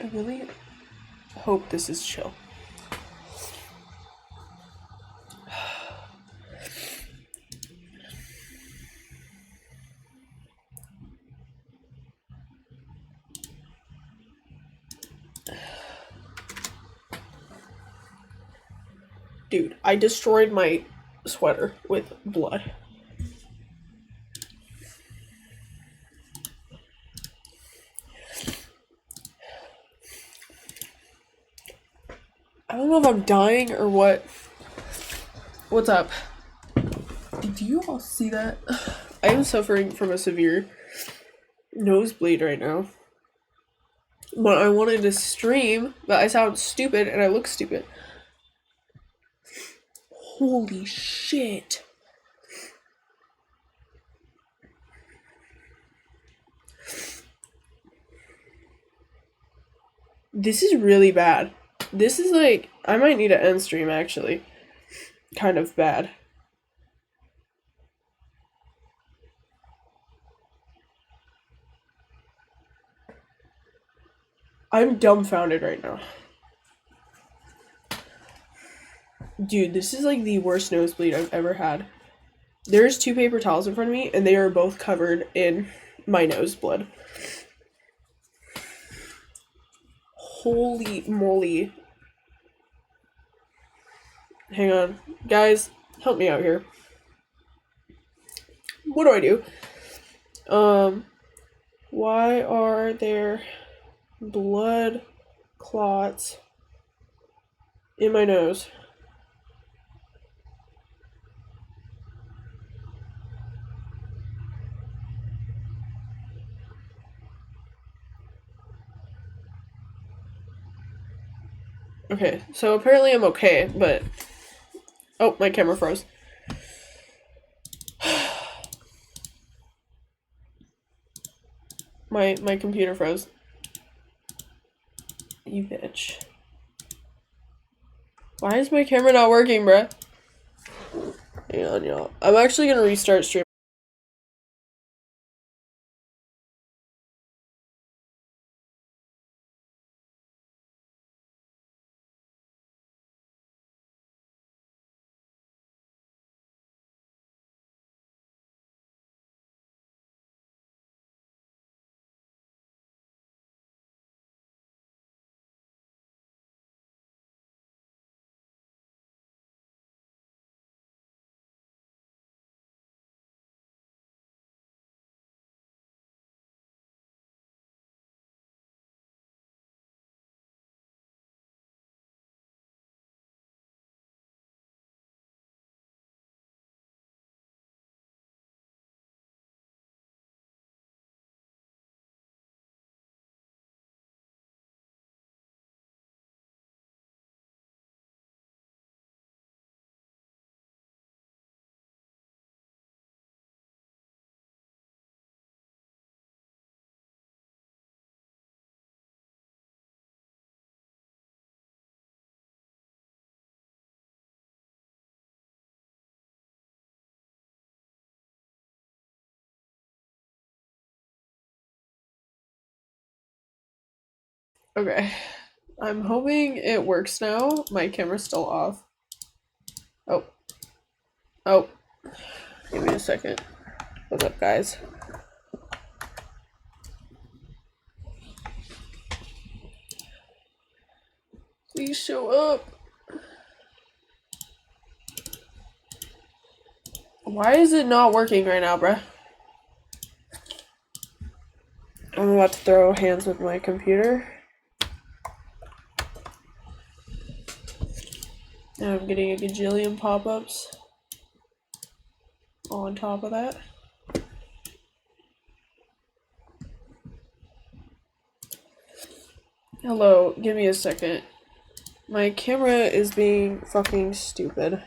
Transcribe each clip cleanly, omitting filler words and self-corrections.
I really hope this is chill. Dude, I destroyed my sweater with blood. I don't know if I'm dying or what. What's up? Do you all see that? I am suffering from a severe nosebleed right now. But I wanted to stream, but I sound stupid and I look stupid. Holy shit. This is really bad. This is like, I might need to end stream actually. Kind of bad. I'm dumbfounded right now. Dude, this is like the worst nosebleed I've ever had. There's 2 paper towels in front of me, and they are both covered in my nose blood. Holy moly. Hang on. Guys, help me out here. What do I do? Why are there blood clots in my nose? Okay, so apparently I'm okay, but... Oh, my camera froze. My computer froze. You bitch. Why is my camera not working, bruh? Hang on, y'all. I'm actually gonna restart stream. Okay. I'm hoping it works now. My camera's still off. Oh. Oh. Give me a second. What's up, guys? Please show up. Why is it not working right now, bruh? I'm about to throw hands with my computer. And I'm getting a gajillion pop-ups on top of that. Hello, give me a second. My camera is being fucking stupid.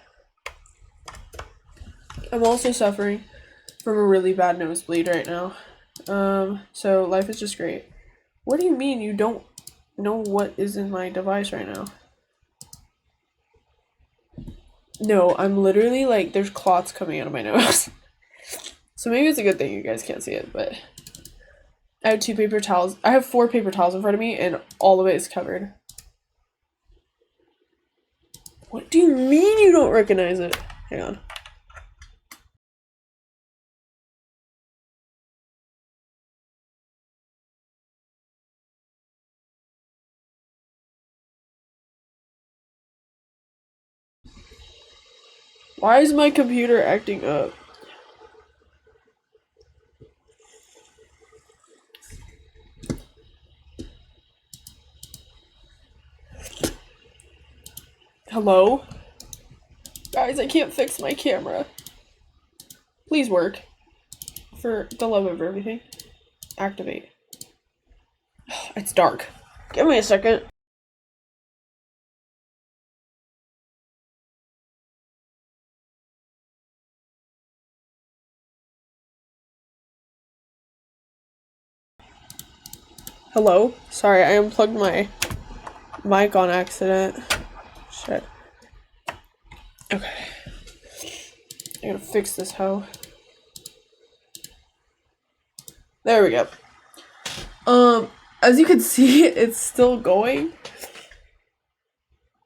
I'm also suffering from a really bad nosebleed right now. So life is just great. What do you mean you don't know what is in my device right now? No, I'm literally like, there's clots coming out of my nose. So maybe it's a good thing you guys can't see it, but... I have 2 paper towels. I have 4 paper towels in front of me, and all of it is covered. What do you mean you don't recognize it? Hang on. Why is my computer acting up? Hello? Guys, I can't fix my camera. Please work. For the love of everything. Activate. It's dark. Give me a second. Hello? Sorry, I unplugged my mic on accident. Shit. Okay. I gotta fix this hoe. There we go. As you can see, it's still going.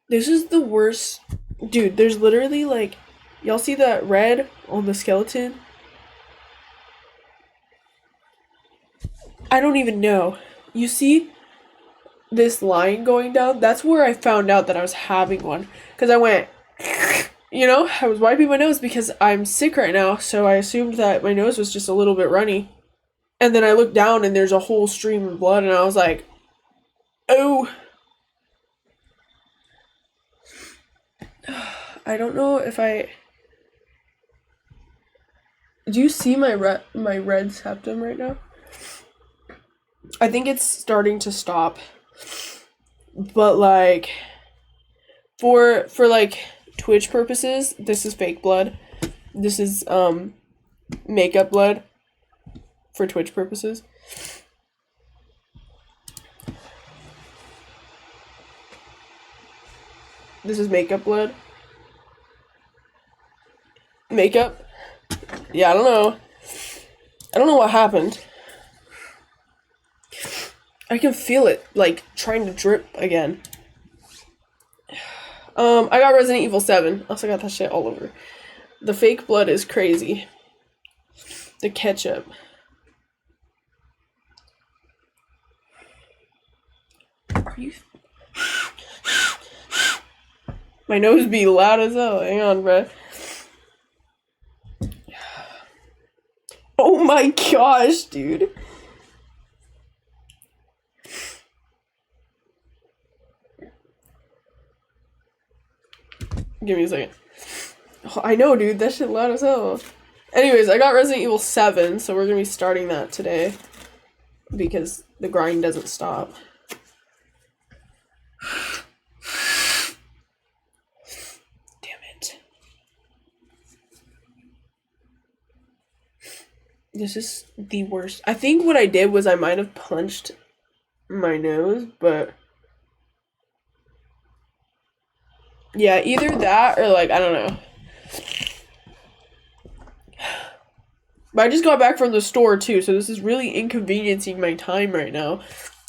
This is the worst. Dude, there's literally like, y'all see that red on the skeleton? I don't even know. You see this line going down? That's where I found out that I was having one. Because I went, you know, I was wiping my nose because I'm sick right now. So I assumed that my nose was just a little bit runny. And then I looked down and there's a whole stream of blood. And I was like, oh. I don't know if I... Do you see my red septum right now? I think it's starting to stop. But like for like Twitch purposes, this is fake blood. This is makeup blood for Twitch purposes. This is makeup blood. Makeup? Yeah, I don't know. I don't know what happened. I can feel it, like, trying to drip again. I got Resident Evil 7. Also got that shit all over. The fake blood is crazy. The ketchup. Are you... My nose be loud as hell. Hang on, bruh. Oh my gosh, dude. Give me a second. Oh, I know, dude. That shit loud as hell. Anyways, I got Resident Evil 7, so we're gonna be starting that today. Because the grind doesn't stop. Damn it. This is the worst. I think what I did was I might have punched my nose, but... Yeah, either that or, like, I don't know. But I just got back from the store, too, so this is really inconveniencing my time right now.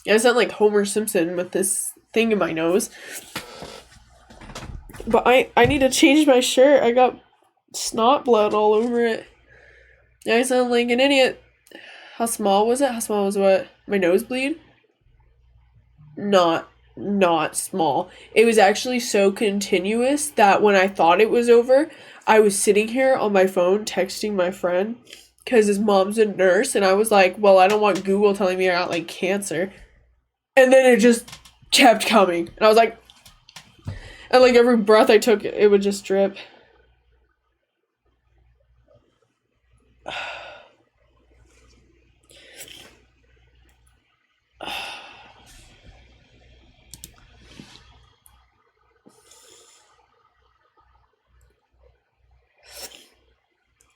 I sound like Homer Simpson with this thing in my nose. But I need to change my shirt. I got snot blood all over it. I sound like an idiot. How small was it? How small was what? My nosebleed? Not small. It was actually so continuous that when I thought it was over, I was sitting here on my phone texting my friend because his mom's a nurse, and I was like, well, I don't want Google telling me I got like cancer. And then it just kept coming. And I was like, and like every breath I took, it would just drip.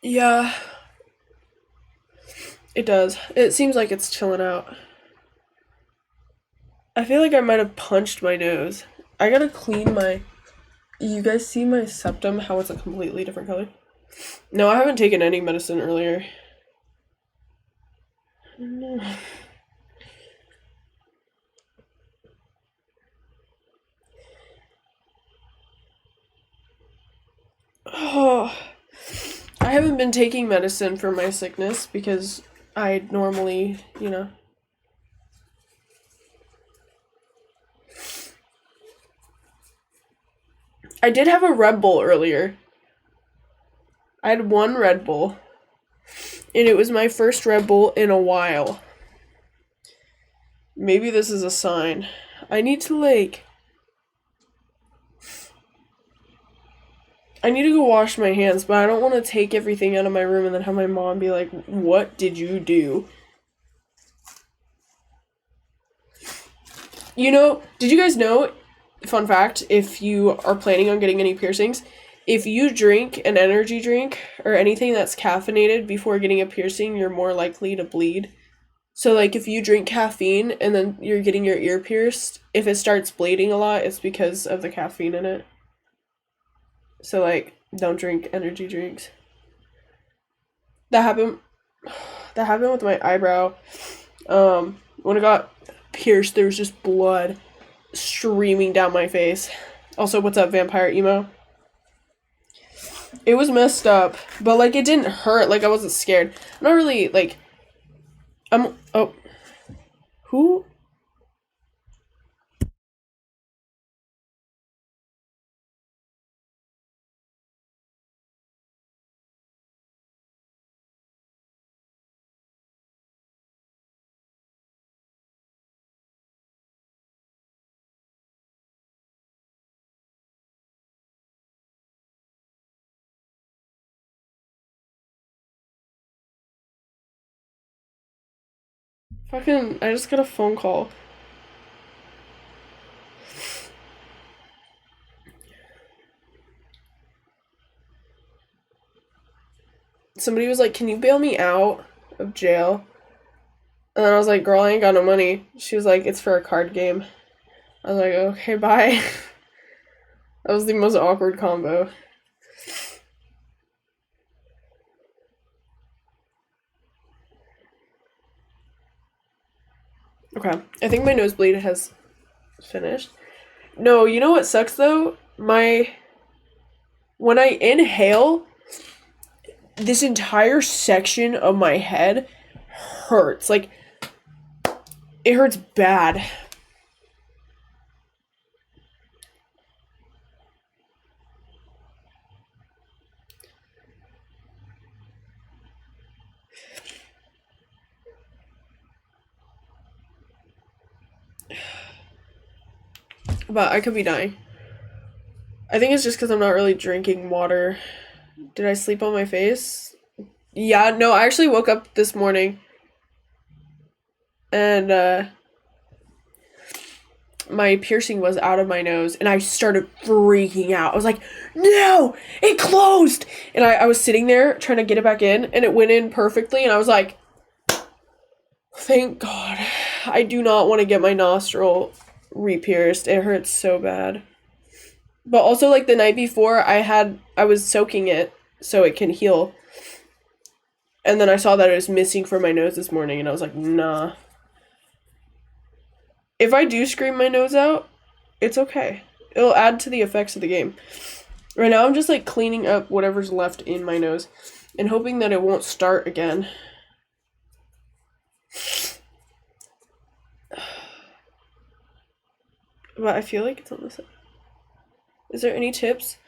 Yeah. It does. It seems like it's chilling out. I feel like I might have punched my nose. I gotta clean my... You guys see my septum, how it's a completely different color? No, I haven't taken any medicine earlier. No. haven't been taking medicine for my sickness because I normally, you know. I did have a Red Bull earlier. I had one Red Bull. And it was my first Red Bull in a while. Maybe this is a sign. I need to go wash my hands, but I don't want to take everything out of my room and then have my mom be like, what did you do? You know, did you guys know, fun fact, if you are planning on getting any piercings, if you drink an energy drink or anything that's caffeinated before getting a piercing, you're more likely to bleed. So, like, if you drink caffeine and then you're getting your ear pierced, if it starts bleeding a lot, it's because of the caffeine in it. So, like, don't drink energy drinks. That happened with my eyebrow. When it got pierced, there was just blood streaming down my face. Also, what's up, vampire emo? It was messed up, but, like, it didn't hurt. Like, I wasn't scared. I'm not really, like... Oh. Who? Fucking, I just got a phone call. Somebody was like, can you bail me out of jail? And then I was like, girl, I ain't got no money. She was like, it's for a card game. I was like, okay, bye. That was the most awkward combo. Okay, I think my nosebleed has finished. No, you know what sucks though? When I inhale, this entire section of my head hurts. Like, it hurts bad. But I could be dying. I think it's just because I'm not really drinking water. Did I sleep on my face? Yeah, no, I actually woke up this morning. And, my piercing was out of my nose, and I started freaking out. I was like, no! It closed! And I was sitting there trying to get it back in, and it went in perfectly, and I was like, thank God. I do not want to get my nostril re-pierced. It hurts so bad. But also, like, the night before, I was soaking it so it can heal. And then I saw that it was missing from my nose this morning, and I was like, nah. If I do scream my nose out, it's okay. It'll add to the effects of the game. Right now, I'm just, like, cleaning up whatever's left in my nose and hoping that it won't start again. But I feel like it's on this side. Is there any tips?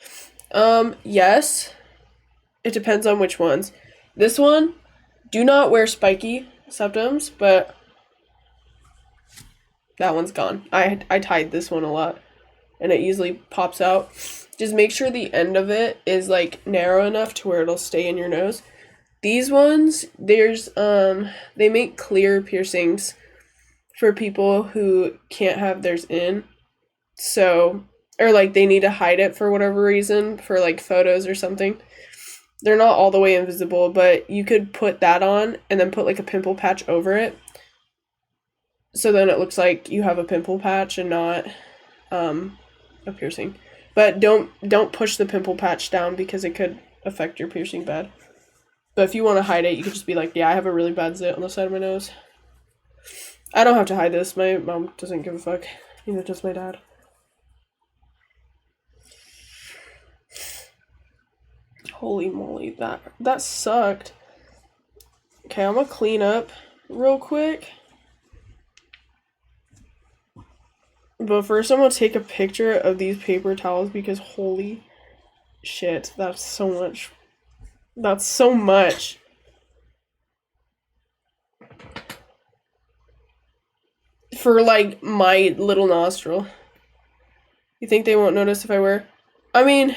Yes. It depends on which ones. This one, do not wear spiky septums, but that one's gone. I tied this one a lot, and it easily pops out. Just make sure the end of it is, like, narrow enough to where it'll stay in your nose. These ones, they make clear piercings for people who can't have theirs in. So, or, like, they need to hide it for whatever reason, for, like, photos or something. They're not all the way invisible, but you could put that on and then put, like, a pimple patch over it. So then it looks like you have a pimple patch and not a piercing. But don't push the pimple patch down because it could affect your piercing bad. But if you want to hide it, you could just be like, yeah, I have a really bad zit on the side of my nose. I don't have to hide this. My mom doesn't give a fuck. Neither does my dad. Holy moly, that sucked. Okay, I'm gonna clean up real quick. But first I'm gonna take a picture of these paper towels because holy shit, that's so much. That's so much. For like my little nostril. You think they won't notice if I wear? I mean,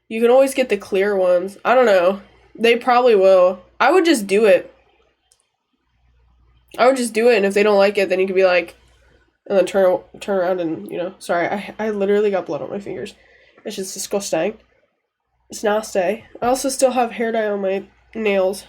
you can always get the clear ones. I don't know. They probably will. I would just do it. And if they don't like it, then you could be like, and then turn around and, you know, sorry, I literally got blood on my fingers. It's just disgusting. It's nasty. I also still have hair dye on my nails.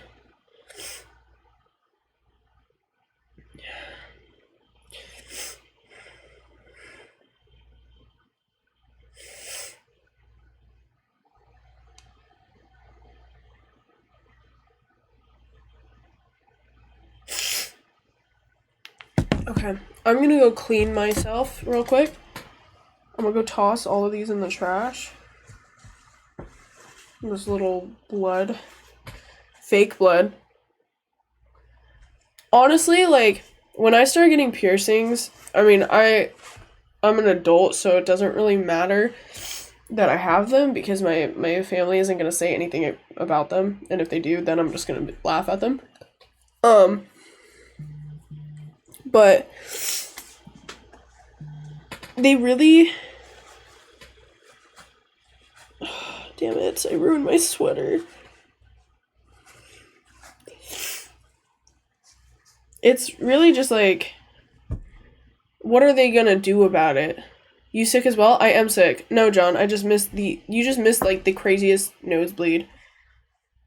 Okay, I'm gonna go clean myself real quick. I'm gonna go toss all of these in the trash. This little blood. Fake blood. Honestly, like, when I started getting piercings, I mean, I'm an adult, so it doesn't really matter that I have them because my family isn't gonna say anything about them, and if they do, then I'm just gonna laugh at them. But they really... Damn it, I ruined my sweater. It's really just like, what are they gonna do about it? You sick as well? I am sick. No, John, you just missed like the craziest nosebleed.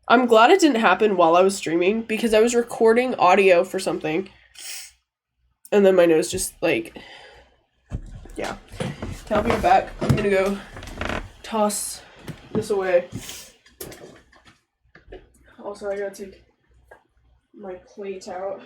I'm glad it didn't happen while I was streaming because I was recording audio for something. And then my nose just like, yeah. Okay, I'll be right back. I'm gonna go toss this away. Also, I gotta take my plate out.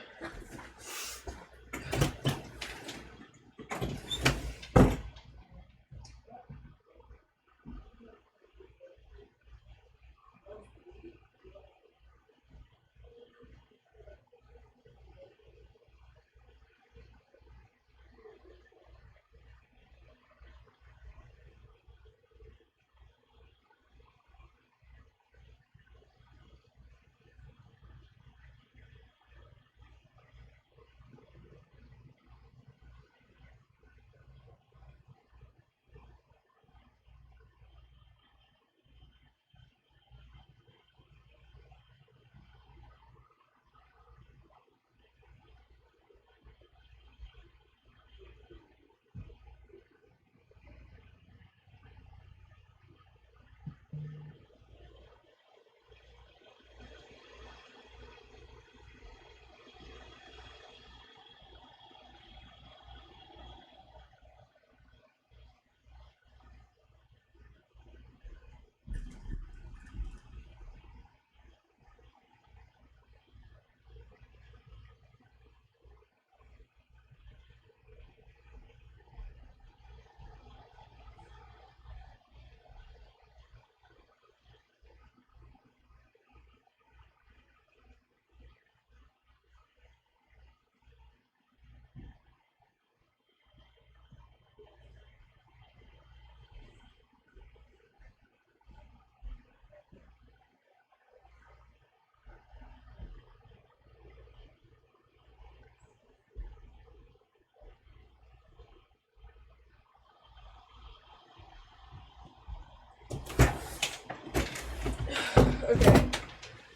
Okay.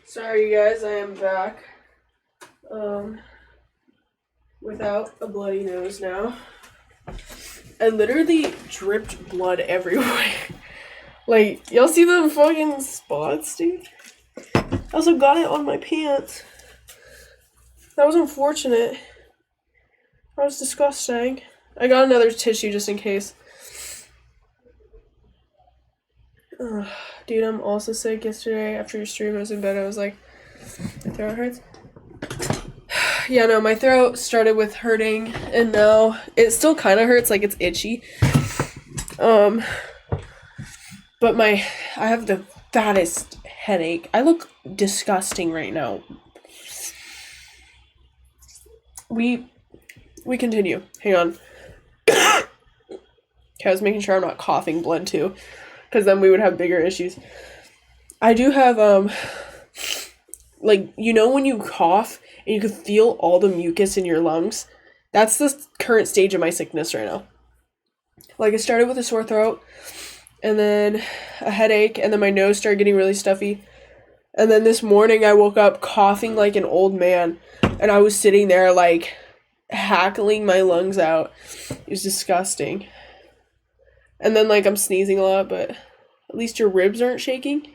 Sorry, you guys, I am back. Without a bloody nose now. I literally dripped blood everywhere. Like, y'all see the fucking spots, dude? I also got it on my pants. That was unfortunate. That was disgusting. I got another tissue just in case. Dude, I'm also sick. Yesterday, after your stream, I was in bed. I was like, my throat hurts. Yeah, no, my throat started with hurting, and now it still kind of hurts, like it's itchy. But I have the fattest headache. I look disgusting right now. We continue. Hang on. Okay, I was making sure I'm not coughing blood too, because then we would have bigger issues. I do have like, you know when you cough and you can feel all the mucus in your lungs? That's the current stage of my sickness right now. Like, it started with a sore throat, and then a headache, and then my nose started getting really stuffy. And then this morning I woke up coughing like an old man, and I was sitting there like hackling my lungs out. It was disgusting. And then like I'm sneezing a lot, but at least your ribs aren't shaking.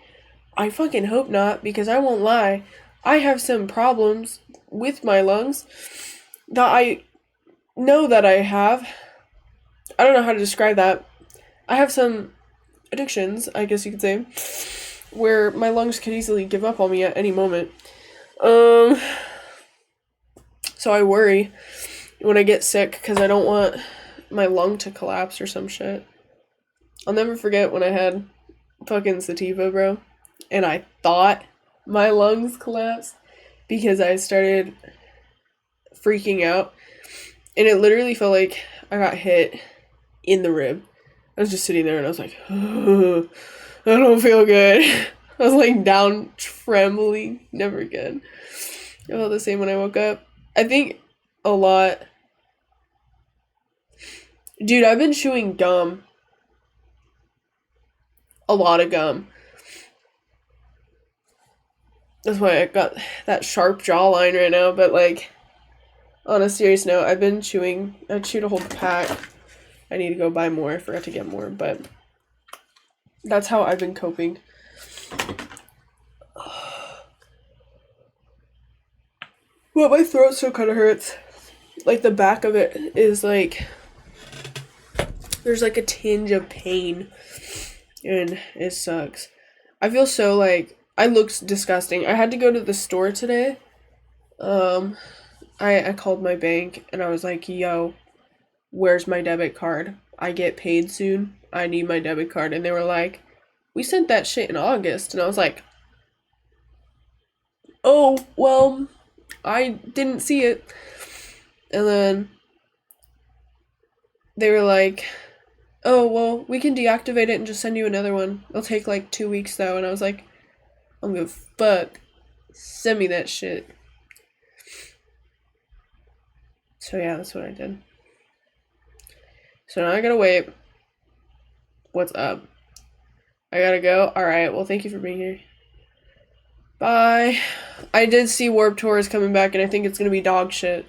I fucking hope not, because I won't lie, I have some problems with my lungs that I know that I have. I don't know how to describe that. I have some addictions, I guess you could say, where my lungs could easily give up on me at any moment. So I worry when I get sick, because I don't want my lung to collapse or some shit. I'll never forget when I had fucking sativa, bro, and I thought my lungs collapsed because I started freaking out, and it literally felt like I got hit in the rib. I was just sitting there and I was like, oh, I don't feel good. I was like down trembling. Never again. I felt the same when I woke up. I think a lot. Dude, I've been chewing gum. A lot of gum. That's why I got that sharp jawline right now. But like, on a serious note, I chewed a whole pack. I need to go buy more. I forgot to get more, but that's how I've been coping. Well, my throat still kind of hurts. Like, the back of it is like, there's like a tinge of pain, and it sucks. I feel so like, I look disgusting. I had to go to the store today. I called my bank and I was like, yo, where's my debit card? I get paid soon. I need my debit card. And they were like, we sent that shit in August. And I was like, oh, well, I didn't see it. And then they were like, oh, well, we can deactivate it and just send you another one. It'll take like 2 weeks though. And I was like, I'm gonna fuck. Send me that shit. So yeah, that's what I did. So now I gotta wait. What's up? I gotta go? Alright, well, thank you for being here. Bye. I did see Warped Tour is coming back, and I think it's gonna be dog shit.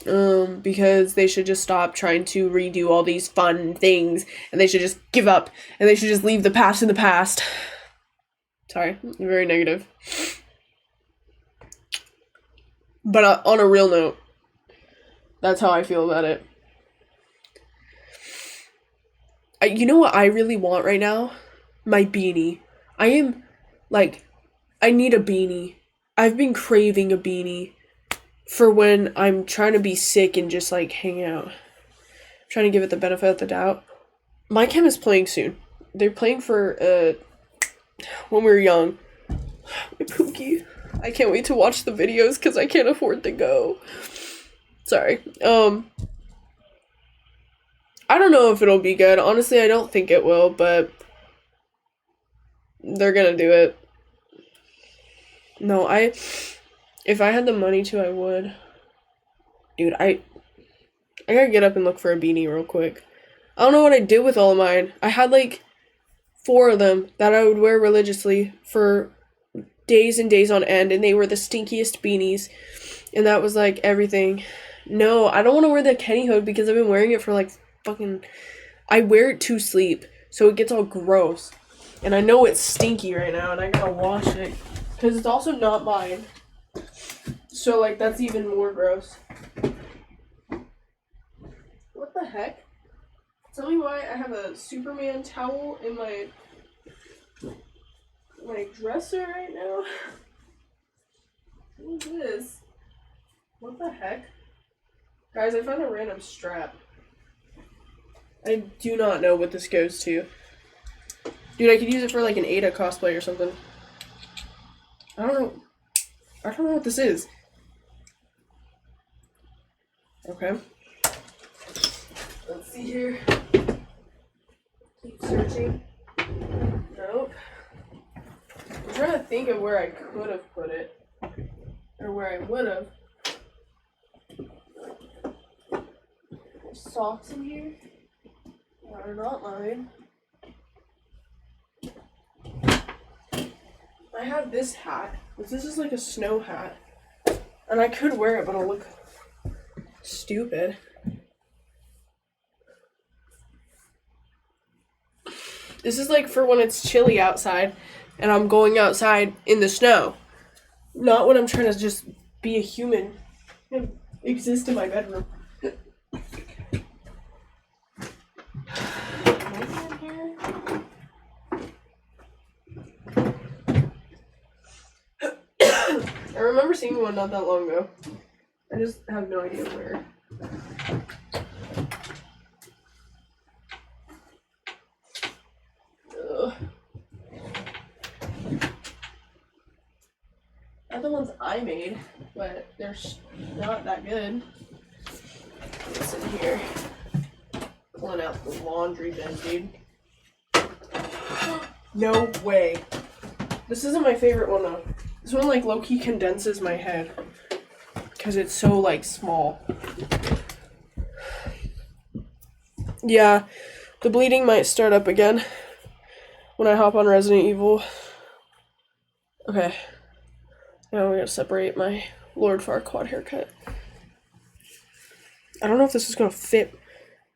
Because they should just stop trying to redo all these fun things, and they should just give up, and they should just leave the past in the past. Sorry, I'm very negative. But on a real note, that's how I feel about it. You know what I really want right now? My beanie. I need a beanie. I've been craving a beanie for when I'm trying to be sick and just like hang out. I'm trying to give it the benefit of the doubt. My chem is playing soon. They're playing for when we were young. My Pookie. I can't wait to watch the videos because I can't afford to go. Sorry. I don't know if it'll be good. Honestly, I don't think it will, but they're gonna do it. No, if I had the money to, I would. Dude, I gotta get up and look for a beanie real quick. I don't know what I did with all of mine. I had like 4 of them that I would wear religiously for days and days on end, and they were the stinkiest beanies, and that was like everything. No, I don't want to wear the Kenny hood because I've been wearing it for like fucking, I wear it to sleep, so it gets all gross, and I know it's stinky right now, and I gotta wash it, because it's also not mine, so like that's even more gross. What the heck? Tell me why I have a Superman towel in my dresser right now. What is this? What the heck? Guys, I found a random strap. I do not know what this goes to. Dude, I could use it for like an Ada cosplay or something. I don't know what this is. Okay. Let's see here. Keep searching. Nope. I'm trying to think of where I could have put it. Or where I would have. There's socks in here. That are not mine. I have this hat. This is like a snow hat. And I could wear it, but I'll look stupid. This is like for when it's chilly outside and I'm going outside in the snow. Not when I'm trying to just be a human and exist in my bedroom. I remember seeing one not that long ago. I just have no idea where. Ugh. Not the ones I made, but they're not that good. What's in here? Pulling out the laundry bin, dude. No way. This isn't my favorite one though. This one like low-key condenses my head because it's so like small. Yeah, the bleeding might start up again when I hop on Resident Evil. Okay. Now we gotta separate my Lord Farquaad haircut. I don't know if this is gonna fit.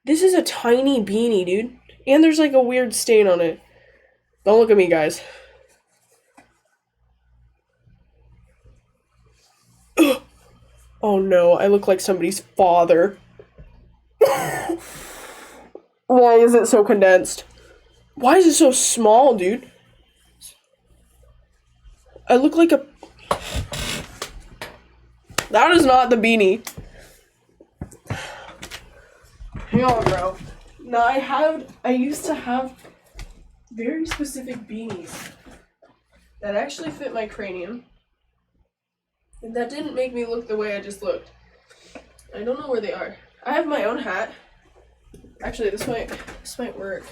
This is a tiny beanie, dude. And there's like a weird stain on it. Don't look at me, guys. Oh no, I look like somebody's father. Why is it so condensed? Why is it so small, dude? I look like a... That is not the beanie. Hang on, bro. No, I used to have very specific beanies that actually fit my cranium. And that didn't make me look the way I just looked. I don't know where they are. I have my own hat. Actually, this might work.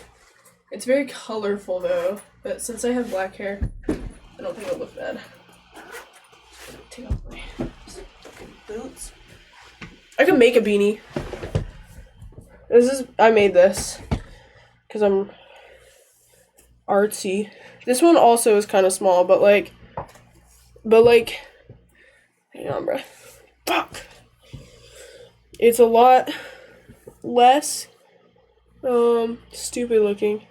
It's very colorful though, but since I have black hair, I don't think it'll look bad. Take off my fucking boots. I can make a beanie. I made this because I'm artsy. This one also is kind of small, but like, hang on, bro. Fuck. It's a lot less, stupid looking.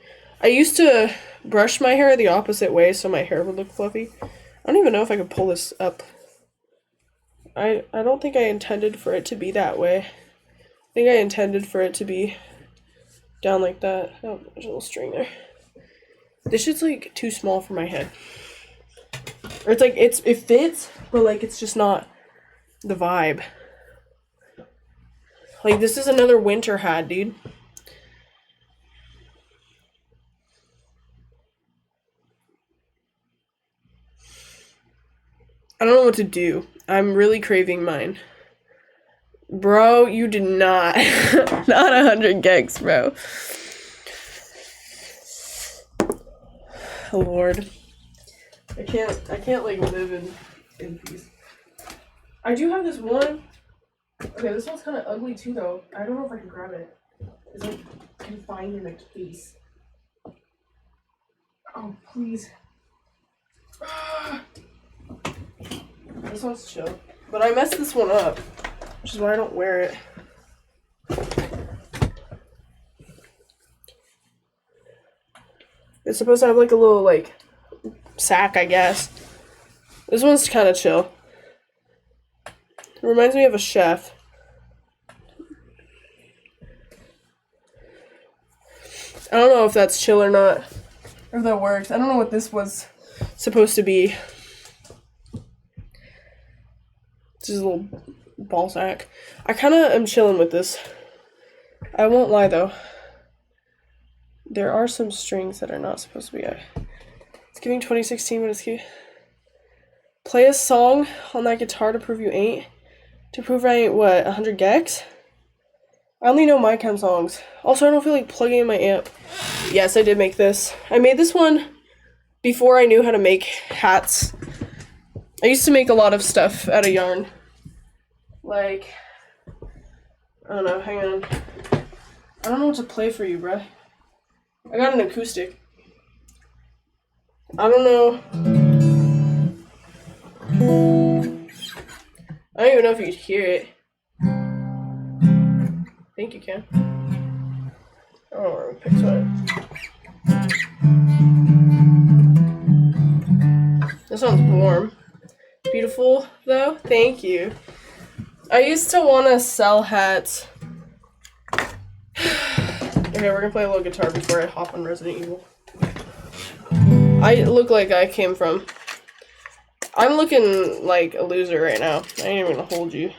I used to brush my hair the opposite way so my hair would look fluffy. I don't even know if I could pull this up. I don't think I intended for it to be that way. I think I intended for it to be down like that. Oh, there's a little string there. This shit's like too small for my head. Or it's like it fits, but like it's just not the vibe. Like this is another winter hat, dude. I don't know what to do. I'm really craving mine. Bro, you did not. Not 100 gigs, bro. Lord. I can't like live in peace. I do have this one. Okay, this one's kind of ugly too though. I don't know if I can grab it. It's like confined in a case. Oh, please. This one's chill. But I messed this one up, which is why I don't wear it. It's supposed to have like a little like sack, I guess. This one's kind of chill. It reminds me of a chef. I don't know if that's chill or not. Or if that works. I don't know what this was supposed to be. This is a little ball sack. I kind of am chilling with this. I won't lie though. There are some strings that are not supposed to be. It's giving 2016, but it's giving... Play a song on that guitar to prove you ain't. To prove I ain't what, 100 gex? I only know my chem songs. Also, I don't feel like plugging in my amp. Yes, I did make this. I made this one before I knew how to make hats. I used to make a lot of stuff out of yarn. Like, I don't know, hang on. I don't know what to play for you, bruh. I got an acoustic. I don't know. I don't even know if you could hear it. I think you can. I don't know where to pick one. This one's warm. Beautiful, though. Thank you. I used to want to sell hats. Okay, we're gonna play a little guitar before I hop on Resident Evil. I look like I came from... I'm looking like a loser right now. I ain't even gonna hold you.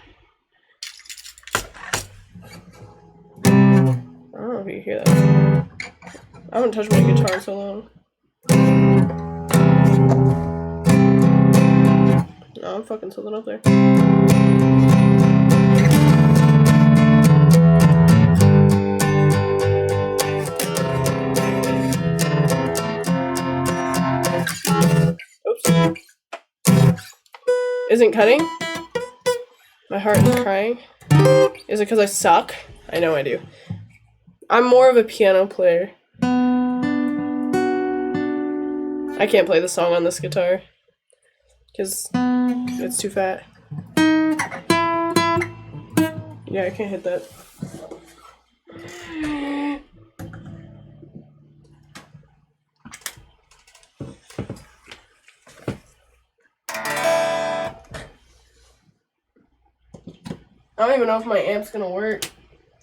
I don't know if you can hear that. I haven't touched my guitar in so long. No, I'm fucking something up there. Oops. Isn't cutting? My heart is crying. Is it because I suck? I know I do. I'm more of a piano player. I can't play the song on this guitar because it's too fat. Yeah, I can't hit that. I don't even know if my amp's gonna work.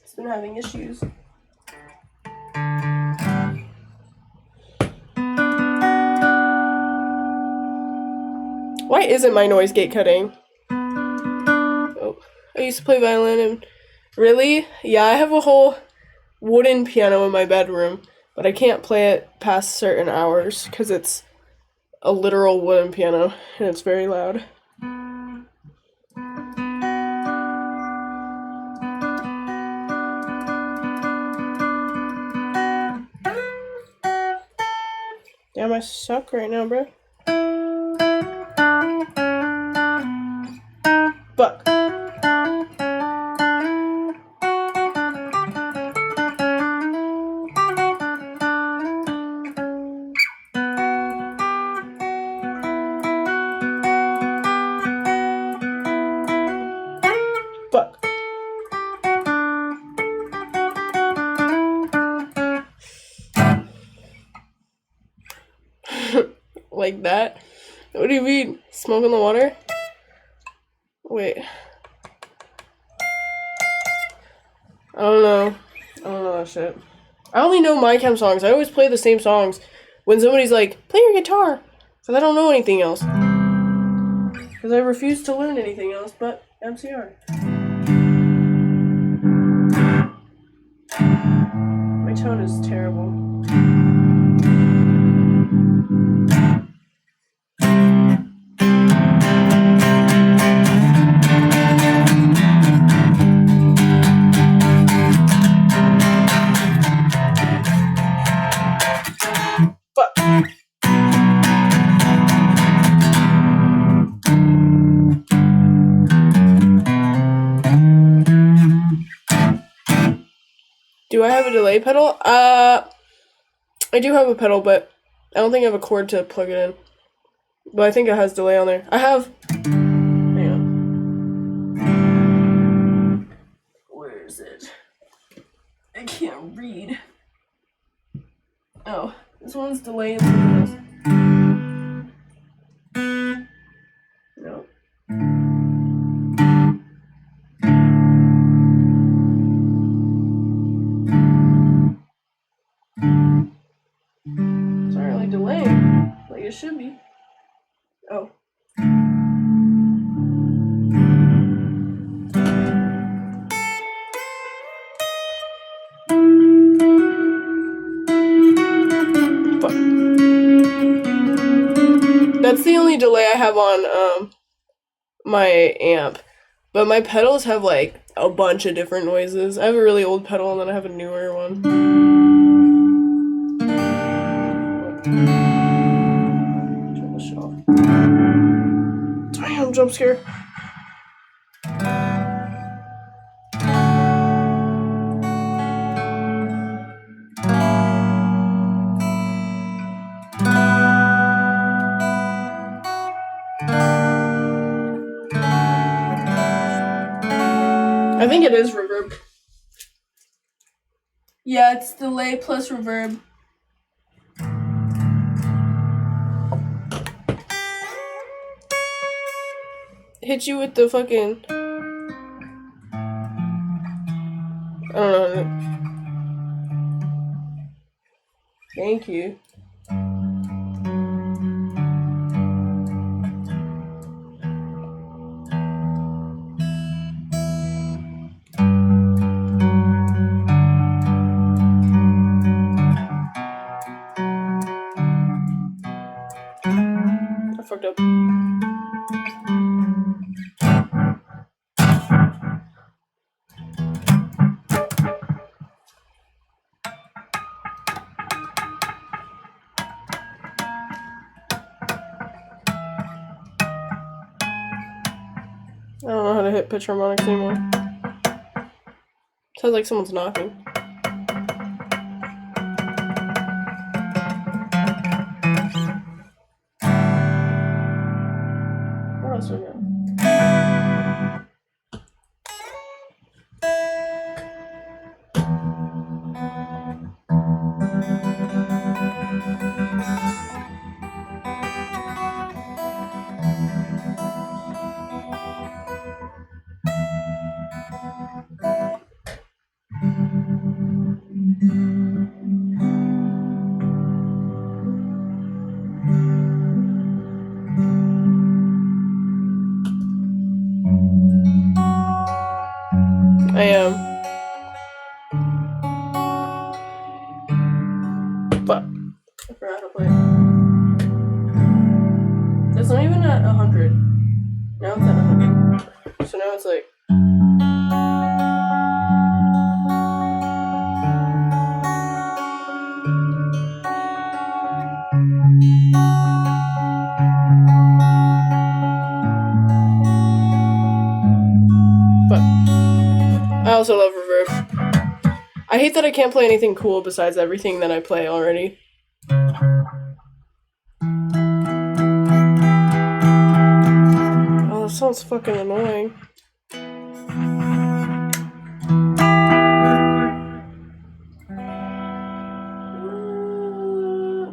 It's been having issues. Why isn't my noise gate cutting? Oh, I used to play violin and... Really? Yeah, I have a whole wooden piano in my bedroom, but I can't play it past certain hours because it's a literal wooden piano and it's very loud. Damn, I suck right now, bro. Fuck. Fuck. Like that? What do you mean? Smoke in the water? Wait. I don't know that shit. I only know my chem songs. I always play the same songs when somebody's like, play your guitar. Because I don't know anything else. Because I refuse to learn anything else but MCR. My tone is terrible. Do I have a delay pedal? I do have a pedal, but I don't think I have a cord to plug it in. But I think it has delay on there. I have... Hang on. Where is it? I can't read. Oh, this one's delay in this. No. It's not really delaying like it should be. Oh. delay I have on my amp, but my pedals have like a bunch of different noises. I have a really old pedal and then I have a newer one. Turn this shit off. Damn, jump scare. I think it is reverb. Yeah, it's delay plus reverb. Hit you with the fucking... I don't know. Thank you. I fucked up. I don't know how to hit pitch harmonics anymore. Sounds like someone's knocking. What else we got? I am. But I forgot how to play it. It's not even at 100. Now it's at 100. So now it's like... But I also love reverb. I hate that I can't play anything cool besides everything that I play already. Oh, that sounds fucking annoying.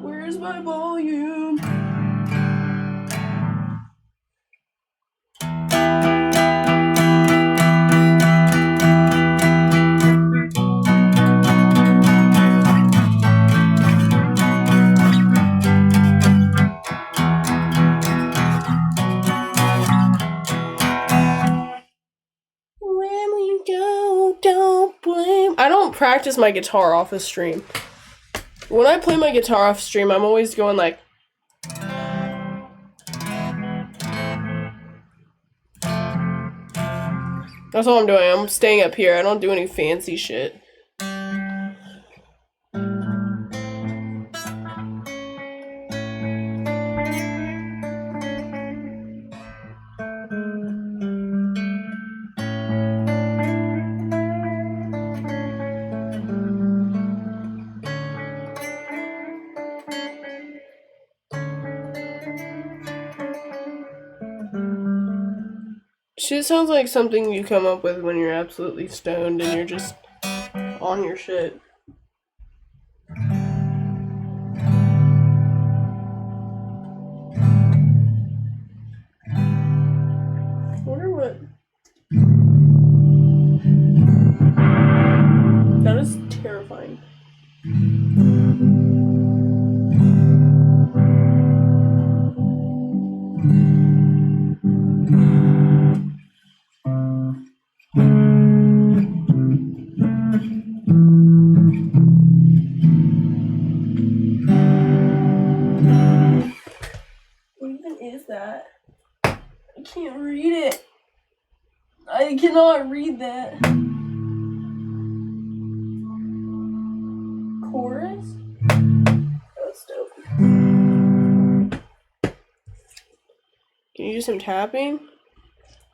Where's my volume? I don't practice my guitar off a stream. When I play my guitar off stream, I'm always going like... That's all I'm doing. I'm staying up here. I don't do any fancy shit. Shit sounds like something you come up with when you're absolutely stoned and you're just on your shit. I wonder what... That is terrifying. not read that. Chorus? That's dope. Can you do some tapping?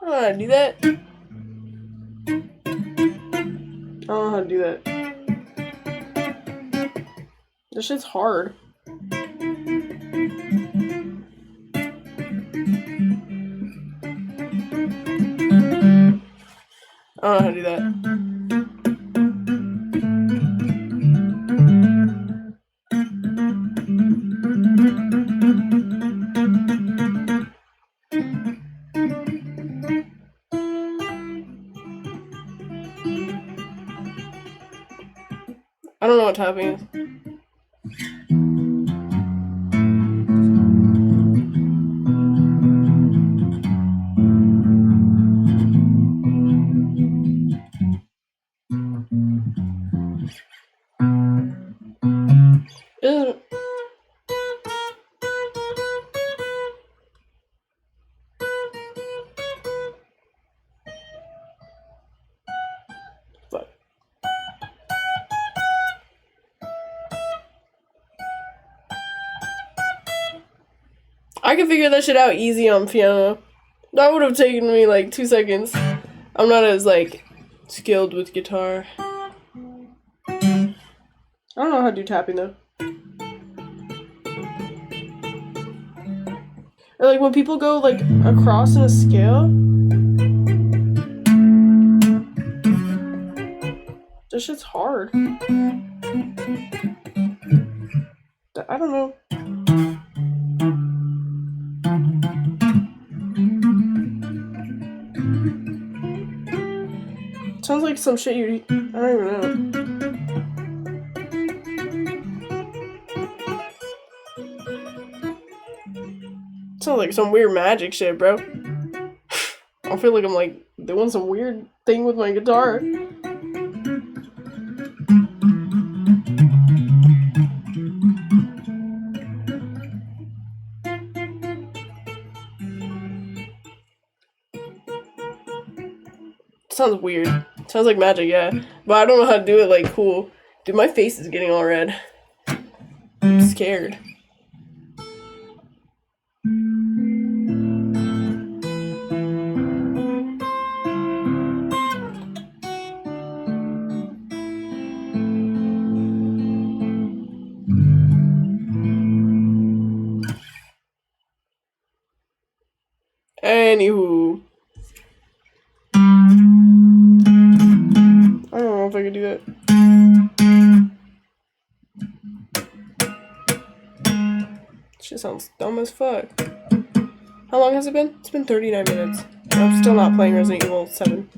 I don't know how to do that. I don't know how to do that. This shit's hard. I don't know how to do that. I don't know what tapping is. Fuck. I can figure that shit out easy on piano. That would have taken me like 2 seconds. I'm not as like skilled with guitar. I don't know how to do tapping though. Or like when people go like across in a scale. This shit's hard. I don't know. Sounds like some shit you. I don't even know. Sounds like some weird magic shit, bro. I feel like I'm like doing some weird thing with my guitar. Sounds weird. Sounds like magic, yeah. But I don't know how to do it like cool. Dude, my face is getting all red. I'm scared. Anywho. I don't know if I could do that. Shit sounds dumb as fuck. How long has it been? It's been 39 minutes. I'm still not playing Resident Evil 7.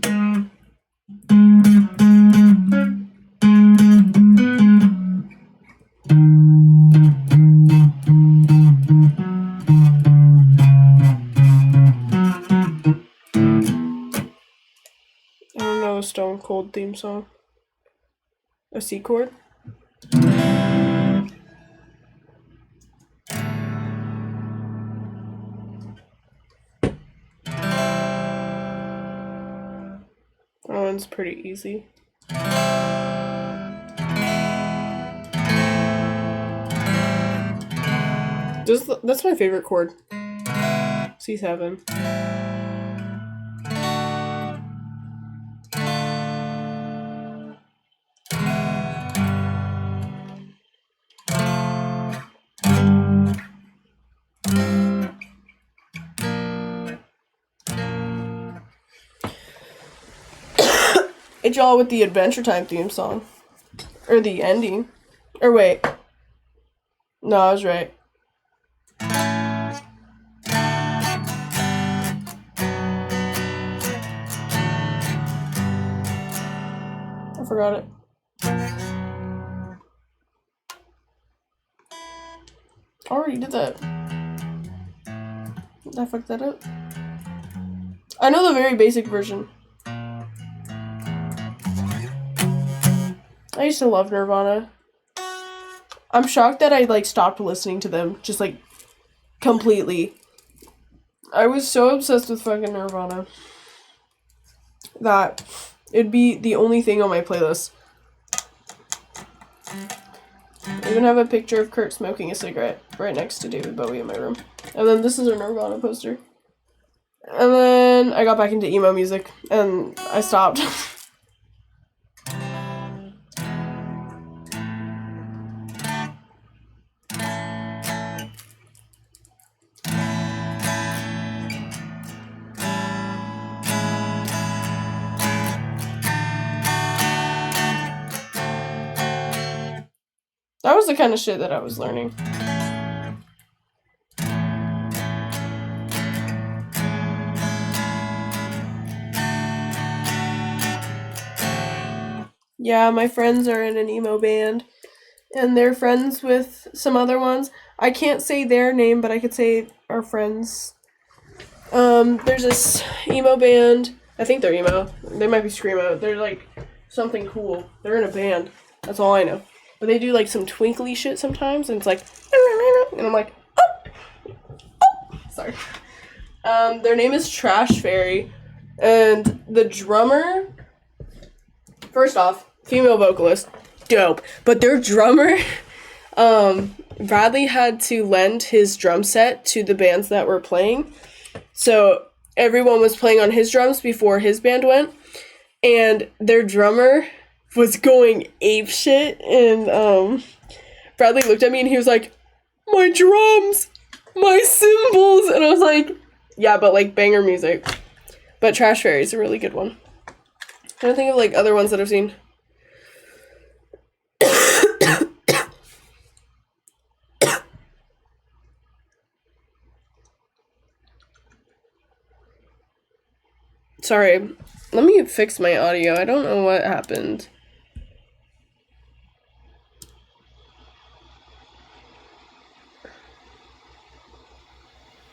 Stone Cold theme song. A C chord. That one's pretty easy. That's my favorite chord. C7. It's y'all with the Adventure Time theme song. Or the ending. Or wait. No, I was right. I forgot it. I already did that. Did I fuck that up? I know the very basic version. I used to love Nirvana. I'm shocked that I like stopped listening to them just like completely. I was so obsessed with fucking Nirvana. that it'd be the only thing on my playlist. I even have a picture of Kurt smoking a cigarette right next to David Bowie in my room. And then this is a Nirvana poster. And then I got back into emo music, and I stopped. That was the kind of shit that I was learning. Yeah, my friends are in an emo band, and they're friends with some other ones. I can't say their name, but I could say our friends. There's this emo band. I think they're emo. They might be screamo. They're like something cool. They're in a band. That's all I know. But they do like some twinkly shit sometimes, and it's like, and I'm like, oh, oh. Sorry. Their name is Trash Fairy, and the drummer. First off, female vocalist, dope. But their drummer, Bradley had to lend his drum set to the bands that were playing. So everyone was playing on his drums before his band went. And their drummer was going apeshit. And Bradley looked at me and he was like, my drums! My cymbals! And I was like, yeah, but like banger music. But Trash Fairy is a really good one. I don't think of like other ones that I've seen. Sorry, let me fix my audio. I don't know what happened.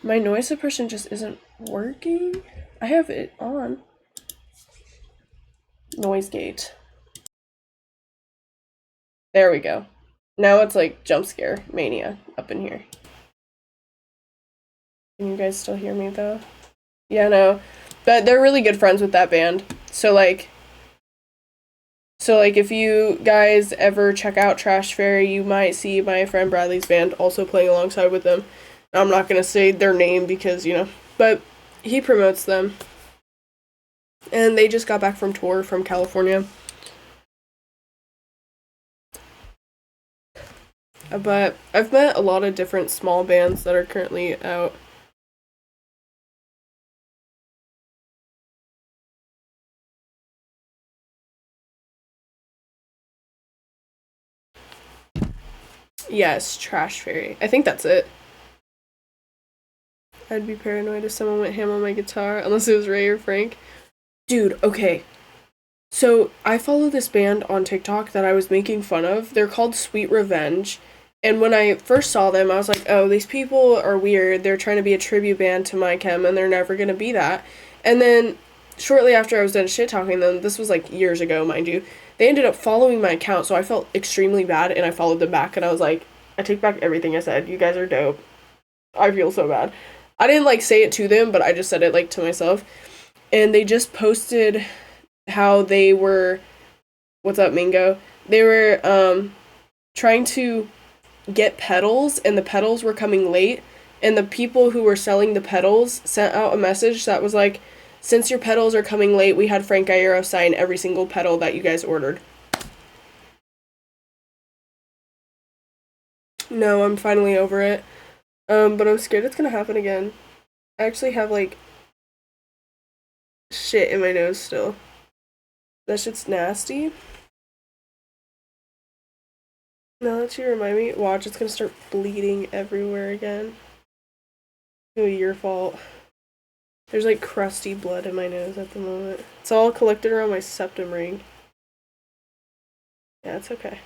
My noise suppression just isn't working. I have it on. Noise gate. There we go. Now it's like jump scare mania up in here. Can you guys still hear me though? Yeah, no. But they're really good friends with that band. So like if you guys ever check out Trash Fairy, you might see my friend Bradley's band also playing alongside with them. I'm not gonna say their name because, you know, but he promotes them. And they just got back from tour from California. But I've met a lot of different small bands that are currently out. Yes, Trash Fairy. I think that's it. I'd be paranoid if someone went ham on my guitar, unless it was Ray or Frank. Dude, okay. So, I follow this band on TikTok that I was making fun of. They're called Sweet Revenge. And when I first saw them, I was like, oh, these people are weird. They're trying to be a tribute band to My Chem, and they're never going to be that. And then, shortly after I was done shit-talking them, this was like years ago, mind you, they ended up following my account, so I felt extremely bad, and I followed them back, and I was like, I take back everything I said. You guys are dope. I feel so bad. I didn't, like, say it to them, but I just said it, like, to myself. And they just posted how they were... What's up, Mingo? They were, trying to get pedals, and the pedals were coming late, and the people who were selling the pedals sent out a message that was like, since your pedals are coming late, we had Frank Iero sign every single pedal that you guys ordered. No, I'm finally over it. But I'm scared it's gonna happen again. I actually have, like, shit in my nose still. That shit's nasty. Now that you remind me, watch, it's gonna start bleeding everywhere again. Oh, your fault. There's like crusty blood in my nose at the moment. It's all collected around my septum ring. Yeah, it's okay.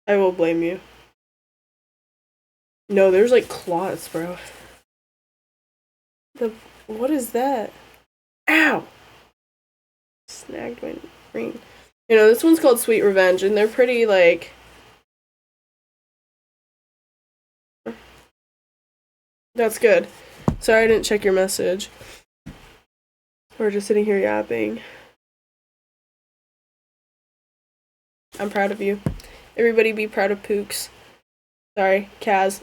I will blame you. No, there's like clots, bro. What is that? Ow! Snagged my ring. You know, this one's called Sweet Revenge, and they're pretty, like... That's good. Sorry I didn't check your message. We're just sitting here yapping. I'm proud of you. Everybody be proud of Pooks. Sorry, Kaz.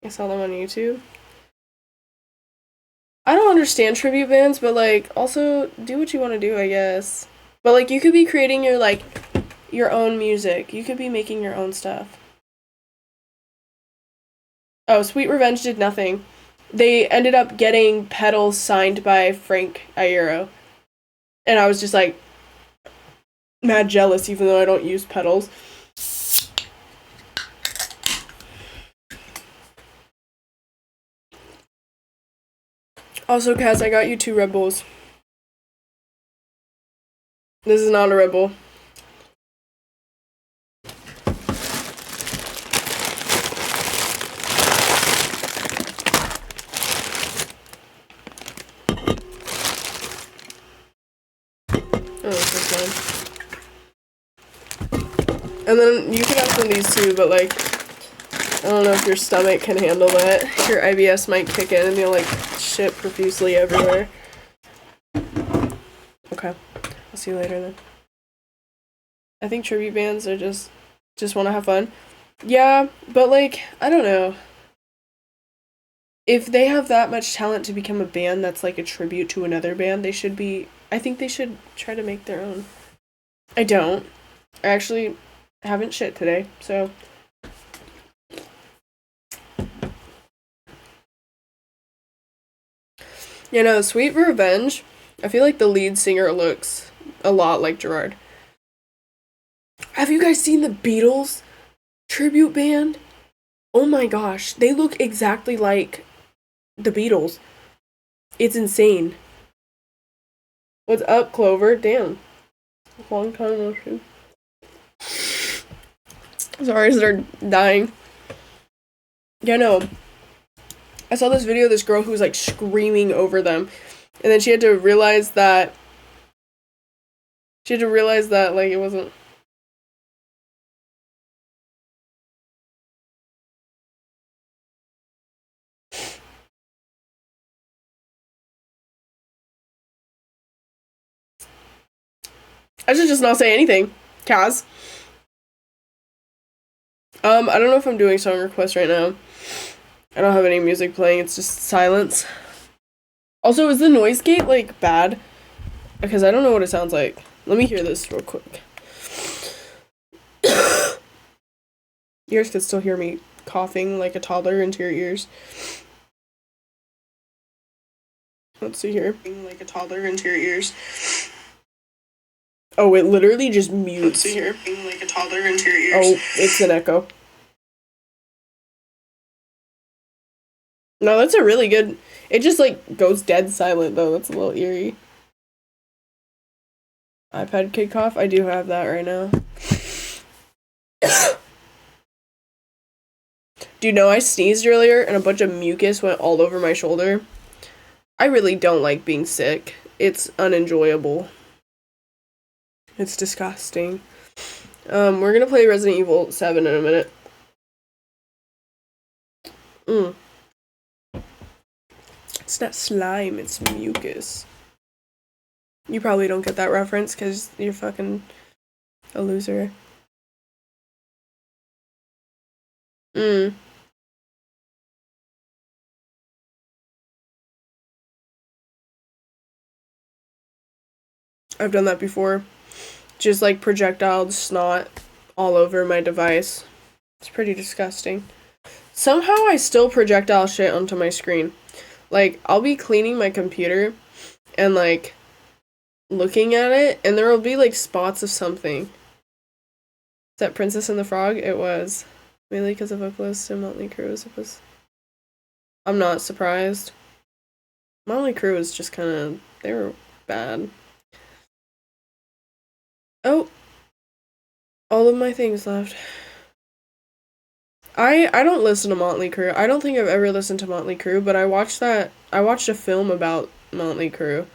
I saw them on YouTube. I don't understand tribute bands, but like, also do what you want to do, I guess. But like, you could be creating your like your own music. You could be making your own stuff. Oh, Sweet Revenge did nothing. They ended up getting pedals signed by Frank Iero. And I was just like mad jealous, even though I don't use pedals. Also, Kaz, I got you 2 Red Bulls. This is not a Red Bull. Oh, this is mine. And then you can have some of these too, but like, I don't know if your stomach can handle that. Your IBS might kick in and you'll like shit profusely everywhere. Okay. I'll see you later then. I think tribute bands are just want to have fun. Yeah, but like, I don't know. If they have that much talent to become a band that's like a tribute to another band, I think they should try to make their own. I don't. I actually haven't shit today, so. You know, Sweet Revenge, I feel like the lead singer looks a lot like Gerard. Have you guys seen the Beatles tribute band? Oh my gosh, they look exactly like the Beatles. It's insane. What's up, Clover? Damn. Long time no see. Sorry, they're dying. Yeah, no. I saw this video of this girl who was like screaming over them. And then she had to realize that like it wasn't. I should just not say anything. Kaz. I don't know if I'm doing song requests right now. I don't have any music playing, it's just silence. Also, is the noise gate like bad? Because I don't know what it sounds like. Let me hear this real quick. You guys could still hear me coughing like a toddler into your ears. Let's see here. Like a toddler into your ears. Oh, it literally just mutes. Let's see here. Like a toddler into your ears. Oh, it's an echo. No, that's a really good. It just like goes dead silent though. That's a little eerie. iPad kid cough. I do have that right now. Do you know I sneezed earlier and a bunch of mucus went all over my shoulder? I really don't like being sick. It's unenjoyable. It's disgusting. We're gonna play Resident Evil 7 in a minute. It's not slime, it's mucus. You probably don't get that reference because you're fucking a loser. I've done that before. Just like projectile snot all over my device. It's pretty disgusting. Somehow I still projectile shit onto my screen. Like, I'll be cleaning my computer and like looking at it and there will be like spots of something. Is that Princess and the Frog? It was. Mainly because of Vocalist and Motley Crue. I'm not surprised. Motley Crue was just kind of, they were bad. Oh, all of my things left. I don't listen to Motley Crue. I don't think I've ever listened to Motley Crue, but I watched a film about Motley Crue,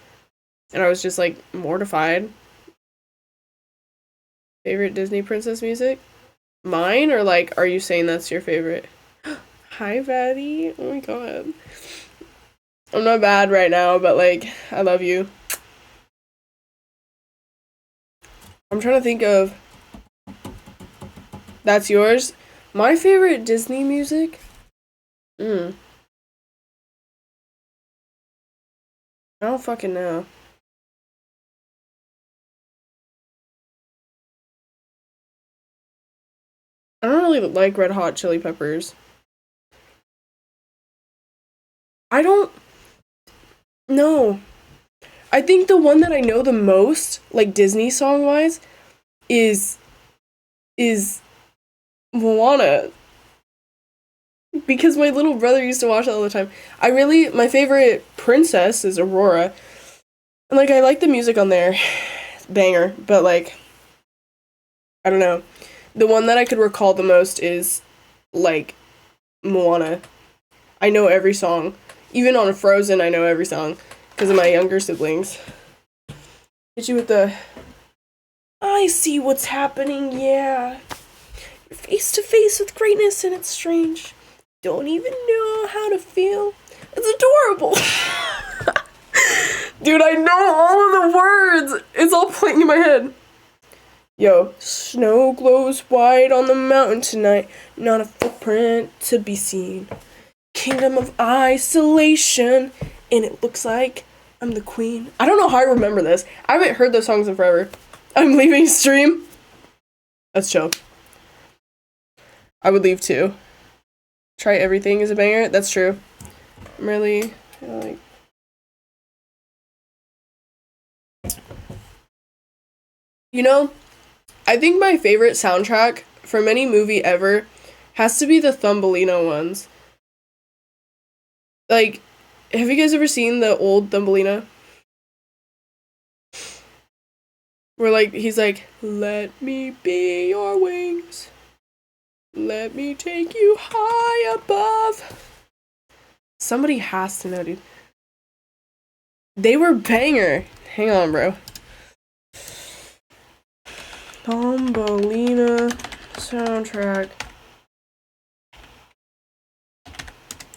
and I was just like mortified. Favorite Disney princess music? Mine, or like, are you saying that's your favorite? Hi, Betty. Oh my god. I'm not bad right now, but like, I love you. I'm trying to think of That's yours? My favorite Disney music? I don't fucking know. I don't really like Red Hot Chili Peppers. I don't know. I think the one that I know the most, like Disney song wise, is is Moana. Because my little brother used to watch it all the time. My favorite princess is Aurora. And like I like the music on there. Banger. But like I don't know. The one that I could recall the most is like Moana. I know every song. Even on Frozen, I know every song because of my younger siblings. Hit you with the I see what's happening, yeah. You're face to face with greatness and it's strange. Don't even know how to feel. It's adorable. Dude, I know all of the words. It's all playing in my head. Yo, snow glows white on the mountain tonight. Not a footprint to be seen. Kingdom of isolation. And it looks like I'm the queen. I don't know how I remember this. I haven't heard those songs in forever. I'm leaving stream. That's chill. I would leave too. Try Everything is a banger. That's true. I'm really like. You know, I think my favorite soundtrack from any movie ever has to be the Thumbelina ones. Like, have you guys ever seen the old Thumbelina? Where like he's like, "Let me be your wings. Let me take you high above." Somebody has to know, dude. They were banger. Hang on, bro. Thumbelina soundtrack.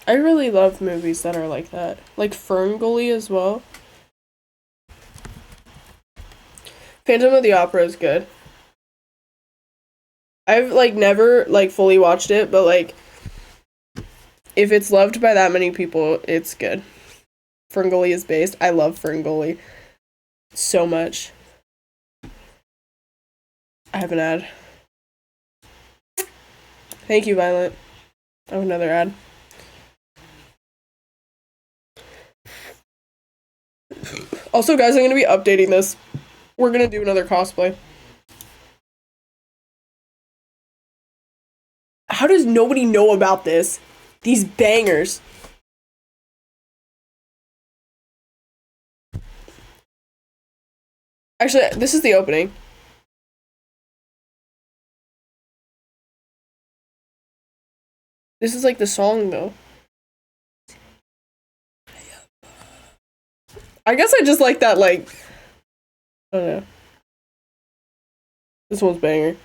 I really love movies that are like that. Like Ferngully as well. Phantom of the Opera is good. I've like never like fully watched it, but like if it's loved by that many people, it's good. Ferngully is based. I love Ferngully so much. I have an ad. Thank you, Violet. I have another ad. Also, guys, I'm gonna be updating this. We're gonna do another cosplay. How does nobody know about this? These bangers. Actually, this is the opening. This is like the song, though. I guess I just like that, like, I don't know. This one's banger.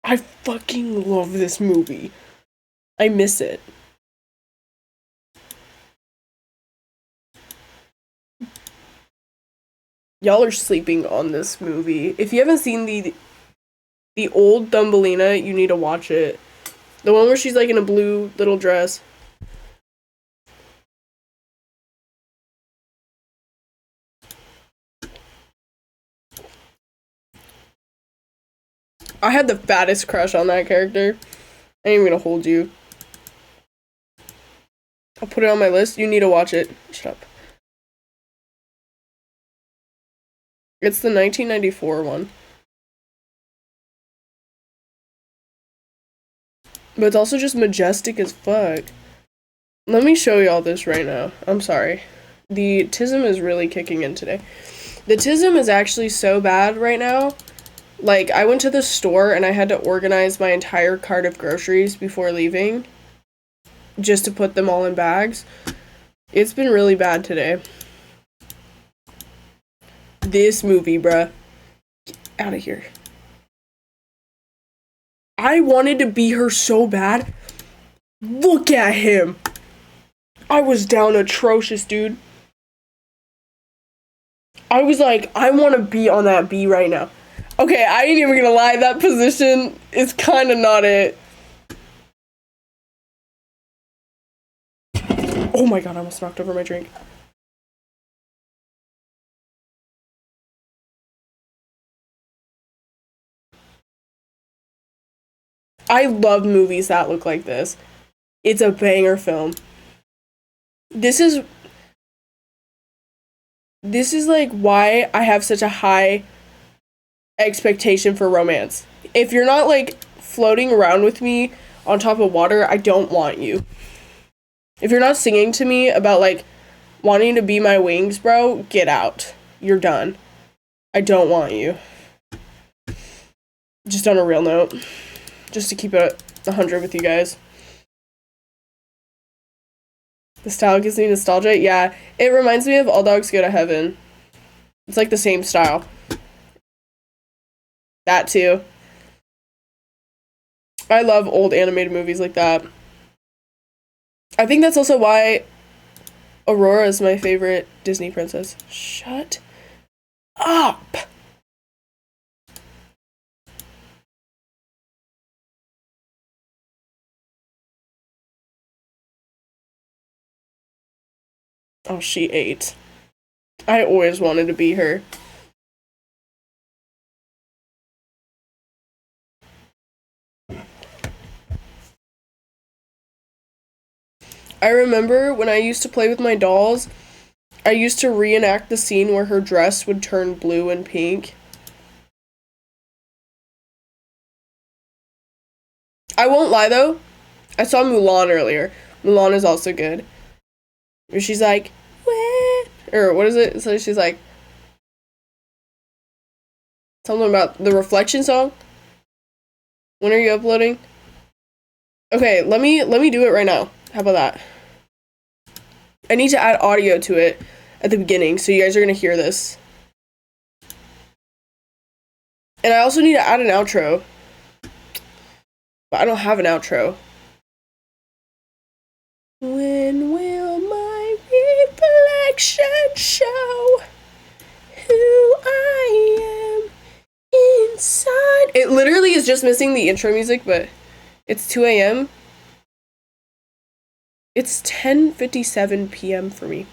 I fucking love this movie. I miss it. Y'all are sleeping on this movie. If you haven't seen the old Thumbelina, you need to watch it. The one where she's like in a blue little dress. I had the fattest crush on that character. I ain't even gonna hold you. I'll put it on my list. You need to watch it. Shut up. It's the 1994 one. But it's also just majestic as fuck. Let me show y'all this right now. I'm sorry. The tism is really kicking in today. The tism is actually so bad right now. Like, I went to the store and I had to organize my entire cart of groceries before leaving. Just to put them all in bags. It's been really bad today. This movie, bruh. Get out of here. I wanted to be her so bad. Look at him. I was down atrocious, dude. I was like, I want to be on that bee right now. Okay, I ain't even gonna lie, that position is kind of not it. Oh my god, I almost knocked over my drink. I love movies that look like this. It's a banger film. This is like why I have such a high expectation for romance. If you're not like floating around with me on top of water, I don't want you. If you're not singing to me about like wanting to be my wings, bro, get out. You're done. I don't want you. Just on a real note. Just to keep it 100 with you guys. The style gives me nostalgia. Yeah, it reminds me of All Dogs Go to Heaven. It's like the same style. That too. I love old animated movies like that. I think that's also why Aurora is my favorite Disney princess. Shut up! Oh, she ate. I always wanted to be her. I remember when I used to play with my dolls, I used to reenact the scene where her dress would turn blue and pink. I won't lie though, I saw Mulan earlier. Mulan is also good. Where she's like, wah, or what is it? So she's like, something about the Reflection song. When are you uploading? Okay, let me do it right now. How about that? I need to add audio to it at the beginning, so you guys are gonna hear this. And I also need to add an outro. But I don't have an outro. When will my reflection show who I am inside? It literally is just missing the intro music, but it's 2 a.m. It's 10:57 p.m. for me.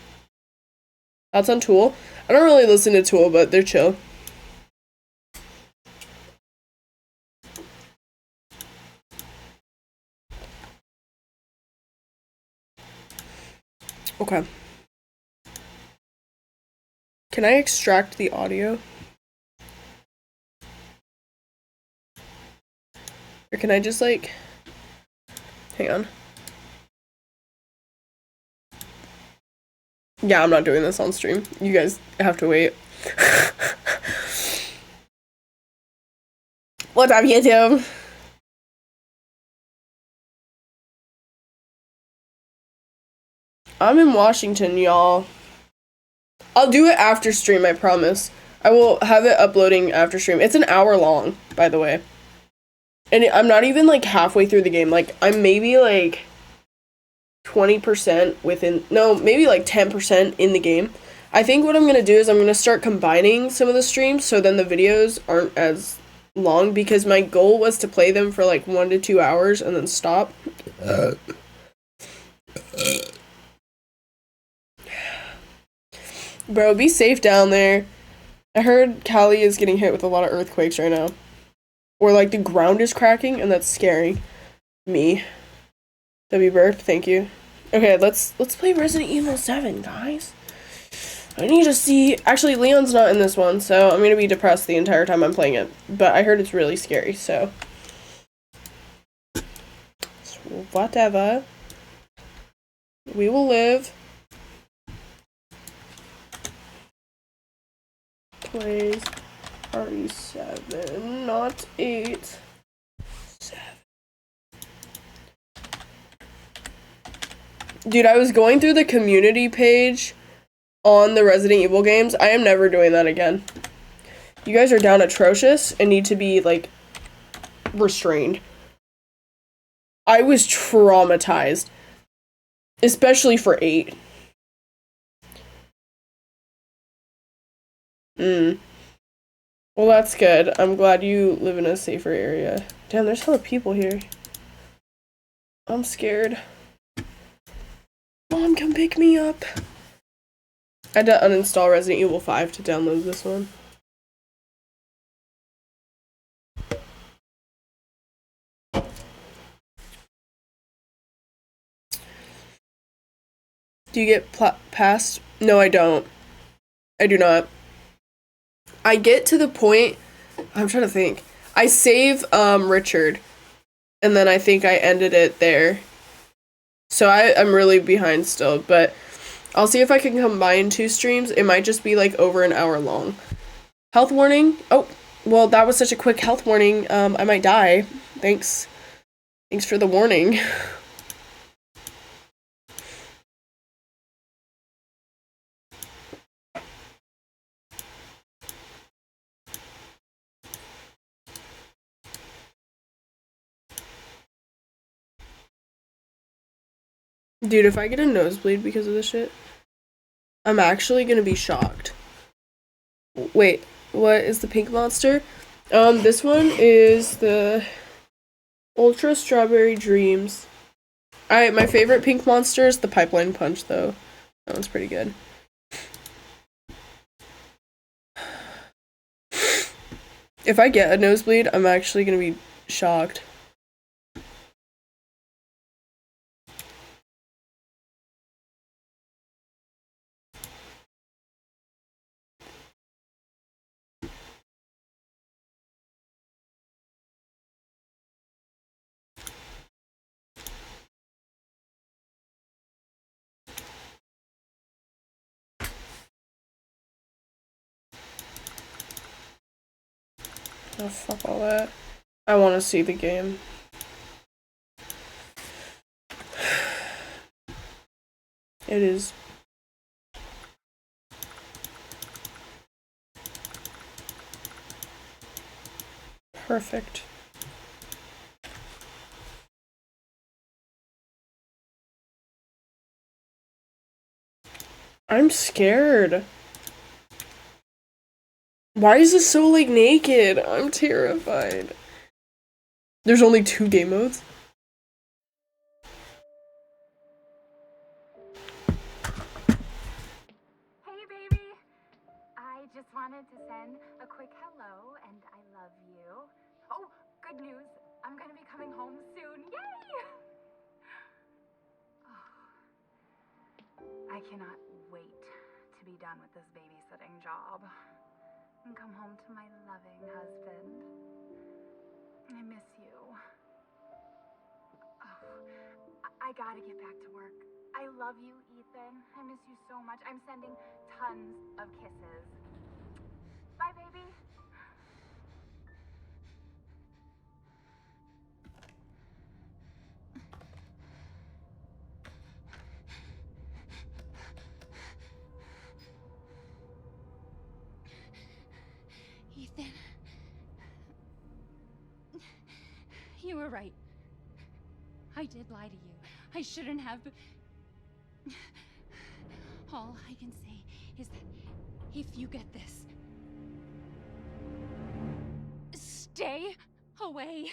That's on Tool. I don't really listen to Tool, but they're chill. Okay. Can I extract the audio? Or can I just like... Hang on. Yeah, I'm not doing this on stream. You guys have to wait. What's up, YouTube? I'm in Washington, y'all. I'll do it after stream, I promise. I will have it uploading after stream. It's an hour long, by the way. And I'm not even, like, halfway through the game. Like, I'm maybe, like, 20% within... No, maybe, like, 10% in the game. I think what I'm going to do is I'm going to start combining some of the streams so then the videos aren't as long, because my goal was to play them for, like, 1 to 2 hours and then stop. Bro, be safe down there. I heard Cali is getting hit with a lot of earthquakes right now. Or like the ground is cracking, and that's scaring me. W burp, thank you. Okay, let's play Resident Evil 7, guys. I need to see... Actually, Leon's not in this one, so I'm gonna be depressed the entire time I'm playing it. But I heard it's really scary, so... Whatever. We will live. Plays RE7, not 8. 7. Dude, I was going through the community page on the Resident Evil games. I am never doing that again. You guys are down atrocious and need to be, like, restrained. I was traumatized. Especially for 8. Mm. Well, that's good. I'm glad you live in a safer area. Damn, there's hella people here. I'm scared. Mom, come pick me up. I had to uninstall Resident Evil 5 to download this one. Do you get past? No, I don't. I do not. I get to the point. I'm trying to think. I save Richard, and then I think I ended it there. So I'm really behind still, but I'll see if I can combine 2 streams. It might just be like over an hour long. Health warning. Oh, well, that was such a quick health warning. I might die. Thanks. Thanks for the warning. Dude, if I get a nosebleed because of this shit, I'm actually gonna be shocked. Wait, what is the pink monster? This one is the Ultra Strawberry Dreams. My favorite pink monster is the Pipeline Punch, though. That one's pretty good. If I get a nosebleed, I'm actually gonna be shocked. Oh, fuck all that. I want to see the game. It is. Perfect. I'm scared. Why is this so, like, naked? I'm terrified. There's only 2 game modes? Hey, baby! I just wanted to send a quick hello, and I love you. Oh, good news! I'm gonna be coming home soon. Yay! I cannot wait to be done with this babysitting job and come home to my loving husband. I miss you. I gotta get back to work. I love you, Ethan. I miss you so much. I'm sending tons of kisses. Bye, baby. Ethan. You were right. I did lie to you. I shouldn't have. All I can say is that if you get this, stay away.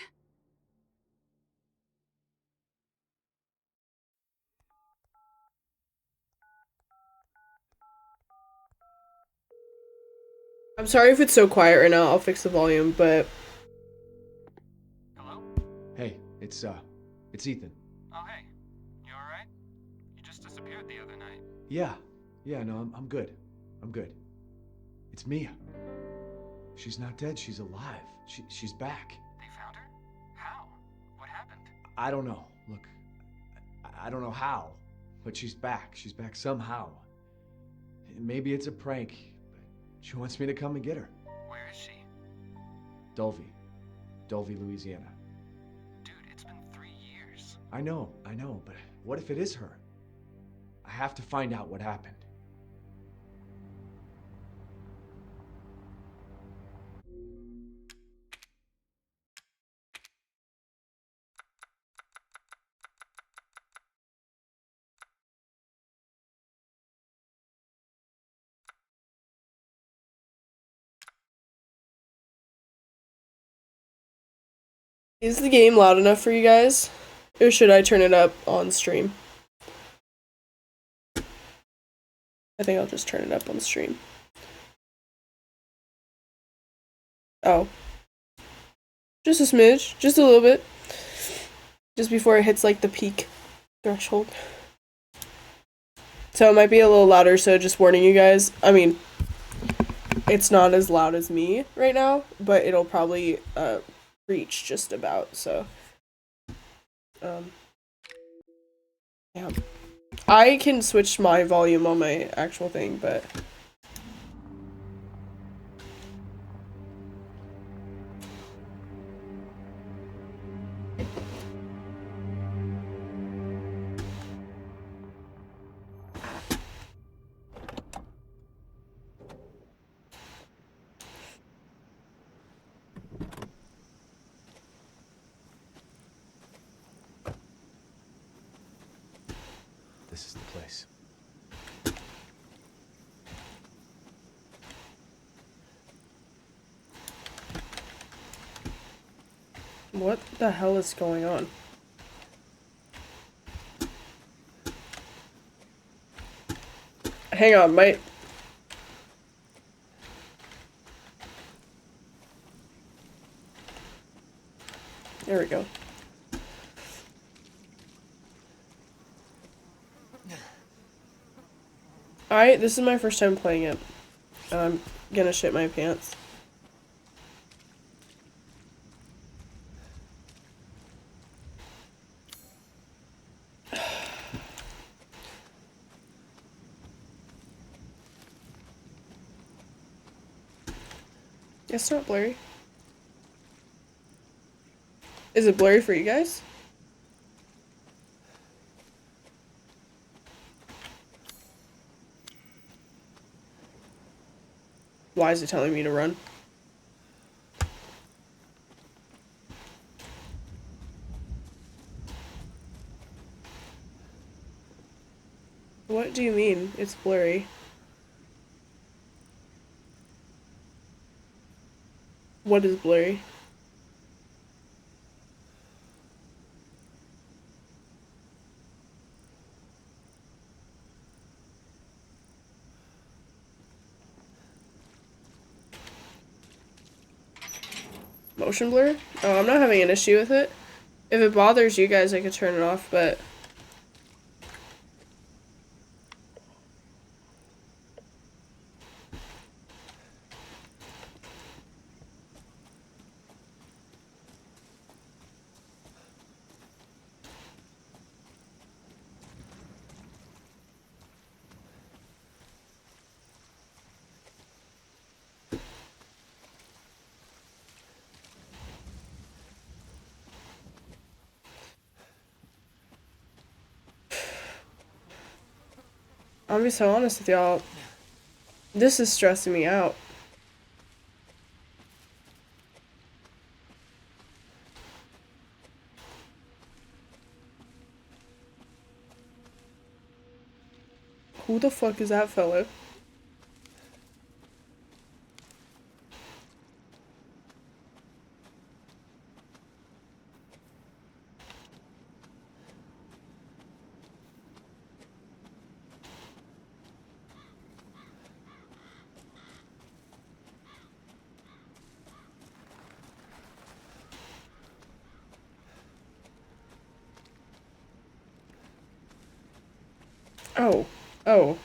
I'm sorry if it's so quiet right now. I'll fix the volume, but... Hello? Hey, it's Ethan. Oh, hey. You alright? You just disappeared the other night. Yeah, no, I'm good. I'm good. It's Mia. She's not dead, she's alive. She's back. They found her? How? What happened? I don't know. Look, I don't know how, but she's back. She's back somehow. Maybe it's a prank, but she wants me to come and get her. Where is she? Dulvey, Louisiana. Dude, it's been 3 years. I know, but what if it is her? I have to find out what happened. Is the game loud enough for you guys? Or should I turn it up on stream? I think I'll just turn it up on stream. Oh. Just a smidge. Just a little bit. Just before it hits like the peak threshold. So it might be a little louder, so just warning you guys. I mean, it's not as loud as me right now, but it'll probably reach just about, so. Yeah. I can switch my volume on my actual thing, but. This is the place. What the hell is going on? Hang on, my... There we go. This is my first time playing it. And I'm gonna shit my pants. It's not blurry. Is it blurry for you guys? Why is it telling me to run? What do you mean? It's blurry. What is blurry? Motion blur? Oh, I'm not having an issue with it. If it bothers you guys, I could turn it off, but... I'll be so honest with y'all. This is stressing me out. Who the fuck is that fellow? Oh. Oh.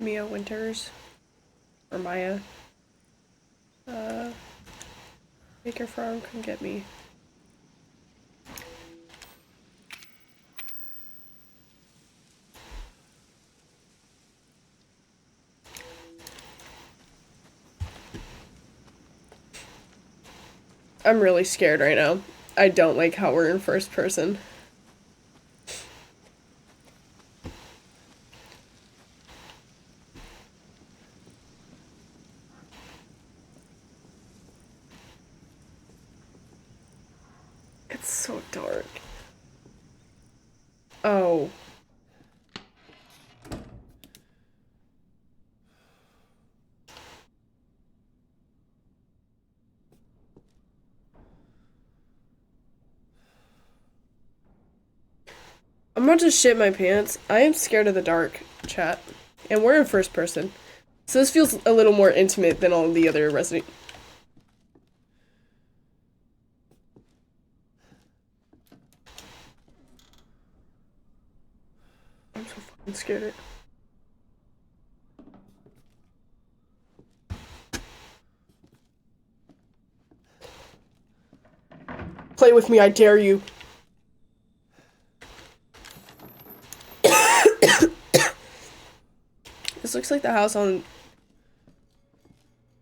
Mia Winters. Or Maya. Baker Farm, come get me. I'm really scared right now. I don't like how we're in first person. It's so dark. Oh. I'm about to shit my pants. I am scared of the dark, chat. And we're in first person. So this feels a little more intimate than all the other Resident... I'm so fucking scared. Play with me, I dare you. This looks like the house on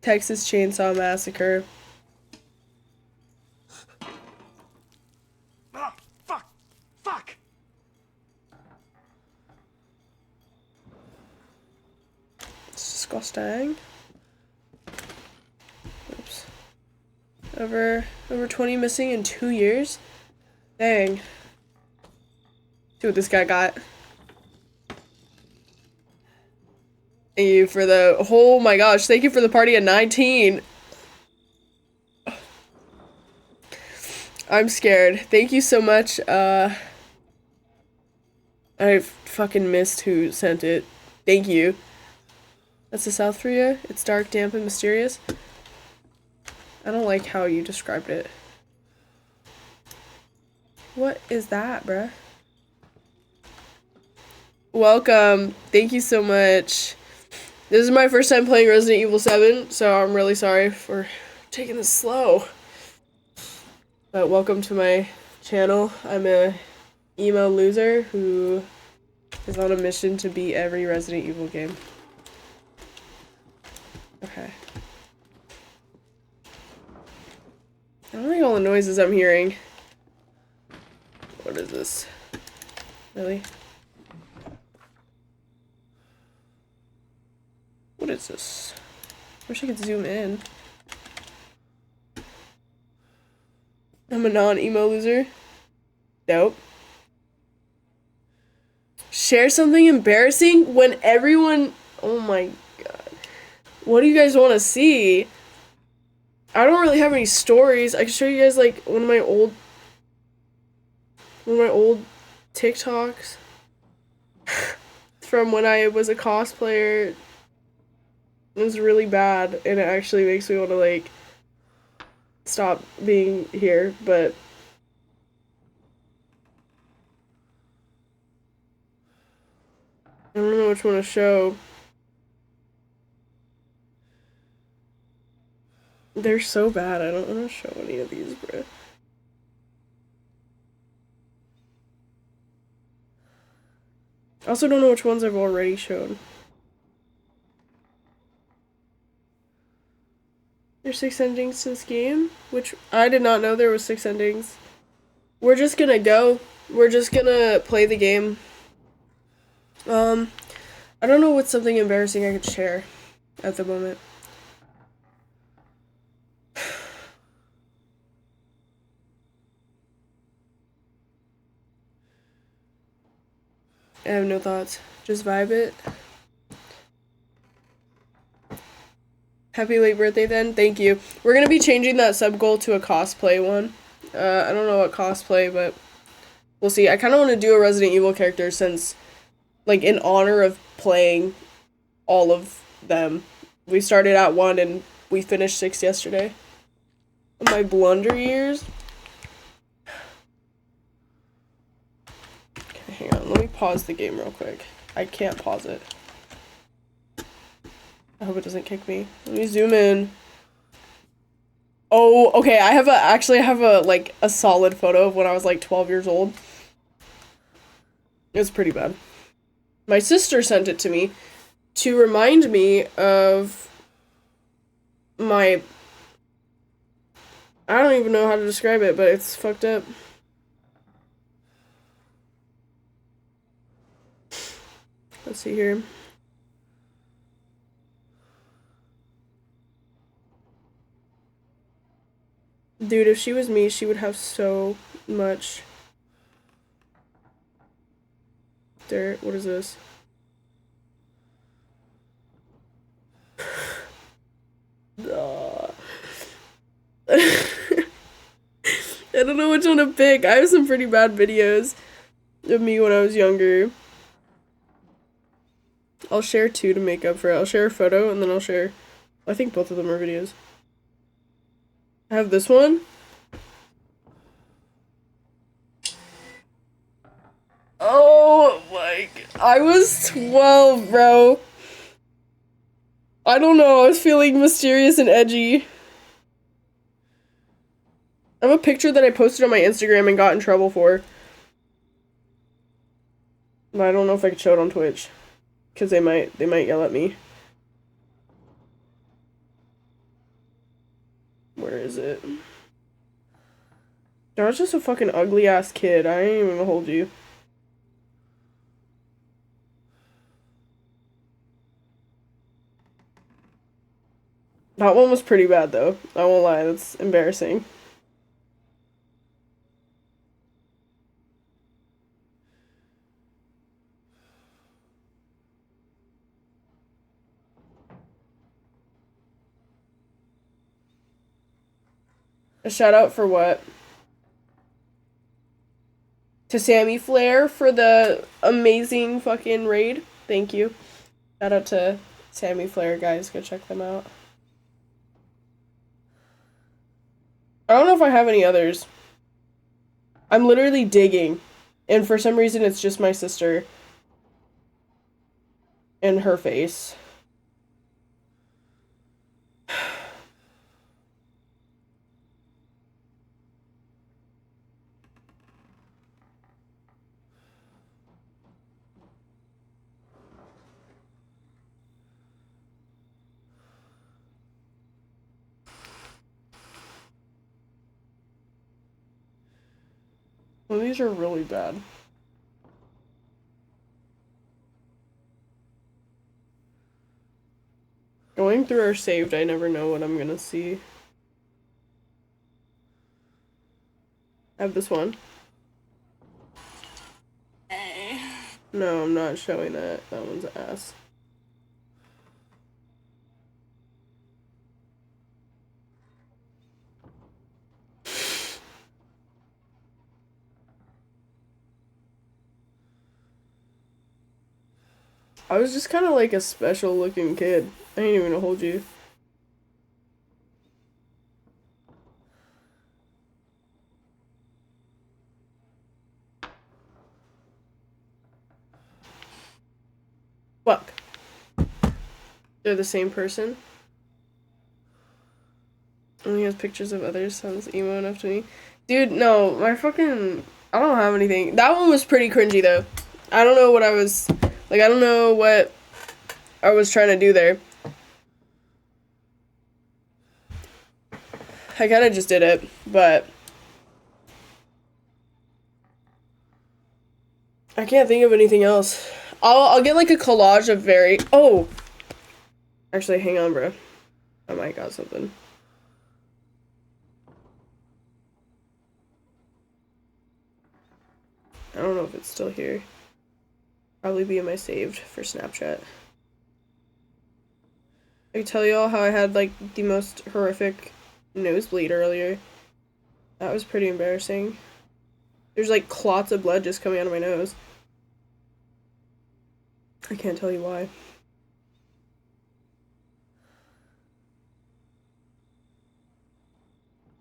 Texas Chainsaw Massacre. Ah, fuck! Fuck! It's disgusting. Oops. Over 20 missing in 2 years? Dang. See what this guy got. Thank you for the, oh my gosh, thank you for the party at 19. I'm scared. Thank you so much. I fucking missed who sent it. Thank you. That's the South for you? It's dark, damp, and mysterious? I don't like how you described it. What is that, bruh? Welcome. Thank you so much. This is my first time playing Resident Evil 7, so I'm really sorry for taking this slow. But welcome to my channel. I'm a emo loser who is on a mission to beat every Resident Evil game. Okay. I don't like all the noises I'm hearing. What is this? Really? What is this? Wish I could zoom in. I'm a non-emo loser. Nope. Share something embarrassing when everyone... Oh my god. What do you guys want to see? I don't really have any stories. I can show you guys like one of my old TikToks from when I was a cosplayer. It was really bad, and it actually makes me want to like stop being here, but I don't know which one to show. They're so bad, I don't want to show any of these, bro. I also don't know which ones I've already shown. There's 6 endings to this game, which I did not know there was 6 endings. We're just gonna go. We're just gonna play the game. I don't know what's something embarrassing I could share at the moment. I have no thoughts. Just vibe it. Happy late birthday then. Thank you. We're gonna be changing that sub goal to a cosplay one. I don't know what cosplay, but we'll see. I kind of want to do a Resident Evil character since, like, in honor of playing all of them. We started at 1 and we finished 6 yesterday. My blunder years. Okay, hang on. Let me pause the game real quick. I can't pause it. I hope it doesn't kick me. Let me zoom in. Oh, okay, I have like a solid photo of when I was like 12 years old. It's pretty bad. My sister sent it to me to remind me of my... I don't even know how to describe it, but it's fucked up. Let's see here. Dude, if she was me, she would have so much dirt. What is this? I don't know which one to pick. I have some pretty bad videos of me when I was younger. I'll share two to make up for it. I'll share a photo and then I'll share... I think both of them are videos. I have this one. Oh my... I was 12, bro. I don't know. I was feeling mysterious and edgy. I have a picture that I posted on my Instagram and got in trouble for. But I don't know if I could show it on Twitch. Because they might yell at me. Where is it? I was just a fucking ugly ass kid. I ain't even gonna hold you. That one was pretty bad though. I won't lie, that's embarrassing. A shout out for what? To Sammy Flair for the amazing fucking raid. Thank you. Shout out to Sammy Flair, guys. Go check them out. I don't know if I have any others. I'm literally digging. And for some reason, it's just my sister. And her face. Well, these are really bad. Going through our saved, I never know what I'm gonna see. I have this one. No, I'm not showing that. That one's ass. I was just kind of like a special looking kid. I ain't even gonna hold you. Fuck. They're the same person. Only has pictures of others. Sounds emo enough to me. Dude, no. My fucking... I don't have anything. That one was pretty cringy, though. I don't know what I was... Like, I don't know what I was trying to do there. I kind of just did it, but... I can't think of anything else. I'll get, like, a collage of very... Oh! Actually, hang on, bro. I might got something. I don't know if it's still here. Probably be in my saved for Snapchat. I can tell y'all how I had, like, the most horrific nosebleed earlier. That was pretty embarrassing. There's, like, clots of blood just coming out of my nose. I can't tell you why.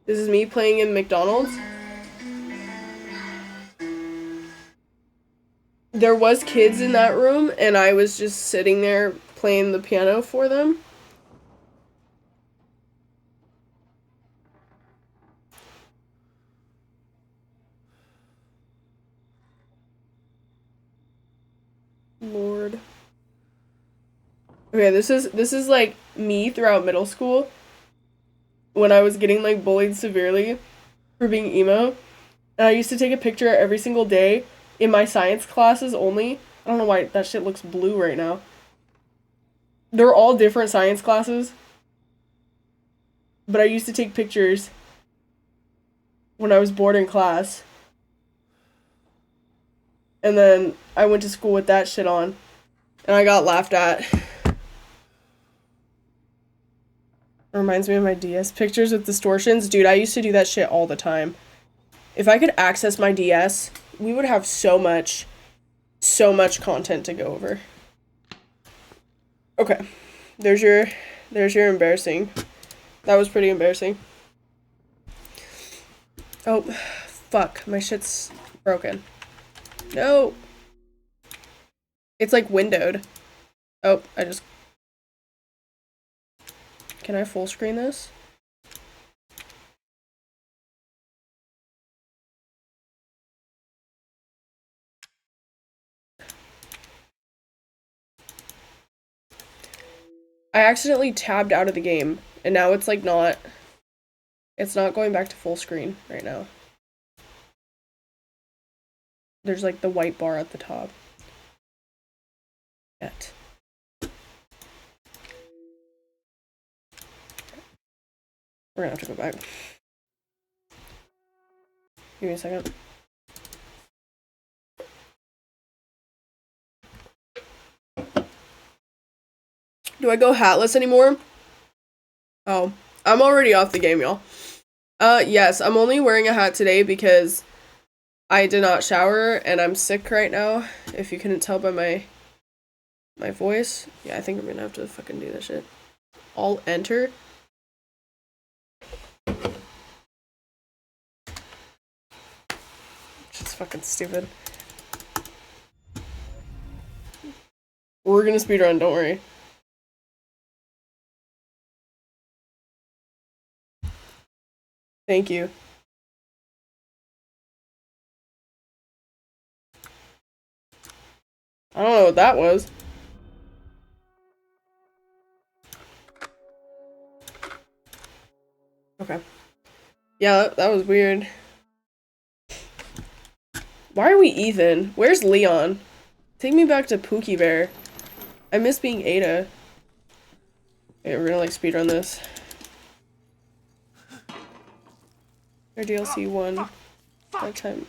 This is me playing in McDonald's. There was kids in that room, and I was just sitting there playing the piano for them. Okay, this is like me throughout middle school when I was getting like bullied severely for being emo. And I used to take a picture every single day in my science classes only. I don't know why that shit looks blue right now. They're all different science classes. But I used to take pictures when I was bored in class. And then I went to school with that shit on. And I got laughed at. Reminds me of my DS pictures with distortions. Dude, I used to do that shit all the time. If I could access my DS, we would have so much content to go over. Okay. There's your embarrassing. That was pretty embarrassing. Oh, fuck. My shit's broken. No. It's like windowed. Oh, Can I full screen this? I accidentally tabbed out of the game, and now it's like not... It's not going back to full screen right now. There's like the white bar at the top. Yet. We're gonna have to go back. Give me a second. Do I go hatless anymore? Oh, I'm already off the game, y'all. Yes, I'm only wearing a hat today because I did not shower and I'm sick right now. If you couldn't tell by my voice. Yeah, I think I'm gonna have to fucking do this shit. Alt enter. It's fucking stupid. We're gonna speedrun, don't worry. Thank you. I don't know what that was. Okay. Yeah, that was weird. Why are we even? Where's Leon? Take me back to Pookie Bear. I miss being Ada. Okay, we're gonna like speedrun this. Or DLC 1. That time.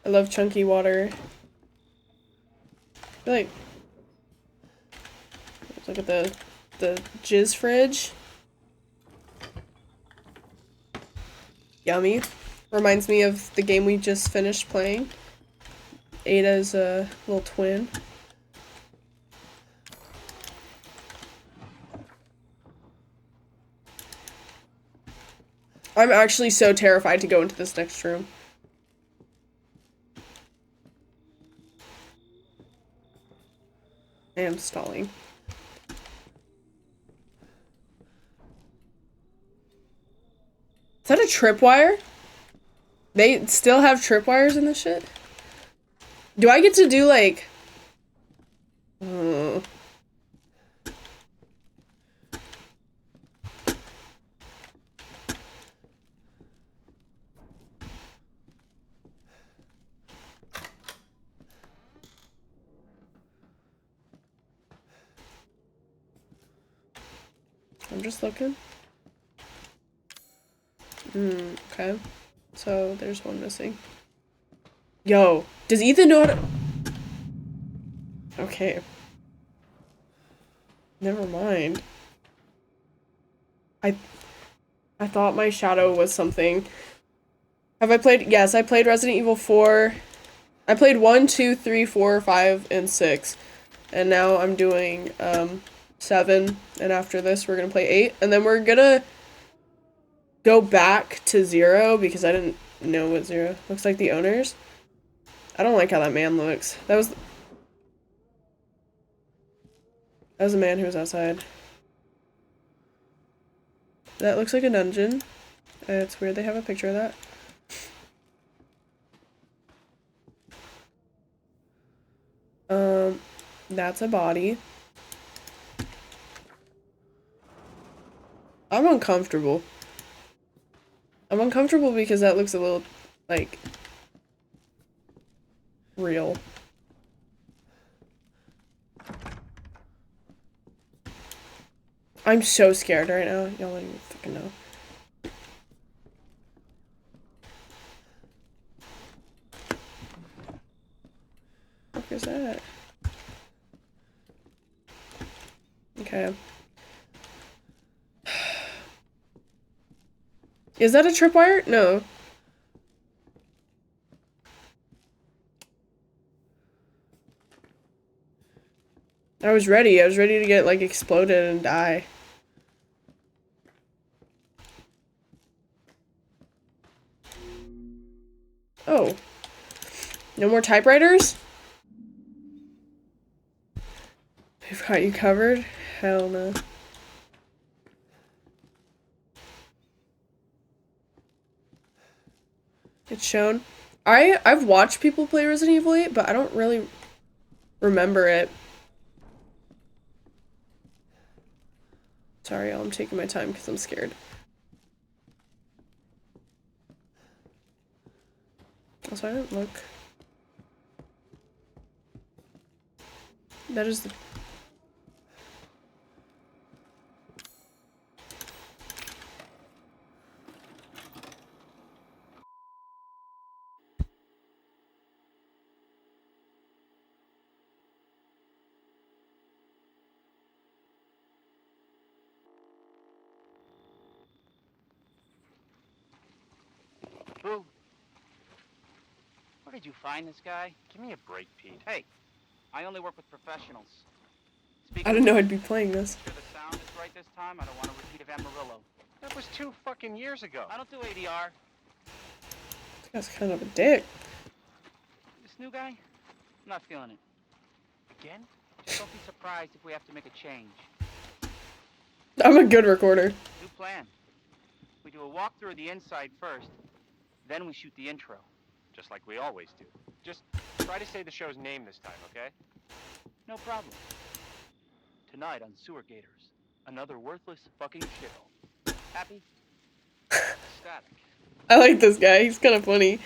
I love chunky water. I feel like... Let's look at the jizz fridge. Yummy. Reminds me of the game we just finished playing. Ada's little twin. I'm actually so terrified to go into this next room. I am stalling. Is that a tripwire? They still have tripwires in this shit? Do I get to do like... I'm just looking. Okay. So, there's one missing. Yo, does Ethan know how to... Okay. Never mind. I thought my shadow was something. Have I played... Yes, I played Resident Evil 4. I played 1, 2, 3, 4, 5, and 6. And now I'm doing, 7. And after this, we're gonna play 8. And then we're gonna go back to 0 because I didn't know what 0 looks like. The owners. I don't like how that man looks. That was a man who was outside. That looks like a dungeon. It's weird they have a picture of that. That's a body. I'm uncomfortable. I'm uncomfortable because that looks a little, like, real. I'm so scared right now. Y'all don't even fucking know. What is that? Okay. Is that a tripwire? No. I was ready. I was ready to get, like, exploded and die. Oh. No more typewriters? We've got you covered? Hell no. It's shown. I've watched people play Resident Evil 8, but I don't really remember it. Sorry, I'm taking my time because I'm scared. Also, I didn't look. That is the... Boo. Where did you find this guy? Give me a break, Pete. Hey, I only work with professionals. I didn't know I'd be playing this. Sure the sound is right this time. I don't want a repeat of Amarillo. That was 2 fucking years ago. I don't do ADR. This guy's kind of a dick. This new guy? I'm not feeling it. Again? Just don't be surprised if we have to make a change. I'm a good recorder. New plan. We do a walkthrough of the inside first, then we shoot the intro. Just like we always do. Just try to say the show's name this time, okay? No problem. Tonight on Sewer Gators, another worthless fucking shithole. Happy? Static. I like this guy. He's kind of funny.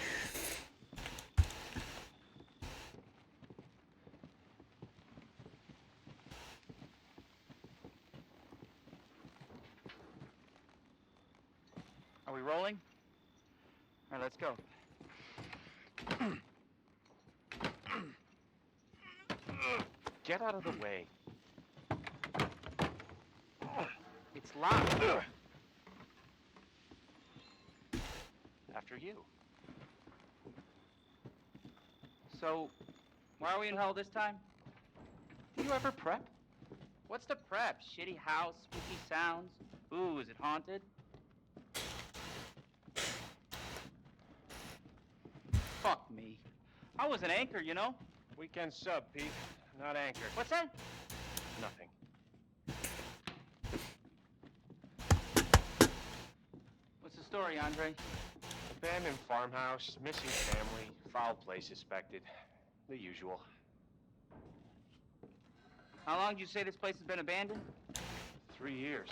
Are we rolling? All right, let's go. Get out of the way. It's locked. After you. So, why are we in hell this time? Do you ever prep? What's the prep? Shitty house, spooky sounds? Ooh, is it haunted? Fuck me. I was an anchor, you know? Weekend sub, Pete. Not anchor. What's that? Nothing. What's the story, Andre? Abandoned farmhouse, missing family, foul play suspected. The usual. How long did you say this place has been abandoned? 3 years.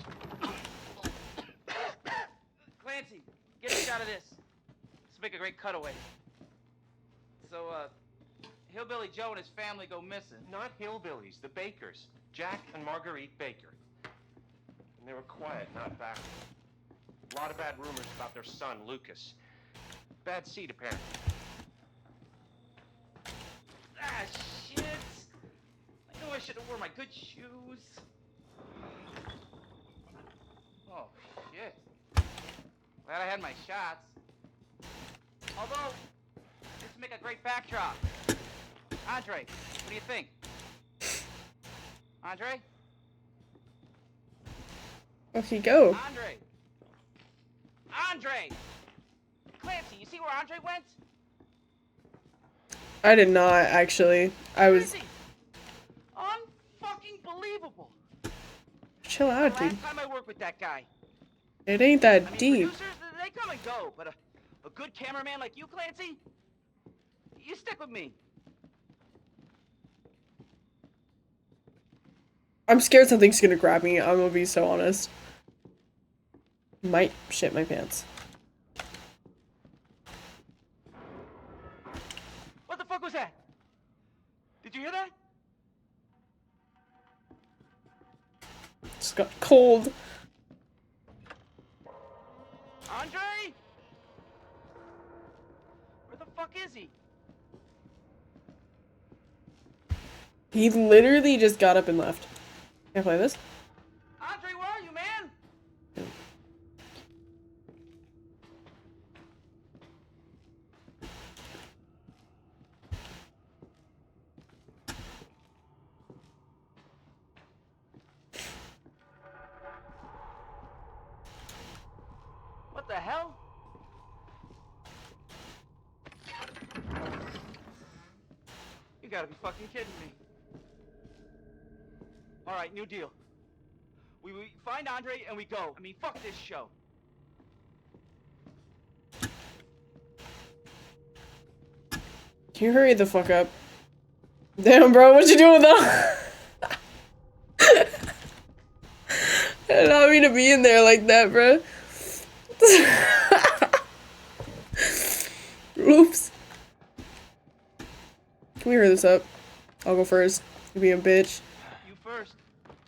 Clancy, get a shot of this. Let's make a great cutaway. So, Hillbilly Joe and his family go missing. Not hillbillies, the Bakers. Jack and Marguerite Baker. And they were quiet, not backward. A lot of bad rumors about their son, Lucas. Bad seed, apparently. Ah, shit! I knew I should have worn my good shoes. Oh, shit. Glad I had my shots. Although, this would make a great backdrop. Andre, what do you think? Andre? Where'd he go? Andre! Andre! Clancy, you see where Andre went? I did not, actually. I was... Unfucking believable! Chill out, dude. Last time I worked with that guy. It ain't that deep. Producers, they they come and go, but a good cameraman like you, Clancy, you stick with me. I'm scared something's gonna grab me. I'm gonna be so honest. Might shit my pants. What the fuck was that? Did you hear that? Just got cold. Andre? Where the fuck is he? He literally just got up and left. Can I play this? Andre, where are you, man? What the hell? You gotta be fucking kidding me. All right, new deal. We find Andre and we go. I mean, fuck this show. Can you hurry the fuck up? Damn, bro, what you doing though? I did not mean to be in there like that, bro. Oops. Can we hurry this up? I'll go first. You be a bitch. You first.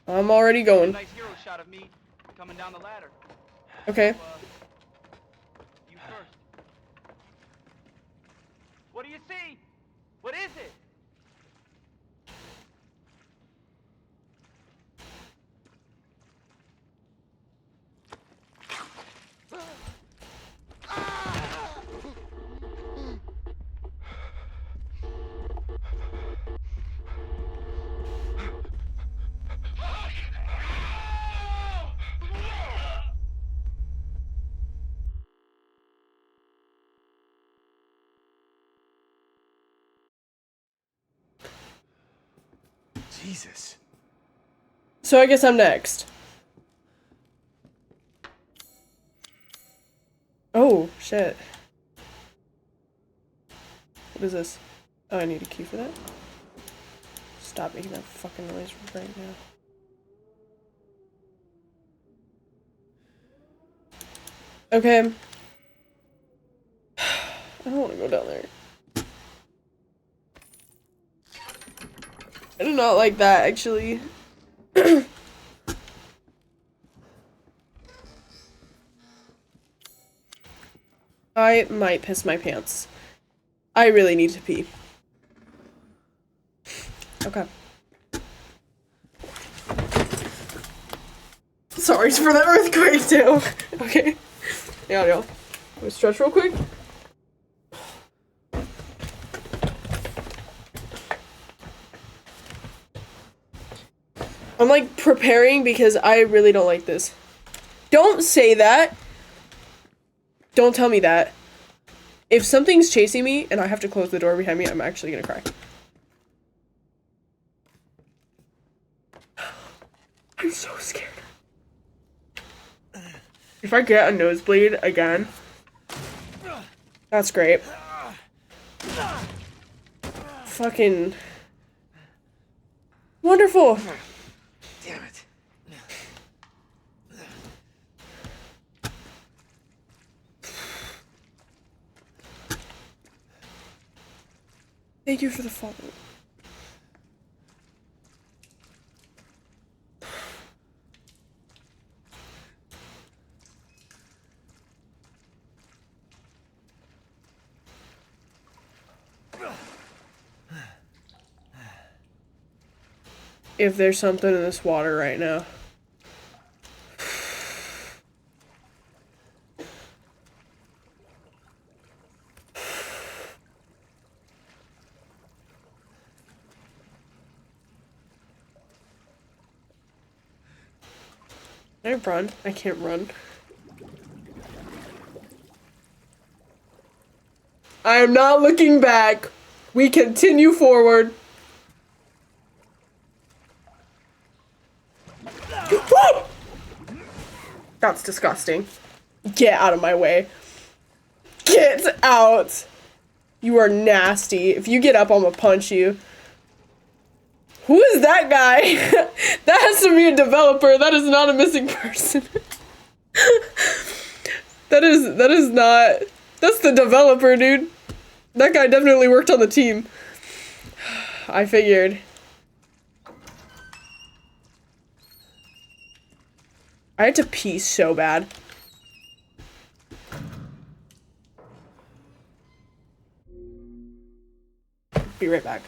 I'm already going. Nice hero shot of me coming down the ladder. Okay. So, you first. What do you see? What is it? Jesus. So I guess I'm next. Oh, shit. What is this? Oh, I need a key for that? Stop making that fucking noise right now. Okay. I don't want to go down there. I do not like that, actually. I might piss my pants. I really need to pee. Okay. Sorry for the earthquake, too. Okay. Yeah, let me stretch real quick. I'm like preparing because I really don't like this. Don't say that. Don't tell me that. If something's chasing me and I have to close the door behind me, I'm actually gonna cry. I'm so scared. If I get a nosebleed again, that's great. Fucking wonderful. Damn it. Thank you for the follow. If there's something in this water right now. Can I run? I can't run. I am not looking back. We continue forward. That's disgusting. Get out of my way. Get out. You are nasty. If you get up, I'm gonna punch you. Who is that guy? That has to be a developer. That is not a missing person. That is not. That's the developer, dude. That guy definitely worked on the team. I figured. I had to pee so bad. Be right back.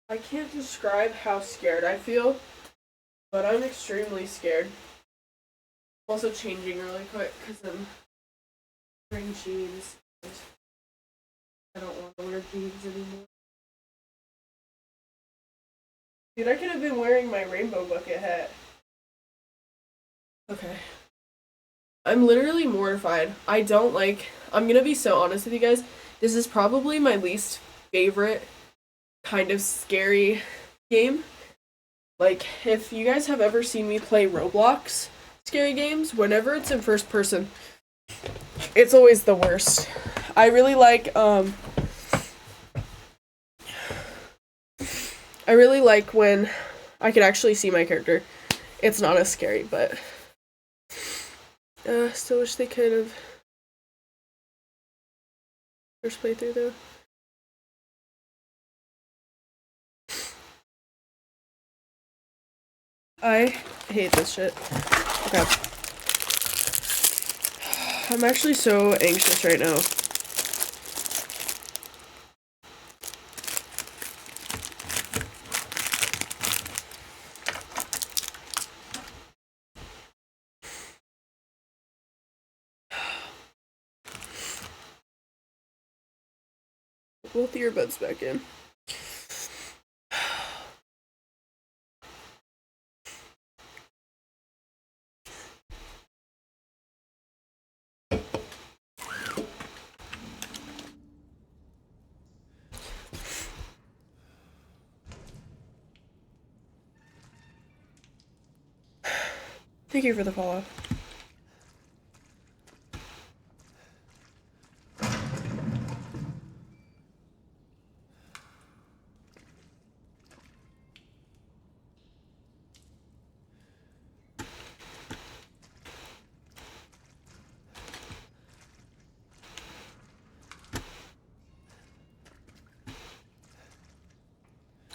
I can't describe how scared I feel, but I'm extremely scared. Also changing really quick because I'm wearing jeans. I don't want to wear jeans anymore. Dude, I could have been wearing my rainbow bucket hat. Okay. I'm literally mortified. I'm gonna be so honest with you guys. This is probably my least favorite kind of scary game. Like, if you guys have ever seen me play Roblox scary games, whenever it's in first person, it's always the worst. I really like when I could actually see my character. It's not as scary, but still wish they could have first playthrough though. I hate this shit. Okay. I'm actually so anxious right now. Both earbuds back in. Thank you for the follow.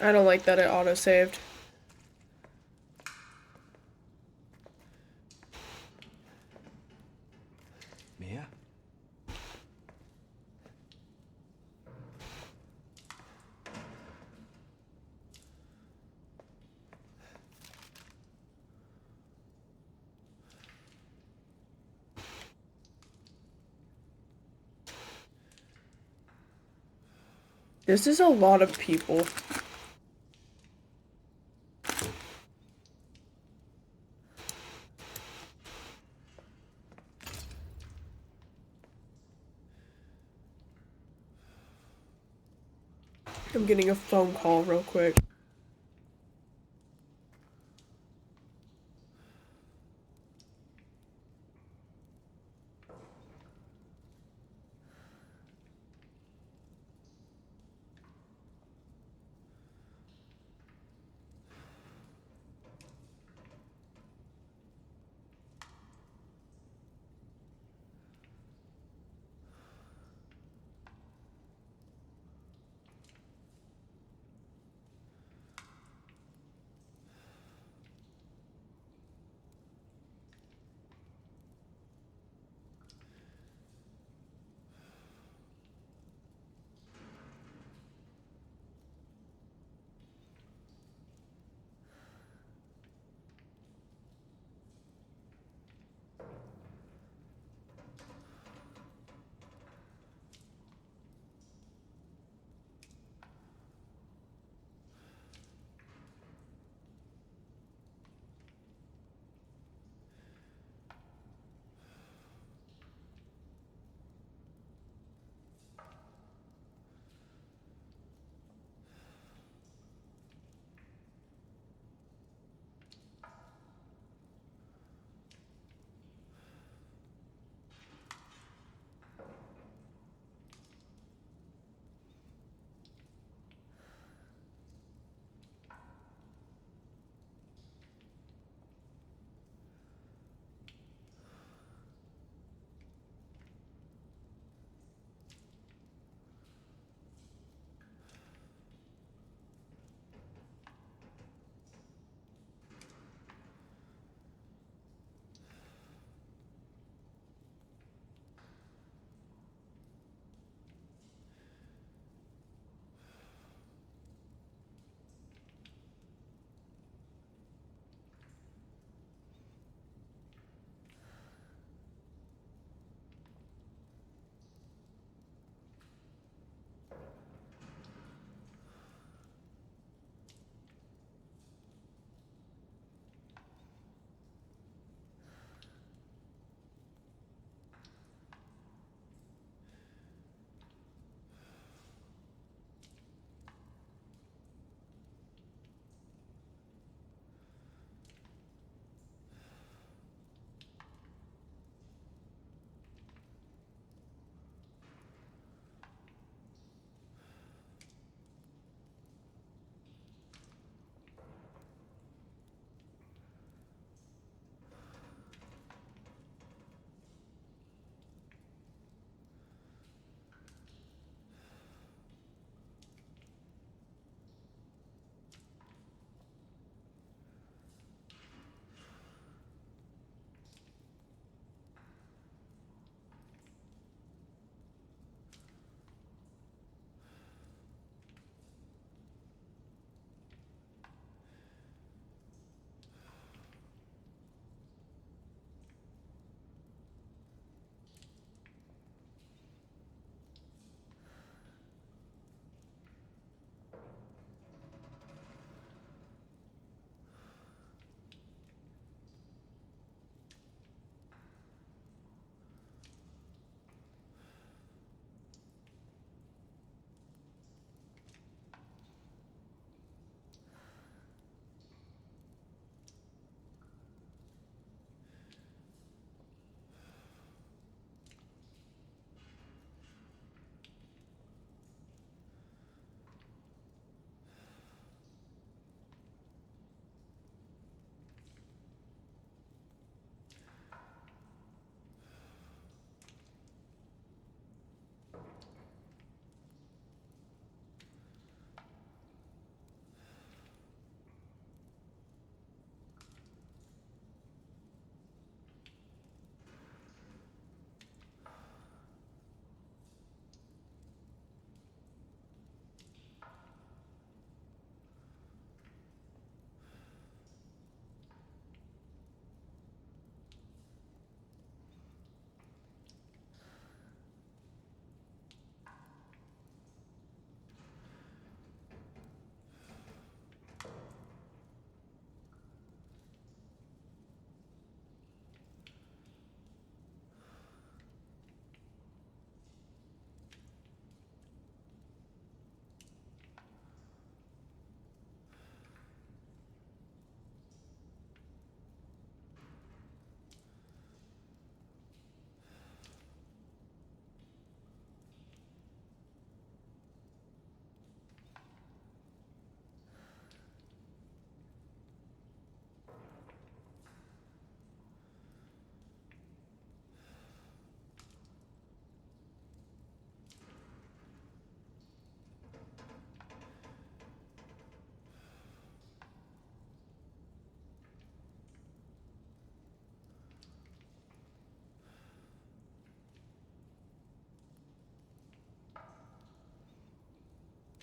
I don't like that it auto-saved. Mia? This is a lot of people. I'm getting a phone call real quick.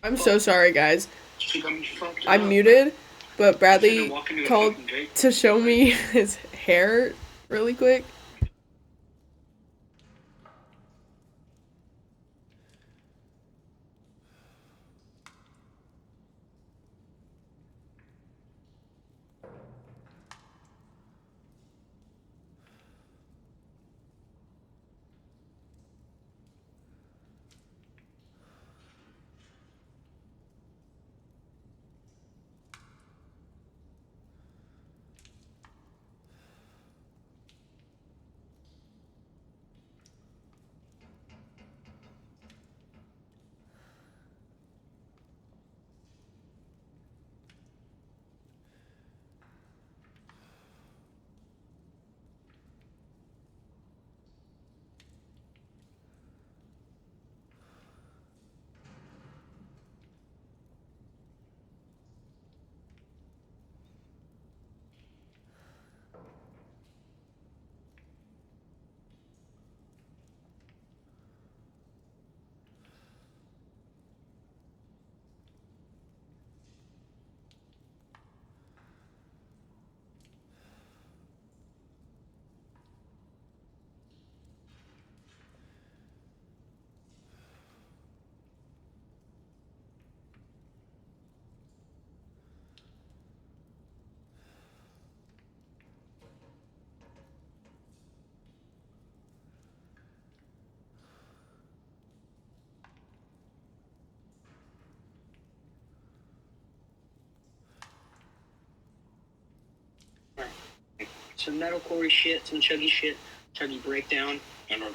I'm so sorry, guys. She got me fucked I'm up. muted, but Bradley I'm walking to a called fucking gate. to show me his hair really quick. Some metalcore shit, some chuggy shit, chuggy breakdown, and we're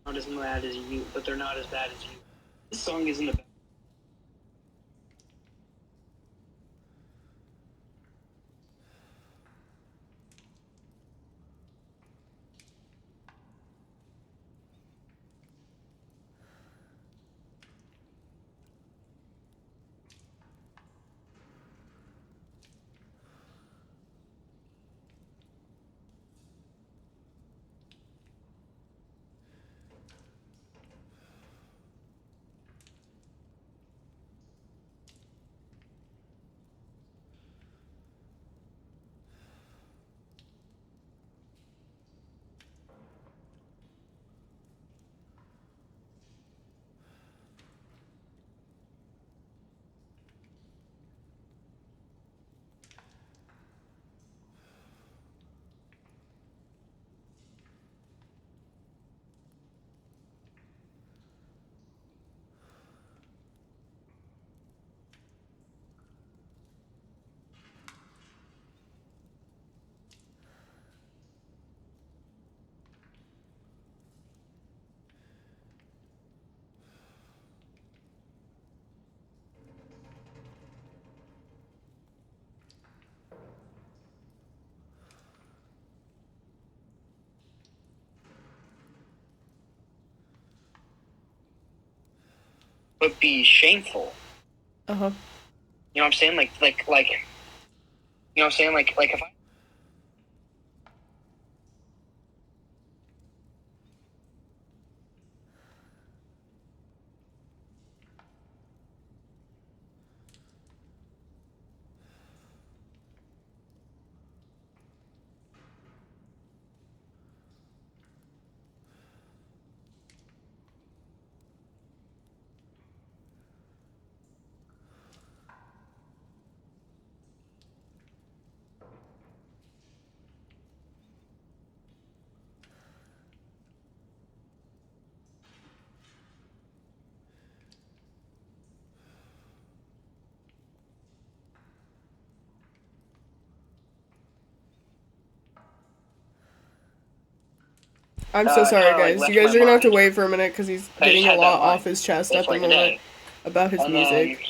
not as bad as you, but they're not as bad as you. This song isn't about. But be shameful. Uh-huh. You know what I'm saying? Like, you know what I'm saying? Like if I. I'm so sorry, kinda, like, guys. left You guys my are gonna have to mind. wait for a minute because he's I just getting a had that lot line. off his chest It's at the like a moment day. about his And music.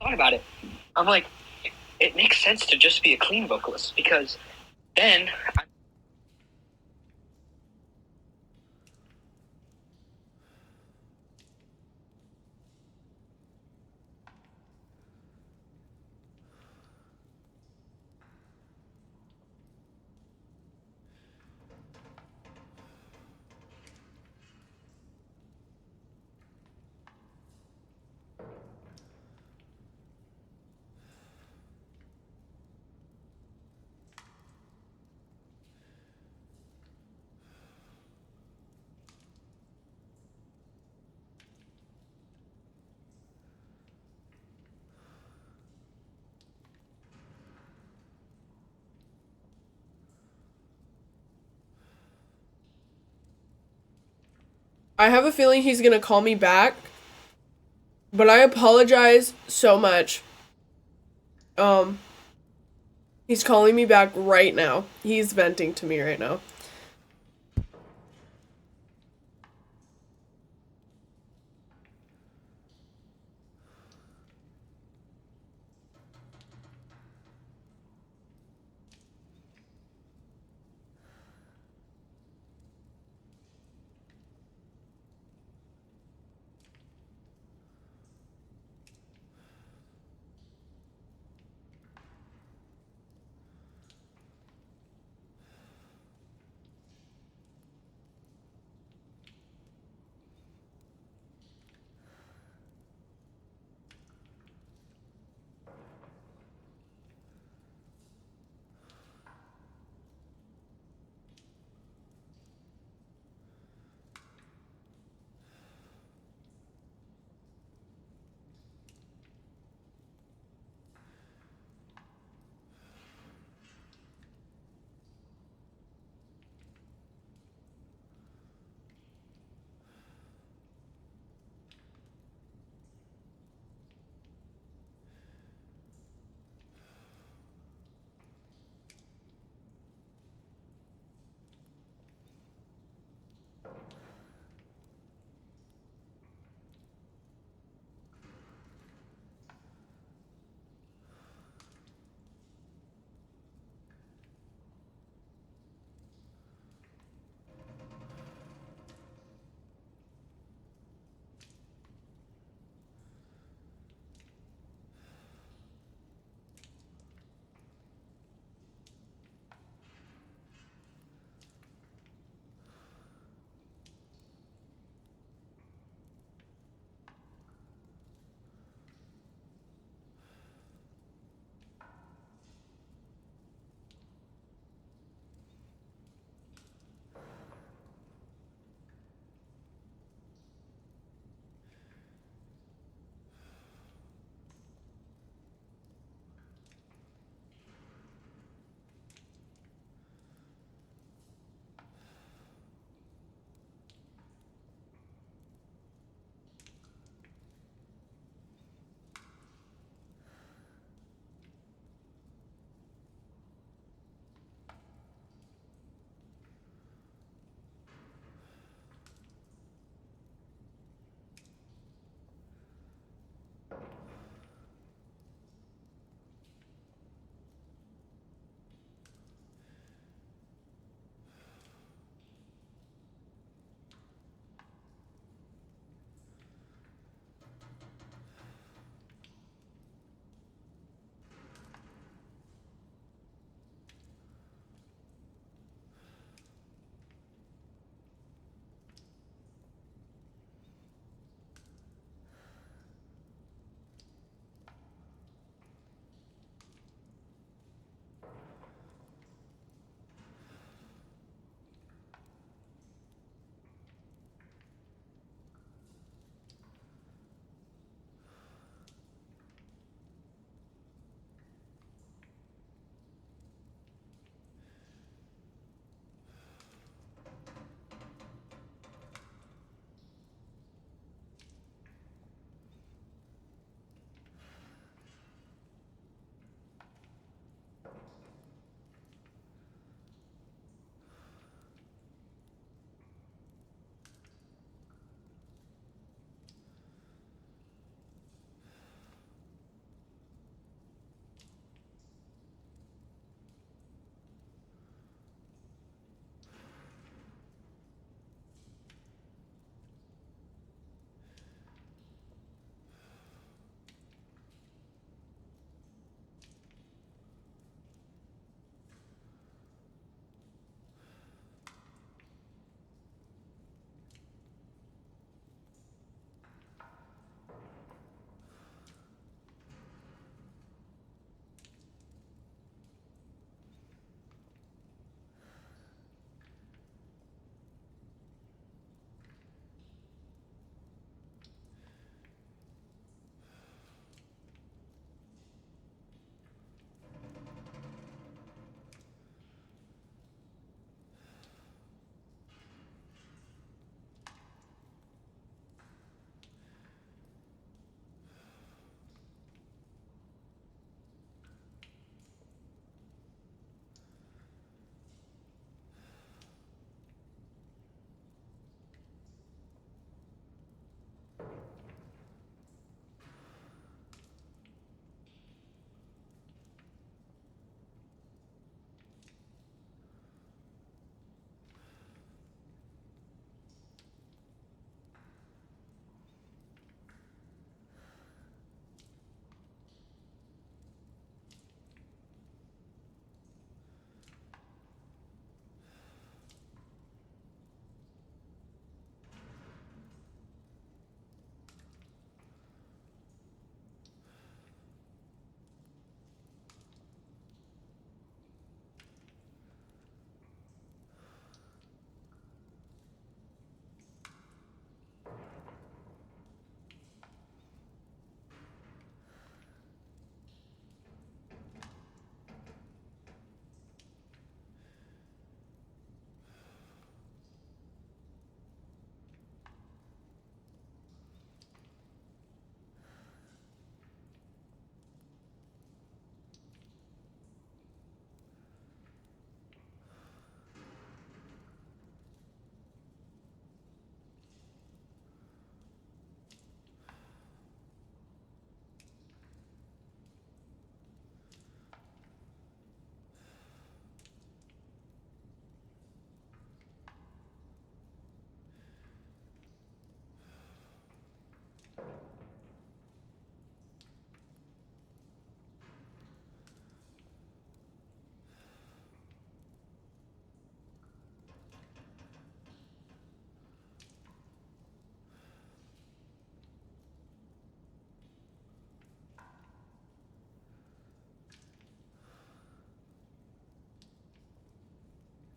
Thought about it. I'm like, it makes sense to just be a clean vocalist, because then I have a feeling he's gonna call me back, but I apologize so much. He's calling me back right now. He's venting to me right now.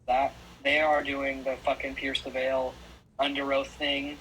that they are doing the fucking Pierce the Veil under oath thing.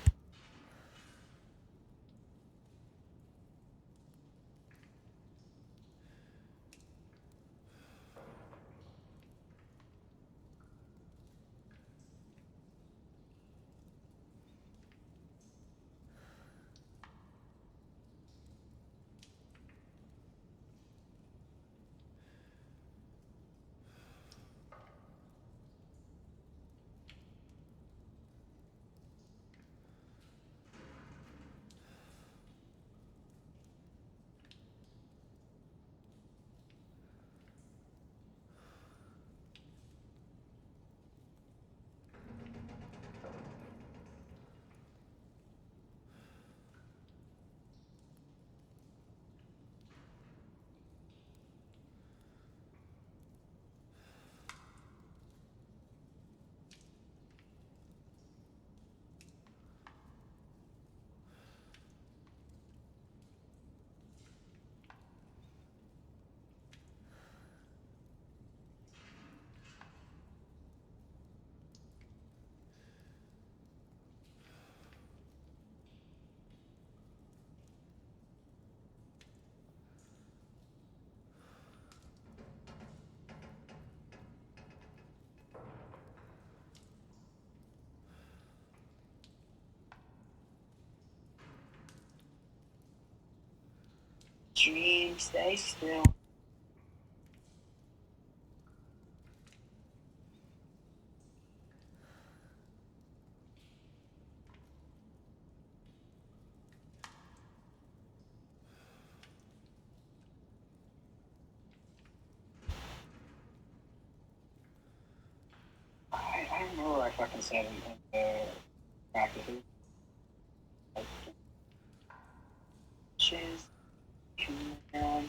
Dreams, stay still. I don't know what I fucking said in the practices. Shiz. Come on.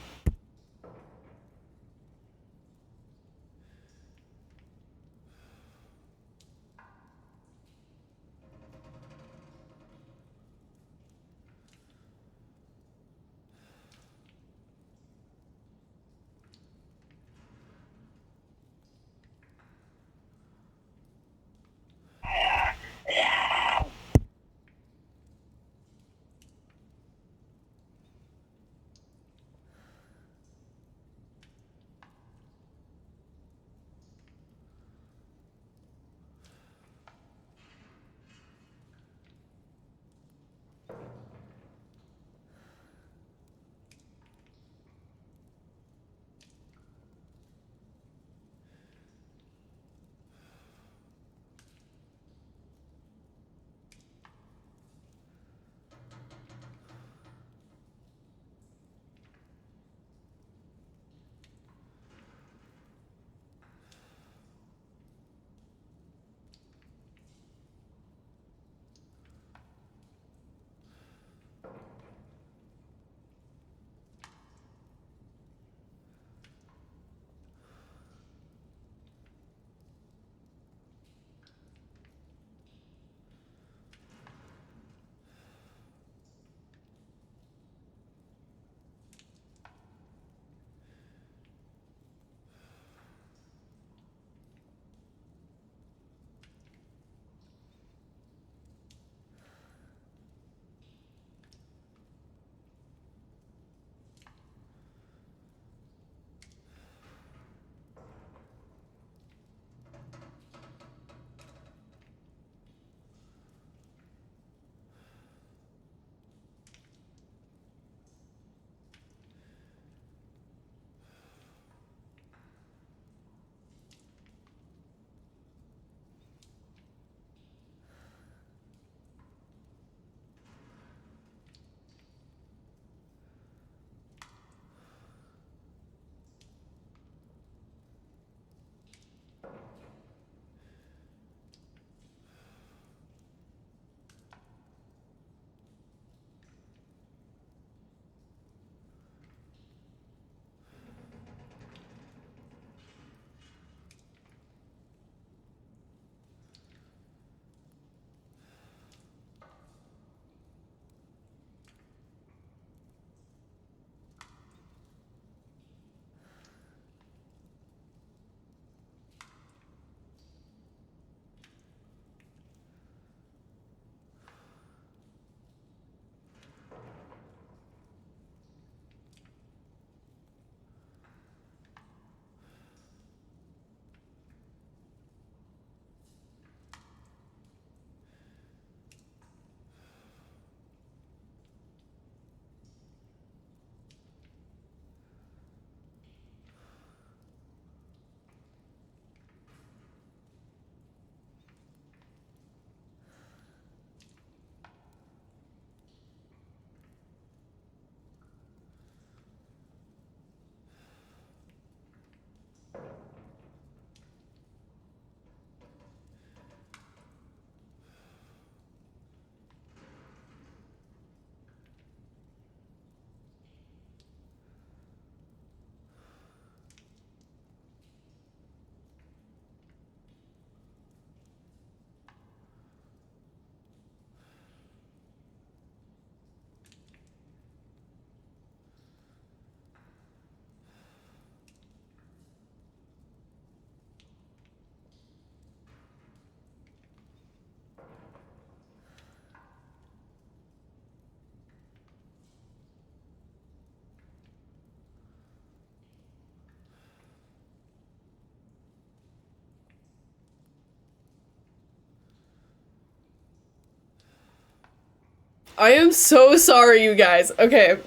I am so sorry, you guys. Okay.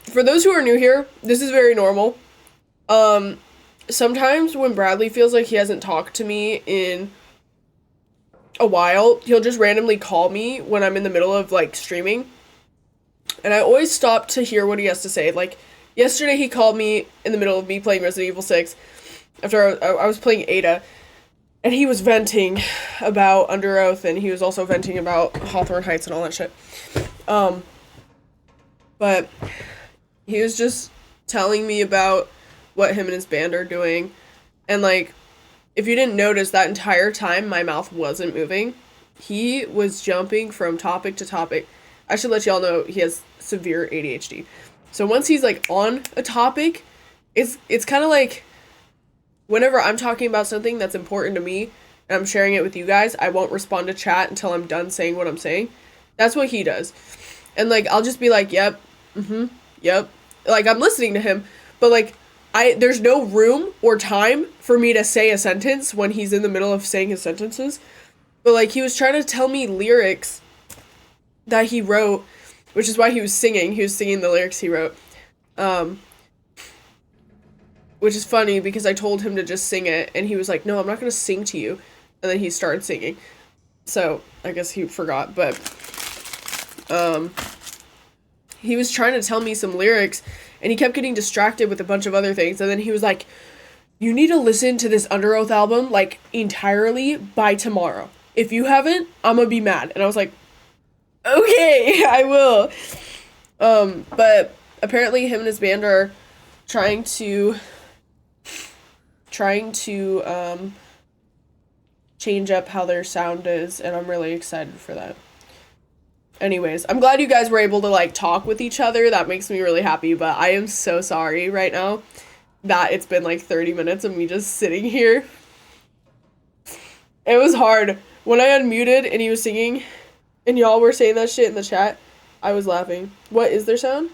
For those who are new here, this is very normal. Sometimes when Bradley feels like he hasn't talked to me in a while, he'll just randomly call me when I'm in the middle of, like, streaming. And I always stop to hear what he has to say. Like, yesterday he called me in the middle of me playing Resident Evil 6 after I was playing Ada. And he was venting about Under Oath, and he was also venting about Hawthorne Heights and all that shit. But he was just telling me about what him and his band are doing. And, like, if you didn't notice, that entire time my mouth wasn't moving. He was jumping from topic to topic. I should let y'all know he has severe ADHD. So once he's, like, on a topic, it's kind of like whenever I'm talking about something that's important to me and I'm sharing it with you guys, I won't respond to chat until I'm done saying what I'm saying. That's what he does. And, like, I'll just be like, yep, yep. Like, I'm listening to him, but, like, there's no room or time for me to say a sentence when he's in the middle of saying his sentences. But, like, he was trying to tell me lyrics that he wrote, which is why he was singing. He was singing the lyrics he wrote. Which is funny because I told him to just sing it, and he was like, no, I'm not going to sing to you. And then he started singing. So, I guess he forgot, but, he was trying to tell me some lyrics, and he kept getting distracted with a bunch of other things, and then he was like, you need to listen to this Under Oath album, like, entirely by tomorrow. If you haven't, I'm gonna be mad. And I was like, okay, I will. But apparently him and his band are trying to change up how their sound is, and I'm really excited for that. Anyways, I'm glad you guys were able to, like, talk with each other. That makes me really happy, but I am so sorry right now that it's been, like, 30 minutes of me just sitting here. It was hard. When I unmuted and he was singing, and y'all were saying that shit in the chat, I was laughing. What is their sound?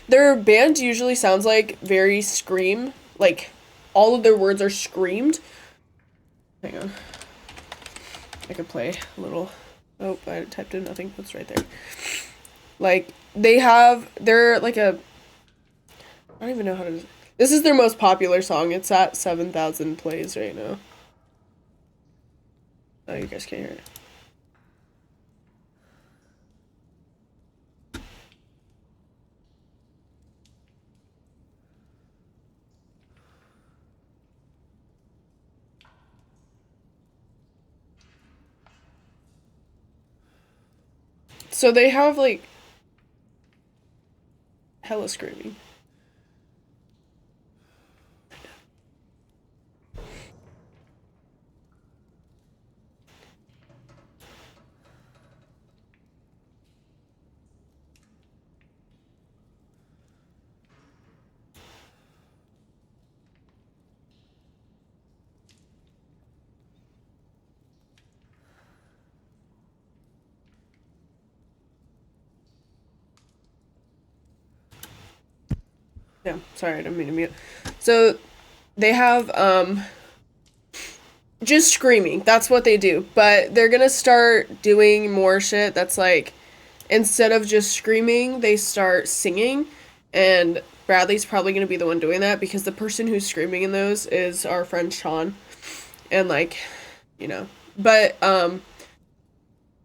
Their band usually sounds like very scream. Like, all of their words are screamed. Hang on. I could play a little. Oh, I typed in nothing. That's right there. Like, they're like a, I don't even know how to, this is their most popular song. It's at 7,000 plays right now. Oh, you guys can't hear it. So they have, like, hella screaming. Yeah, sorry, I didn't mean to mute. So, they have, just screaming. That's what they do. But they're gonna start doing more shit that's like, instead of just screaming, they start singing. And Bradley's probably gonna be the one doing that because the person who's screaming in those is our friend Sean. And, like, you know. But,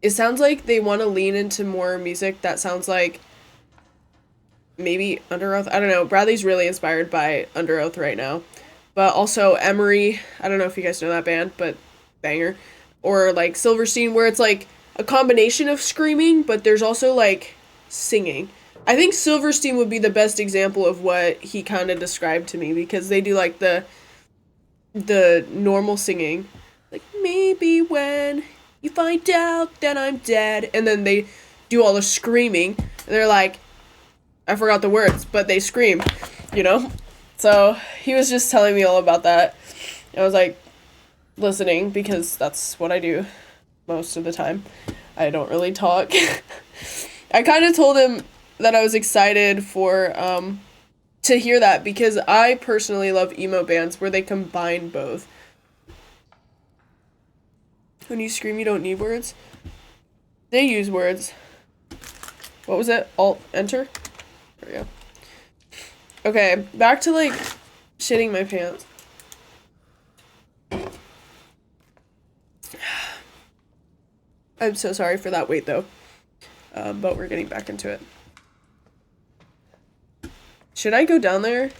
it sounds like they want to lean into more music that sounds like maybe Under Oath. I don't know. Bradley's really inspired by Under Oath right now. But also Emery. I don't know if you guys know that band, but banger. Or, like, Silverstein, where it's, like, a combination of screaming, but there's also, like, singing. I think Silverstein would be the best example of what he kind of described to me, because they do, like, the normal singing. Like, maybe when you find out that I'm dead. And then they do all the screaming. And they're like, I forgot the words, but they scream, you know? So, he was just telling me all about that. I was, like, listening, because that's what I do most of the time. I don't really talk. I kind of told him that I was excited for, to hear that, because I personally love emo bands where they combine both. When you scream, you don't need words? They use words. What was it? Alt enter? There we go. Okay, back to like shitting my pants. I'm so sorry for that wait though. But we're getting back into it. Should I go down there?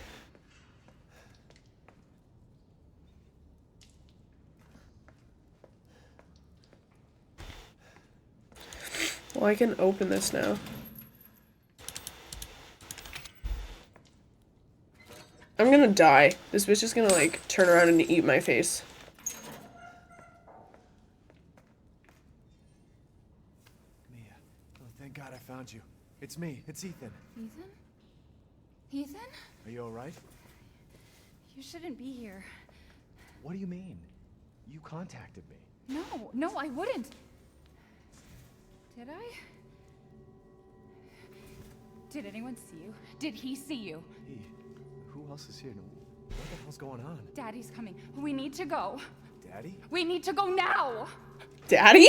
Well, I can open this now. I'm gonna die. This bitch is gonna like turn around and eat my face. Mia, oh, thank God I found you. It's me. It's Ethan. Ethan? Ethan? Are you all right? You shouldn't be here. What do you mean? You contacted me. No, I wouldn't. Did I? Did anyone see you? Did he see you? Who else is here? What the hell's going on? Daddy's coming. We need to go. Daddy? We need to go now! Daddy?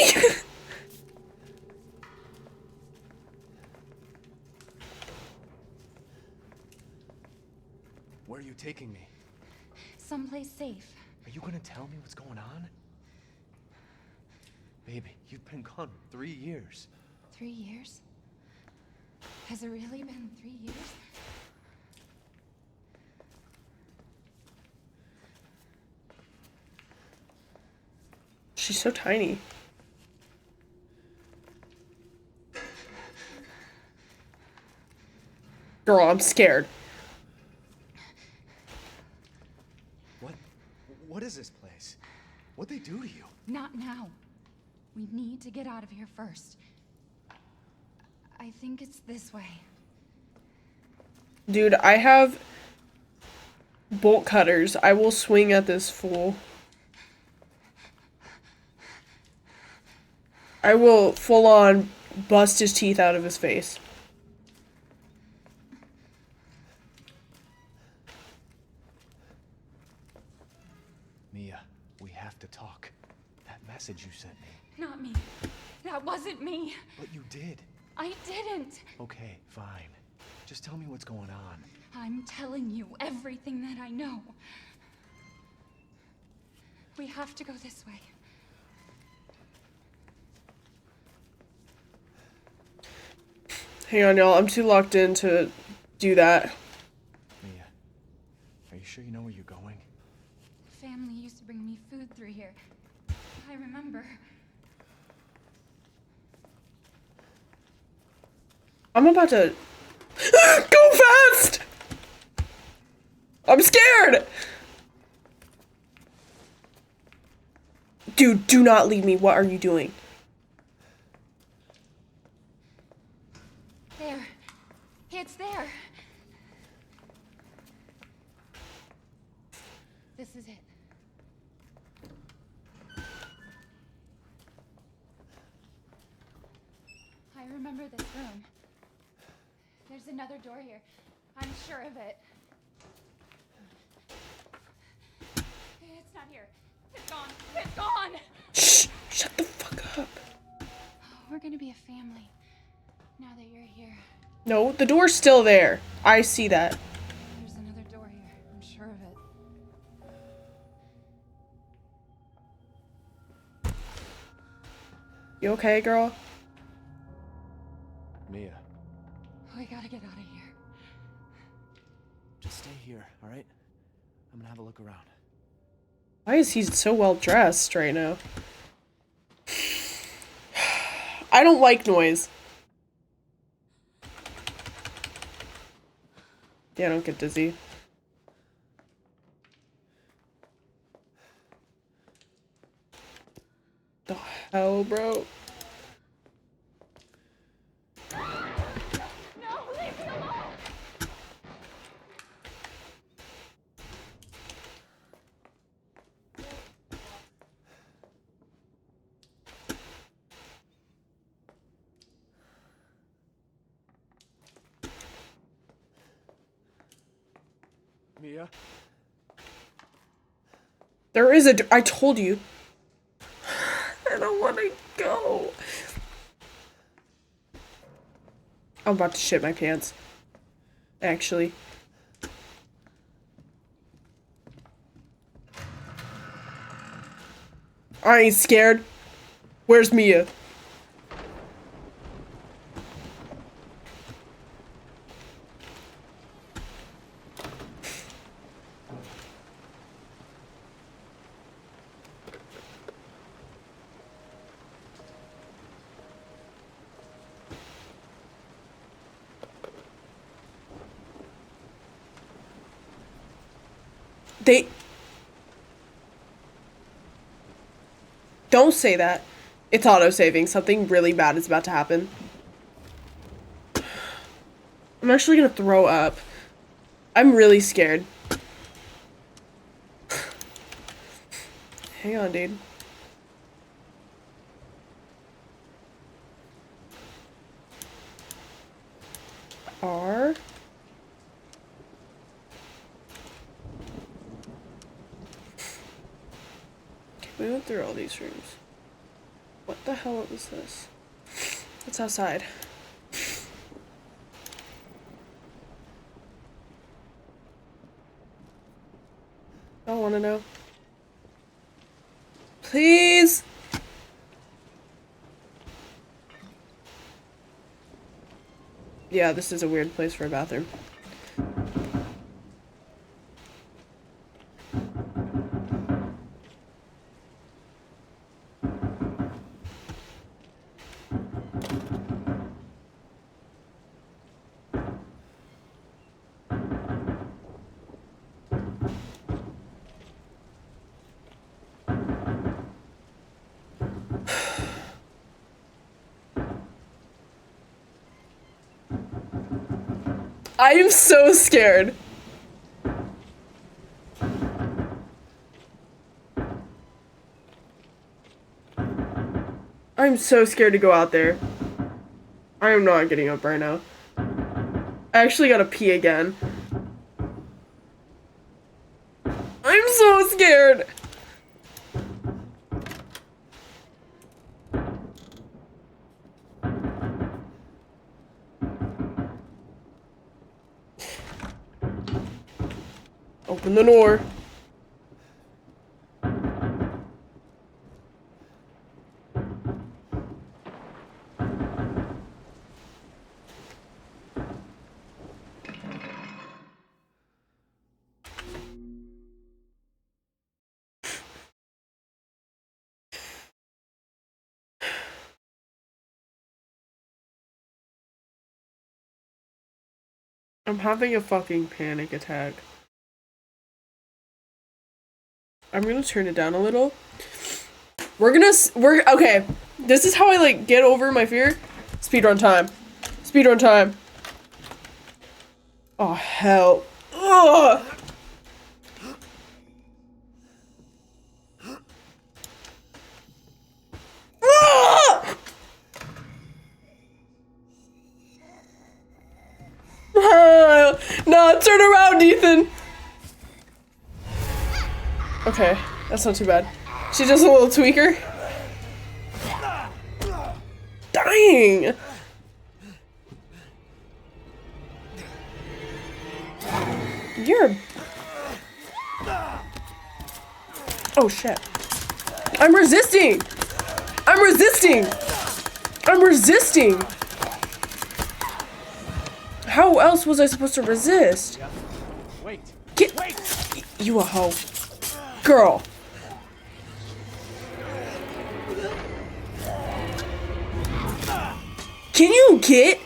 Where are you taking me? Someplace safe. Are you gonna tell me what's going on? Baby, you've been gone 3 years. 3 years? Has it really been 3 years? She's so tiny. Girl, I'm scared. What is this place? What'd they do to you? Not now. We need to get out of here first. I think it's this way. Dude, I have bolt cutters. I will swing at this fool. I will full on bust his teeth out of his face. Mia, we have to talk. That message you sent me. Not me. That wasn't me. But you did. I didn't. Okay, fine. Just tell me what's going on. I'm telling you everything that I know. We have to go this way. Hang on, y'all. I'm too locked in to do that. Mia, are you sure you know where you're going? Family used to bring me food through here. I remember. I'm about to go fast! I'm scared! Dude, do not leave me. What are you doing? There. It's there. This is it. I remember this room. There's another door here. I'm sure of it. It's not here. It's gone. It's gone! Shh! Shut the fuck up. We're gonna be a family now that you're here. No, the door's still there. I see that. There's another door here. I'm sure of it. You okay, girl? Mia, We gotta get out of here. just stay here, all right? I'm gonna have a look around. Why is he so well dressed right now? I don't like noise. Yeah, I don't get dizzy. The hell, bro? No, leave me alone! Mia? There is a I told you. I don't want to go. I'm about to shit my pants. Actually. I ain't scared. Where's Mia? They... Don't say that. It's auto-saving. Something really bad is about to happen. I'm actually gonna throw up. I'm really scared. Hang on, dude. R. We went through all these rooms. What the hell was this? It's outside. I don't want to know. Please! Yeah, this is a weird place for a bathroom. I am so scared. I'm so scared to go out there. I am not getting up right now. I actually gotta pee again. I'm so scared. Open the door. I'm having a fucking panic attack. I'm gonna turn it down a little. We're okay. This is how I like get over my fear. Speedrun time. Speedrun time. Oh hell. Ugh. Ugh. No, turn around, Ethan. Okay, that's not too bad. She's just a little tweaker. Dying. You're... Oh shit. I'm resisting! I'm resisting! I'm resisting! How else was I supposed to resist? Wait. Get... Wait! You a hoe. Girl. Can you get...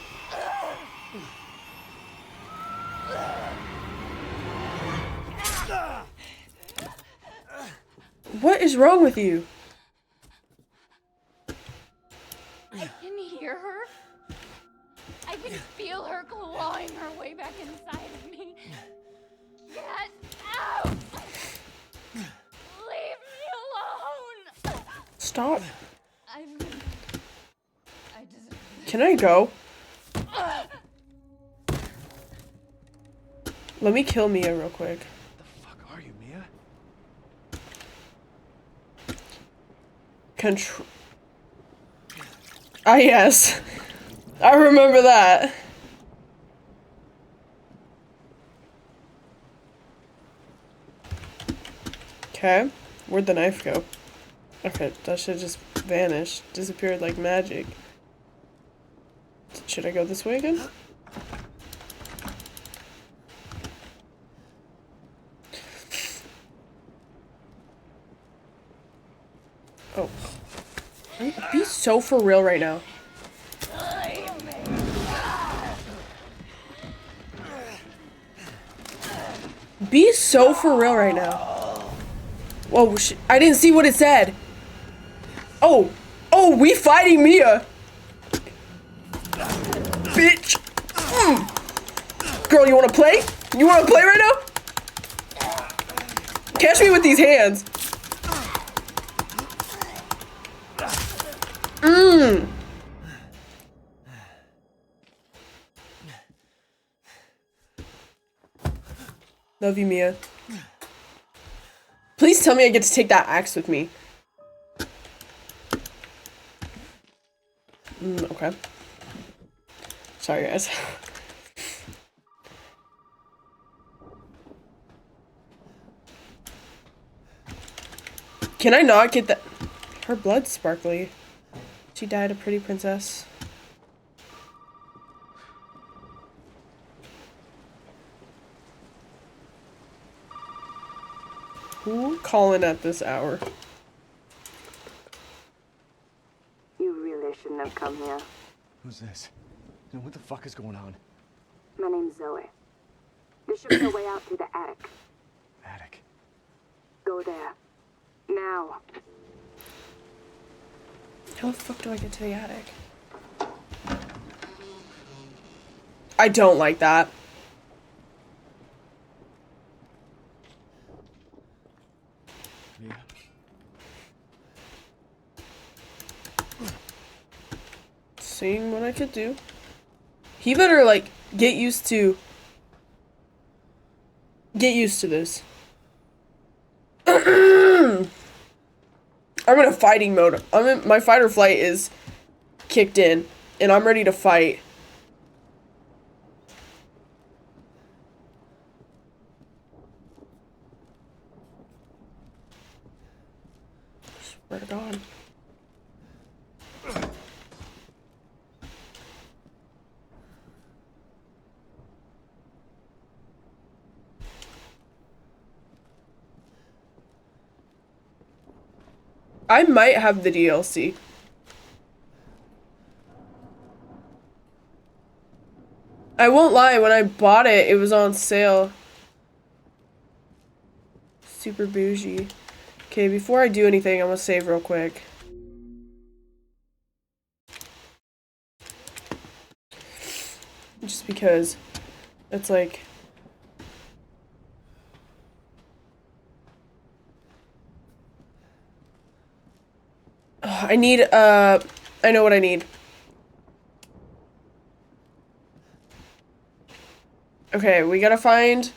What is wrong with you? I can hear her. I can feel her clawing her way back inside of me. Get out! Leave me alone! Stop. I just... Can I go? Let me kill Mia real quick. The fuck are you, Mia? Ah, yes. I remember that. Okay. Where'd the knife go? Okay, that should just vanish. Disappeared like magic. Should I go this way again? Oh. Be so for real right now. Be so for real right now. Whoa, I didn't see what it said. Oh. Oh, we fighting Mia. Bitch. Girl, you wanna play? You wanna play right now? Catch me with these hands. Love you, Mia. Please tell me I get to take that axe with me. Okay. Sorry, guys. Can I not get that? Her blood's sparkly. She died a pretty princess. Who calling at this hour? You really shouldn't have come here. Who's this? And what the fuck is going on? My name's Zoe. There should be a way out through the attic. Attic. Go there. Now. How the fuck do I get to the attic? I don't like that. Yeah. Seeing what I could do. He better, like, get used to this. I'm in a fighting mode. My fight or flight is kicked in, and I'm ready to fight. Swear to God. I might have the DLC. I won't lie, when I bought it, it was on sale. Super bougie. Okay, before I do anything, I'm gonna save real quick. Just because it's like... I need, I know what I need. Okay, we gotta find...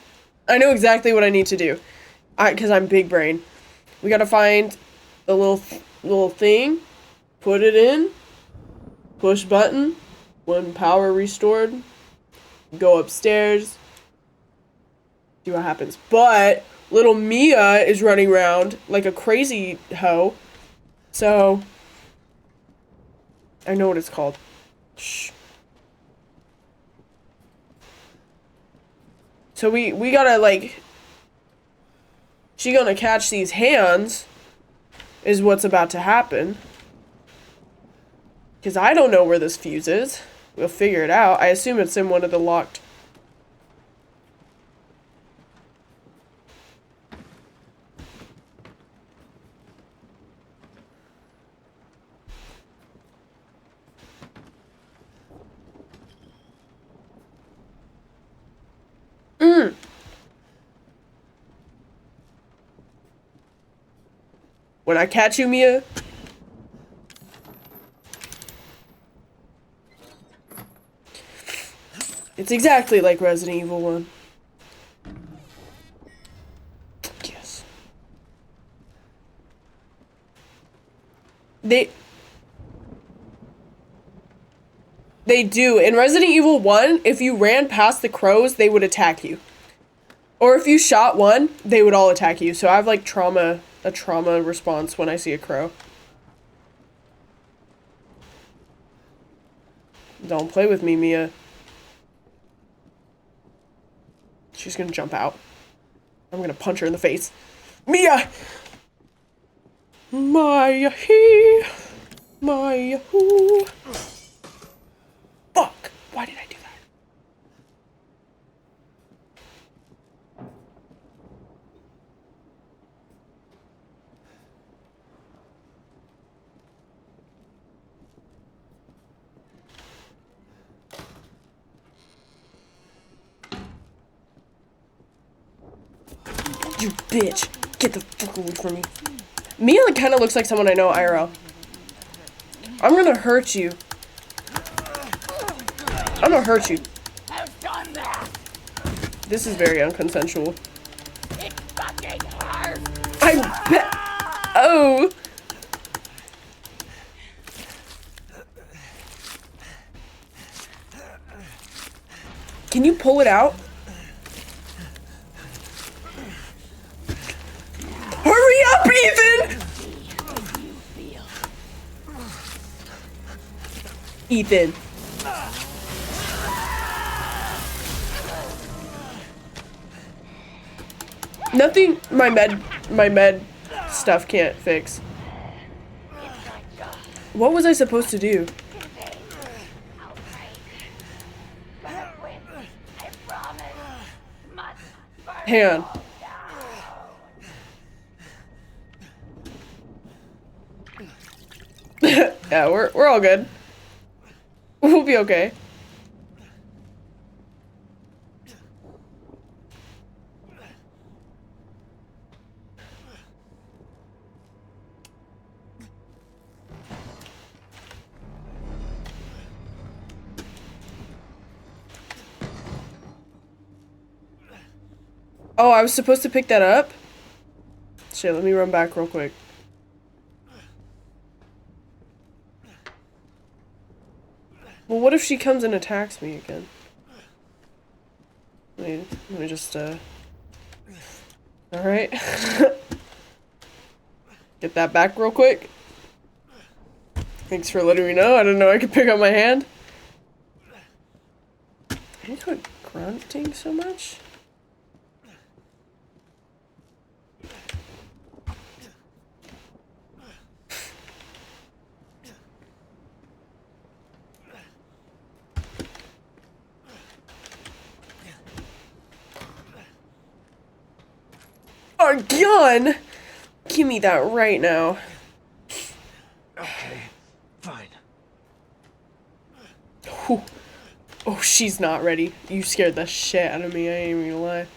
I know exactly what I need to do. Because I'm big brain. We gotta find the little thing, put it in, push button, when power restored, go upstairs, see what happens. But little Mia is running around like a crazy hoe. So, I know what it's called. Shh. So we gotta, like, she gonna catch these hands, is what's about to happen. Because I don't know where this fuse is. We'll figure it out. I assume it's in one of the locked... When I catch you, Mia. It's exactly like Resident Evil 1. Yes. They do. In Resident Evil 1, if you ran past the crows, they would attack you. Or if you shot one, they would all attack you. So I have like a trauma response when I see a crow. Don't play with me, Mia. She's gonna jump out. I'm gonna punch her in the face. Mia! Maya he. Maya who. Fuck! Why did I do that? You bitch! Get the fuck away from me. Mia kind of looks like someone I know IRL. I'm gonna hurt you. I'm gonna hurt you. I've done that. This is very unconsensual. It fucking hurts. I bet. Oh. Can you pull it out? Hurry up, Ethan! Ethan. Nothing my med stuff can't fix. What was I supposed to do? Hang on. Yeah, we're all good. We'll be okay. Oh, I was supposed to pick that up? Shit, let me run back real quick. Well, what if she comes and attacks me again? Let me just, Alright. Get that back real quick. Thanks for letting me know. I didn't know I could pick up my hand. I didn't quit grunting so much. Our gun! Give me that right now. Okay, fine. Whew. Oh, she's not ready. You scared the shit out of me, I ain't even gonna lie.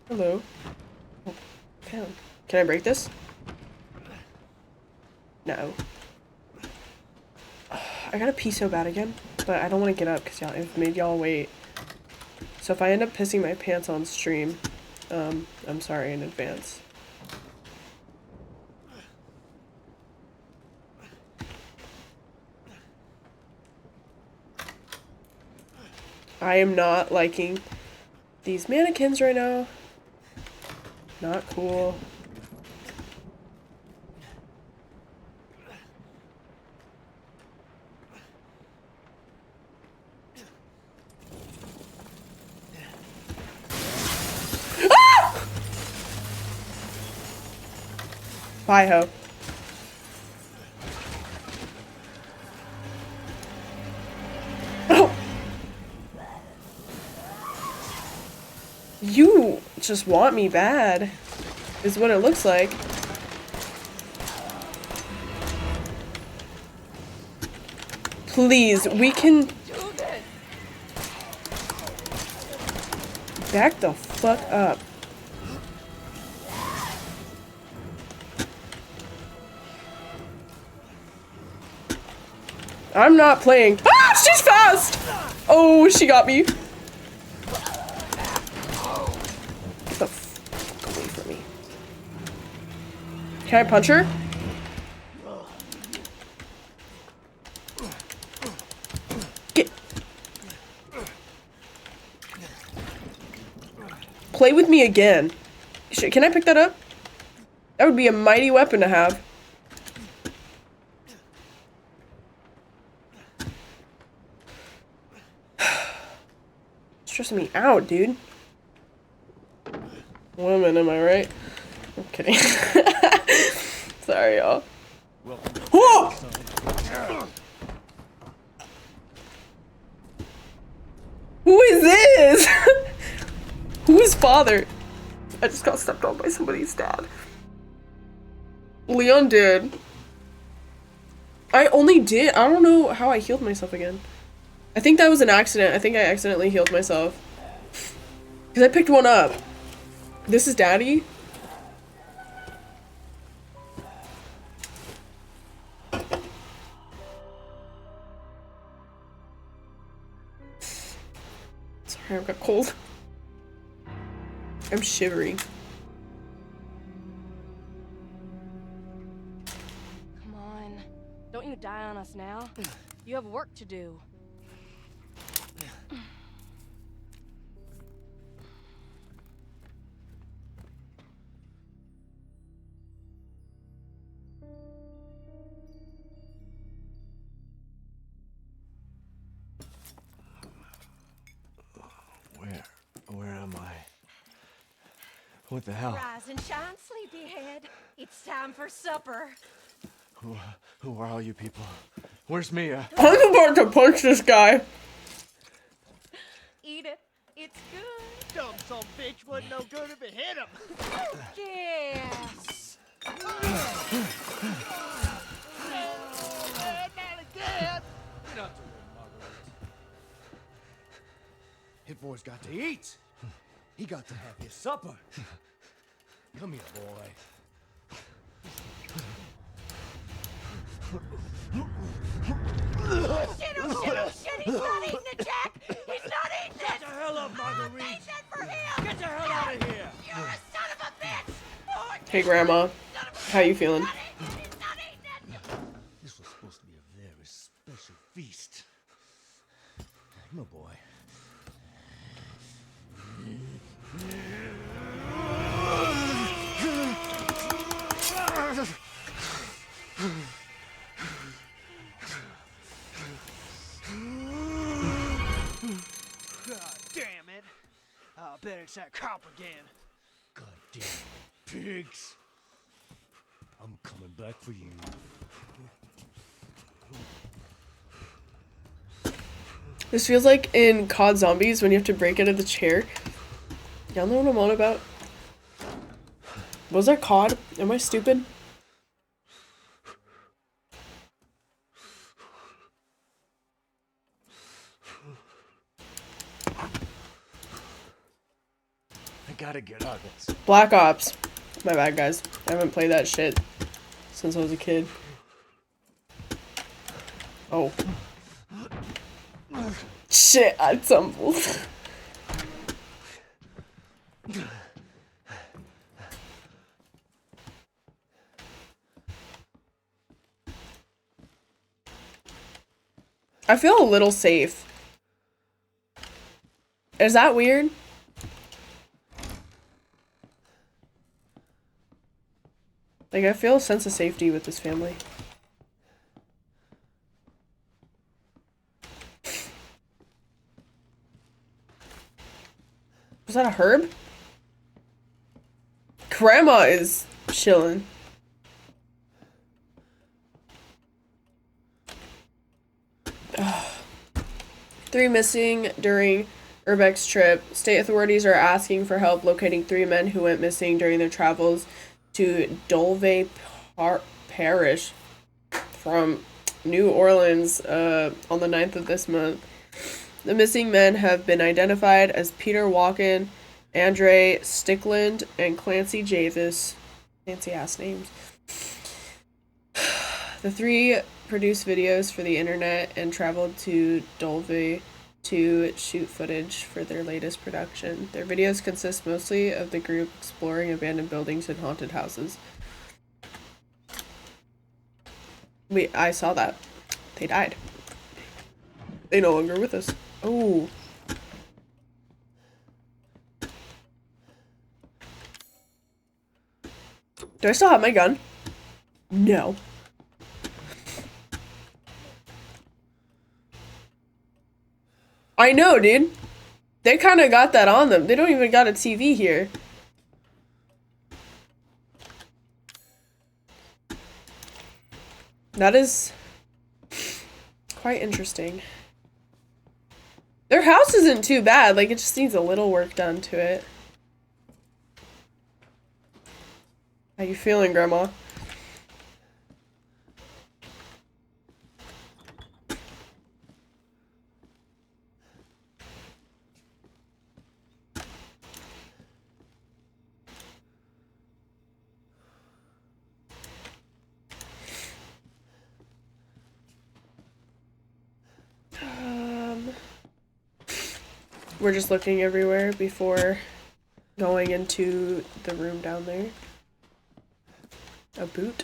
Hello. Oh, damn. Can I break this? No. I gotta pee so bad again, but I don't want to get up because I've made y'all wait. So if I end up pissing my pants on stream, I'm sorry in advance. I am not liking these mannequins right now. Not cool. Bye, ho. Oh! You just want me bad, is what it looks like. Please, we can back the fuck up. I'm not playing. Ah, she's fast! Oh, she got me. Get the fuck away from me. Can I punch her? Get. play with me again. Shit, can I pick that up? That would be a mighty weapon to have. Stressing me out, dude. Woman, am I right? I'm kidding. Sorry, y'all. Whoa! Who is this? Who is father? I just got stepped on by somebody's dad. Leon did. I don't know how I healed myself again. I think that was an accident. I think I accidentally healed myself. Because I picked one up. This is daddy? Sorry, I've got cold. I'm shivering. Come on. Don't you die on us now. You have work to do. Where am I? What the hell? Rise and shine, sleepyhead. It's time for supper. Who are all you people? Where's Mia? I'm about to punch this guy. Eat it. It's good. Dumb son of a bitch wasn't no good if it hit him. Yes. Not again. Not to worry, Marguerite. His boy's got to eat. He got to have his supper. Come here, boy. Shit, he's not eating it, Jack! He's not eating it! Get the hell up, Marguerite! I made that for him! Get the hell out of here! You're a son of a bitch! Oh, Hey, Grandma. How you feeling? he's not eating it! This was supposed to be a very special feast. Come on, boy. God damn it! I'll bet it's that cop again. Goddamn pigs! I'm coming back for you. This feels like in COD Zombies when you have to break out of the chair. Y'all know what I'm on about? Was that COD? Am I stupid? I gotta get out of this. Black Ops. My bad, guys. I haven't played that shit since I was a kid. Oh. Shit, I tumbled. I feel a little safe. Is that weird? Like, I feel a sense of safety with this family. Was that a herb? Grandma is chilling. Ugh. 3 missing during Urbex's trip. State authorities are asking for help locating 3 men who went missing during their travels to Dolve Parish from New Orleans on the 9th of this month. The missing men have been identified as Peter Walken, Andre Stickland, and Clancy Javis. Fancy ass names. The 3 produced videos for the internet and traveled to Dolve to shoot footage for their latest production. Their videos consist mostly of the group exploring abandoned buildings and haunted houses. Wait, I saw that. They died. They no longer with us. Oh. Do I still have my gun? No. I know, dude. They kind of got that on them. They don't even got a TV here. That is quite interesting. Their house isn't too bad. Like, it just needs a little work done to it. How you feeling, Grandma? We're just looking everywhere before going into the room down there. A boot.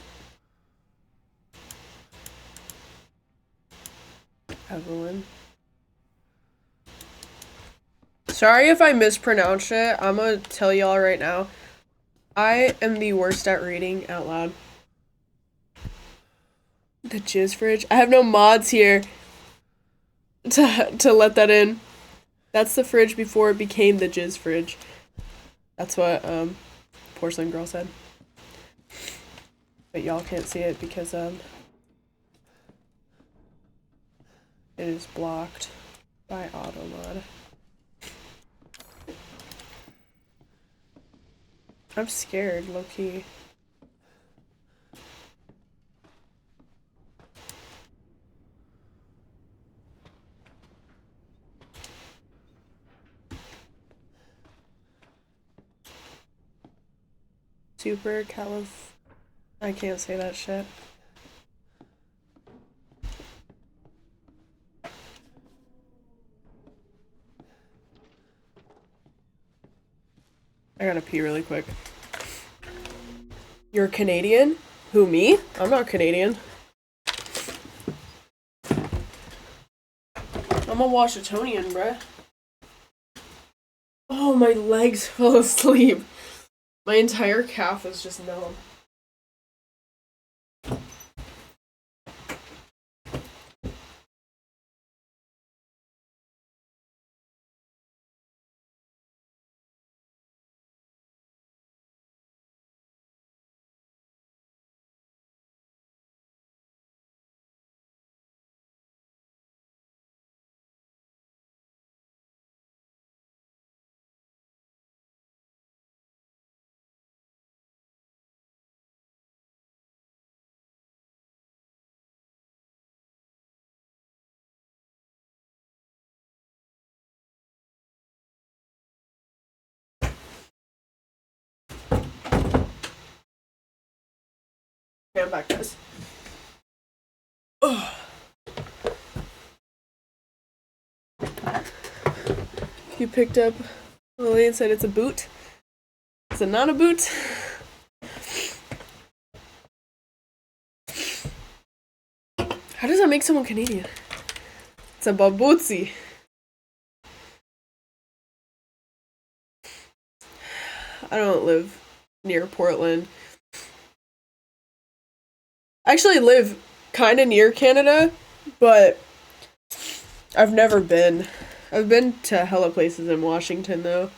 Evelyn. Sorry if I mispronounce it. I'm gonna tell y'all right now. I am the worst at reading out loud. The jizz fridge. I have no mods here to let that in. That's the fridge before it became the jizz fridge. That's what Porcelain Girl said. But y'all can't see it because it is blocked by AutoMod. I'm scared, low-key. Super calif... I can't say that shit. I gotta pee really quick. You're Canadian? Who, me? I'm not Canadian. I'm a Washingtonian, bruh. Oh, my legs fell asleep. My entire calf is just numb. Okay, I'm back, guys. Ugh. You picked up Lily and said it's a boot. Is it not a boot? How does that make someone Canadian? It's a babootsi. I don't live near Portland. I actually live kind of near Canada, but I've never been. I've been to hella places in Washington, though. I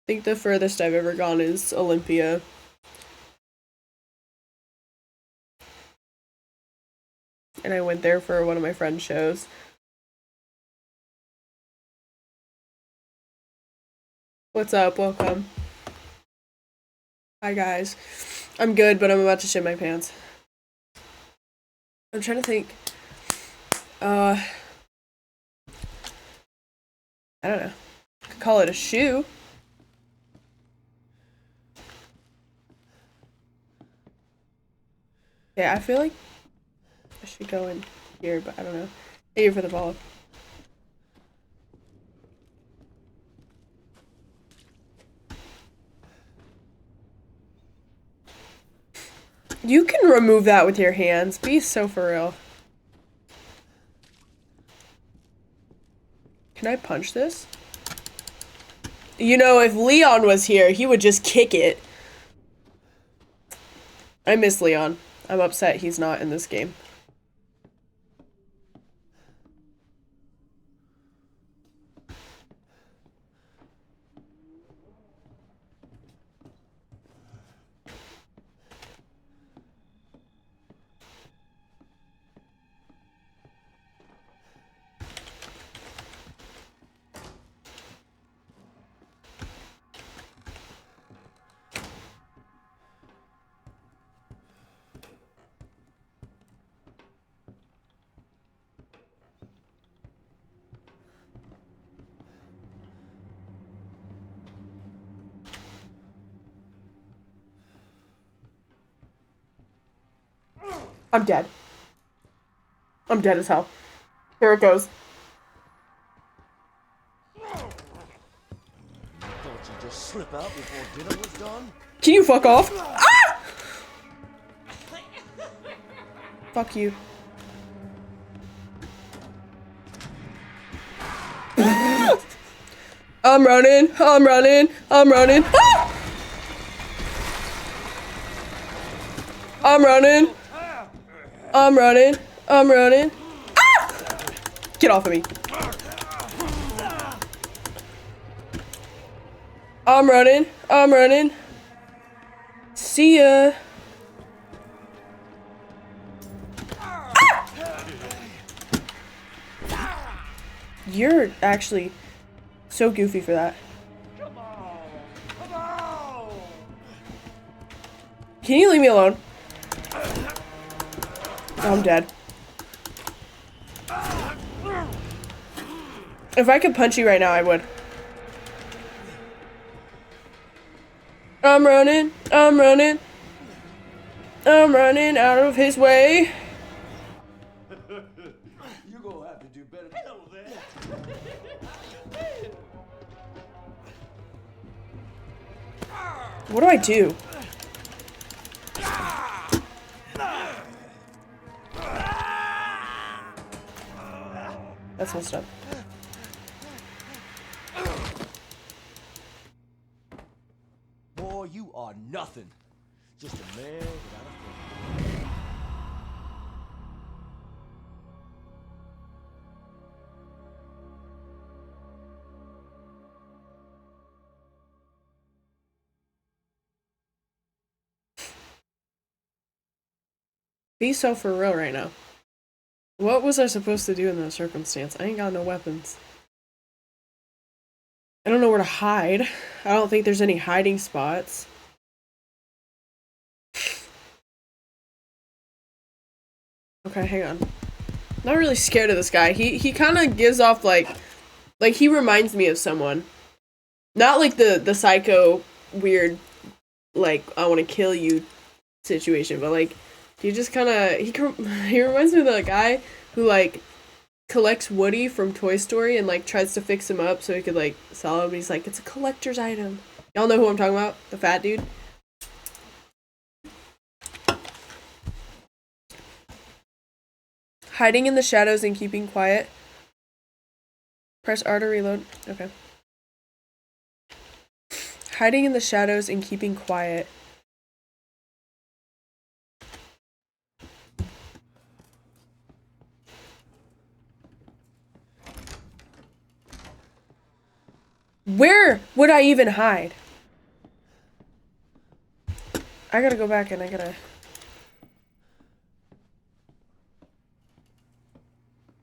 think the furthest I've ever gone is Olympia. And I went there for one of my friend's shows. What's up? Welcome. Hi, guys. I'm good, but I'm about to shit my pants. I'm trying to think. I don't know. Could call it a shoe. Yeah, I feel like I should go in here, but I don't know. Thank you for the follow. You can remove that with your hands. Be so for real. Can I punch this? You know, if Leon was here, he would just kick it. I miss Leon. I'm upset he's not in this game. I'm dead. I'm dead as hell. Here it goes. Thought you'd just slip out before dinner was done? Can you fuck off? Ah! Fuck you. I'm running. I'm running. I'm running. Ah! I'm running. I'm running. I'm running. Ah! Get off of me. I'm running. I'm running. See ya. You're actually so goofy for that. Come on! Come on! Can you leave me alone? Oh, I'm dead. If I could punch you right now, I would. I'm running. I'm running. I'm running out of his way. You're gonna have to do better. I know that. What do I do? That's messed up. Boy, you are nothing. Just a man without a friend. Be so for real right now. What was I supposed to do in that circumstance? I ain't got no weapons. I don't know where to hide. I don't think there's any hiding spots. Okay, hang on. Not really scared of this guy. He kind of gives off like he reminds me of someone. Not like the psycho weird like I want to kill you situation, but like he just kind of he reminds me of the guy who like collects Woody from Toy Story and like tries to fix him up so he could like sell him. He's like, it's a collector's item. Y'all know who I'm talking about? The fat dude. Hiding in the shadows and keeping quiet. Press R to reload. Okay. Hiding in the shadows and keeping quiet. Where would I even hide? I gotta go back and I gotta...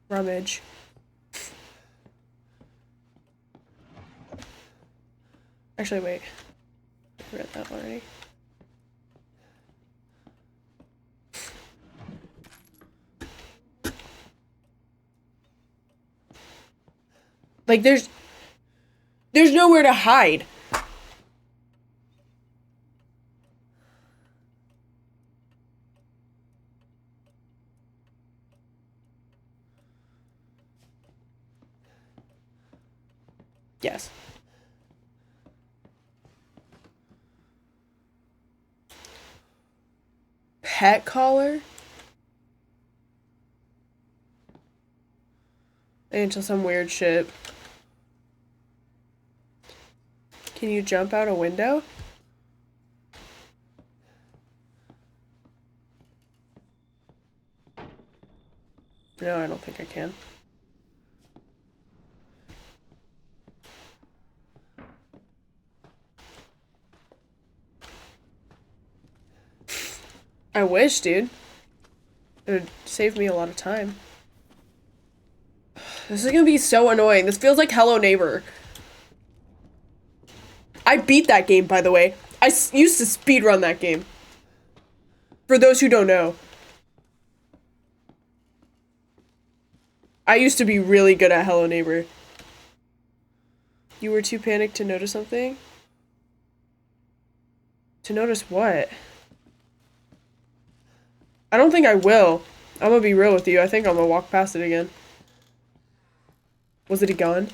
rummage. Actually, wait. I read that already. Like, there's nowhere to hide. Yes. Pet collar? Into some weird shit. Can you jump out a window? No, I don't think I can. I wish, dude. It would save me a lot of time. This is gonna be so annoying. This feels like Hello Neighbor. I beat that game, by the way. I used to speedrun that game. For those who don't know. I used to be really good at Hello Neighbor. You were too panicked to notice something? To notice what? I don't think I will. I'm gonna be real with you. I think I'm gonna walk past it again. Was it a gun?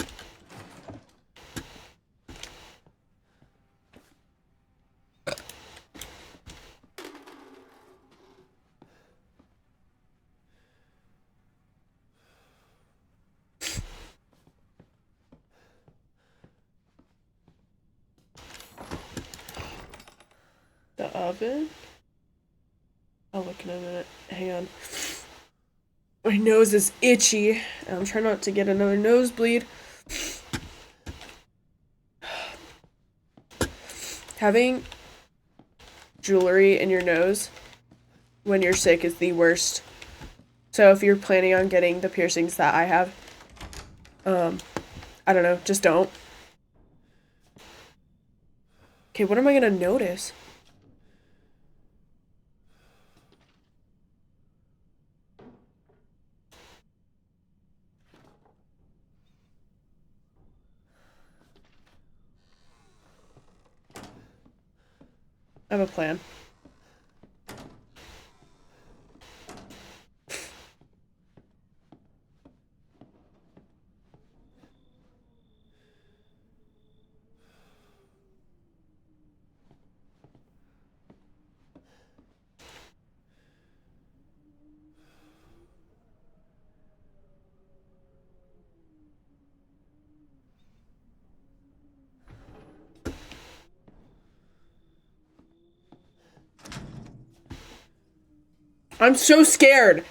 The oven? I'll look in a minute. Hang on. My nose is itchy. I'm trying not to get another nosebleed. Having jewelry in your nose when you're sick is the worst. So if you're planning on getting the piercings that I have, I don't know, just don't. Okay, what am I gonna notice? I have a plan. I'm so scared.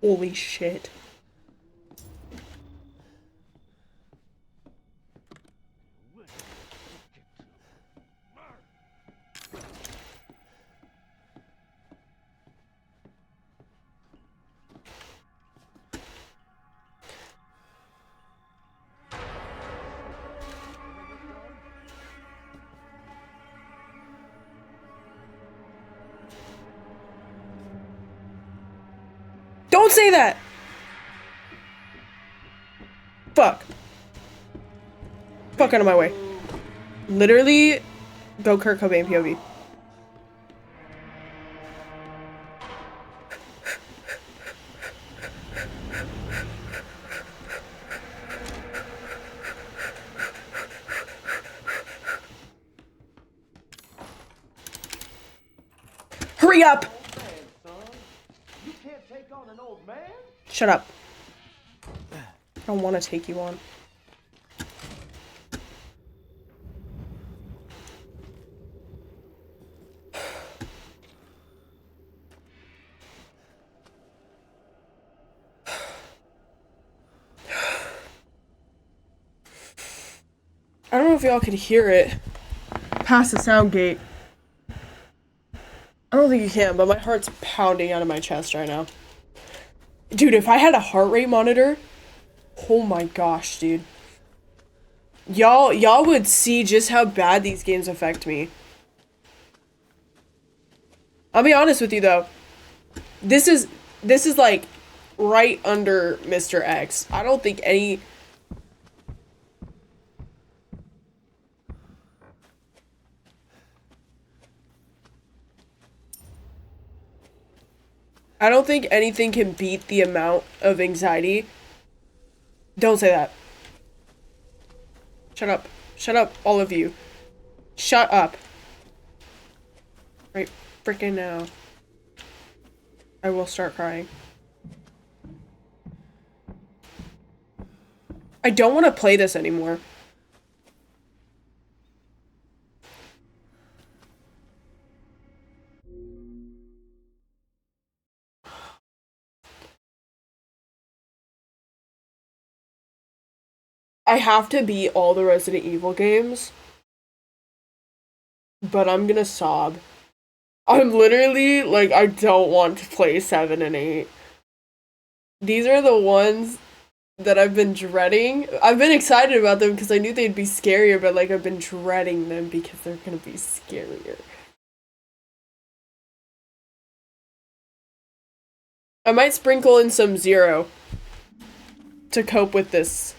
Holy shit. Don't say that! Fuck. Fuck out of my way. Literally, go Kurt Cobain POV. Hurry up! Shut up. I don't want to take you on. I don't know if y'all could hear it past the sound gate. I don't think you can, but my heart's pounding out of my chest right now. Dude, if I had a heart rate monitor, oh my gosh, dude. Y'all would see just how bad these games affect me. I'll be honest with you though. This is like right under Mr. X. I don't think any I don't think anything can beat the amount of anxiety. Don't say that. Shut up. Shut up, all of you. Shut up. Right freaking now. I will start crying. I don't want to play this anymore. I have to beat all the Resident Evil games, but I'm gonna sob. I'm literally, like, I don't want to play 7 and 8. These are the ones that I've been dreading. I've been excited about them because I knew they'd be scarier, but, like, I've been dreading them because they're gonna be scarier. I might sprinkle in some Zero to cope with this.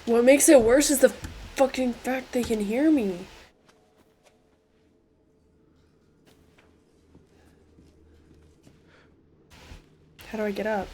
What makes it worse is the fucking fact they can hear me. How do I get up?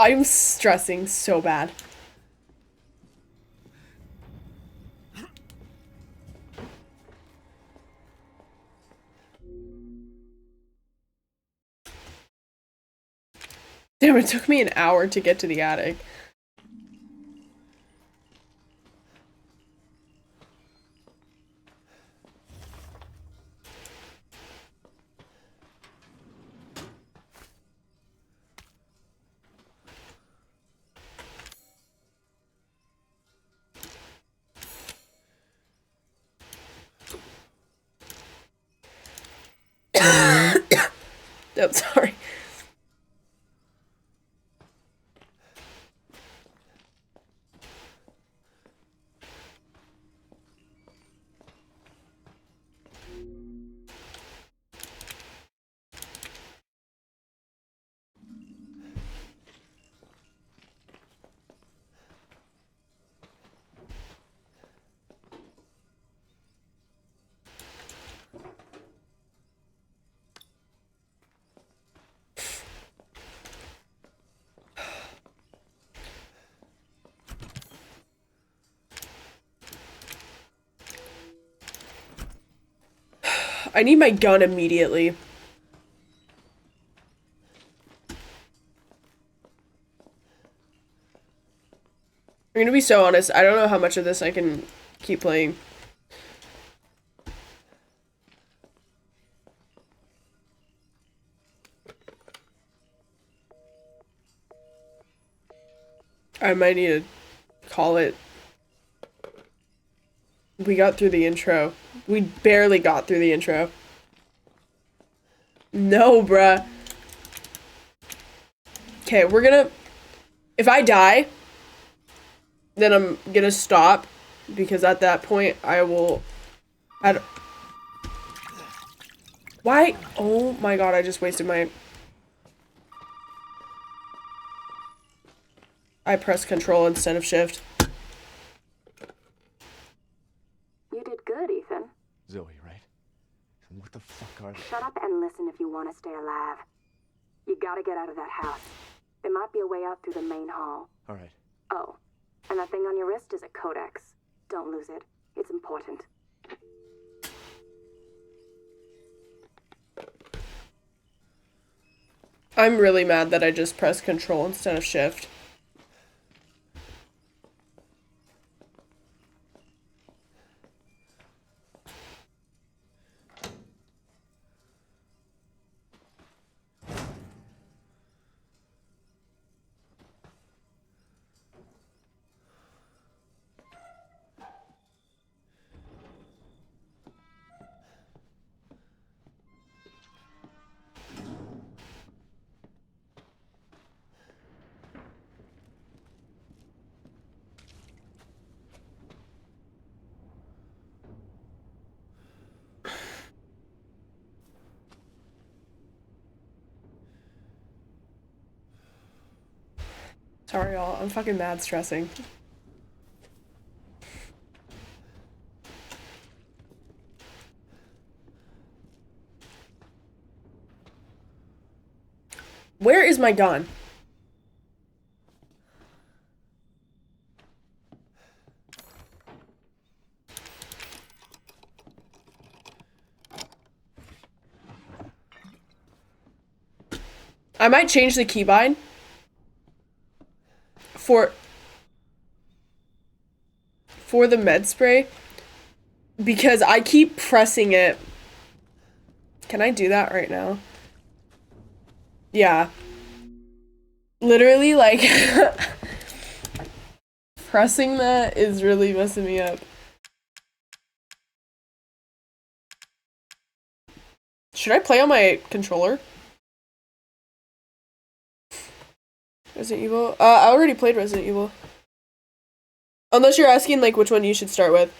I'm stressing so bad. Damn, it took me an hour to get to the attic. I'm sorry. I need my gun immediately. I'm gonna be so honest, I don't know how much of this I can keep playing. I might need to call it. We got through the intro. We barely got through the intro. No, bruh. Okay, we're gonna... If I die, then I'm gonna stop, because at that point, I will... Why? Oh my god, I just wasted my... I press control instead of shift. You did good, Ethan. Zoe, right? And what the fuck are they? Shut up and listen if you want to stay alive. You gotta get out of that house. There might be a way out through the main hall. All right. Oh, and that thing on your wrist is a codex. Don't lose it. It's important. I'm really mad that I just pressed control instead of shift. Sorry, y'all. I'm fucking mad stressing. Where is my gun? I might change the keybind for the med spray because I keep pressing it. Can I do that right now? Yeah. Literally, like, pressing that is really messing me up. Should I play on my controller? Resident Evil? I already played Resident Evil. Unless you're asking, like, which one you should start with.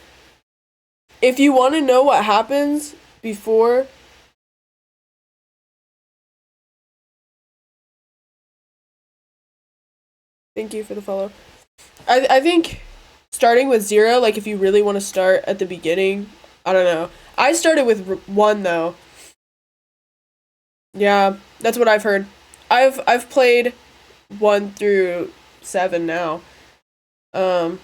If you want to know what happens before... Thank you for the follow. I think starting with 0, like, if you really want to start at the beginning, I don't know. I started with 1, though. Yeah, that's what I've heard. I've played 1 through 7 now. But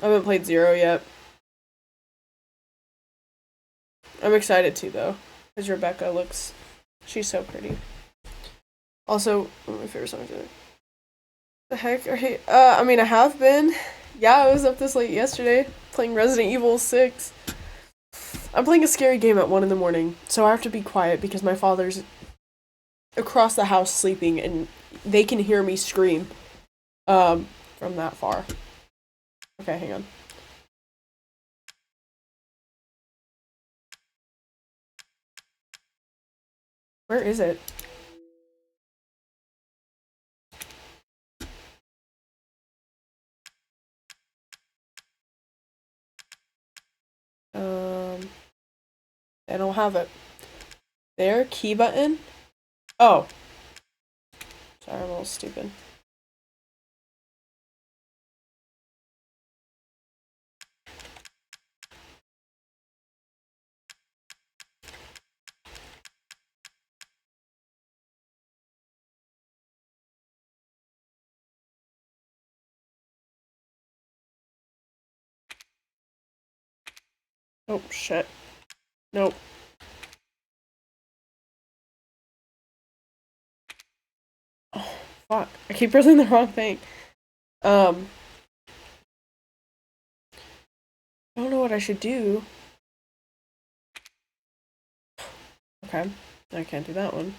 I haven't played 0 yet. I'm excited to, though, because Rebecca looks... She's so pretty. Also, one of my favorite songs ever. The heck? I mean, I have been. Yeah, I was up this late yesterday, playing Resident Evil 6. I'm playing a scary game at 1 in the morning, so I have to be quiet because my father's across the house sleeping, and they can hear me scream, from that far. Okay, hang on. Where is it? I don't have it. There, key button. Oh. Sorry, I'm a little stupid. Oh, shit. Nope. Oh, fuck. I keep pressing the wrong thing. I don't know what I should do. Okay. I can't do that one.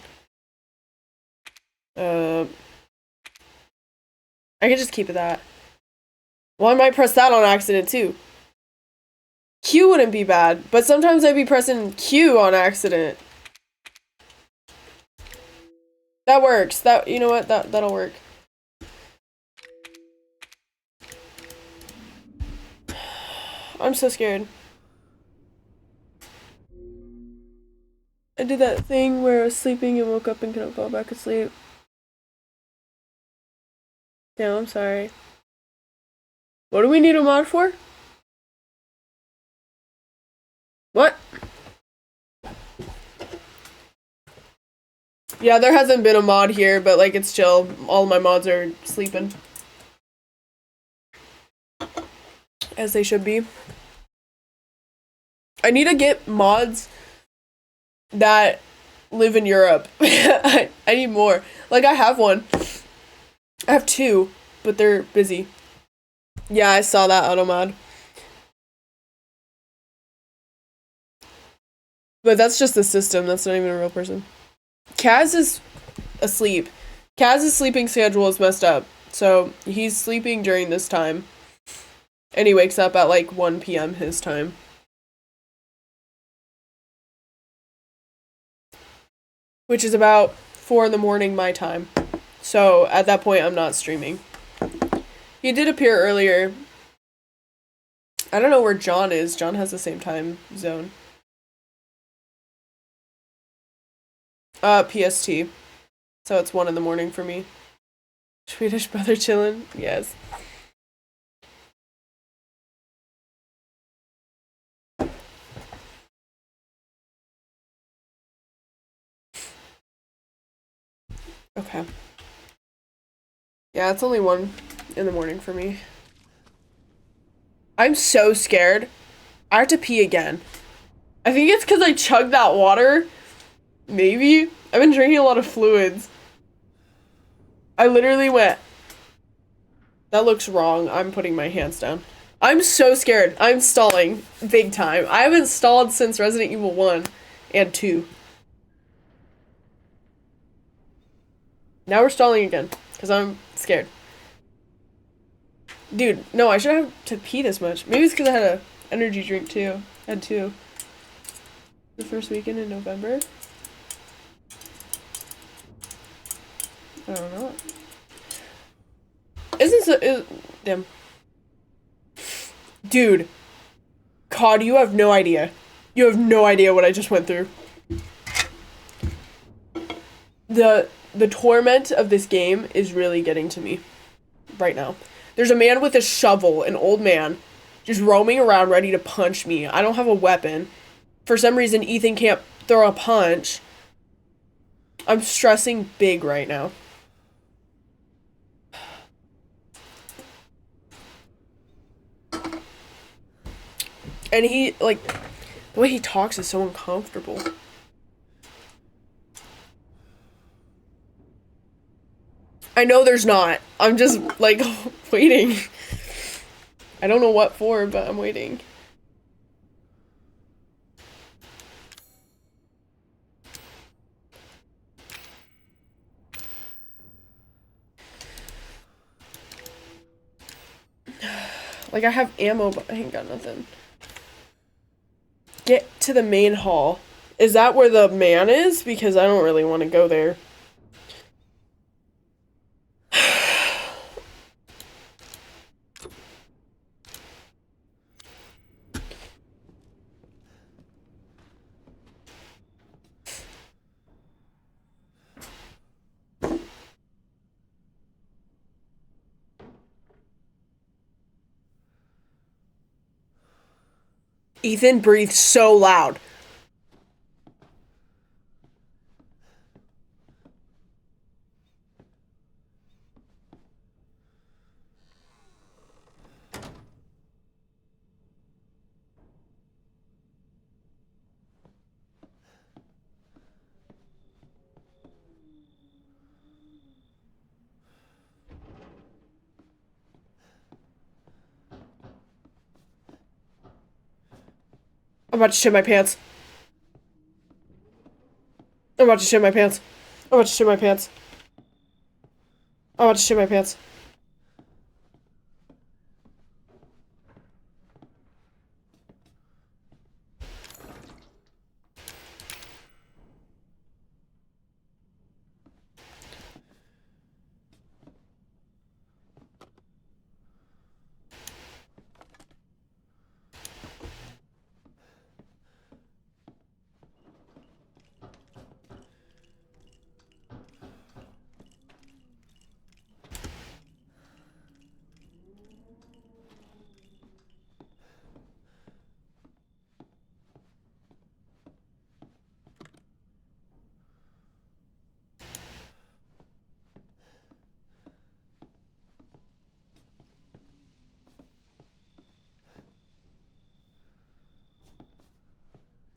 I can just keep it that. Well, I might press that on accident, too. Q wouldn't be bad, but sometimes I'd be pressing Q on accident. That works. You know what? That'll work. I'm so scared. I did that thing where I was sleeping and woke up and couldn't fall back asleep. No, I'm sorry. What do we need a mod for? What? Yeah, there hasn't been a mod here, but like it's chill. All my mods are sleeping. As they should be. I need to get mods that live in Europe. I need more. Like I have one. I have two, but they're busy. Yeah, I saw that auto mod. But that's just the system, that's not even a real person. Kaz is asleep. Kaz's sleeping schedule is messed up. So he's sleeping during this time. And he wakes up at like 1 p.m. his time. Which is about 4 in the morning my time. So at that point I'm not streaming. He did appear earlier. I don't know where John is. John has the same time zone. PST. So it's 1 in the morning for me. Swedish brother chillin'? Yes. Okay. Yeah, it's only 1 in the morning for me. I'm so scared. I have to pee again. I think it's because I chugged that water. Maybe. I've been drinking a lot of fluids. I literally went. That looks wrong. I'm putting my hands down. I'm so scared. I'm stalling big time. I haven't stalled since Resident Evil 1 and 2. Now we're stalling again because I'm scared. Dude, no, I shouldn't have to pee this much. Maybe it's because I had an energy drink too. I had 2. The first weekend in November. I don't know. Isn't so... damn. Dude. COD, you have no idea. You have no idea what I just went through. The torment of this game is really getting to me. Right now. There's a man with a shovel, an old man, just roaming around ready to punch me. I don't have a weapon. For some reason, Ethan can't throw a punch. I'm stressing big right now. And he, like, the way he talks is so uncomfortable. I know there's not. I'm just, like, waiting. I don't know what for, but I'm waiting. Like, I have ammo, but I ain't got nothing. Get to the main hall. Is that where the man is? Because I don't really want to go there. Ethan breathed so loud. I'm about to shit my pants. I'm about to shit my pants. I'm about to shit my pants. I'm about to shit my pants.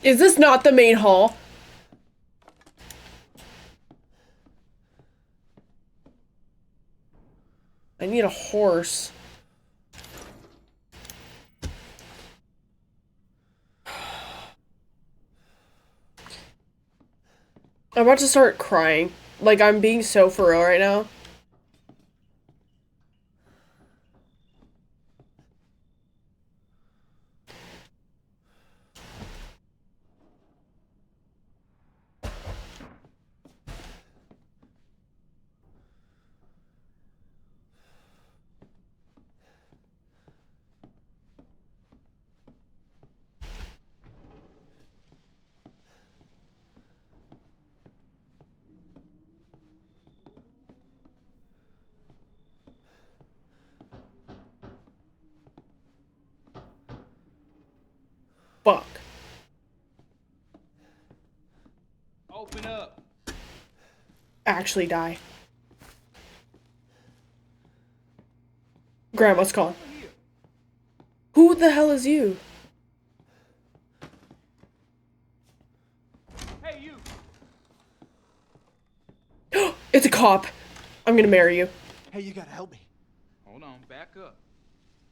Is this not the main hall? I need a horse. I'm about to start crying. Like, I'm being so for real right now. Fuck. Open up. Actually die. Grandma's calling. Who the hell is you? Hey, you. It's a cop. I'm gonna marry you. Hey, you gotta help me. Hold on, back up.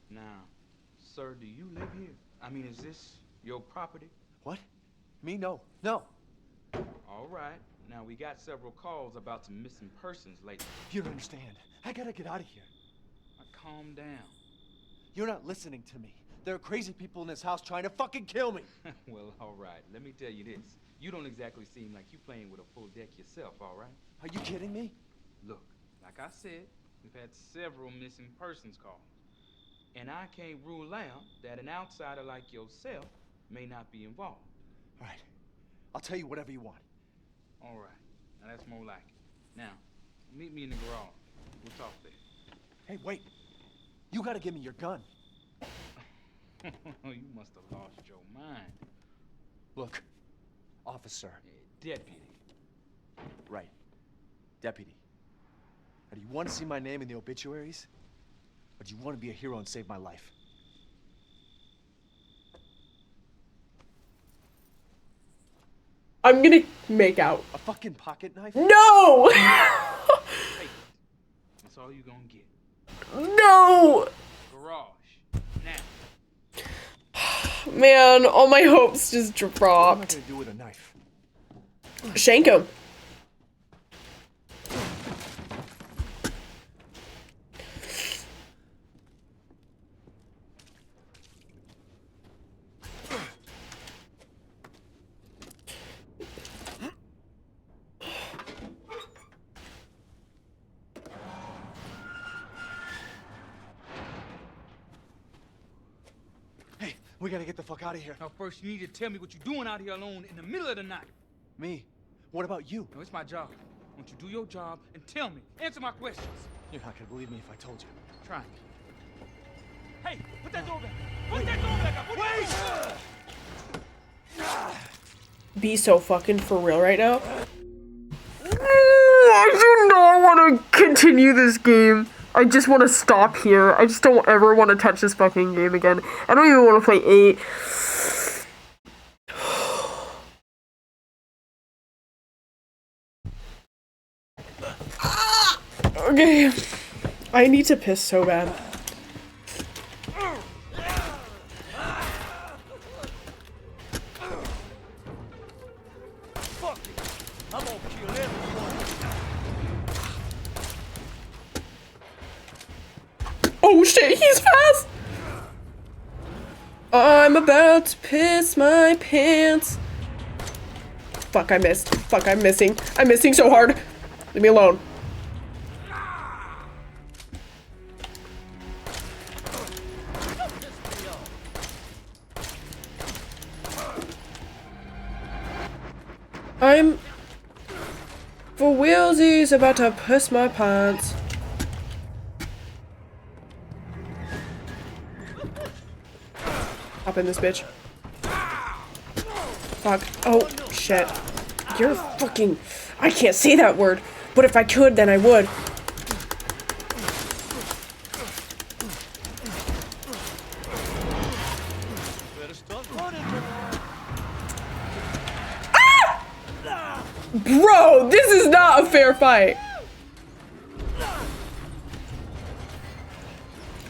Now, sir, do you live here? I mean, is this your property? What? Me? No. No. All right. Now, we got several calls about some missing persons lately. You don't understand. I gotta get out of here. Now, calm down. You're not listening to me. There are crazy people in this house trying to fucking kill me. Well, all right. Let me tell you this. You don't exactly seem like you playing with a full deck yourself, all right? Are you kidding me? Look, like I said, we've had several missing persons calls. And I can't rule out that an outsider like yourself may not be involved. All right. I'll tell you whatever you want. All right. Now, that's more like it. Now, meet me in the garage. We'll talk there. Hey, wait. You gotta give me your gun. You must have lost your mind. Look, officer. Deputy. Right. Deputy. Now, do you want to see my name in the obituaries? Or do you want to be a hero and save my life? I'm gonna make out. A fucking pocket knife? No! Hey, that's all you gonna get. No! Garage. Now. Man, all my hopes just What am I dropped. gonna do with a knife? Shank him. Hey, we gotta get the fuck out of here. Now, first, you need to tell me what you're doing out here alone in the middle of the night. Me? What about you? No, it's my job. Won't you do your job and tell me? Answer my questions. You're not gonna believe me if I told you. Try me. Hey, put that door back. Put that door back up. Wait! Be so fucking for real right now. I do not want to continue this game. I just want to stop here. I just don't ever want to touch this fucking game again. I don't even want to play 8. Okay. I need to piss so bad. Fuck it. I'm gonna kill everyone. Oh shit, he's fast! I'm about to piss my pants. Fuck, I missed. Fuck, I'm missing. I'm missing so hard. Leave me alone. I'm for wheelsies about to piss my pants. Hop in this bitch. Fuck. Oh, shit. You're fucking... I can't say that word. But if I could, then I would. Better start running. Bro, this is not a fair fight.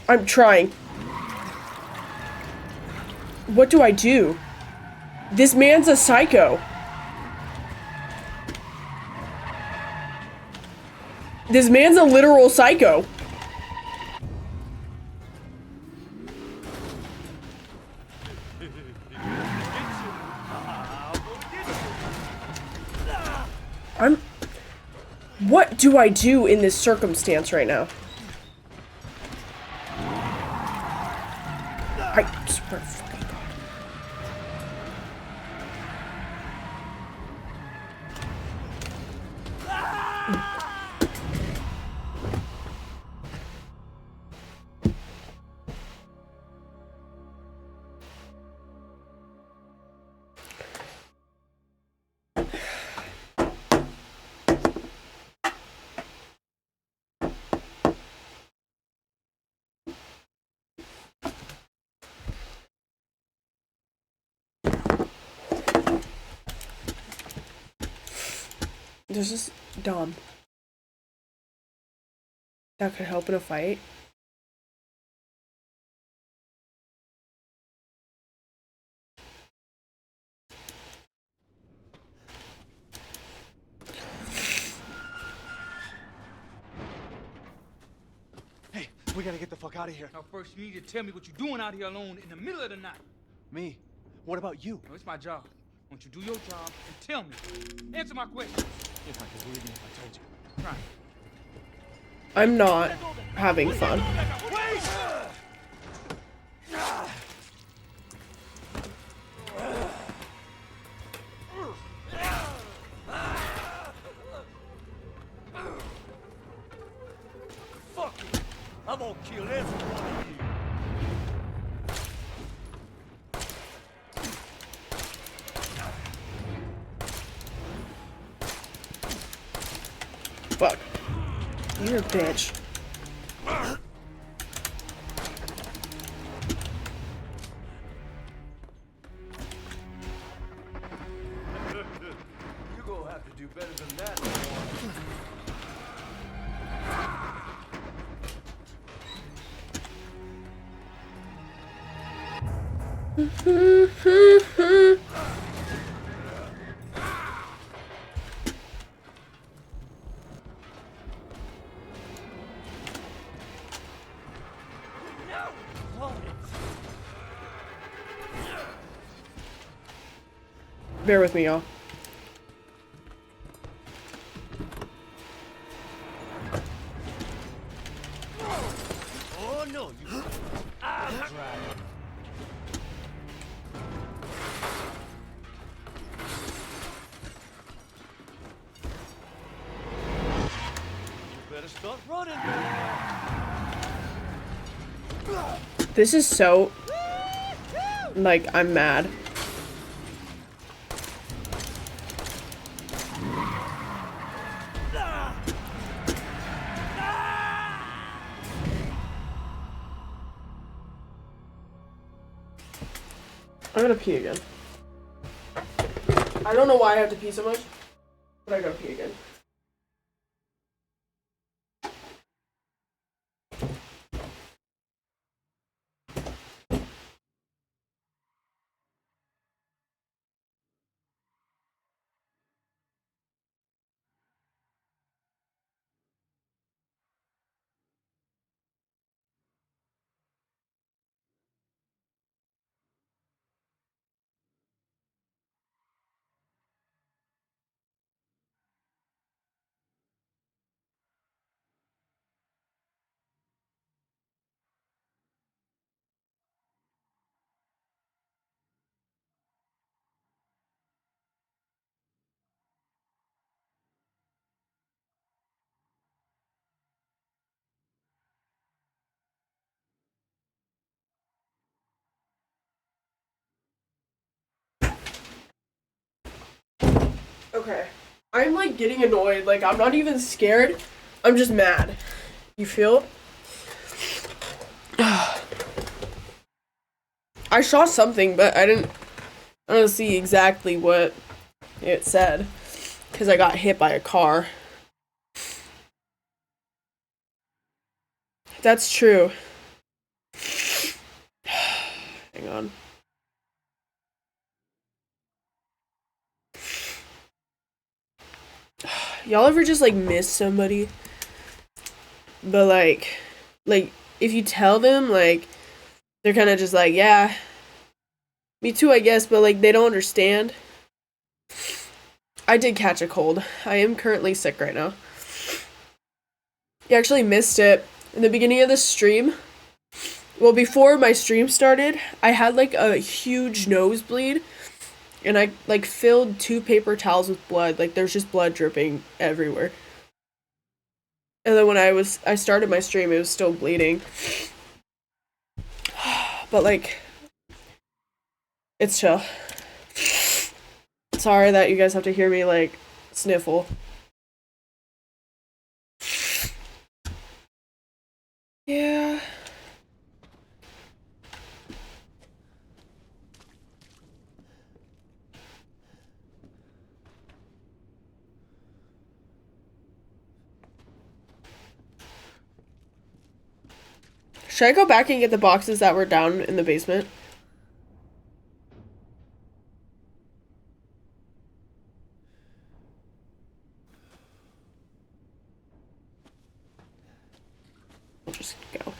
I'm trying. What do I do? This man's a psycho. This man's a literal psycho. What do I do in this circumstance right now? I swear to fucking God. There's this dumb. That could help in a fight. Hey, we gotta get the fuck out of here. Now, first, you need to tell me what you're doing out here alone in the middle of the night. Me? What about you? No, it's my job. Won't you do your job and tell me? Answer my questions. If I could believe me if I told you. Right. I'm not having fun. Fuck you. I'm gonna kill every one of you. Fuck. You're a bitch. You're gonna have to do better than that. Bear with me, y'all. Oh no, you. I'll try. You better start running, man. This is so... like, I'm mad. I'm gonna pee again. I don't know why I have to pee so much, but I gotta pee again. Okay. I'm like getting annoyed. Like, I'm not even scared. I'm just mad. You feel? I saw something, but I don't see exactly what it said. because I got hit by a car. That's true. Hang on. Y'all ever just like miss somebody? But like if you tell them, like they're kind of just like, yeah, me too, I guess, but like they don't understand. I did catch a cold. I am currently sick right now. You actually missed it in the beginning of the stream. Well, before my stream started, I had like a huge nosebleed. And I like filled 2 paper towels with blood. Like there's just blood dripping everywhere. And then when I started my stream, it was still bleeding. But like, it's chill. Sorry that you guys have to hear me like sniffle. Yeah. Should I go back and get the boxes that were down in the basement? I'll just go.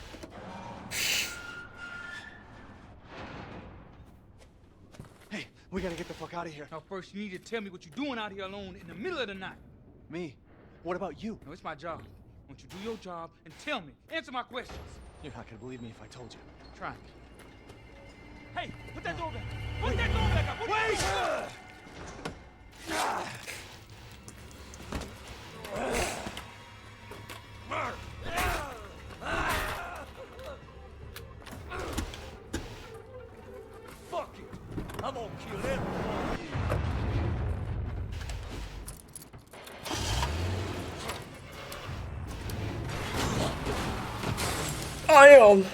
Hey, we gotta get the fuck out of here. Now, first, you need to tell me what you're doing out here alone in the middle of the night. Me? What about you? No, it's my job. Won't you do your job and tell me? Answer my questions. You're not gonna believe me if I told you. Try me. Hey, put that door back. Put that door back up. Wait! Fuck it. I'm gonna kill everyone. I am.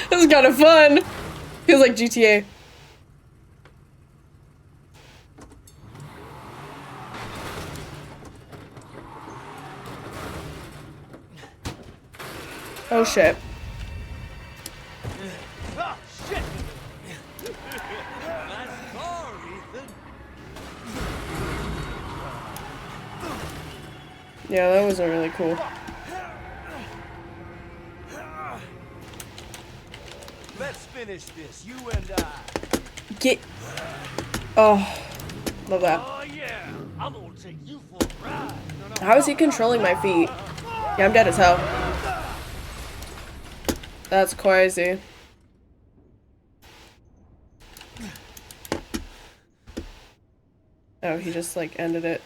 This is kind of fun. Feels like GTA. Oh shit. Oh, shit! Nice car, Ethan. Yeah, that wasn't really cool. Let's finish this, you and I. Get. Oh, love that. Oh, yeah. I'm gonna take you for a ride. How is he controlling my feet? Yeah, I'm dead as hell. That's crazy. Oh, he just like ended it.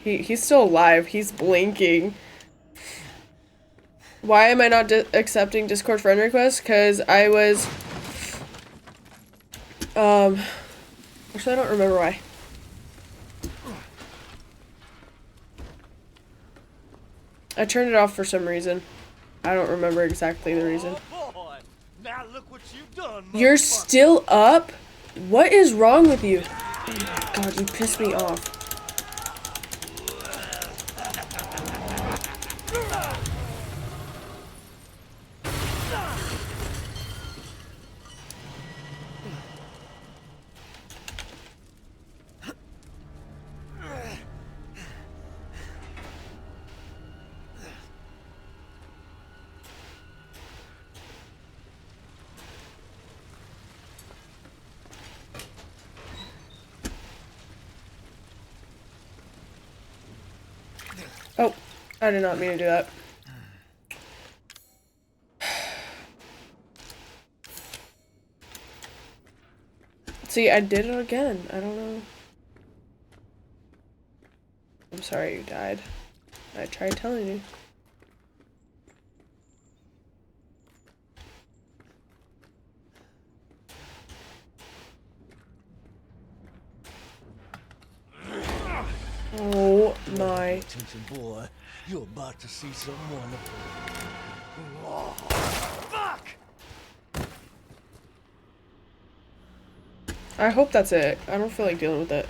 He's still alive. He's blinking. Why am I not accepting Discord friend requests? Because I was... Actually, I don't remember why. I turned it off for some reason. I don't remember exactly the reason. Oh, boy. Now look what you've done, You're still up? What is wrong with you? God, you pissed me off. Oh, I did not mean to do that. See, I did it again. I don't know. I'm sorry you died. I tried telling you. Oh my. Attention, boy. You're about to see something wonderful. Oh, fuck! I hope that's it. I don't feel like dealing with it.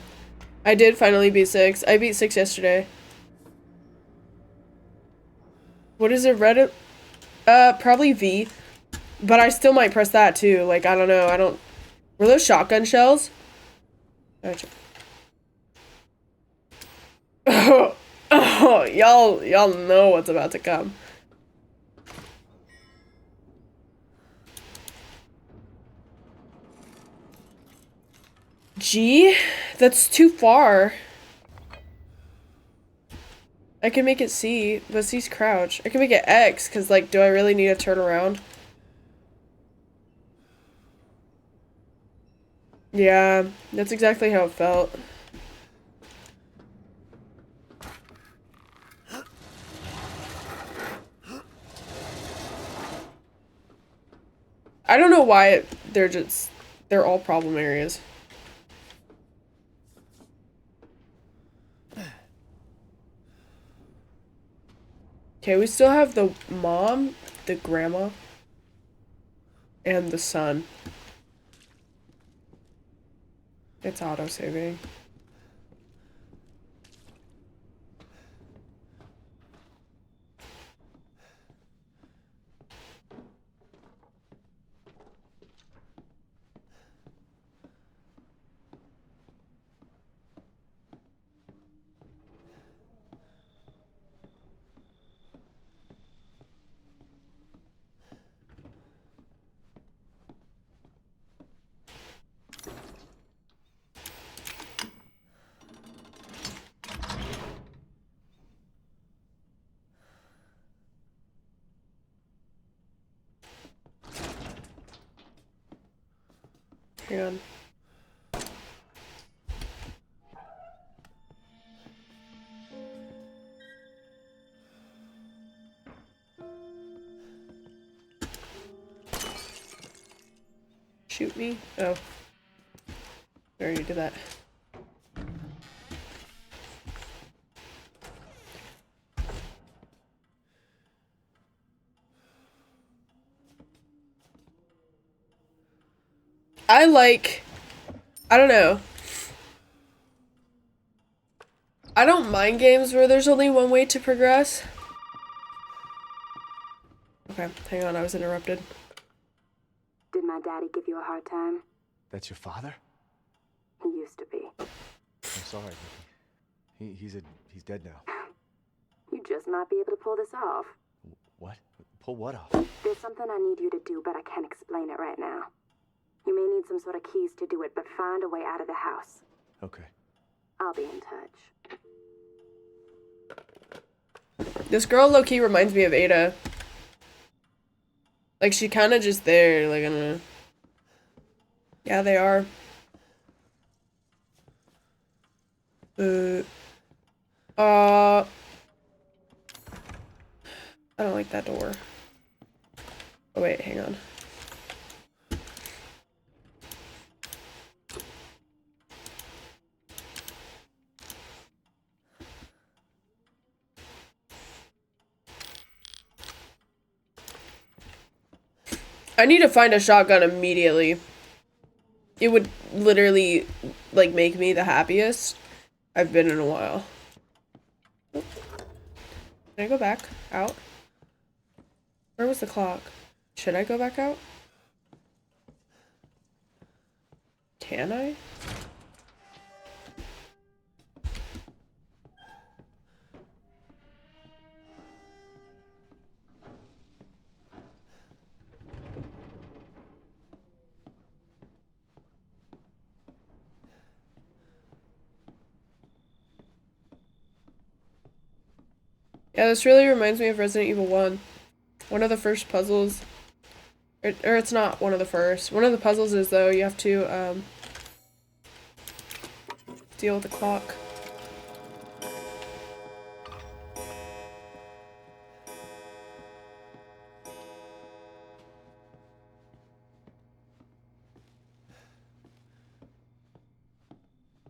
I did finally beat 6. I beat 6 yesterday. What is it? Reddit? Probably V. But I still might press that too. Like, I don't know. I don't... Were those shotgun shells? Gotcha. Oh, y'all know what's about to come. G? That's too far. I can make it C, but C's crouch. I can make it X, because, like, do I really need to turn around? Yeah, that's exactly how it felt. I don't know why they're all problem areas. Okay, we still have the mom, the grandma, and the son. It's auto-saving. Hang on. Shoot me? Oh. I already did that. I don't know. I don't mind games where there's only one way to progress. Okay, hang on, I was interrupted. Did my daddy give you a hard time? That's your father? He used to be. I'm sorry, Vicky. He's dead now. You just might be able to pull this off. What? Pull what off? There's something I need you to do, but I can't explain it right now. You may need some sort of keys to do it, but find a way out of the house. Okay. I'll be in touch. This girl low-key reminds me of Ada. Like, she kind of just there, like, I don't know. Yeah, they are. I don't like that door. Oh, wait, hang on. I need to find a shotgun immediately. It would literally, like, make me the happiest I've been in a while. Can I go back out? Where was the clock? Should I go back out? Can I? Yeah, this really reminds me of Resident Evil 1. One of the first puzzles, or it's not one of the first. One of the puzzles is, though, you have to, deal with the clock.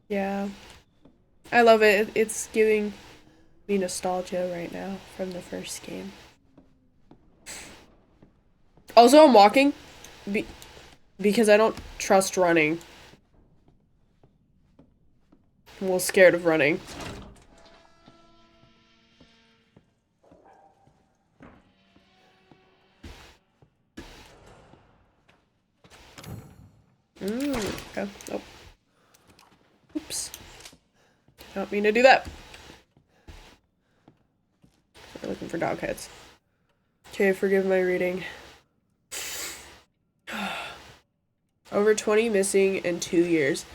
Yeah. I love it. It's giving me nostalgia right now from the first game. Also, I'm walking because I don't trust running. I'm a little scared of running. Okay. Oh. Oops. Did not mean to do that. We're looking for dog heads. Okay, forgive my reading. Over 20 missing in 2 years.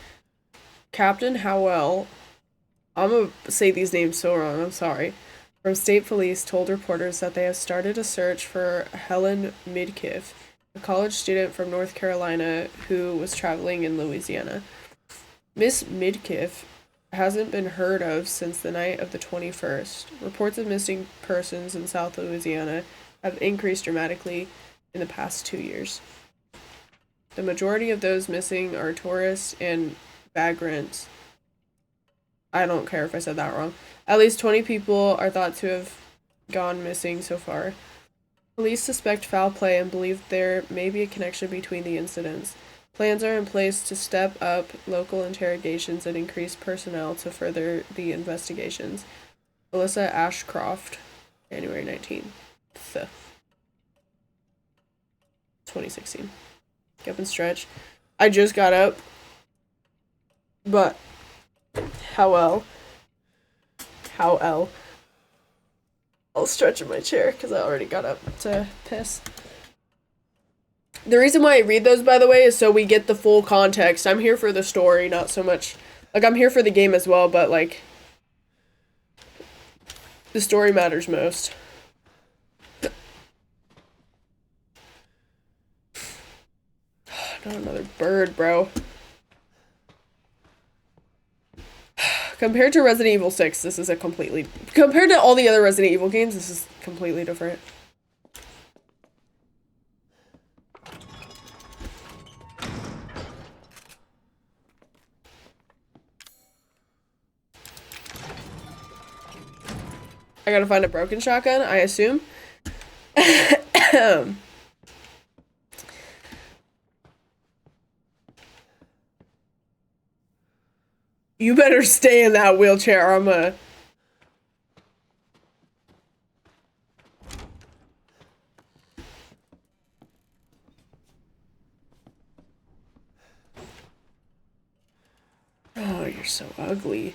Captain Howell, I'm gonna say these names so wrong, I'm sorry, from state police told reporters that they have started a search for Helen Midkiff, a college student from North Carolina who was traveling in Louisiana. Miss Midkiff hasn't been heard of since the night of the 21st. Reports of missing persons in South Louisiana have increased dramatically in the past 2 years. The majority of those missing are tourists and vagrants. I don't care if I said that wrong. At least 20 people are thought to have gone missing so far. Police suspect foul play and believe there may be a connection between the incidents. Plans are in place to step up local interrogations and increase personnel to further the investigations. Alyssa Ashcroft, January 19th, 2016. Get up and stretch. I just got up, but How I'll stretch in my chair because I already got up to piss. The reason why I read those, by the way, is so we get the full context. I'm here for the story, not so much... Like, I'm here for the game as well, but, like... The story matters most. Not another bird, bro. Compared to Resident Evil 6, this is a completely... Compared to all the other Resident Evil games, this is completely different. I gotta find a broken shotgun, I assume. You better stay in that wheelchair, or I'm a... Oh, you're so ugly.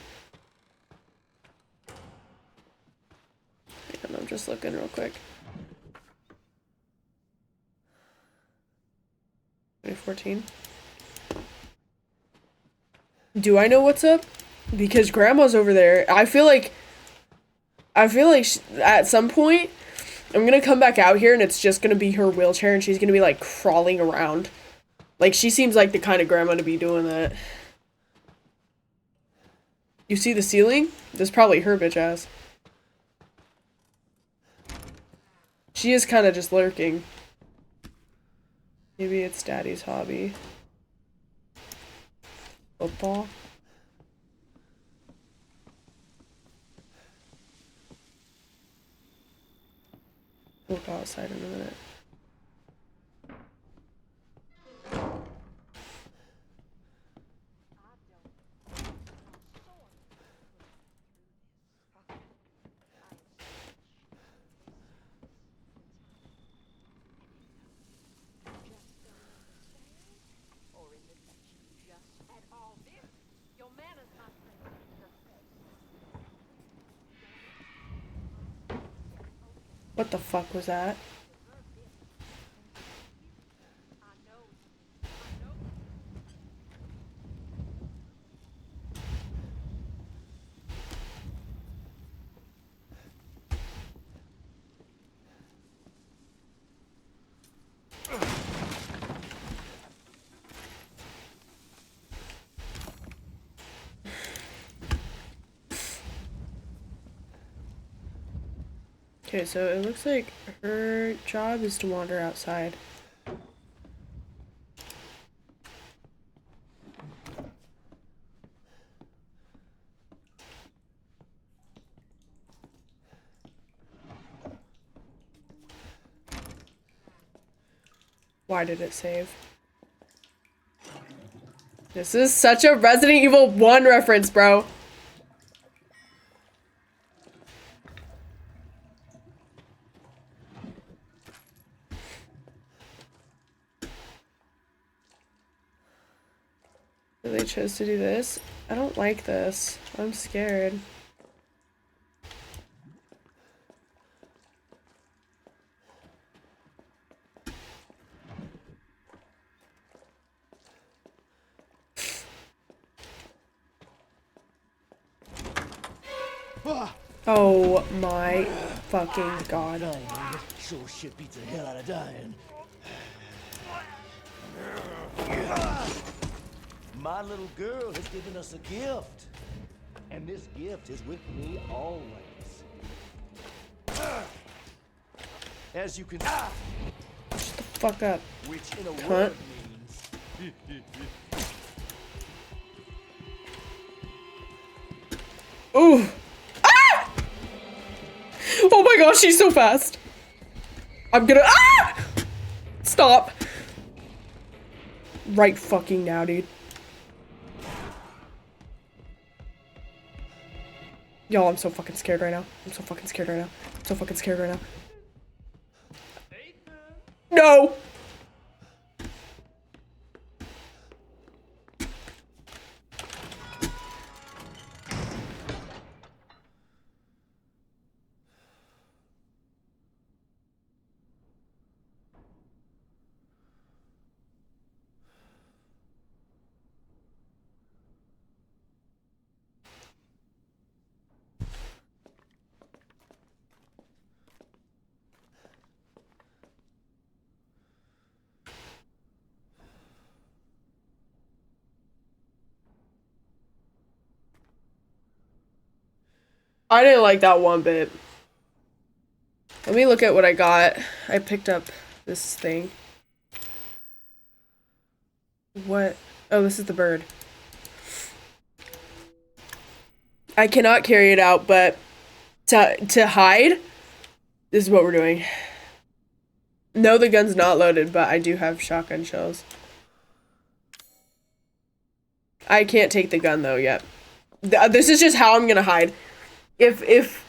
Hang on, I'm just looking real quick. 2014. Do I know what's up? Because Grandma's over there. I feel like at some point, I'm gonna come back out here and it's just gonna be her wheelchair and she's gonna be like crawling around. Like, she seems like the kind of grandma to be doing that. You see the ceiling? That's probably her bitch ass. She is kind of just lurking. Maybe it's Daddy's hobby. Football? We'll go outside in a minute. What the fuck was that? Okay, so it looks like her job is to wander outside. Why did it save? This is such a Resident Evil 1 reference, bro. They chose to do this. I don't like this. I'm scared. Oh my fucking god. Sure shit beats the hell out of dying. My little girl has given us a gift. And this gift is with me always. As you can Shut the fuck up. Which in a Cunt. word means Ooh. Ah! Oh my gosh, she's so fast. I'm gonna stop. Right fucking now, dude. Y'all, I'm so fucking scared right now. I'm so fucking scared right now. I'm so fucking scared right now. No! I didn't like that one bit. Let me look at what I got. I picked up this thing. What? Oh, this is the bird. I cannot carry it out, but to hide, this is what we're doing. No, the gun's not loaded, but I do have shotgun shells. I can't take the gun though yet. This is just how I'm gonna hide. If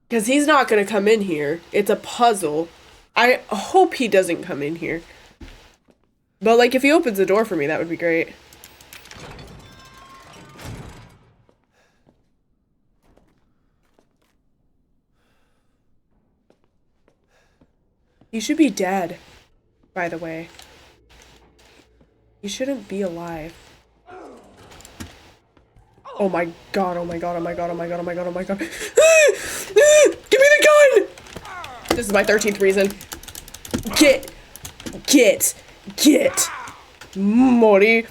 because he's not gonna come in here. It's a puzzle. I hope he doesn't come in here. But like if he opens the door for me, that would be great. He should be dead, by the way. He shouldn't be alive. Oh my god, oh my god, oh my god, oh my god, oh my god, oh my god. Give me the gun! This is my 13th reason. Get. Mori.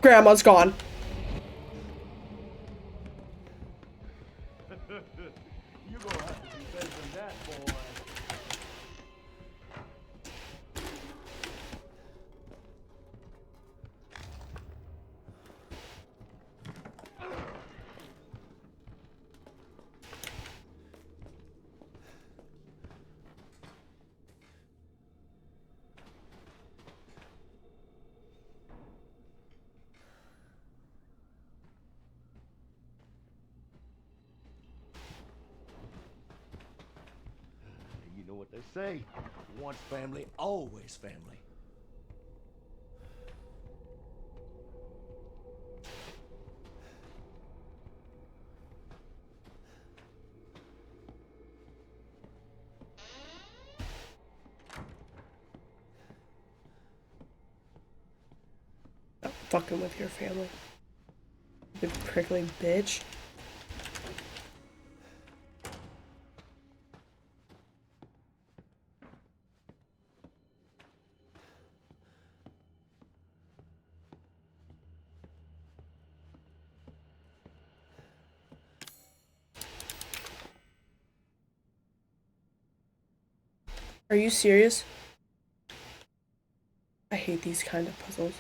Grandma's gone. you're gonna have to do better than that, boy. You know what they say. Once family, always family. Stop fucking with your family. You prickly bitch. Are you serious? I hate these kind of puzzles.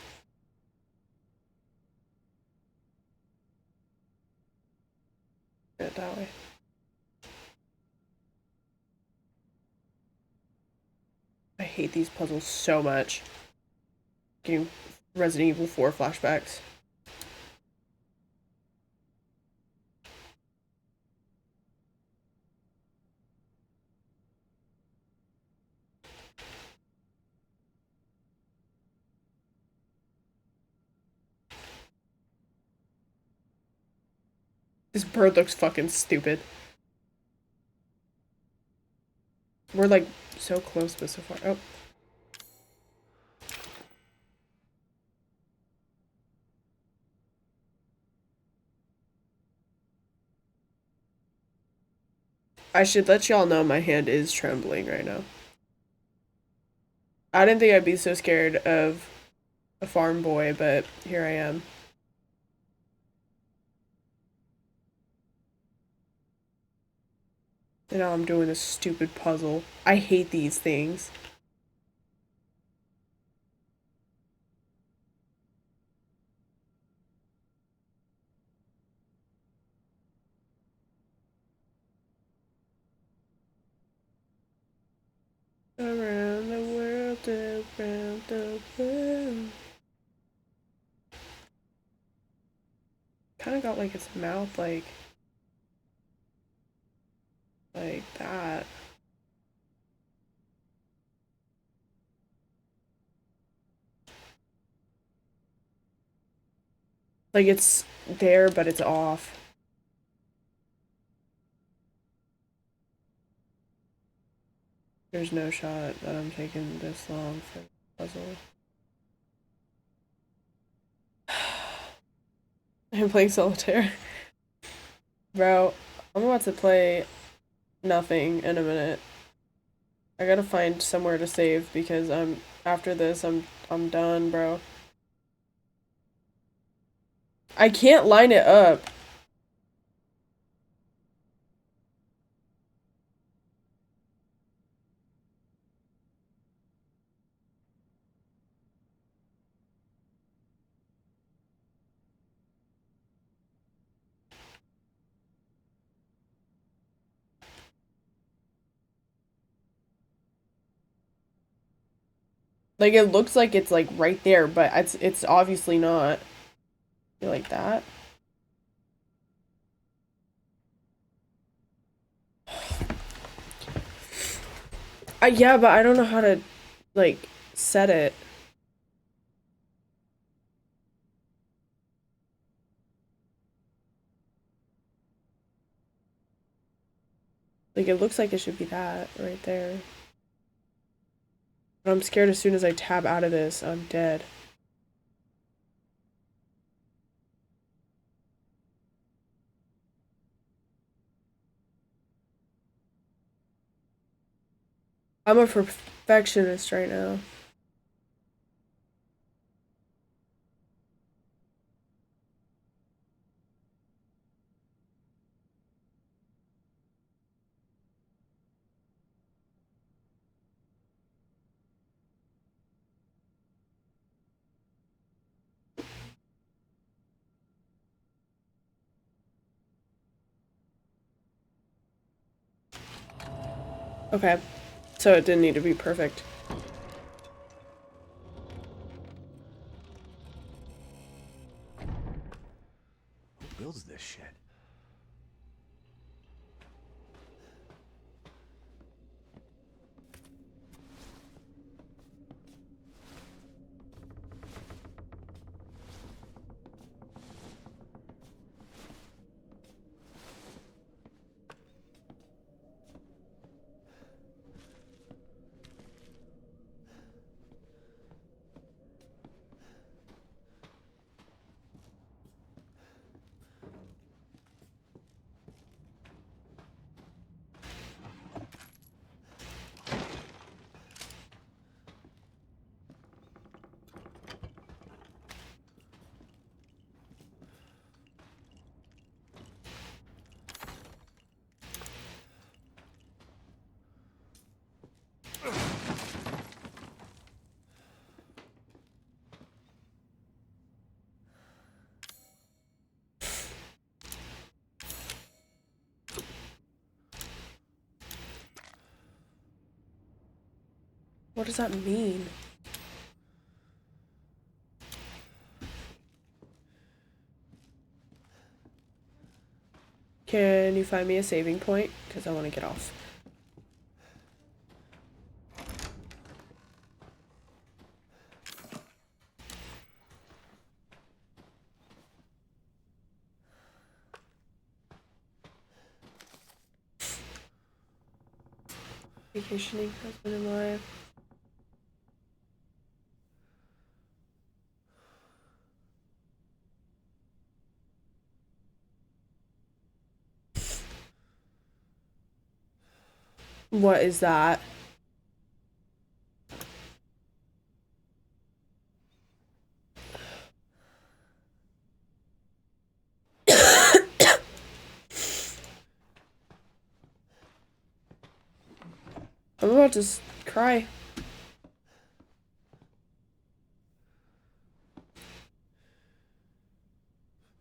it that way. I hate these puzzles so much. Getting Resident Evil 4 flashbacks. This bird looks fucking stupid. We're like so close but so far. Oh. I should let y'all know my hand is trembling right now. I didn't think I'd be so scared of a farm boy, but here I am. And now I'm doing this stupid puzzle. I hate these things. Around the world, around the world. Kind of got like its mouth like that. Like it's there, but it's off. There's no shot that I'm taking this long for the puzzle. I'm playing solitaire. Bro, I'm about to play nothing in a minute. I gotta find somewhere to save because after this I'm done, bro. I can't line it up. Like it looks like it's like right there, but it's obviously not. You like that? Yeah, but I don't know how to like set it. Like it looks like it should be that right there. But I'm scared as soon as I tab out of this, I'm dead. I'm a perfectionist right now. Okay, so it didn't need to be perfect. Who builds this shit? What does that mean? Can you find me a saving point? Because I want to get off. Vacationing, husband and wife. What is that? I'm about to cry.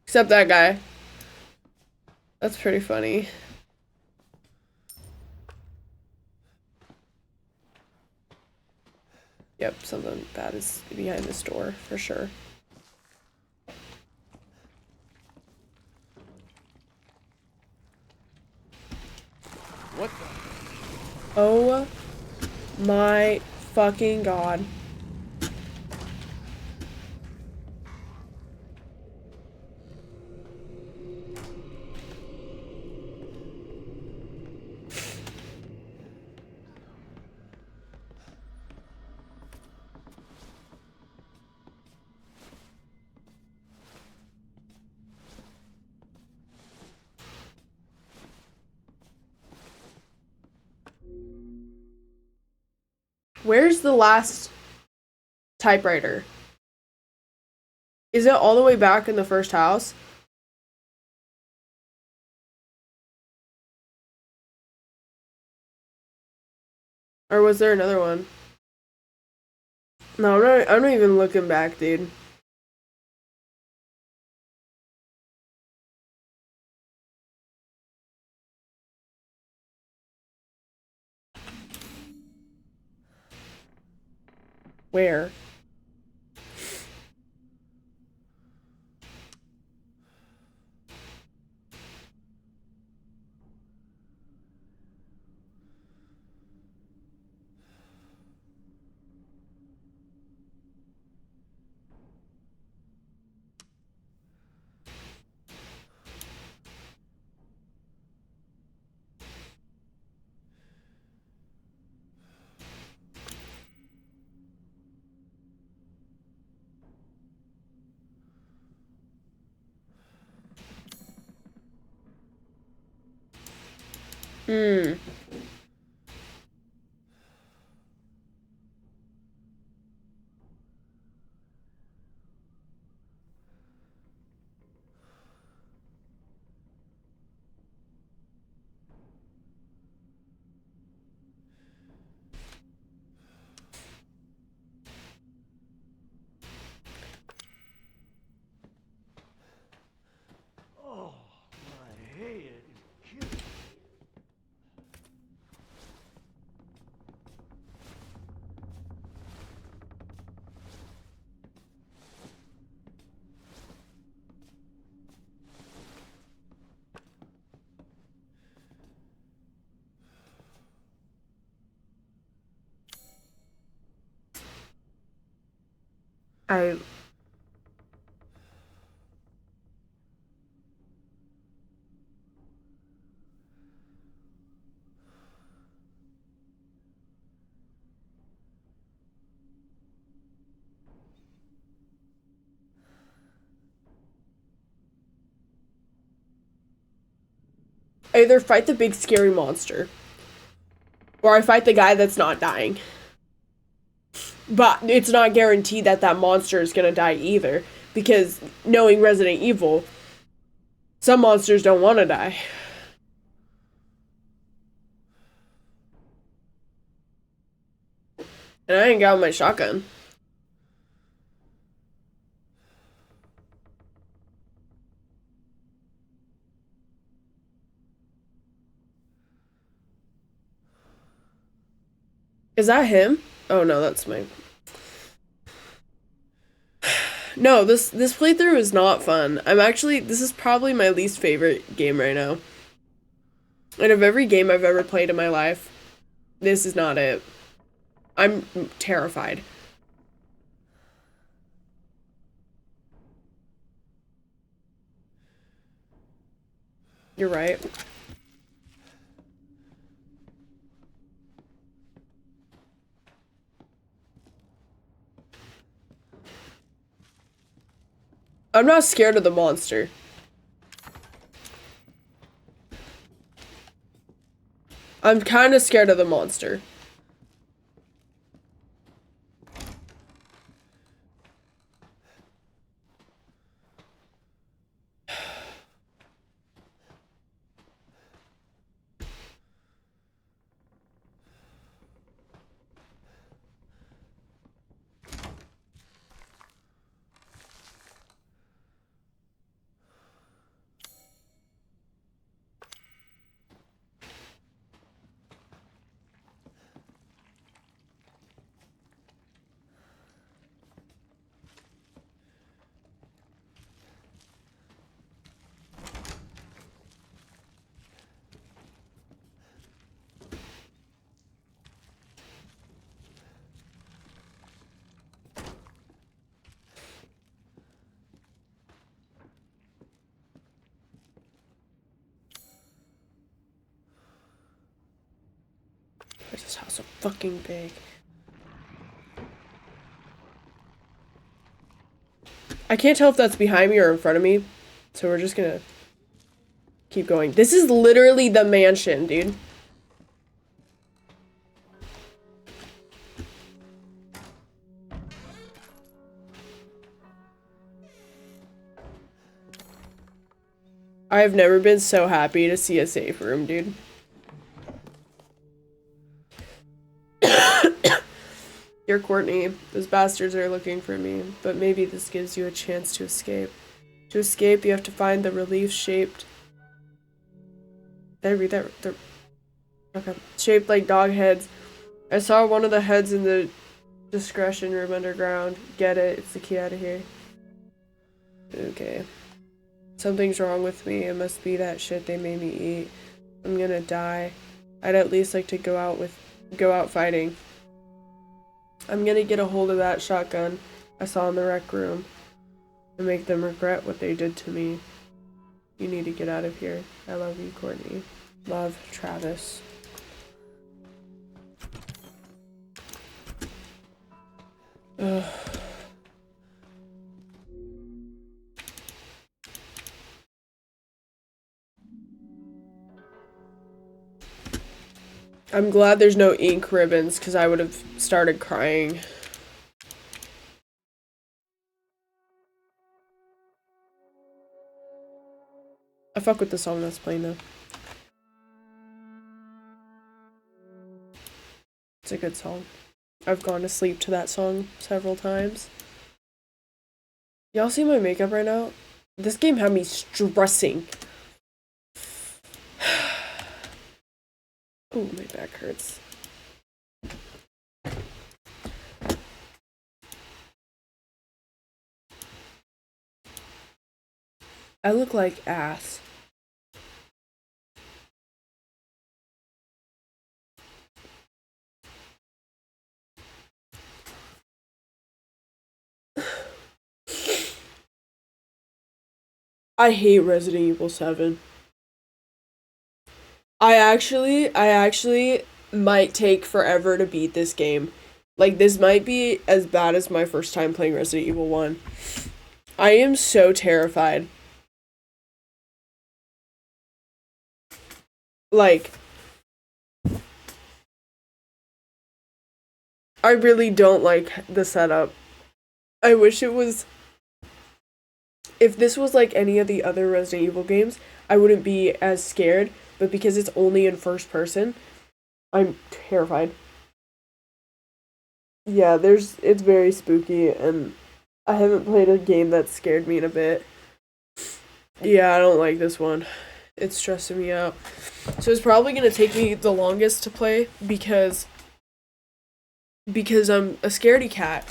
Except that guy. That's pretty funny. Yep, something bad is behind this door, for sure. What the? Oh my fucking god. Where's the last typewriter? Is it all the way back in the first house? Or was there another one? No, I'm not even looking back, dude. Where? Hmm. Oh, my head is killing me. I either fight the big scary monster, or I fight the guy that's not dying. But it's not guaranteed that that monster is gonna die either, because knowing Resident Evil, some monsters don't want to die. And I ain't got my shotgun. Is that him? Oh no, that's my... No, this playthrough is not fun. This is probably my least favorite game right now. And of every game I've ever played in my life, this is not it. I'm terrified. You're right. I'm not scared of the monster. I'm kind of scared of the monster. Where's this house so fucking big? I can't tell if that's behind me or in front of me, so we're just gonna keep going. This is literally the mansion, dude. I have never been so happy to see a safe room, dude. Dear Courtney, those bastards are looking for me, but maybe this gives you a chance to escape. To escape, you have to find the relief-shaped... Did I read that? Okay. Shaped like dog heads. I saw one of the heads in the discretion room underground. Get it? It's the key out of here. Okay. Something's wrong with me. It must be that shit they made me eat. I'm gonna die. I'd at least like to go out fighting. I'm gonna get a hold of that shotgun I saw in the rec room and make them regret what they did to me. You need to get out of here. I love you, Courtney. Love, Travis. Ugh. I'm glad there's no ink ribbons, because I would have started crying. I fuck with the song that's playing though. It's a good song. I've gone to sleep to that song several times. Y'all see my makeup right now? This game had me stressing. Oh, my back hurts. I look like ass. I hate Resident Evil 7. I actually might take forever to beat this game. Like, this might be as bad as my first time playing Resident Evil 1. I am so terrified. Like, I really don't like the setup. I wish it was... If this was like any of the other Resident Evil games, I wouldn't be as scared, but because it's only in first person, I'm terrified. Yeah, it's very spooky, and I haven't played a game that scared me in a bit. Yeah, I don't like this one. It's stressing me out. So it's probably gonna take me the longest to play, because because I'm a scaredy cat.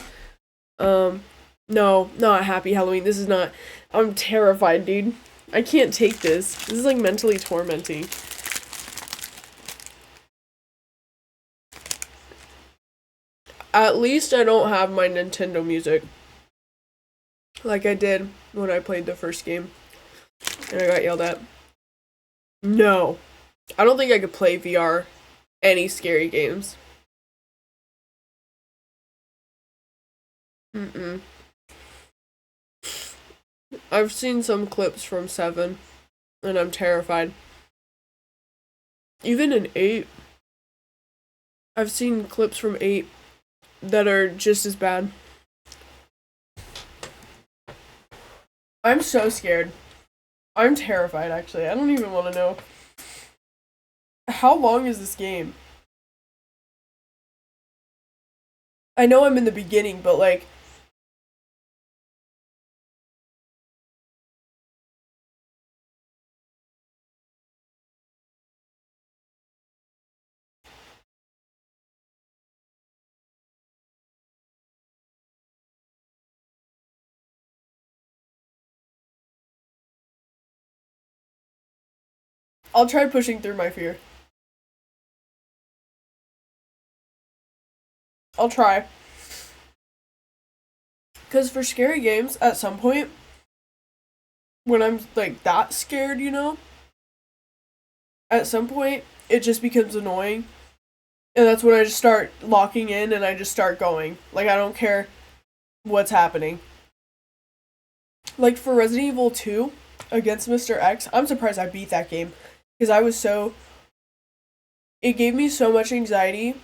No, not Happy Halloween. This is not. I'm terrified, dude. I can't take this. This is like mentally tormenting. At least I don't have my Nintendo music like I did when I played the first game and I got yelled at. No. I don't think I could play VR any scary games. Mm-mm. I've seen some clips from 7 and I'm terrified. Even in 8. I've seen clips from 8 that are just as bad. I'm so scared. I'm terrified, actually. I don't even want to know. How long is this game? I know I'm in the beginning, but like... I'll try pushing through my fear. I'll try. Because for scary games, at some point, when I'm like that scared, you know, at some point, it just becomes annoying. And that's when I just start locking in and I just start going. Like, I don't care what's happening. Like, for Resident Evil 2 against Mr. X, I'm surprised I beat that game. Because I was so... It gave me so much anxiety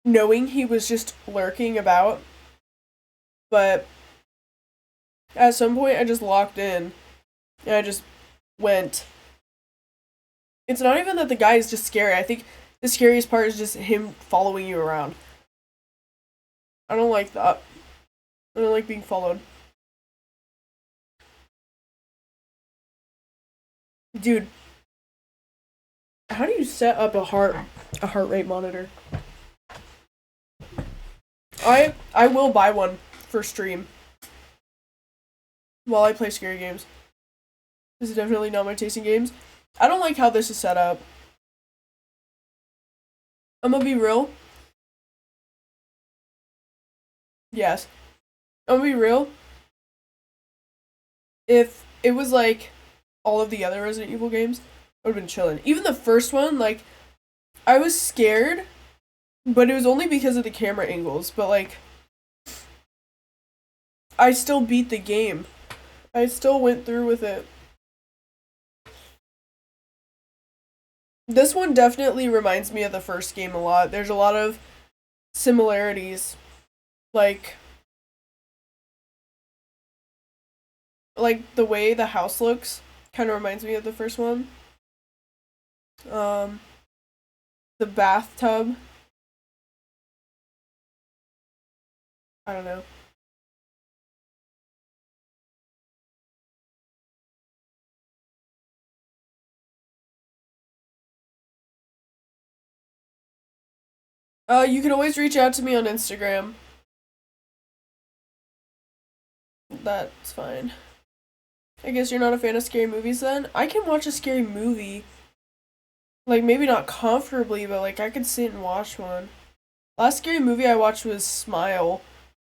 knowing he was just lurking about. But at some point, I just locked in. And I just went. It's not even that the guy is just scary. I think the scariest part is just him following you around. I don't like that. I don't like being followed. Dude, how do you set up a heart rate monitor? I will buy one for stream while I play scary games. This is definitely not my taste in games. I don't like how this is set up. I'm gonna be real. Yes. I'm gonna be real. If it was like all of the other Resident Evil games, I would have been chilling. Even the first one, like, I was scared, but it was only because of the camera angles. But, like, I still beat the game. I still went through with it. This one definitely reminds me of the first game a lot. There's a lot of similarities. Like the way the house looks kind of reminds me of the first one. The bathtub. I don't know. You can always reach out to me on Instagram. That's fine. I guess you're not a fan of scary movies then? I can watch a scary movie. Like, maybe not comfortably, but like I could sit and watch one. Last scary movie I watched was Smile.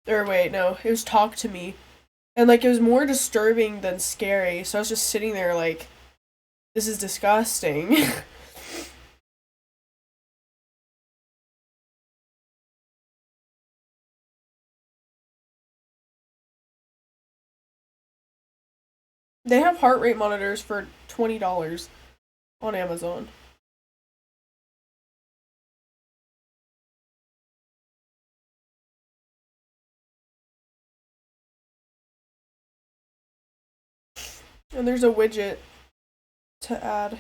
Or wait, no, it was Talk to Me. And like it was more disturbing than scary, so I was just sitting there like, this is disgusting. They have heart rate monitors for $20 on Amazon. And there's a widget to add.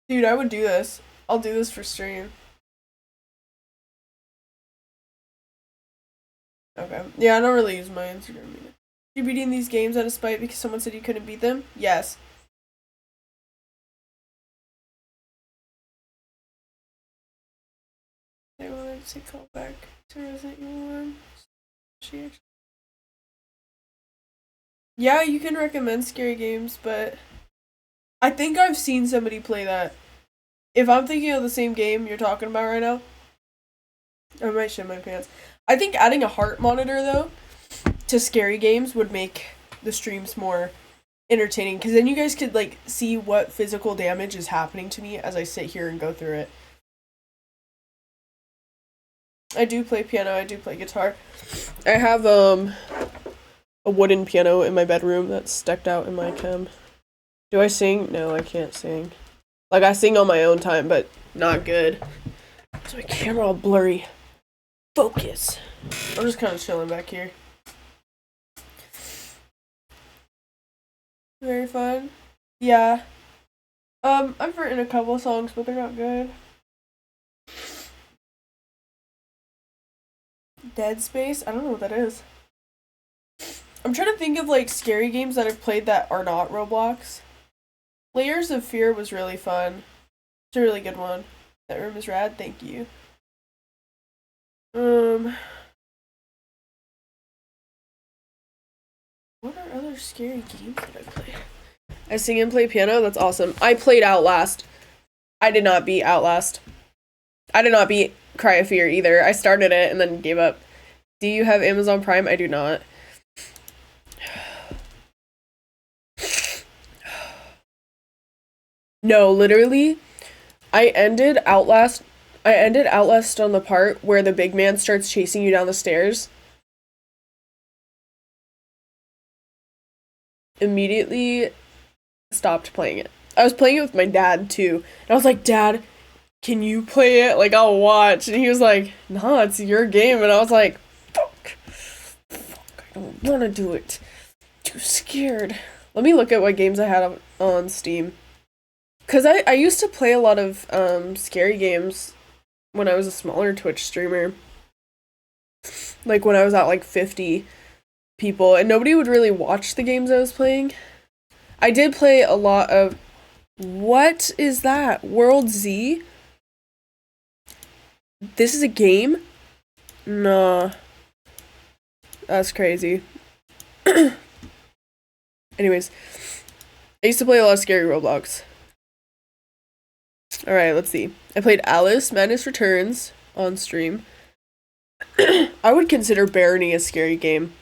Dude, I would do this. I'll do this for stream. Okay. Yeah, I don't really use my Instagram either. You beating these games out of spite because someone said you couldn't beat them? Yes. They wanted to call back to Resident Evil 1. She actually... Yeah, you can recommend scary games, but I think I've seen somebody play that. If I'm thinking of the same game you're talking about right now, I might shit my pants. I think adding a heart monitor, though, to scary games would make the streams more entertaining, because then you guys could, like, see what physical damage is happening to me as I sit here and go through it. I do play piano, I do play guitar. I have, a wooden piano in my bedroom that's decked out in my chem. Do I sing? No, I can't sing. Like, I sing on my own time, but not good. Is my camera all blurry? Focus. I'm just kind of chilling back here. Very fun. Yeah. I've written a couple songs, but they're not good. Dead Space? I don't know what that is. I'm trying to think of, like, scary games that I've played that are not Roblox. Layers of Fear was really fun. It's a really good one. That room is rad, thank you. What are other scary games that I play? I sing and play piano? That's awesome. I played Outlast. I did not beat Outlast. I did not beat Cry of Fear either. I started it and then gave up. Do you have Amazon Prime? I do not. No, literally, I ended Outlast on the part where the big man starts chasing you down the stairs. Immediately stopped playing it. I was playing it with my dad too. And I was like, Dad, can you play it? Like, I'll watch. And he was like, nah, it's your game. And I was like, fuck, I don't want to do it. Too scared. Let me look at what games I had on Steam. Because I used to play a lot of scary games when I was a smaller Twitch streamer. Like, when I was at, like, 50 people. And nobody would really watch the games I was playing. I did play a lot of... What is that? World Z? This is a game? Nah. That's crazy. Anyways. I used to play a lot of scary Roblox. Alright, let's see. I played Alice Madness Returns on stream. I would consider Barony a scary game.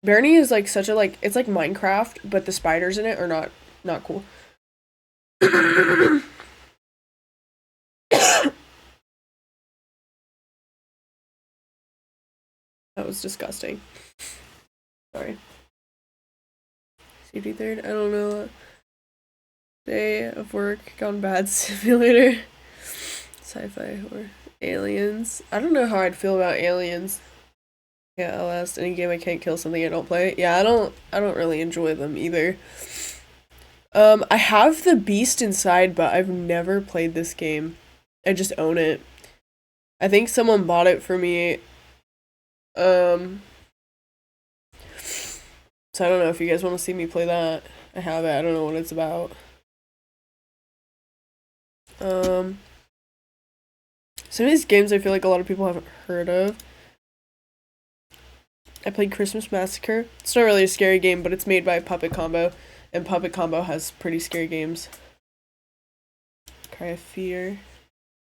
Barony is like such a like it's like Minecraft, but the spiders in it are not cool. That was disgusting. Sorry. Safety third, I don't know. Day of work gone bad simulator. Sci-fi or aliens. I don't know how I'd feel about aliens. Yeah, Outlast, any game I can't kill something I don't play. Yeah, I don't really enjoy them either. I have the Beast Inside, but I've never played this game. I just own it. I think someone bought it for me. So I don't know if you guys want to see me play that. I have it. I don't know what it's about. Some of these games I feel like a lot of people haven't heard of. I played Christmas Massacre. It's not really a scary game, but it's made by Puppet Combo, and Puppet Combo has pretty scary games. Cry of Fear.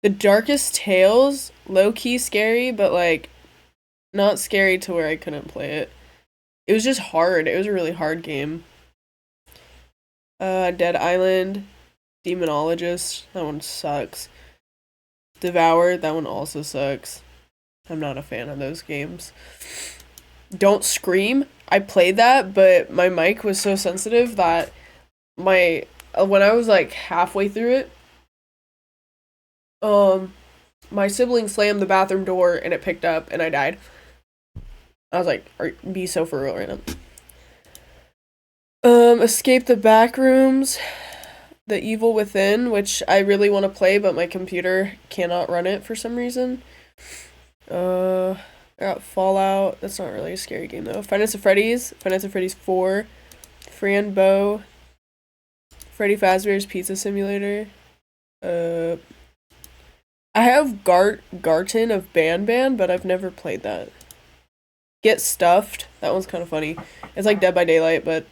The Darkest Tales, low-key scary, but like not scary to where I couldn't play it. It was just hard. It was a really hard game. Dead Island, Demonologist, that one sucks. Devour, that one also sucks. I'm not a fan of those games. Don't Scream, I played that, but my mic was so sensitive that when I was like halfway through it, my sibling slammed the bathroom door and it picked up and I died. I was like, be so for real right now. Escape the Backrooms, The Evil Within, which I really want to play, but my computer cannot run it for some reason. I I got Fallout. That's not really a scary game though. Five Nights at Freddy's. Five Nights at Freddy's 4. Fran Bow. Freddy Fazbear's Pizza Simulator. I have Garten of Ban, but I've never played that. Get Stuffed. That one's kind of funny. It's like Dead by Daylight, but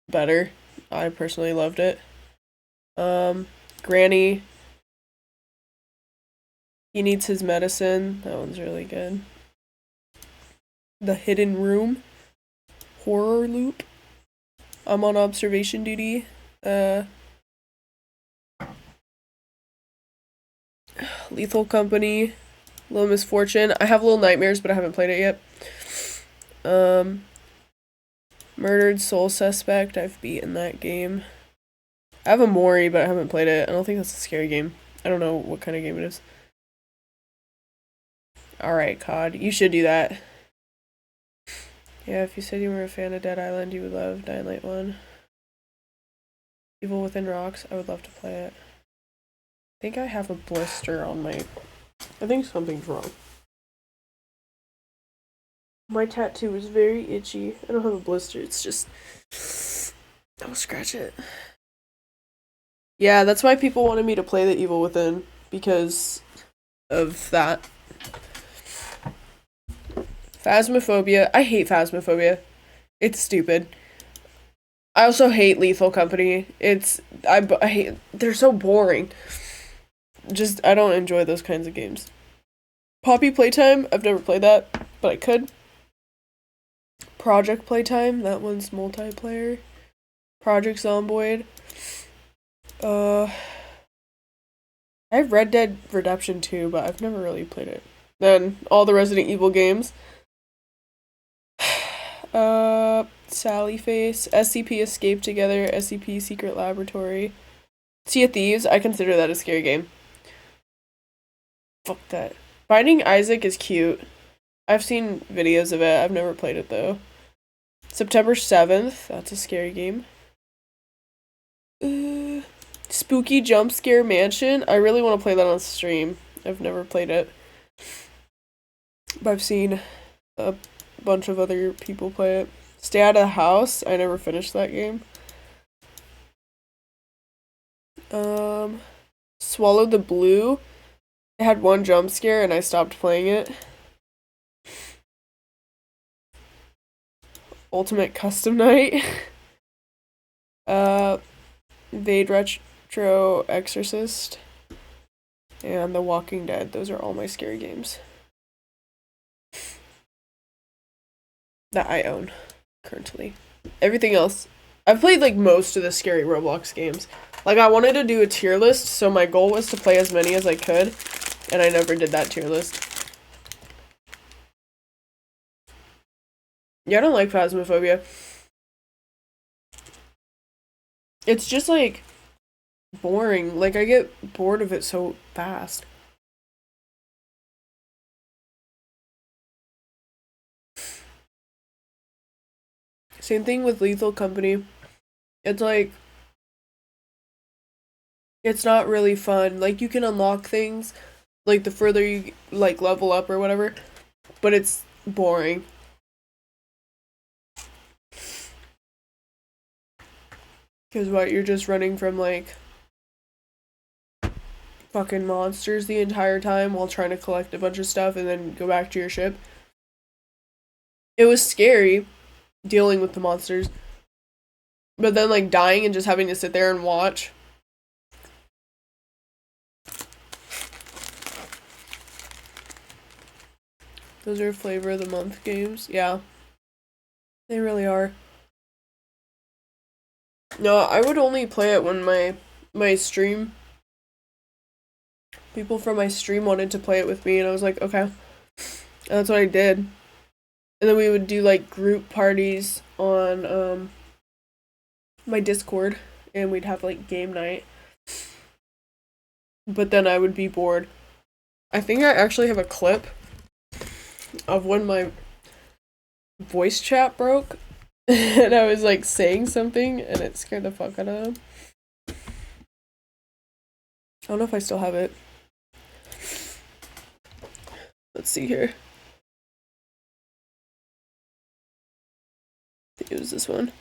better. I personally loved it. Granny. He Needs His Medicine. That one's really good. The Hidden Room. Horror Loop. I'm on observation duty. Lethal Company. Little Misfortune. I have Little Nightmares, but I haven't played it yet. Murdered Soul Suspect. I've beaten that game. I have a Mori, but I haven't played it. I don't think that's a scary game. I don't know what kind of game it is. Alright, COD. You should do that. Yeah, if you said you were a fan of Dead Island, you would love Dying Light 1. Evil Within Rocks. I would love to play it. I think I have a blister on my... I think something's wrong. My tattoo is very itchy. I don't have a blister. It's just... I'll scratch it. Yeah, that's why people wanted me to play The Evil Within. Because of that. Phasmophobia. I hate Phasmophobia. It's stupid. I also hate Lethal Company. I hate... They're so boring. Just, I don't enjoy those kinds of games. Poppy Playtime. I've never played that, but I could. Project Playtime. That one's multiplayer. Project Zomboid. I have Red Dead Redemption 2, but I've never really played it. Then, all the Resident Evil games. Sally Face, SCP Escape Together, SCP Secret Laboratory. Sea of Thieves, I consider that a scary game. Fuck that. Binding Isaac is cute. I've seen videos of it, I've never played it though. September 7th, that's a scary game. Spooky Jump Scare Mansion, I really want to play that on stream. I've never played it. But I've seen a bunch of other people play it. Stay Out of the House. I never finished that game. Swallow the Blue. It had one jump scare and I stopped playing it. Ultimate Custom Night. Vade Retro Exorcist. And The Walking Dead. Those are all my scary games that I own currently. Everything else, I've played like most of the scary Roblox games. Like I wanted to do a tier list, so my goal was to play as many as I could, and I never did that tier list. Yeah, I don't like Phasmophobia. It's just like boring. Like I get bored of it so fast. Same thing with Lethal Company. It's like, it's not really fun. Like, you can unlock things, like, the further you, like, level up or whatever, but it's boring. Because what, you're just running from, like, fucking monsters the entire time while trying to collect a bunch of stuff and then go back to your ship. It was scary dealing with the monsters. But then, like, dying and just having to sit there and watch. Those are flavor of the month games. Yeah. They really are. No, I would only play it when my stream... people from my stream wanted to play it with me, and I was like, okay. And that's what I did. And then we would do, like, group parties on, my Discord, and we'd have, like, game night. But then I would be bored. I think I actually have a clip of when my voice chat broke, and I was, like, saying something, and it scared the fuck out of them. I don't know if I still have it. Let's see here. It was this one.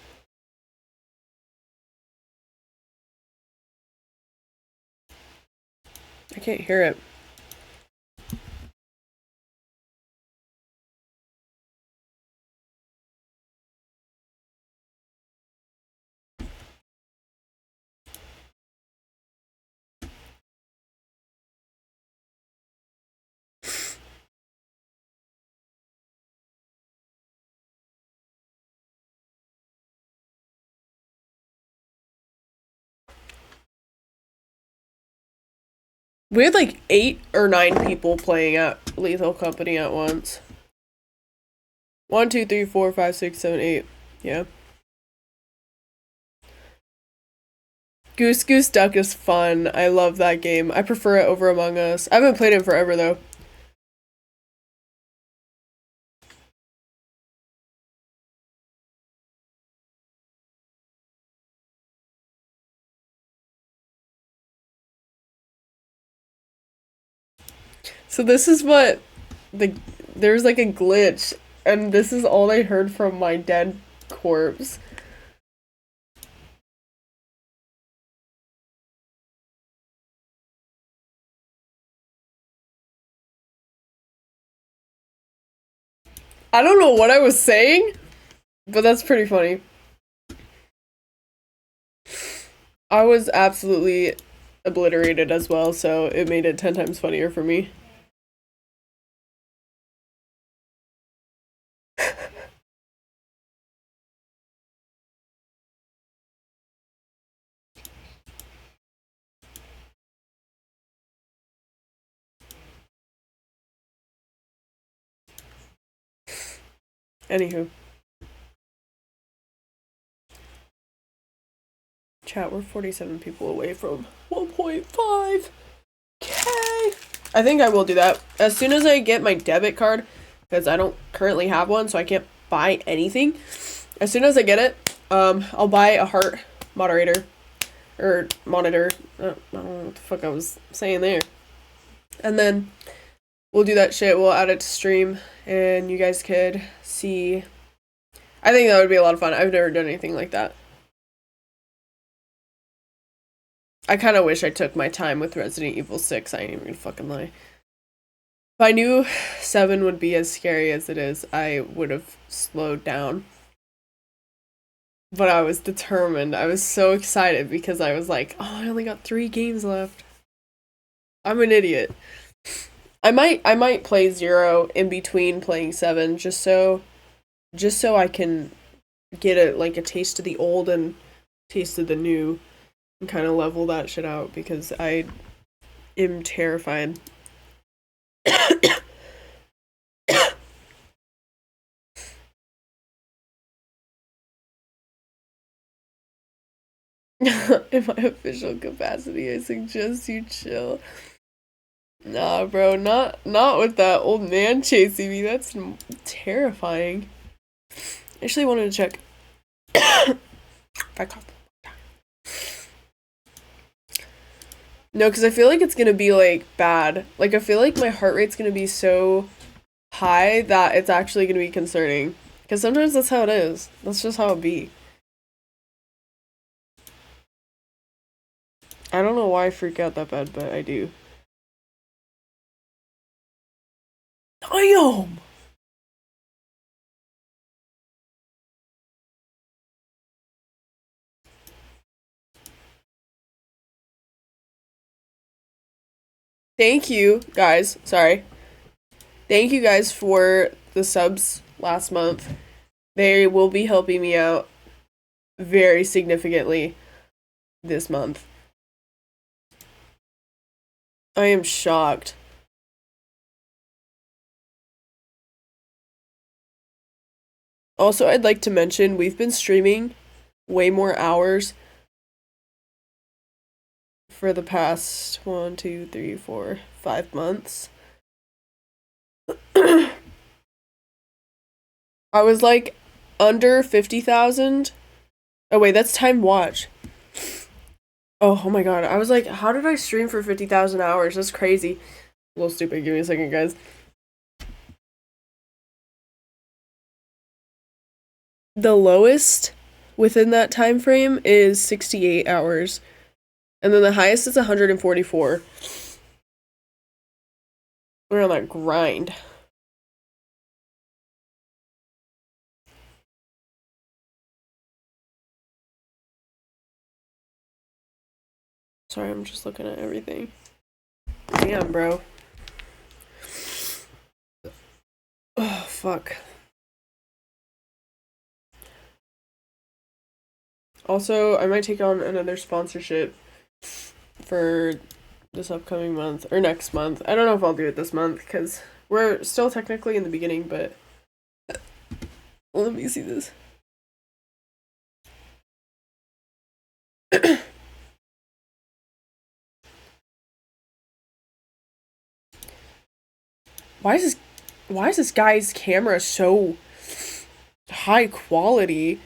I can't hear it. We had like 8 or 9 people playing at Lethal Company at once. 1, 2, 3, 4, 5, 6, 7, 8. Yeah. Goose Goose Duck is fun. I love that game. I prefer it over Among Us. I haven't played it in forever though. So this is what there's like a glitch, and this is all I heard from my dead corpse. I don't know what I was saying, but that's pretty funny. I was absolutely obliterated as well, so it made it 10 times funnier for me. Anywho. Chat, we're 47 people away from 1.5K. I think I will do that. As soon as I get my debit card, because I don't currently have one, so I can't buy anything. As soon as I get it, I'll buy a heart moderator. Or monitor. I don't know what the fuck I was saying there. And then we'll do that shit. We'll add it to stream, and you guys could see. I think that would be a lot of fun. I've never done anything like that. I kind of wish I took my time with Resident Evil 6. I ain't even gonna fucking lie. If I knew 7 would be as scary as it is, I would have slowed down. But I was determined. I was so excited because I was like, oh, I only got 3 games left. I'm an idiot. I might play 0 in between playing 7 just so I can get a taste of the old and taste of the new and kind of level that shit out because I am terrified. In my official capacity, I suggest you chill. Nah, bro, not with that old man chasing me. That's terrifying. I actually wanted to check. Back off. No, because I feel like it's gonna be like bad. Like I feel like my heart rate's gonna be so high that it's actually gonna be concerning. Because sometimes that's how it is. That's just how it be. I don't know why I freak out that bad, but I do. Damn! Thank you, guys. Sorry. Thank you guys for the subs last month. They will be helping me out very significantly this month. I am shocked. Also, I'd like to mention we've been streaming way more hours for the past 1, 2, 3, 4, 5 months. I was like under 50,000. Oh wait, that's time watch. Oh my god, I was like, how did I stream for 50,000 hours? That's crazy. A little stupid. Give me a second, guys. the lowest within that time frame is 68 hours. And then the highest is 144. We're on that grind. Sorry, I'm just looking at everything. Damn, bro. Oh, fuck. Also, I might take on another sponsorship for this upcoming month, or next month. I don't know if I'll do it this month, because we're still technically in the beginning, but... Let me see this. Why is this guy's camera so high quality?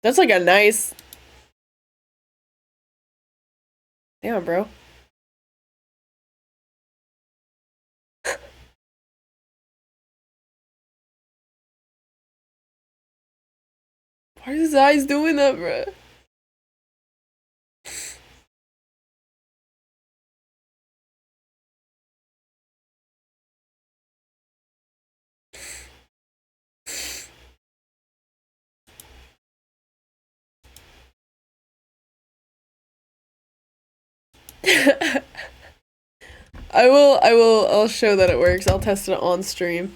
That's like a nice... Damn, bro. Why are his eyes doing that, bro? I'll show that it works. I'll test it on stream.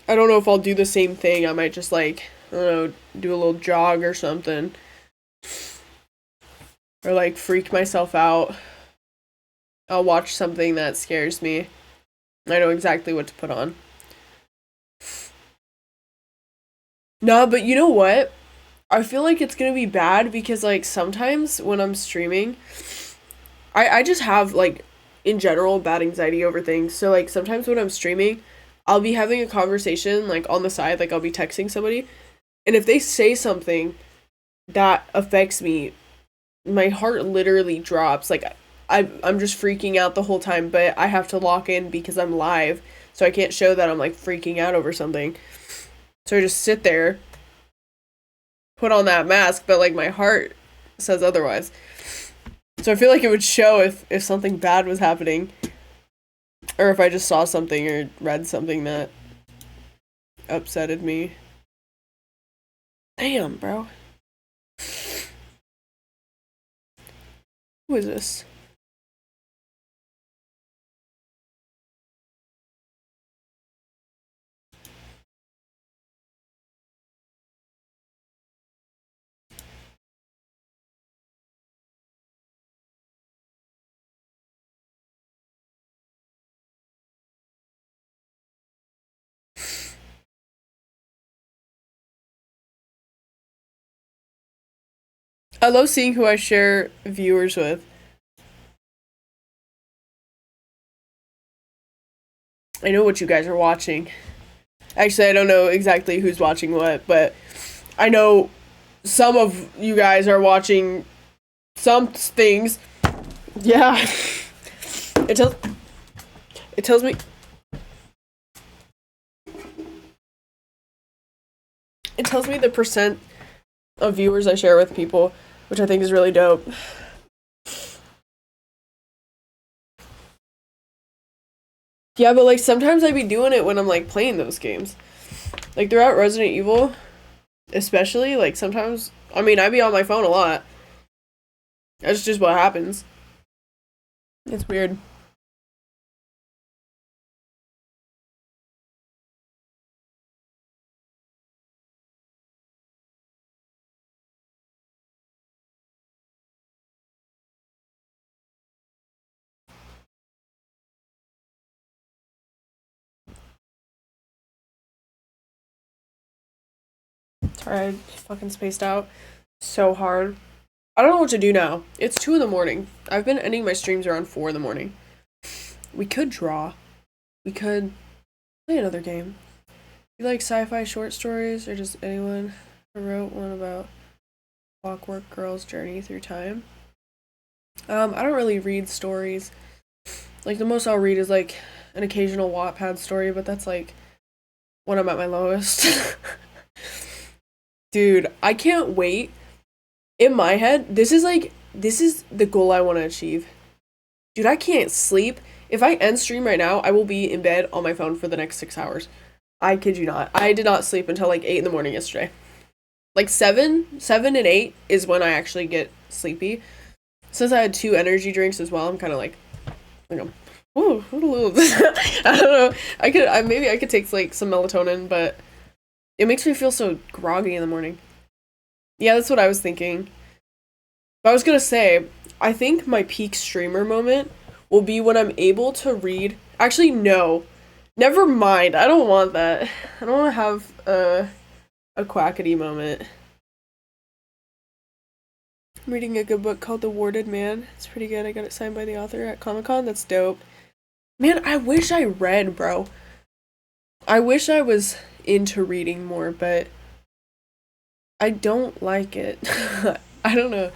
I don't know if I'll do the same thing. I might just like, I don't know, do a little jog or something. Or like freak myself out. I'll watch something that scares me. I know exactly what to put on. No, but you know what? I feel like it's gonna be bad because like sometimes when I'm streaming, I just have like in general bad anxiety over things. So like sometimes when I'm streaming, I'll be having a conversation like on the side, like I'll be texting somebody, and if they say something that affects me, my heart literally drops. Like I'm just freaking out the whole time, but I have to lock in because I'm live, so I can't show that I'm like freaking out over something. So I just sit there, put on that mask, but like my heart says otherwise. So I feel like it would show if something bad was happening, or if I just saw something or read something that upsetted me. Damn, bro. Who is this? I love seeing who I share viewers with. I know what you guys are watching. Actually, I don't know exactly who's watching what, but I know some of you guys are watching some things. Yeah. It tells me the percent of viewers I share with people, which I think is really dope. Yeah, but like sometimes I be doing it when I'm like playing those games. Like throughout Resident Evil, especially, like sometimes, I mean, I be on my phone a lot. That's just what happens. It's weird. Sorry, I fucking spaced out so hard. I don't know what to do now. It's 2 in the morning. I've been ending my streams around 4 in the morning. We could draw. We could play another game. You like sci-fi short stories or just anyone? I wrote one about Clockwork Girl's journey through time. I don't really read stories. Like the most I'll read is like an occasional Wattpad story, but that's like when I'm at my lowest. Dude, I can't wait. In my head, this is the goal I want to achieve. Dude, I can't sleep. If I end stream right now, I will be in bed on my phone for the next 6 hours. I kid you not. I did not sleep until like 8 in the morning yesterday. Like 7 and 8 is when I actually get sleepy. Since I had 2 energy drinks as well, I'm kind of like, ooh, I don't know. Maybe I could take like some melatonin, but it makes me feel so groggy in the morning. Yeah, that's what I was thinking. But I was gonna say, I think my peak streamer moment will be when I'm able to read. Actually, no. Never mind. I don't want that. I don't want to have a quackity moment. I'm reading a good book called The Warded Man. It's pretty good. I got it signed by the author at Comic-Con. That's dope. Man, I wish I read, bro. I wish I was into reading more, but I don't like it. I don't know.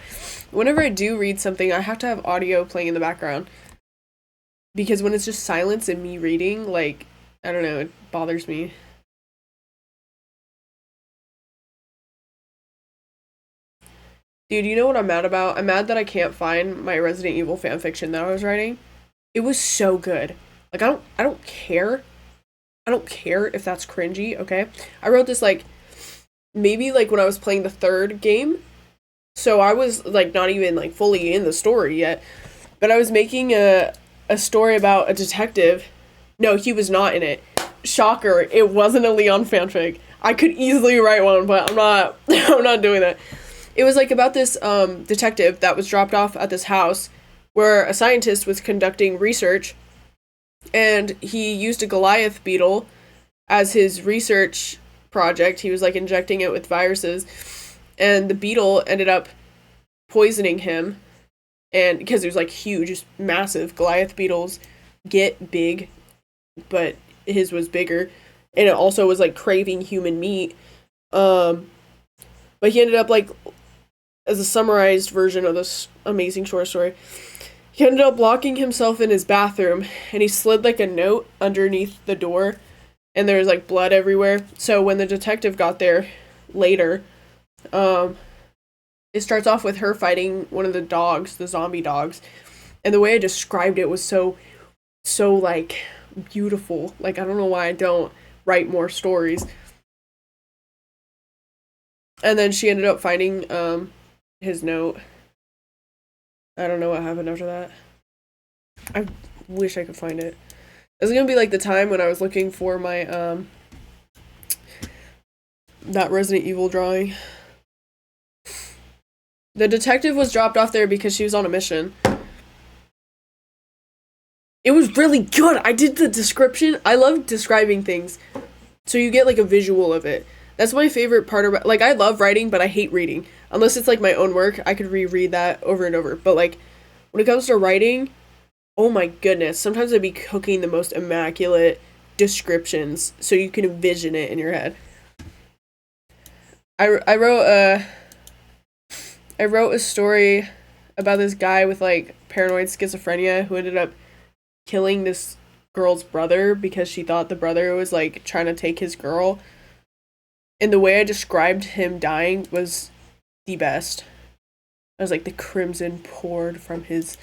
Whenever I do read something, I have to have audio playing in the background. Because when it's just silence and me reading, like, I don't know, it bothers me. Dude, you know what I'm mad about? I'm mad that I can't find my Resident Evil fanfiction that I was writing. It was so good. Like, I don't care. I don't care if that's cringy, okay? I wrote this, like, maybe, like, when I was playing the 3rd game. So I was, like, not even, like, fully in the story yet. But I was making a story about a detective. No, he was not in it. Shocker, it wasn't a Leon fanfic. I could easily write one, but I'm not I'm not doing that. It was like about this detective that was dropped off at this house where a scientist was conducting research, and he used a Goliath beetle as his research project. He was like injecting it with viruses, and the beetle ended up poisoning him. And because it was like huge, just massive. Goliath beetles get big, but his was bigger, and it also was like craving human meat. But he ended up, like, as a summarized version of this amazing short story, he ended up locking himself in his bathroom, and he slid like a note underneath the door, and there was like blood everywhere. So when the detective got there later, it starts off with her fighting one of the dogs, the zombie dogs, and the way I described it was so like beautiful. Like, I don't know why I don't write more stories. And then she ended up finding his note. I don't know what happened after that. I wish I could find it. It was gonna be like the time when I was looking for my that Resident Evil drawing. The detective was dropped off there because she was on a mission. It was really good. I did the description. I love describing things, so you get like a visual of it. That's my favorite part about, like, I love writing, but I hate reading. Unless it's like my own work, I could reread that over and over. But like, when it comes to writing, oh my goodness, sometimes I'd be cooking the most immaculate descriptions so you can envision it in your head. I wrote a story about this guy with like paranoid schizophrenia who ended up killing this girl's brother because she thought the brother was like trying to take his girl. And the way I described him dying was the best. I was like, the crimson poured from his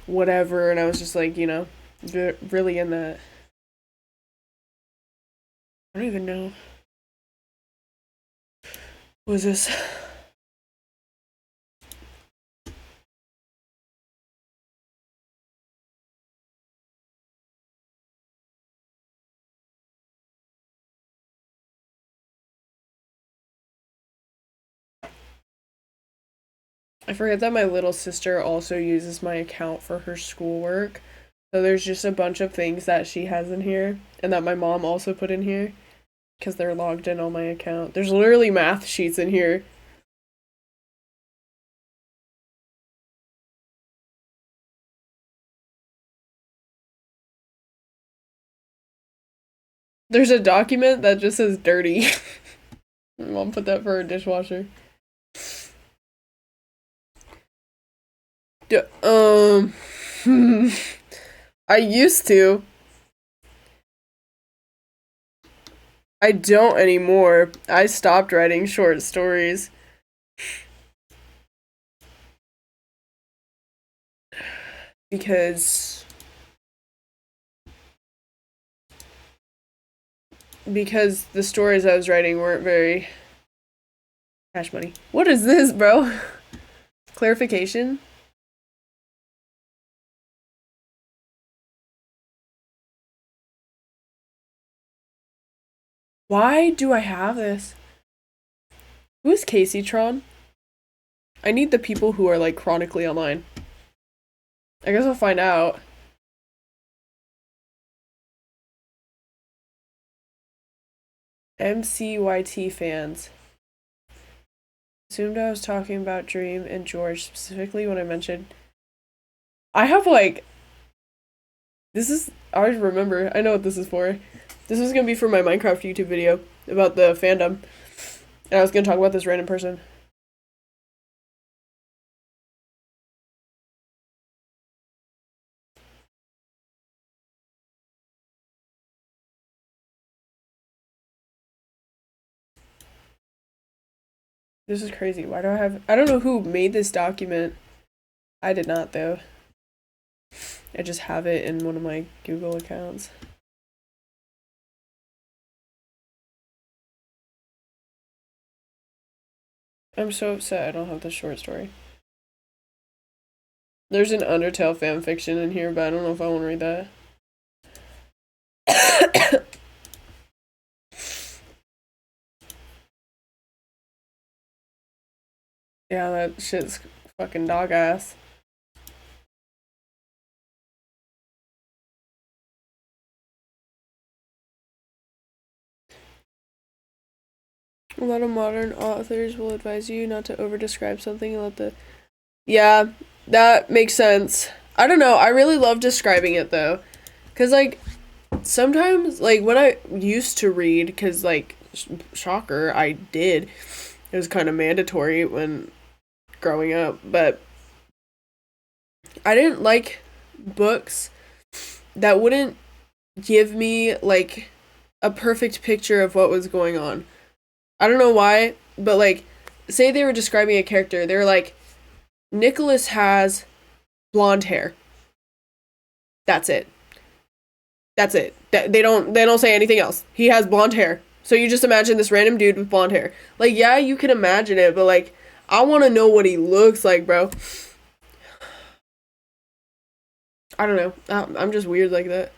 whatever, and I was just like, you know, really in that. I don't even know. What was this? I forget that my little sister also uses my account for her schoolwork. So there's just a bunch of things that she has in here and that my mom also put in here because they're logged in on my account. There's literally math sheets in here. There's a document that just says dirty. My mom put that for her dishwasher. I used to. I don't anymore. I stopped writing short stories. Because the stories I was writing weren't very cash money. What is this, bro? Clarification? Why do I have this? Who is Casey Tron? I need the people who are like chronically online. I guess I'll find out. MCYT fans. Assumed I was talking about Dream and George specifically when I mentioned. I have like. This is. I always remember. I know what this is for. This is gonna be for my Minecraft YouTube video about the fandom. And I was gonna talk about this random person. This is crazy. Why do I have... I don't know who made this document. I did not, though. I just have it in one of my Google accounts. I'm so upset I don't have the short story. There's an Undertale fanfiction in here, but I don't know if I want to read that. Yeah, that shit's fucking dog ass. A lot of modern authors will advise you not to over-describe something and let the... Yeah, that makes sense. I don't know, I really love describing it, though. Because, like, sometimes, like, when I used to read, because, like, shocker, I did. It was kind of mandatory when growing up, but I didn't like books that wouldn't give me, like, a perfect picture of what was going on. I don't know why, but, like, say they were describing a character, they were like, Nicholas has blonde hair. That's it. That's it. They don't say anything else. He has blonde hair. So you just imagine this random dude with blonde hair. Like, yeah, you can imagine it, but, like, I want to know what he looks like, bro. I don't know. I'm just weird like that.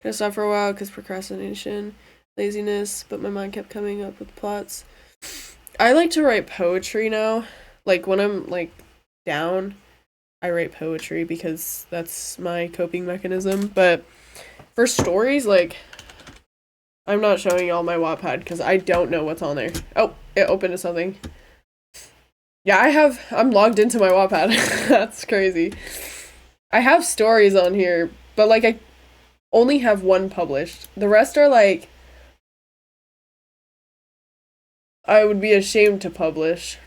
I stopped for a while because procrastination, laziness, but my mind kept coming up with plots. I like to write poetry now. Like, when I'm, like, down, I write poetry because that's my coping mechanism. But for stories, like, I'm not showing y'all my Wattpad because I don't know what's on there. Oh, it opened to something. Yeah, I'm logged into my Wattpad. That's crazy. I have stories on here, but, like, I only have one published. The rest are, like, I would be ashamed to publish.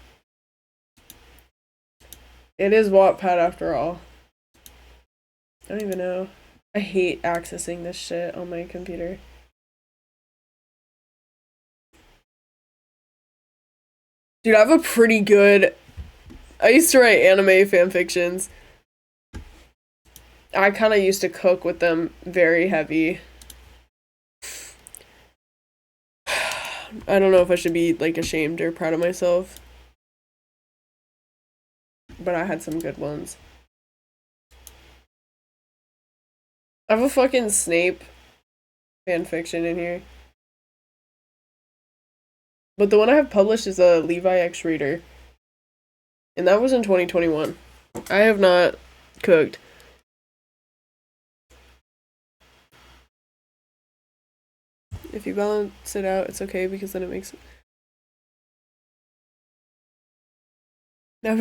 It is Wattpad after all. I don't even know. I hate accessing this shit on my computer. Dude, I have a pretty good... I used to write anime fanfictions. I kind of used to cook with them very heavy. I don't know if I should be, like, ashamed or proud of myself. But I had some good ones. I have a fucking Snape fanfiction in here. But the one I have published is a Levi X Reader. And that was in 2021. I have not cooked. If you balance it out, it's okay because then it makes it... I've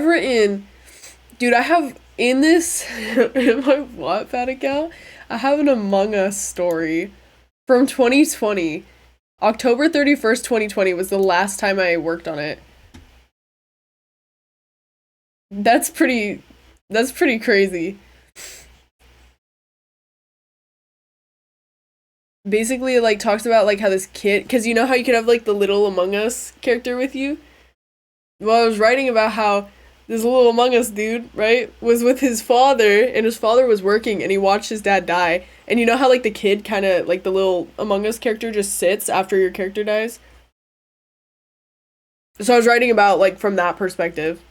written, dude, I have in this, in my Wattpad account, I have an Among Us story from 2020. October 31st, 2020 was the last time I worked on it. That's pretty crazy. basically, like, talks about, like, how this kid, because you know how you could have, like, the little Among Us character with you? Well, I was writing about how this little Among Us dude, right, was with his father, and his father was working, and he watched his dad die. And you know how, like, the kid kind of, like, the little Among Us character just sits after your character dies? So I was writing about, like, from that perspective.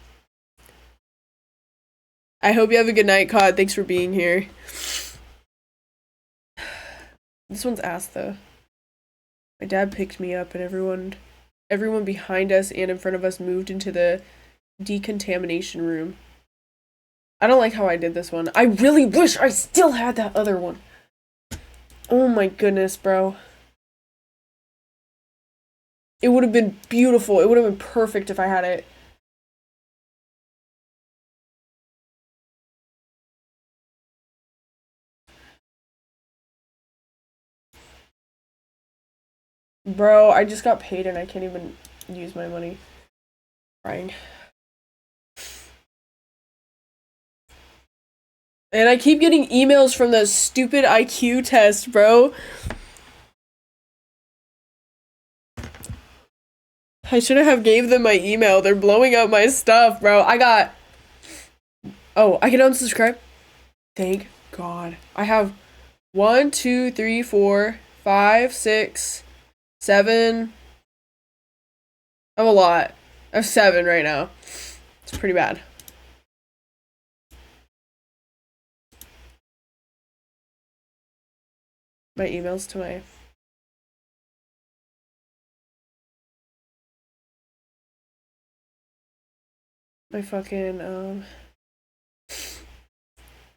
I hope you have a good night, Cod. Thanks for being here. This one's ass, though. My dad picked me up, and everyone behind us and in front of us moved into the decontamination room. I don't like how I did this one. I really wish I still had that other one. Oh my goodness, bro. It would have been beautiful. It would have been perfect if I had it. Bro, I just got paid and I can't even use my money. Crying. And I keep getting emails from the stupid IQ test, bro. I shouldn't have gave them my email. They're blowing up my stuff, bro. Oh, I can unsubscribe? Thank God. I have 1, 2, 3, 4, 5, 6, 7. I have a lot. I have 7 right now. It's pretty bad. My emails to my fucking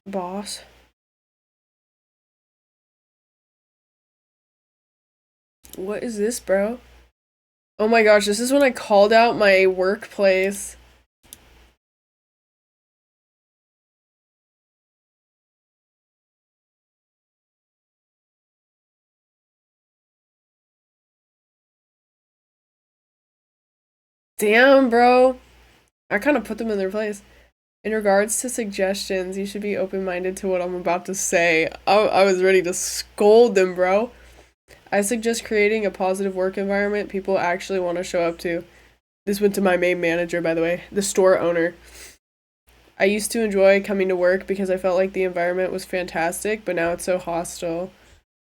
boss. What is this, bro? Oh my gosh, this is when I called out my workplace. Damn, bro. I kind of put them in their place. In regards to suggestions, you should be open-minded to what I'm about to say. I was ready to scold them, bro. I suggest creating a positive work environment people actually want to show up to. This went to my main manager, by the way, the store owner. I used to enjoy coming to work because I felt like the environment was fantastic, but now it's so hostile.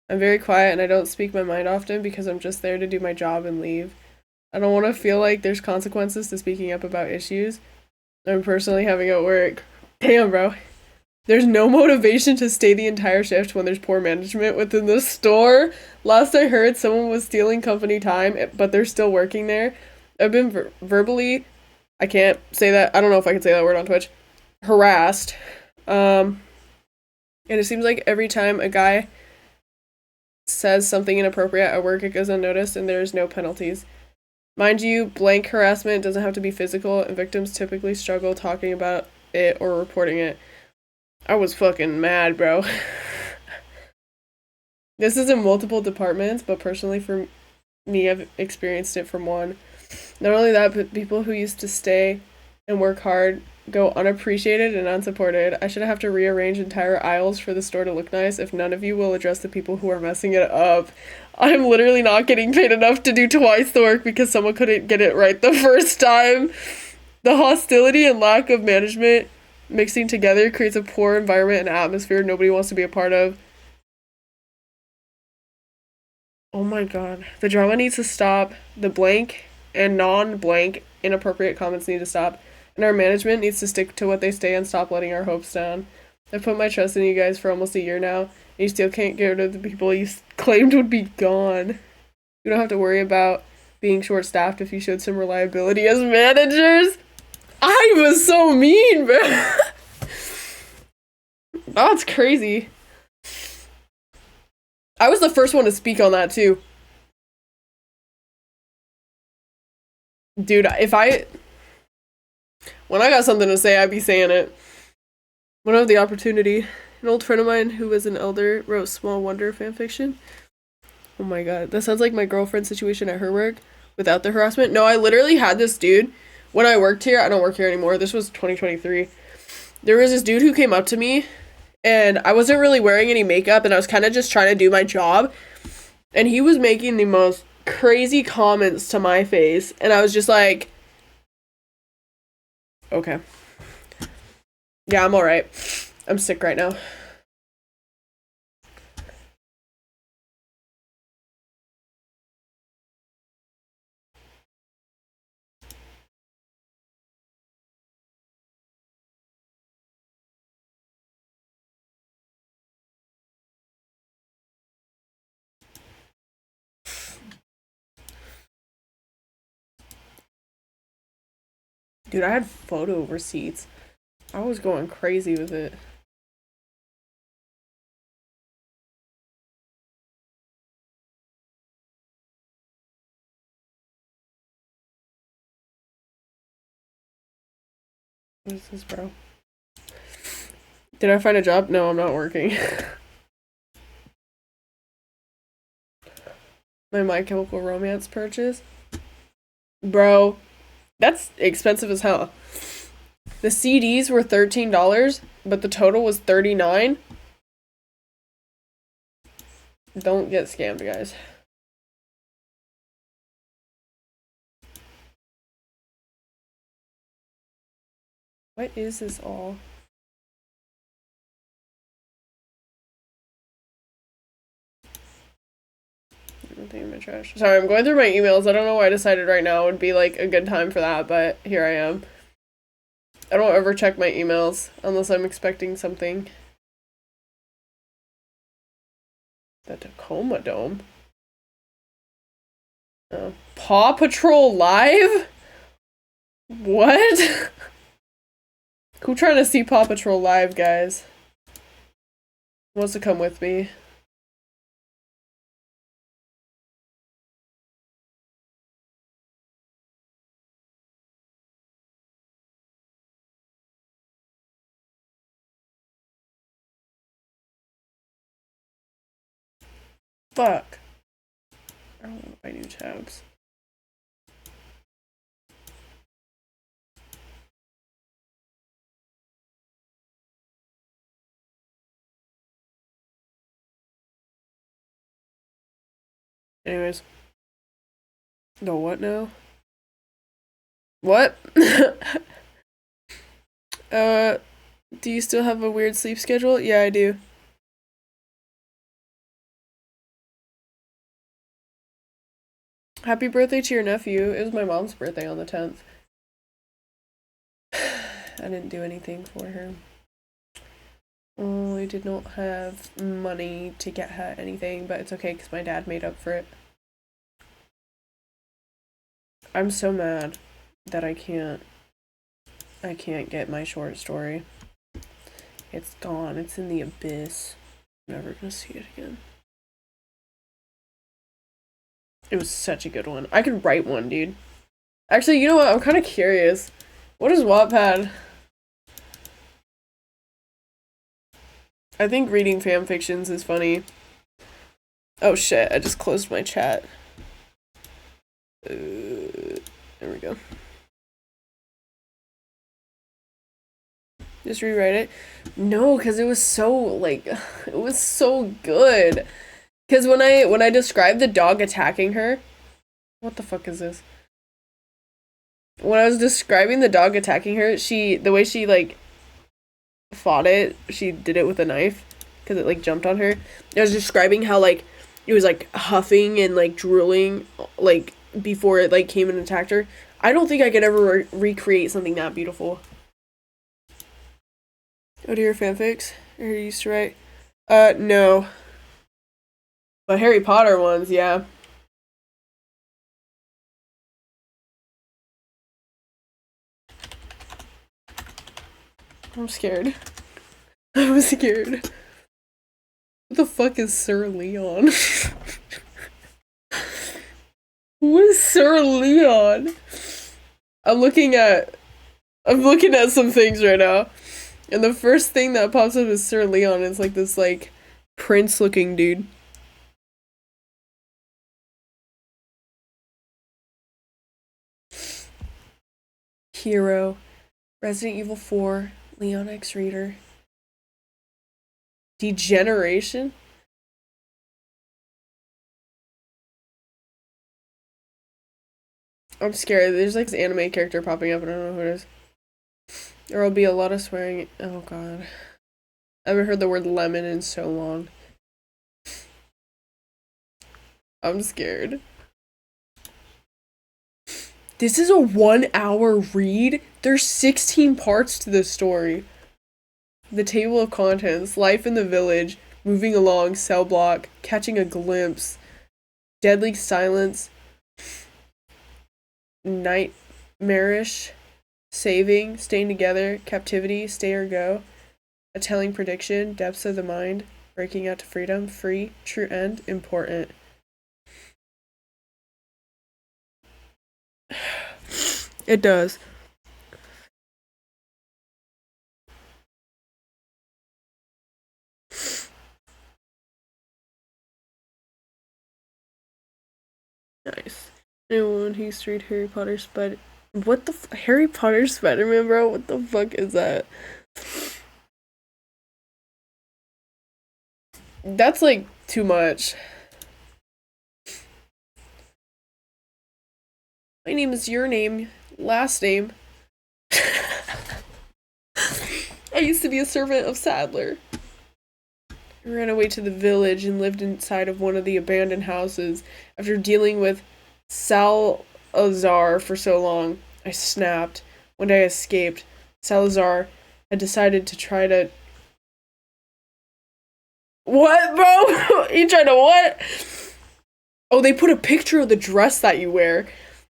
I'm very quiet and I don't speak my mind often because I'm just there to do my job and leave. I don't want to feel like there's consequences to speaking up about issues I'm personally having at work. Damn, bro. There's no motivation to stay the entire shift when there's poor management within the store. Last I heard, someone was stealing company time, but they're still working there. I've been verbally, I can't say that, I don't know if I can say that word on Twitch, harassed. And it seems like every time a guy says something inappropriate at work, it goes unnoticed and there's no penalties. Mind you, blank harassment doesn't have to be physical, and victims typically struggle talking about it or reporting it. I was fucking mad, bro. This is in multiple departments, but personally for me, I've experienced it from one. Not only that, but people who used to stay and work hard go unappreciated and unsupported. I should have to rearrange entire aisles for the store to look nice if none of you will address the people who are messing it up. I'm literally not getting paid enough to do twice the work because someone couldn't get it right the first time. The hostility and lack of management mixing together creates a poor environment and atmosphere nobody wants to be a part of. Oh my god. The drama needs to stop. The blank and non-blank inappropriate comments need to stop. And our management needs to stick to what they say and stop letting our hopes down. I've put my trust in you guys for almost a year now, and you still can't get rid of the people you claimed would be gone. You don't have to worry about being short-staffed if you showed some reliability as managers. I was so mean, bro. That's crazy. I was the first one to speak on that, too. Dude, when I got something to say, I'd be saying it. When I have the opportunity. An old friend of mine who was an elder wrote Small Wonder fanfiction. Oh my god. That sounds like my girlfriend's situation at her work without the harassment. No, I literally had this dude when I worked here. I don't work here anymore. This was 2023. There was this dude who came up to me and I wasn't really wearing any makeup and I was kind of just trying to do my job. And he was making the most crazy comments to my face, and I was just like, okay. Yeah, I'm alright. I'm sick right now. Dude, I had photo receipts. I was going crazy with it. What is this, bro? Did I find a job? No, I'm not working. My Chemical Romance purchase? Bro, that's expensive as hell. The CDs were $13, but the total was $39. Don't get scammed, guys. What is this all? Everything in my trash. Sorry, I'm going through my emails. I don't know why I decided right now would be like a good time for that, but here I am. I don't ever check my emails unless I'm expecting something. The Tacoma Dome? Oh. Paw Patrol Live? What? Who trying to see Paw Patrol Live, guys? Who wants to come with me? Fuck. I don't want to buy new tabs. Anyways. No, what now? What? Do you still have a weird sleep schedule? Yeah, I do. Happy birthday to your nephew. It was my mom's birthday on the 10th. I didn't do anything for her. Oh, I did not have money to get her anything, but it's okay because my dad made up for it. I'm so mad that I can't get my short story. It's gone. It's in the abyss. I'm never gonna see it again. It was such a good one. I could write one, dude. Actually, you know what? I'm kind of curious. What is Wattpad? I think reading fan fictions is funny. Oh shit, I just closed my chat. There we go. Just rewrite it? No, because it was so, like, it was so good. Because when I described the dog attacking her... What the fuck is this? When I was describing the dog attacking her, the way she, like, fought it, she did it with a knife. Because it, like, jumped on her. I was describing how, like, it was, like, huffing and, like, drooling, like, before it, like, came and attacked her. I don't think I could ever recreate something that beautiful. Oh, do your fanfics? Or you used to write? No. But Harry Potter ones, yeah. I'm scared. I'm scared. What the fuck is Sir Leon? What is Sir Leon? I'm looking at some things right now. And the first thing that pops up is Sir Leon. It's like this, like, prince-looking dude. Hero. Resident Evil 4. Leon X Reader. Degeneration? I'm scared. There's like this anime character popping up and I don't know who it is. There will be a lot of swearing. Oh god. I haven't heard the word lemon in so long. I'm scared. This is a 1-hour read? There's 16 parts to this story. The table of contents, life in the village, moving along, cell block, catching a glimpse, deadly silence, nightmarish, saving, staying together, captivity, stay or go, a telling prediction, depths of the mind, breaking out to freedom, free, true end, important. It does. Nice. Anyone who's read Harry Potter Spider... What the Harry Potter Spider-Man, bro? What the fuck is that? That's like too much. My name is your name. Last name. I used to be a servant of Sadler. I ran away to the village and lived inside of one of the abandoned houses. After dealing with Salazar for so long, I snapped. One day I escaped. Salazar had decided to try to... What, bro? You trying to what? Oh, they put a picture of the dress that you wear.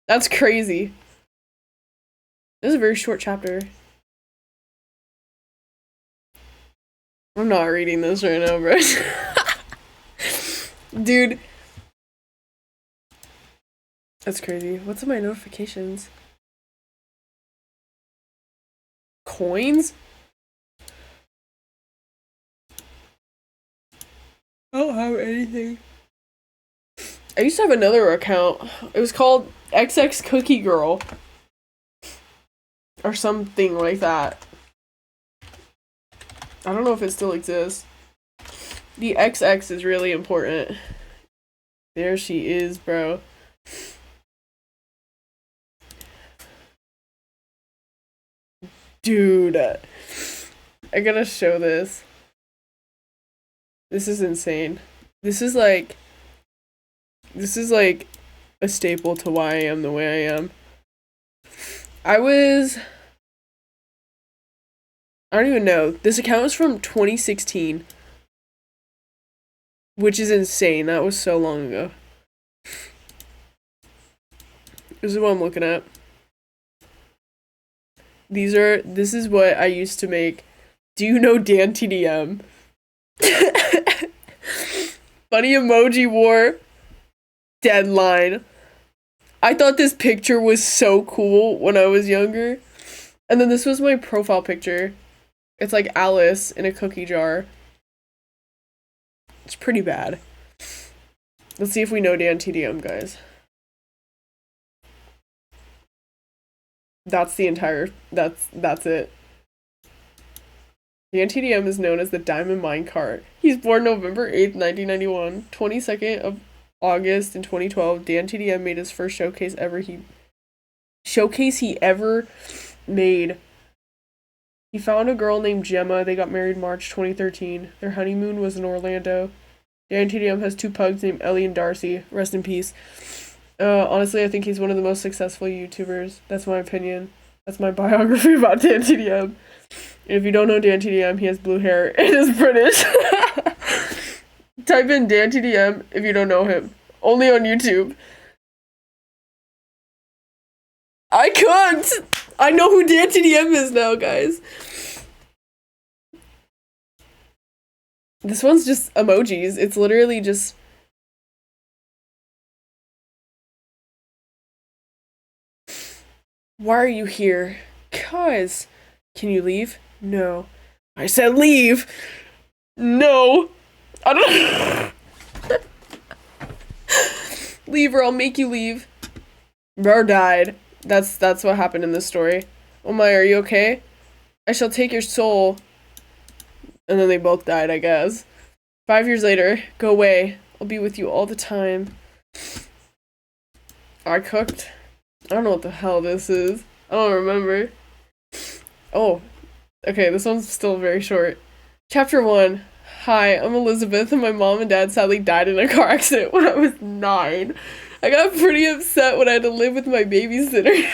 That's crazy. This is a very short chapter. I'm not reading this right now, bro. Dude. That's crazy. What's in my notifications? Coins? I don't have anything. I used to have another account. It was called XX Cookie Girl. Or something like that. I don't know if it still exists. The XX is really important. There she is, bro. Dude. I gotta show this. This is insane. This is like a staple to why I am the way I am. I don't even know. This account is from 2016. Which is insane. That was so long ago. This is what I'm looking at. This is what I used to make. Do you know Dan TDM? Funny emoji war. Deadline. I thought this picture was so cool when I was younger. And then this was my profile picture. It's like Alice in a cookie jar. It's pretty bad. Let's see if we know Dan TDM, guys. That's the entire... That's it. Dan TDM is known as the Diamond Minecart. He's born November 8th, 1991. 22nd of August in 2012, Dan TDM made his first showcase he ever made. He found a girl named Gemma. They got married March 2013. Their honeymoon was in Orlando. Dan TDM has 2 pugs named Ellie and Darcy. Rest in peace. Honestly, I think he's one of the most successful YouTubers. That's my opinion. That's my biography about Dan TDM. And if you don't know Dan TDM, he has blue hair and is British. Type in Dan TDM if you don't know him. Only on YouTube. I cooked! I know who Dan TDM is now, guys. This one's just emojis. It's literally just... Why are you here? 'Cause... Can you leave? No. I said leave! No! I don't... Leave or I'll make you leave. Bro died. That's what happened in this story. Oh my, are you okay? I shall take your soul. And then they both died, I guess. 5 years later, go away. I'll be with you all the time. I cooked. I don't know what the hell this is. I don't remember. Oh, okay, this one's still very short. Chapter 1. Hi, I'm Elizabeth, and my mom and dad sadly died in a car accident when I was 9. I got pretty upset when I had to live with my babysitter.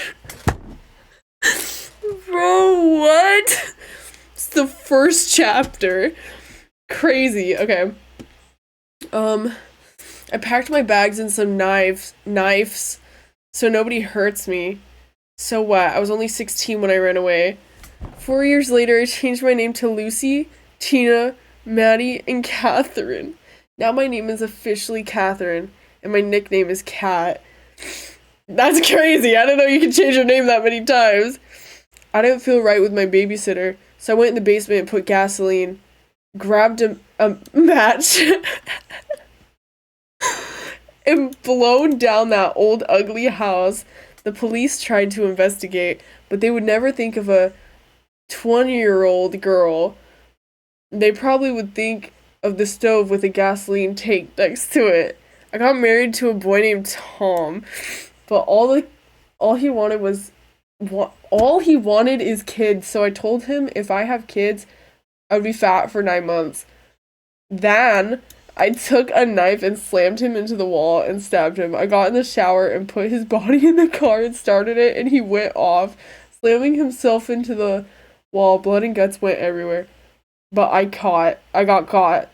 Bro, what? It's the first chapter. Crazy. Okay. I packed my bags and some knives, so nobody hurts me. So what? I was only 16 when I ran away. 4 years later, I changed my name to Lucy, Tina, Maddie, and Catherine. Now my name is officially Catherine, and my nickname is Cat. That's crazy. I didn't know you could change your name that many times. I didn't feel right with my babysitter, so I went in the basement and put gasoline, grabbed a match, and blown down that old ugly house. The police tried to investigate, but they would never think of a 20-year-old girl. They probably would think of the stove with a gasoline tank next to it. I got married to a boy named Tom, but all he wanted is kids, so I told him if I have kids, I would be fat for 9 months. Then I took a knife and slammed him into the wall and stabbed him. I got in the shower and put his body in the car and started it, and he went off, slamming himself into the wall. Blood and guts went everywhere. But I got caught.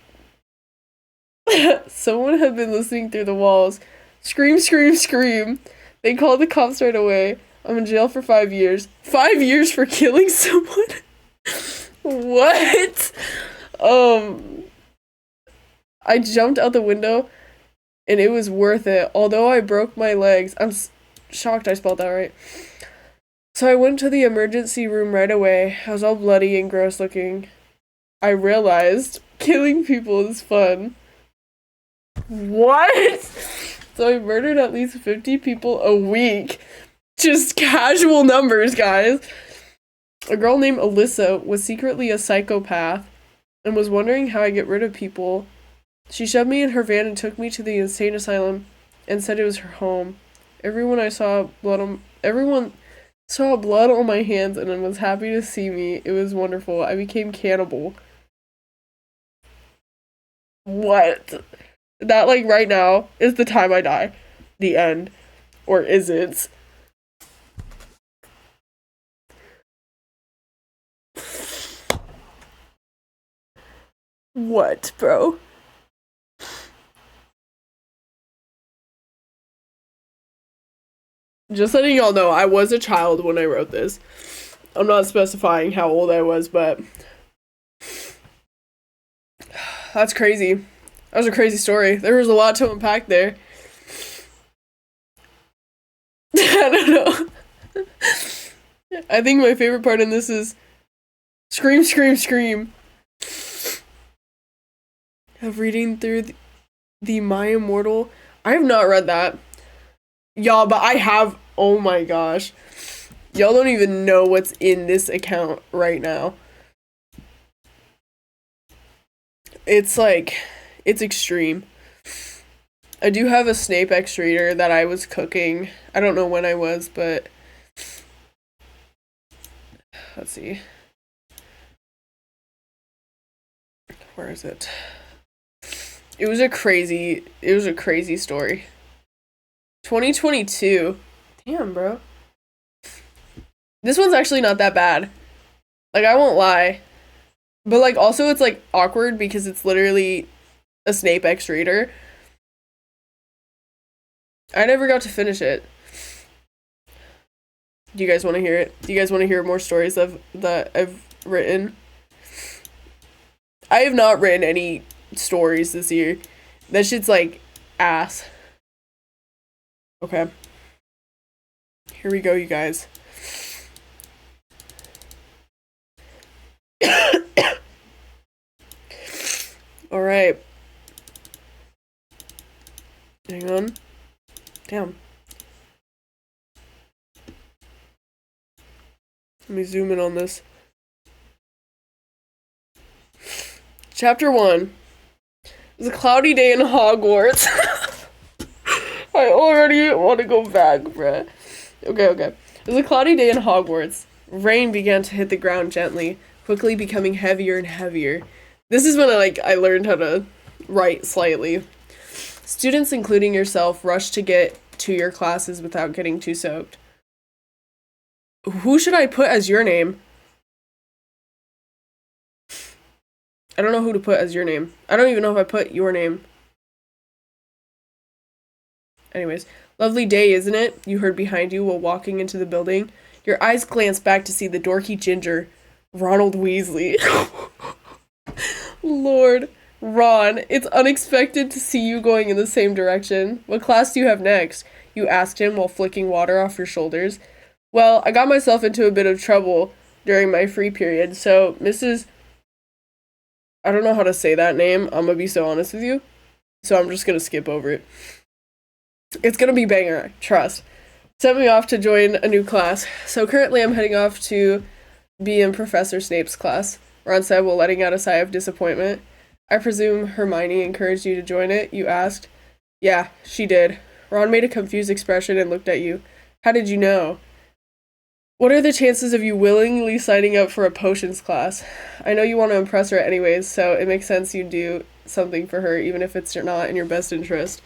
Someone had been listening through the walls. Scream, scream, scream. They called the cops right away. I'm in jail for 5 years. 5 years for killing someone? What? I jumped out the window, and it was worth it. Although I broke my legs. I'm shocked I spelled that right. So I went to the emergency room right away. I was all bloody and gross looking. I realized killing people is fun. What? So I murdered at least 50 people a week. Just casual numbers, guys. A girl named Alyssa was secretly a psychopath and was wondering how I get rid of people. She shoved me in her van and took me to the insane asylum and said it was her home. Everyone saw blood on my hands and was happy to see me. It was wonderful. I became cannibal. What? That, like, right now is the time I die. The end. Or is it? What, bro? Just letting y'all know, I was a child when I wrote this. I'm not specifying how old I was, but that's crazy. That was a crazy story. There was a lot to unpack there. I don't know. I think my favorite part in this is scream, scream, scream. Of reading through the My Immortal. I have not read that. Y'all, but I have. Oh my gosh. Y'all don't even know what's in this account right now. It's like, it's extreme. I do have a Snape X reader that I was cooking. I don't know when I was, but let's see. Where is it? It was a crazy story. 2022. Damn, bro. This one's actually not that bad. Like, I won't lie. But, like, also it's, like, awkward because it's literally a Snape X reader. I never got to finish it. Do you guys want to hear it? Do you guys want to hear more stories that I've written? I have not written any stories this year. That shit's, like, ass. Okay. Here we go, you guys. Alright. Hang on. Damn. Let me zoom in on this. Chapter 1. It was a cloudy day in Hogwarts. I already want to go back, bruh. Okay. It was a cloudy day in Hogwarts. Rain began to hit the ground gently, quickly becoming heavier and heavier. This is when I learned how to write slightly. Students, including yourself, rushed to get to your classes without getting too soaked. Who should I put as your name? I don't know who to put as your name. I don't even know if I put your name. Anyways, lovely day, isn't it? You heard behind you while walking into the building. Your eyes glanced back to see the dorky ginger, Ronald Weasley. Lord, Ron, it's unexpected to see you going in the same direction. What class do you have next? You asked him while flicking water off your shoulders. Well, I got myself into a bit of trouble during my free period, so Mrs. I don't know how to say that name, I'm gonna be so honest with you, so I'm just gonna skip over it. It's gonna be banger, trust. Sent me off to join a new class, so currently I'm heading off to be in Professor Snape's class, Ron said while letting out a sigh of disappointment. I presume Hermione encouraged you to join it, you asked. Yeah, she did. Ron made a confused expression and looked at you. How did you know? What are the chances of you willingly signing up for a potions class? I know you want to impress her anyways, so it makes sense you do something for her, even if it's not in your best interest.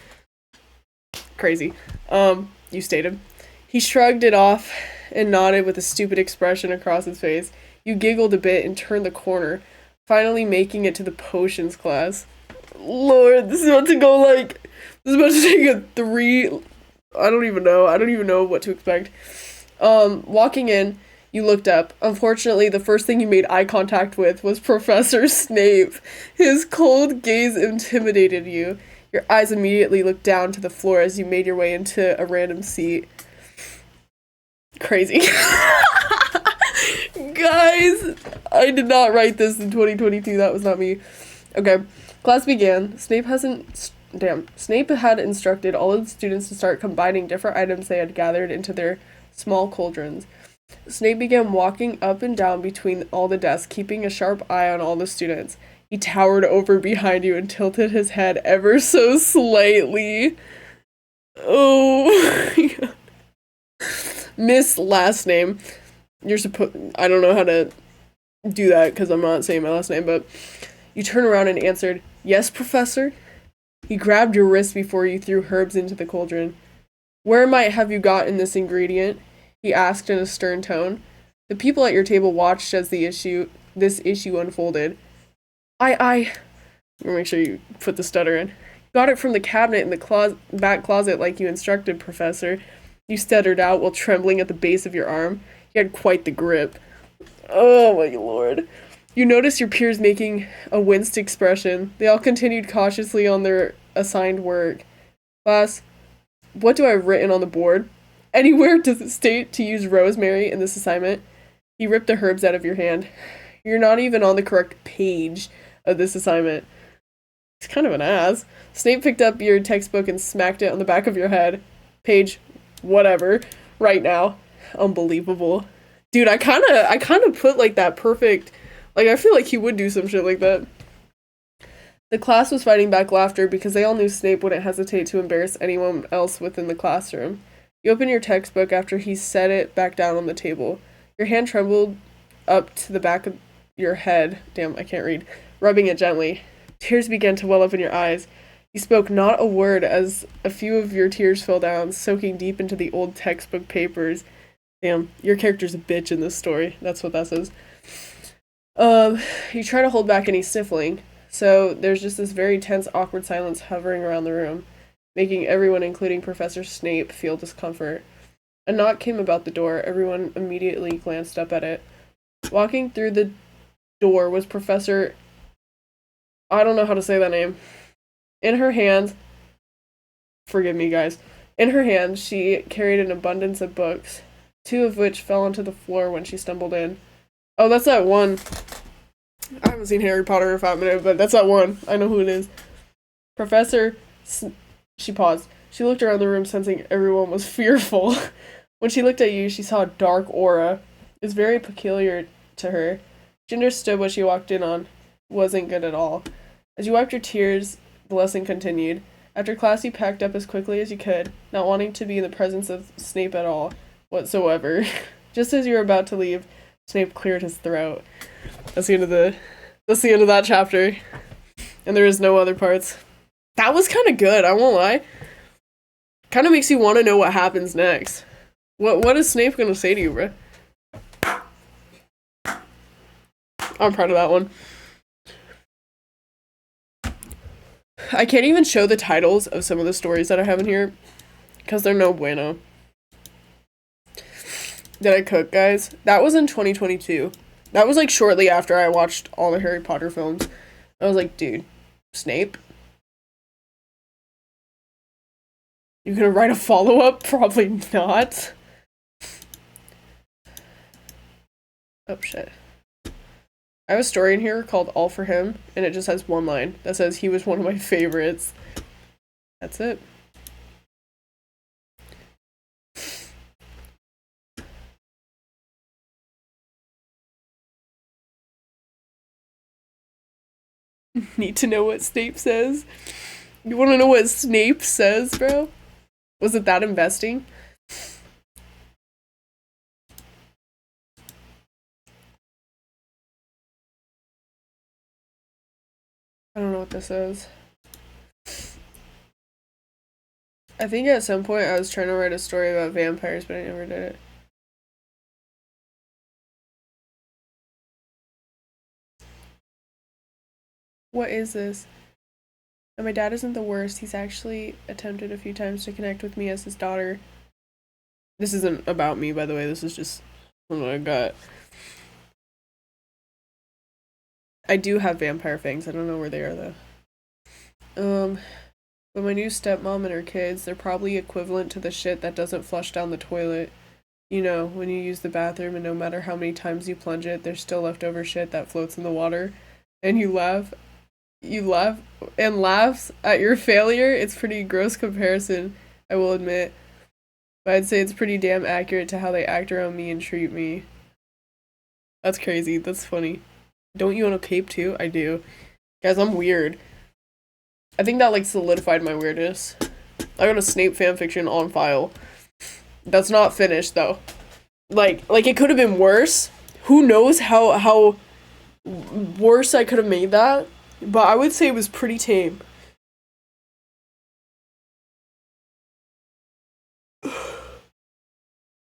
Crazy. You stated. He shrugged it off and nodded with a stupid expression across his face. You giggled a bit and turned the corner, finally making it to the potions class. Lord, this is about to go this is about to take a 3... I don't even know what to expect. Walking in, you looked up. Unfortunately, the first thing you made eye contact with was Professor Snape. His cold gaze intimidated you. Your eyes immediately looked down to the floor as you made your way into a random seat. Crazy. Guys, I did not write this in 2022. That was not me. Okay, class began. Snape had instructed all of the students to start combining different items they had gathered into their small cauldrons. Snape began walking up and down between all the desks, keeping a sharp eye on all the students. He towered over behind you and tilted his head ever so slightly. Oh my god. Miss last name. I don't know how to do that because I'm not saying my last name, but you turn around and answered, Yes, Professor? He grabbed your wrist before you threw herbs into the cauldron. Where might have you gotten this ingredient? He asked in a stern tone. The people at your table watched as this issue unfolded. I'm gonna make sure you put the stutter in. Got it from the cabinet in the back closet like you instructed, Professor. You stuttered out while trembling at the base of your arm. You had quite the grip. Oh my lord. You noticed your peers making a winced expression. They all continued cautiously on their assigned work. Class, what do I have written on the board? Anywhere does it state to use rosemary in this assignment? He ripped the herbs out of your hand. You're not even on the correct page of this assignment. He's kind of an ass. Snape picked up your textbook and smacked it on the back of your head. Page whatever right now. Unbelievable. Dude, I kind of put that perfect, I feel like he would do some shit like that. The class was fighting back laughter because they all knew Snape wouldn't hesitate to embarrass anyone else within the classroom. You opened your textbook after he set it back down on the table. Your hand trembled up to the back of your head. Damn, I can't read. Rubbing it gently. Tears began to well up in your eyes. You spoke not a word as a few of your tears fell down, soaking deep into the old textbook papers. Damn, your character's a bitch in this story. That's what that says. You try to hold back any sniffling, so there's just this very tense, awkward silence hovering around the room, making everyone, including Professor Snape, feel discomfort. A knock came about the door. Everyone immediately glanced up at it. Walking through the door was Professor... I don't know how to say that name. In her hand... Forgive me, guys. In her hand, she carried an abundance of books, 2 of which fell onto the floor when she stumbled in. Oh, that's that one. I haven't seen Harry Potter in 5 minutes, but that's that one. I know who it is. She paused. She looked around the room, sensing everyone was fearful. When she looked at you, she saw a dark aura. It was very peculiar to her. She understood what she walked in on wasn't good at all. As you wiped your tears, the lesson continued. After class, you packed up as quickly as you could, not wanting to be in the presence of Snape at all. whatsoever. Just as you're about to leave, Snape cleared his throat. That's the end of that chapter. And there is no other parts. That was kind of good, I won't lie. Kind of makes you want to know what happens next. What is Snape gonna say to you, bro? I'm proud of that one. I can't even show the titles of some of the stories that I have in here because they're no bueno. Did I cook, guys? That was in 2022. That was like shortly after I watched all the Harry Potter films. I was like, dude, Snape? You gonna write a follow-up? Probably not. Oh, shit. I have a story in here called All For Him, and it just has one line that says he was one of my favorites. That's it. Need to know what Snape says? You want to know what Snape says, bro? Was it that investing? I don't know what this is. I think at some point I was trying to write a story about vampires, but I never did it. What is this? And my dad isn't the worst. He's actually attempted a few times to connect with me as his daughter. This isn't about me, by the way. This is just what I got. I do have vampire fangs. I don't know where they are, though. But my new stepmom and her kids, they're probably equivalent to the shit that doesn't flush down the toilet. You know, when you use the bathroom and no matter how many times you plunge it, there's still leftover shit that floats in the water. And you laugh and laughs at your failure. It's pretty gross comparison, I will admit. But I'd say it's pretty damn accurate to how they act around me and treat me. That's crazy. That's funny. Don't you own a cape too? I do. Guys, I'm weird. I think that like solidified my weirdness. I got a Snape fanfiction on file. That's not finished though. Like it could have been worse. Who knows how worse I could have made that? But I would say it was pretty tame.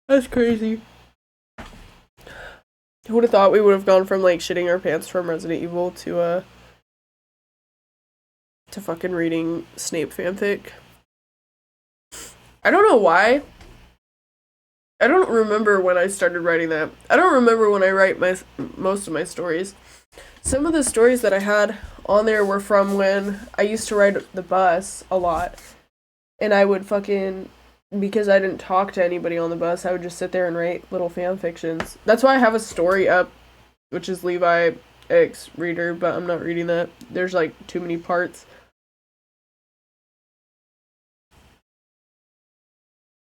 That's crazy. Who would have thought we would have gone from like shitting our pants from Resident Evil to fucking reading Snape fanfic. I don't know why. I don't remember when I started writing that. I don't remember when I write most of my stories. Some of the stories that I had on there were from when I used to ride the bus a lot. And I would because I didn't talk to anybody on the bus, I would just sit there and write little fan fictions. That's why I have a story up, which is Levi X Reader, but I'm not reading that. There's like too many parts.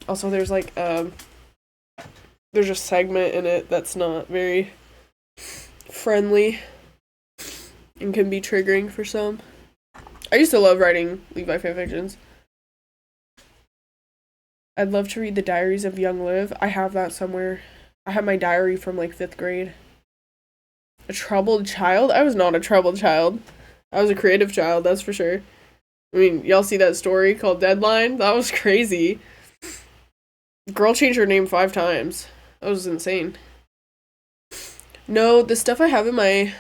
Also, there's like there's a segment in it that's not very friendly and can be triggering for some. I used to love writing Levi fanfictions. I'd love to read the diaries of young Liv. I have that somewhere. I have my diary from like 5th grade. A troubled child? I was not a troubled child. I was a creative child, that's for sure. I mean, y'all see that story called Deadline? That was crazy. Girl changed her name 5 times. That was insane. No, the stuff I have in my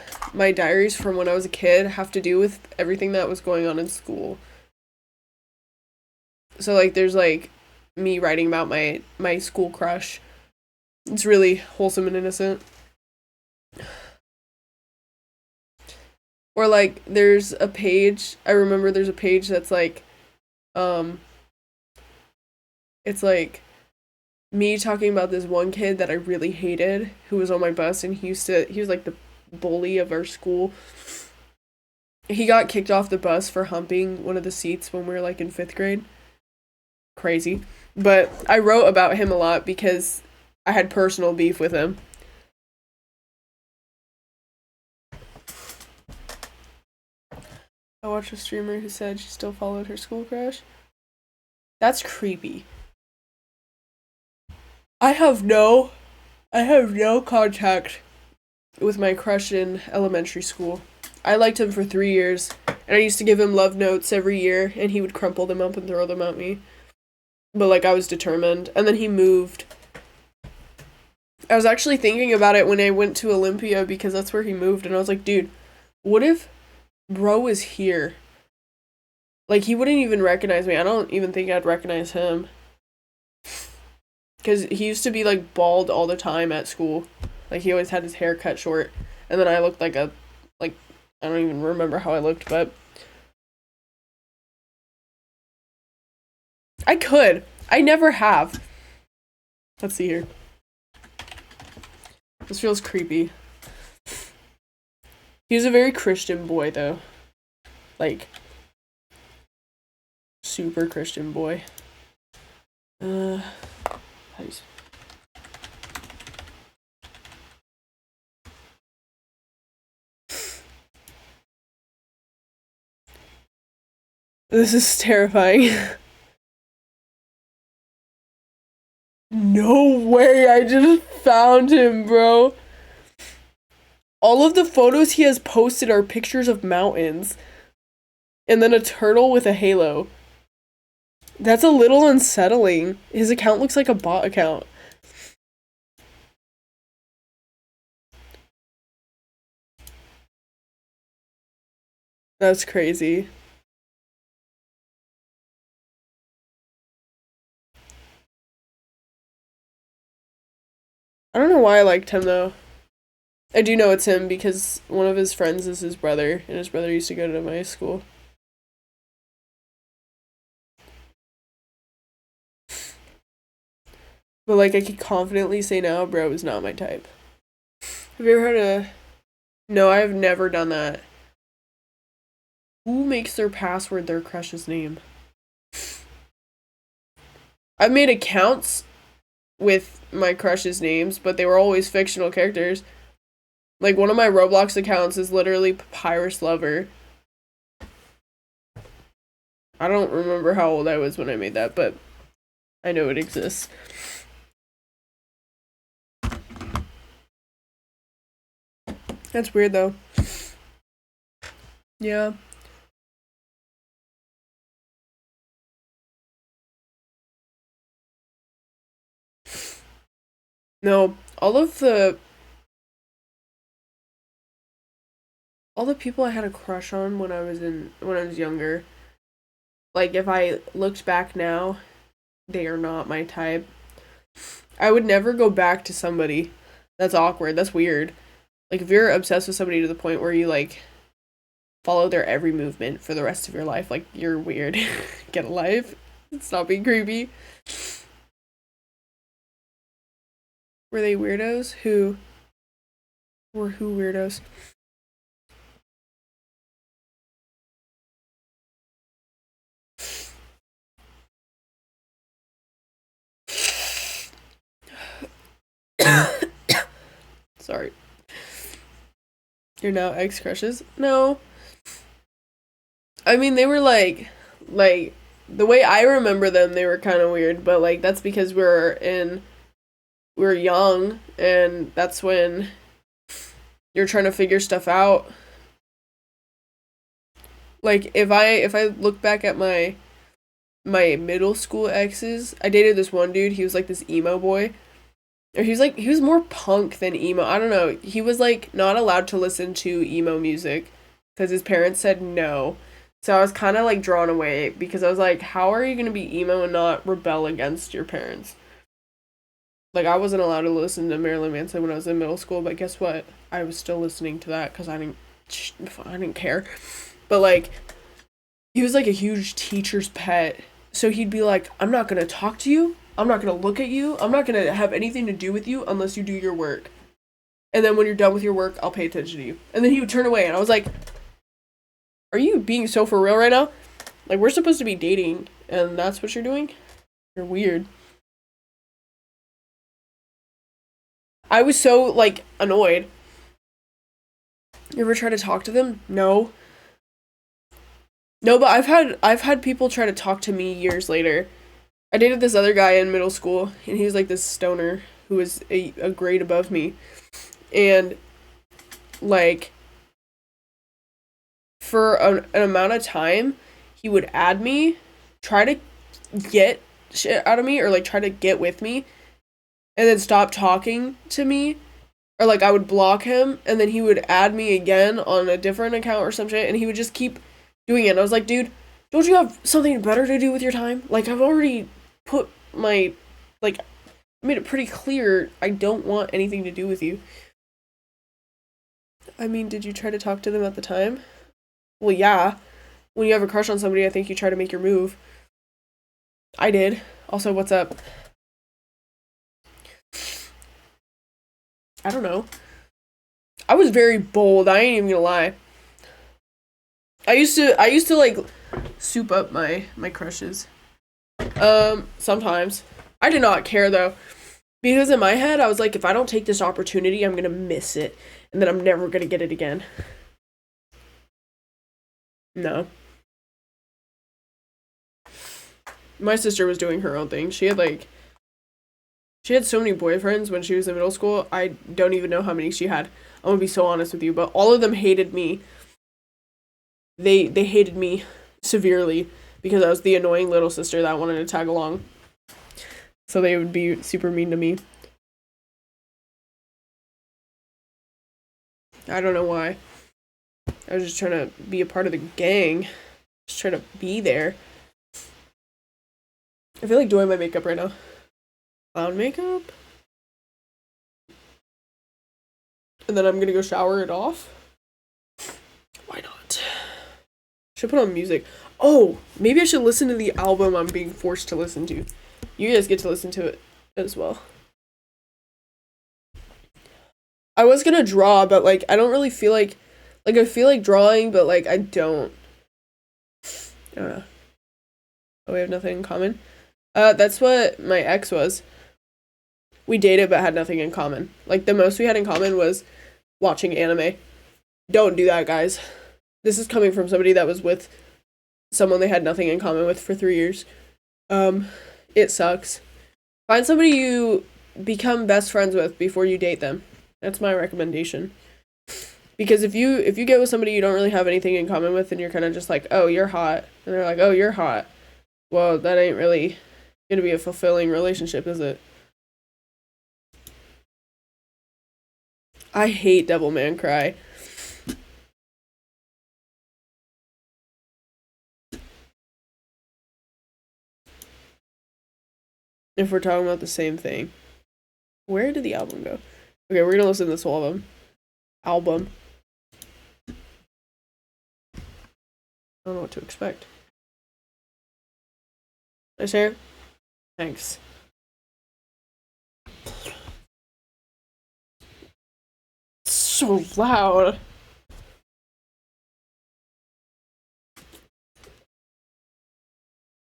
diaries from when I was a kid have to do with everything that was going on in school. So like there's like me writing about my school crush. It's really wholesome and innocent. Or like there's a page, I remember there's a page that's like it's like me talking about this one kid that I really hated who was on my bus, and he was like the bully of our school. He got kicked off the bus for humping one of the seats when we were like in 5th grade. Crazy. But I wrote about him a lot because I had personal beef with him. I watched a streamer who said she still followed her school crush. That's creepy. I have no contact with my crush in elementary school. I liked him for 3 years, and I used to give him love notes every year, and he would crumple them up and throw them at me. But, like, I was determined. And then he moved. I was actually thinking about it when I went to Olympia, because that's where he moved, and I was like, dude, what if bro was here? Like, he wouldn't even recognize me. I don't even think I'd recognize him. Because he used to be, like, bald all the time at school. Like, he always had his hair cut short. And then I looked like I don't even remember how I looked, but I could. I never have. Let's see here. This feels creepy. He was a very Christian boy, though. Like, super Christian boy. This is terrifying. No way, I just found him, bro. All of the photos he has posted are pictures of mountains. And then a turtle with a halo. That's a little unsettling. His account looks like a bot account. That's crazy. I don't know why I liked him, though. I do know it's him because one of his friends is his brother, and his brother used to go to my school. But, like, I could confidently say now, bro is not my type. Have you ever heard of... No, I have never done that. Who makes their password their crush's name? I've made accounts with my crush's names, but they were always fictional characters. Like, one of my Roblox accounts is literally Papyrus Lover. I don't remember how old I was when I made that, but I know it exists. That's weird, though. Yeah. No, all the people I had a crush on when I was younger, like, if I looked back now, they are not my type. I would never go back to somebody. That's awkward. That's weird. Like, if you're obsessed with somebody to the point where you, like, follow their every movement for the rest of your life, like, you're weird. Get a life. Stop being creepy. Were they weirdos? Who weirdos? Sorry. You're now ex-crushes? No. I mean, they were like, the way I remember them, they were kind of weird, but, like, that's because we were young, and that's when you're trying to figure stuff out. Like, if I look back at my middle school exes, I dated this one dude, he was like this emo boy. Or he was more punk than emo. I don't know. He was, like, not allowed to listen to emo music because his parents said no. So I was kind of, like, drawn away because I was like, how are you going to be emo and not rebel against your parents? Like, I wasn't allowed to listen to Marilyn Manson when I was in middle school, but guess what? I was still listening to that because I didn't care. But, like, he was, like, a huge teacher's pet. So he'd be like, I'm not going to talk to you. I'm not going to look at you. I'm not going to have anything to do with you unless you do your work. And then when you're done with your work, I'll pay attention to you. And then he would turn away, and I was like, are you being so for real right now? Like, we're supposed to be dating, and that's what you're doing? You're weird. I was so, like, annoyed. You ever try to talk to them? No. No, but I've had people try to talk to me years later. I dated this other guy in middle school, and he was like this stoner who was a grade above me. And, like, for an amount of time, he would add me, try to get shit out of me, or, like, try to get with me, and then stop talking to me. Or, like, I would block him, and then he would add me again on a different account or some shit, and he would just keep doing it. And I was like, dude, don't you have something better to do with your time? Like, I've already put my, like, made it pretty clear I don't want anything to do with you. I mean, did you try to talk to them at the time? Well, yeah. When you have a crush on somebody, I think you try to make your move. I did. Also, what's up? I don't know. I was very bold, I ain't even gonna lie. I used to like soup up my crushes. Sometimes. I did not care though. Because in my head, I was like, if I don't take this opportunity, I'm gonna miss it. And then I'm never gonna get it again. No. My sister was doing her own thing. She had so many boyfriends when she was in middle school. I don't even know how many she had. I'm gonna be so honest with you, but all of them hated me. They hated me severely because I was the annoying little sister that wanted to tag along. So they would be super mean to me. I don't know why. I was just trying to be a part of the gang. Just trying to be there. I feel like doing my makeup right now. Clown makeup? And then I'm gonna go shower it off. Why not? Should put on music. Oh, maybe I should listen to the album I'm being forced to listen to. You guys get to listen to it as well. I was gonna draw, but like I don't really feel like I feel like drawing, but like I don't. I don't know. Oh, we have nothing in common. That's what my ex was. We dated but had nothing in common. Like the most we had in common was watching anime. Don't do that, guys. This is coming from somebody that was with someone they had nothing in common with for 3 years. It sucks. Find somebody you become best friends with before you date them. That's my recommendation. Because if you get with somebody you don't really have anything in common with and you're kind of just like, oh, you're hot. And they're like, oh, you're hot. Well, that ain't really gonna be a fulfilling relationship, is it? I hate Devilman Cry. If we're talking about the same thing. Where did the album go? Okay, we're gonna listen to this whole album. I don't know what to expect. I share? Thanks. It's so loud.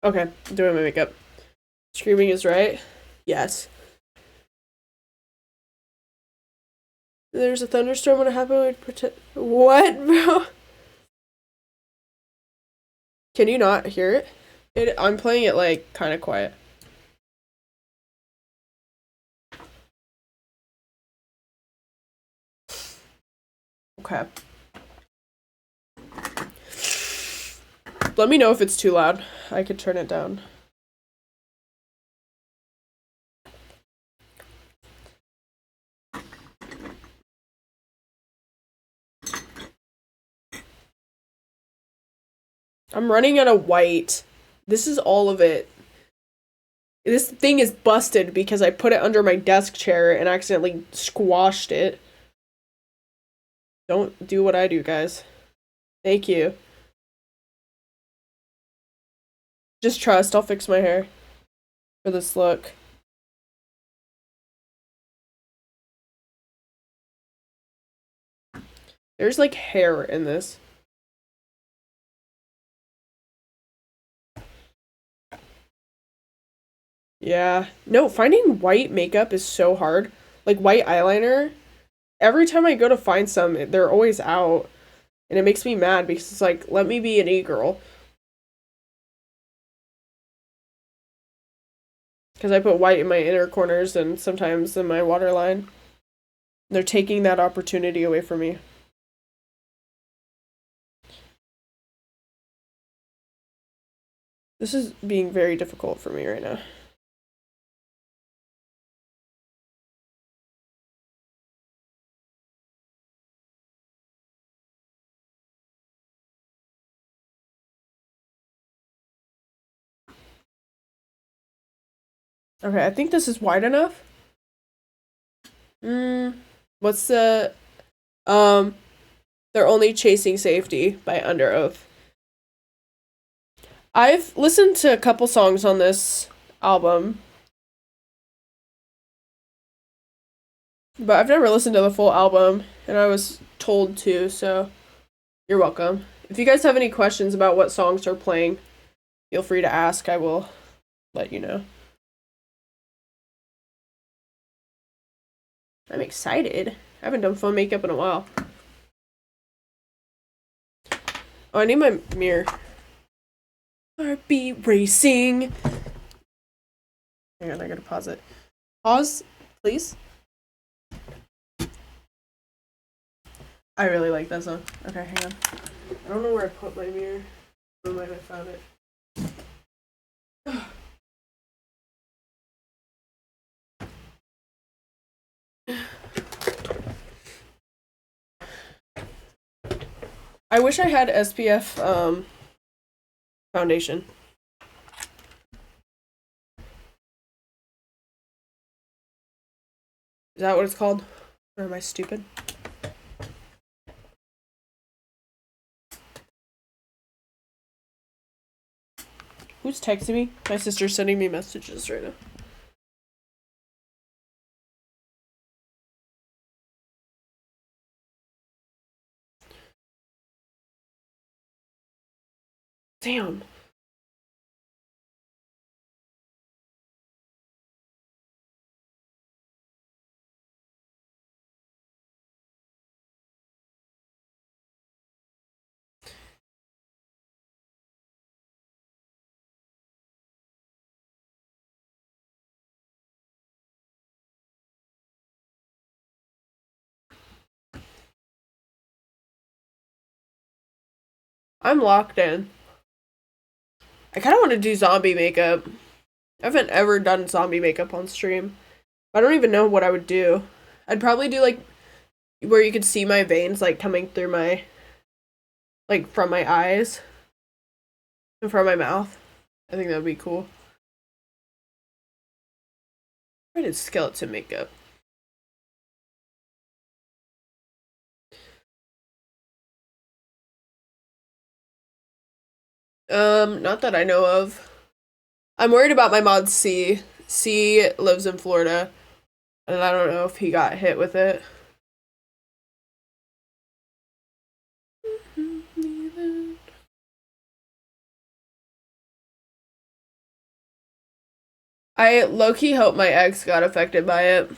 Okay, doing my makeup. Screaming is right? Yes. There's a thunderstorm when it happened. We'd pretend. What, bro? Can you not hear it? I'm playing it like kind of quiet. Okay. Let me know if it's too loud. I could turn it down. I'm running out of white. This is all of it. This thing is busted because I put it under my desk chair and accidentally squashed it. Don't do what I do, guys. Thank you. Just trust, I'll fix my hair for this look. There's like hair in this. Yeah. No, finding white makeup is so hard. Like white eyeliner. Every time I go to find some, they're always out. And it makes me mad because it's like, let me be an e-girl. Because I put white in my inner corners and sometimes in my waterline. They're taking that opportunity away from me. This is being very difficult for me right now. Okay, I think this is wide enough. What's the They're Only Chasing Safety by Under Oath. I've listened to a couple songs on this album, but I've never listened to the full album, and I was told to, so you're welcome. If you guys have any questions about what songs are playing, feel free to ask. I will let you know. I'm excited. I haven't done phone makeup in a while. Oh, I need my mirror. Heartbeat racing. Hang on, I gotta pause it. Pause, please. I really like that song. Okay, hang on. I don't know where I put my mirror. I might have found it. I wish I had SPF foundation. Is that what it's called? Or am I stupid? Who's texting me? My sister's sending me messages right now. Damn. I'm locked in. I kind of want to do zombie makeup. I haven't ever done zombie makeup on stream. I don't even know what I would do. I'd probably do like where you could see my veins like coming through my like from my eyes and from my mouth. I think that would be cool. I did skeleton makeup. Not that I know of. I'm worried about my mod C. C lives in Florida, and I don't know if he got hit with it. I low-key hope my ex got affected by it.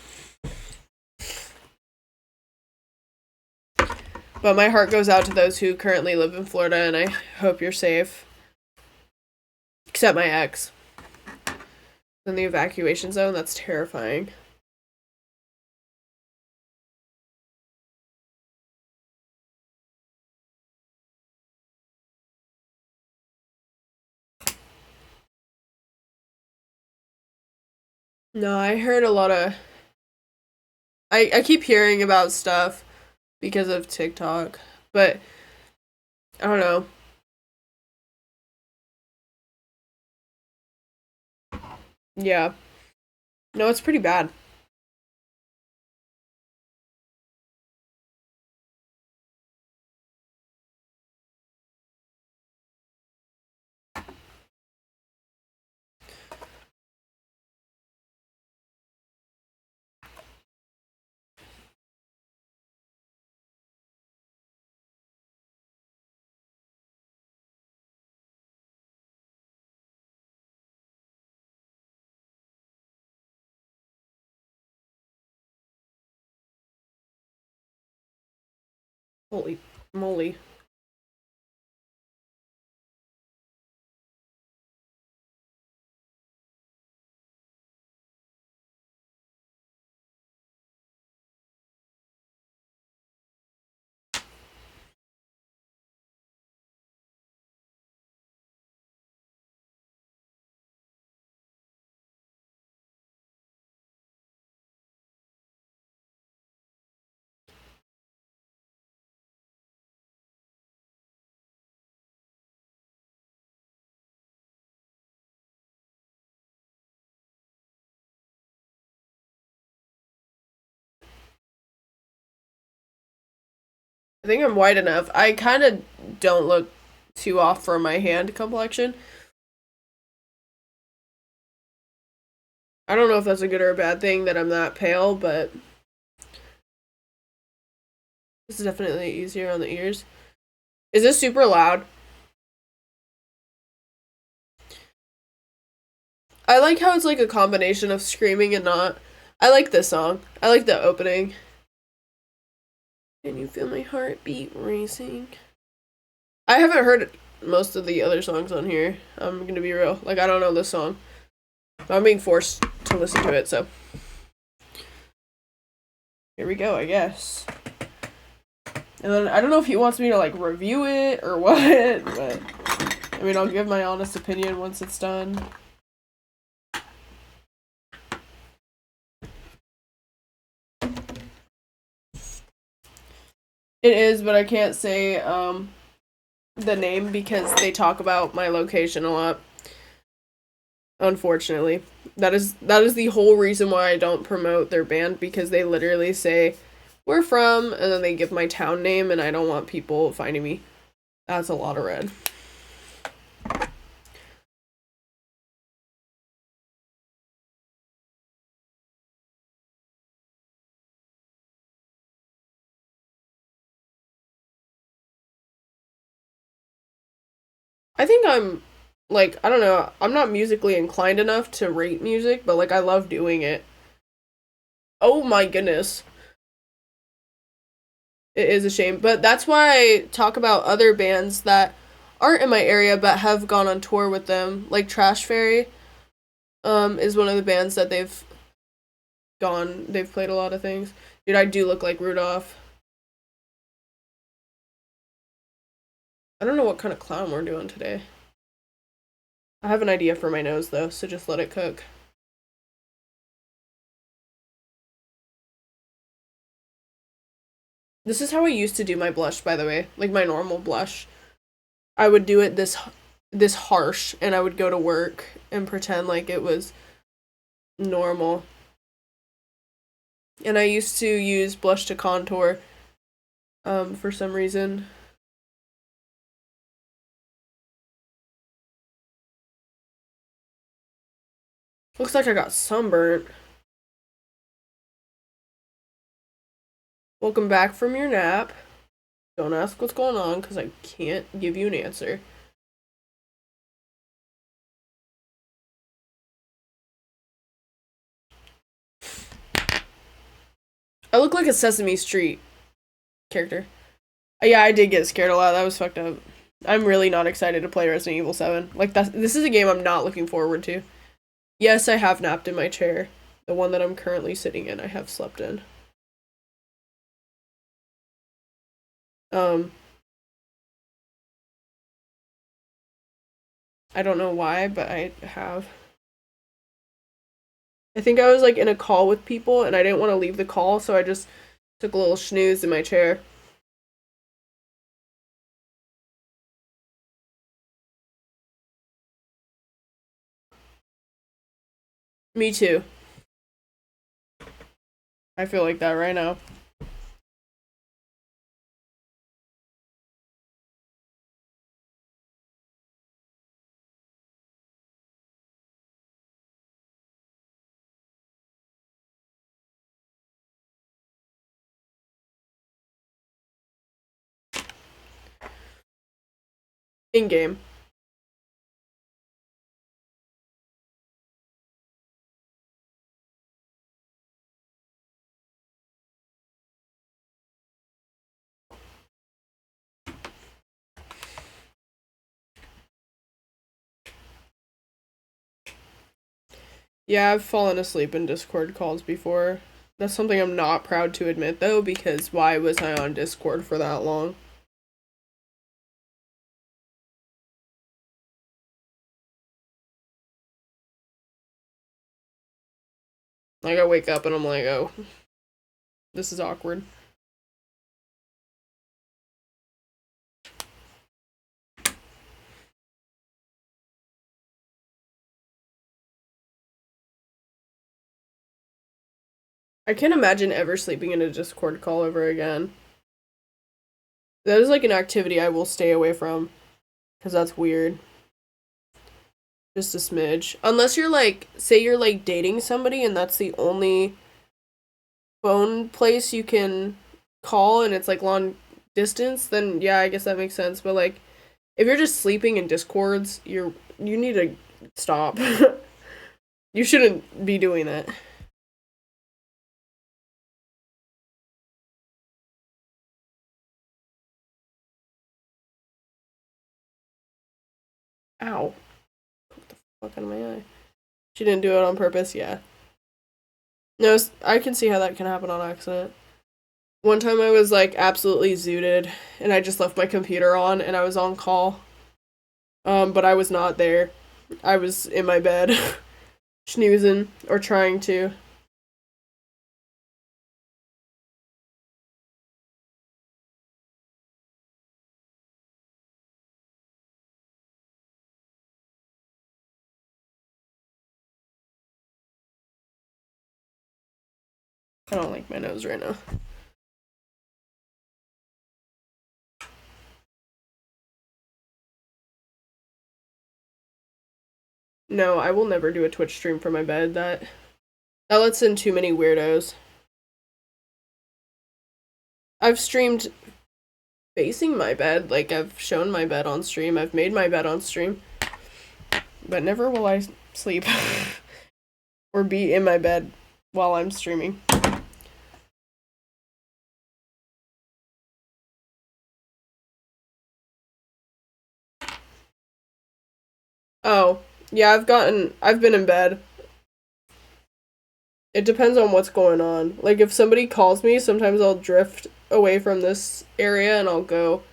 But my heart goes out to those who currently live in Florida, and I hope you're safe. Except my ex. In the evacuation zone, that's terrifying. No, I heard a lot of... I keep hearing about stuff because of TikTok, but I don't know. Yeah. No, it's pretty bad. Holy moly. I think I'm white enough. I kind of don't look too off for my hand complexion. I don't know if that's a good or a bad thing that I'm that pale, but this is definitely easier on the ears. Is this super loud? I like how it's like a combination of screaming and not. I like this song. I like the opening. Can you feel my heartbeat racing? I haven't heard most of the other songs on here. I'm gonna be real. Like, I don't know this song. I'm being forced to listen to it, so. Here we go, I guess. And then, I don't know if he wants me to, like, review it or what, but. I mean, I'll give my honest opinion once it's done. It is, but I can't say, the name because they talk about my location a lot. Unfortunately. That is the whole reason why I don't promote their band, because they literally say where from and then they give my town name, and I don't want people finding me. That's a lot of red. I think I'm like, I don't know, I'm not musically inclined enough to rate music, but like I love doing it. Oh my goodness. It is a shame, but that's why I talk about other bands that aren't in my area but have gone on tour with them, like Trash Fairy. Is one of the bands that they've played a lot of things. Dude, I do look like Rudolph. I don't know what kind of clown we're doing today. I have an idea for my nose though, so just let it cook. This is how I used to do my blush, by the way, like my normal blush. I would do it this harsh, and I would go to work and pretend like it was normal. And I used to use blush to contour for some reason. Looks like I got sunburnt. Welcome back from your nap. Don't ask what's going on because I can't give you an answer. I look like a Sesame Street character. Yeah, I did get scared a lot. That was fucked up. I'm really not excited to play Resident Evil 7. Like, this is a game I'm not looking forward to. Yes, I have napped in my chair. The one that I'm currently sitting in, I have slept in. I don't know why, but I have. I think I was, like, in a call with people, and I didn't want to leave the call, so I just took a little snooze in my chair. Me too. I feel like that right now. In game. Yeah, I've fallen asleep in Discord calls before. That's something I'm not proud to admit, though, because why was I on Discord for that long? Like, I wake up and I'm like, oh, this is awkward. I can't imagine ever sleeping in a Discord call ever again. That is like an activity I will stay away from. Because that's weird. Just a smidge. Unless you're like, say you're like dating somebody and that's the only phone place you can call and it's like long distance, then yeah, I guess that makes sense. But like, if you're just sleeping in Discords, you need to stop. You shouldn't be doing that. Ow. What the fuck out of my eye? She didn't do it on purpose, yeah. No, I can see how that can happen on accident. One time I was like absolutely zooted and I just left my computer on and I was on call. But I was not there. I was in my bed snoozing or trying to. I don't like my nose right now. No, I will never do a Twitch stream from my bed. That lets in too many weirdos. I've streamed facing my bed, like I've shown my bed on stream, I've made my bed on stream. But never will I sleep or be in my bed while I'm streaming. Oh, yeah, I've been in bed. It depends on what's going on. Like, if somebody calls me, sometimes I'll drift away from this area and I'll go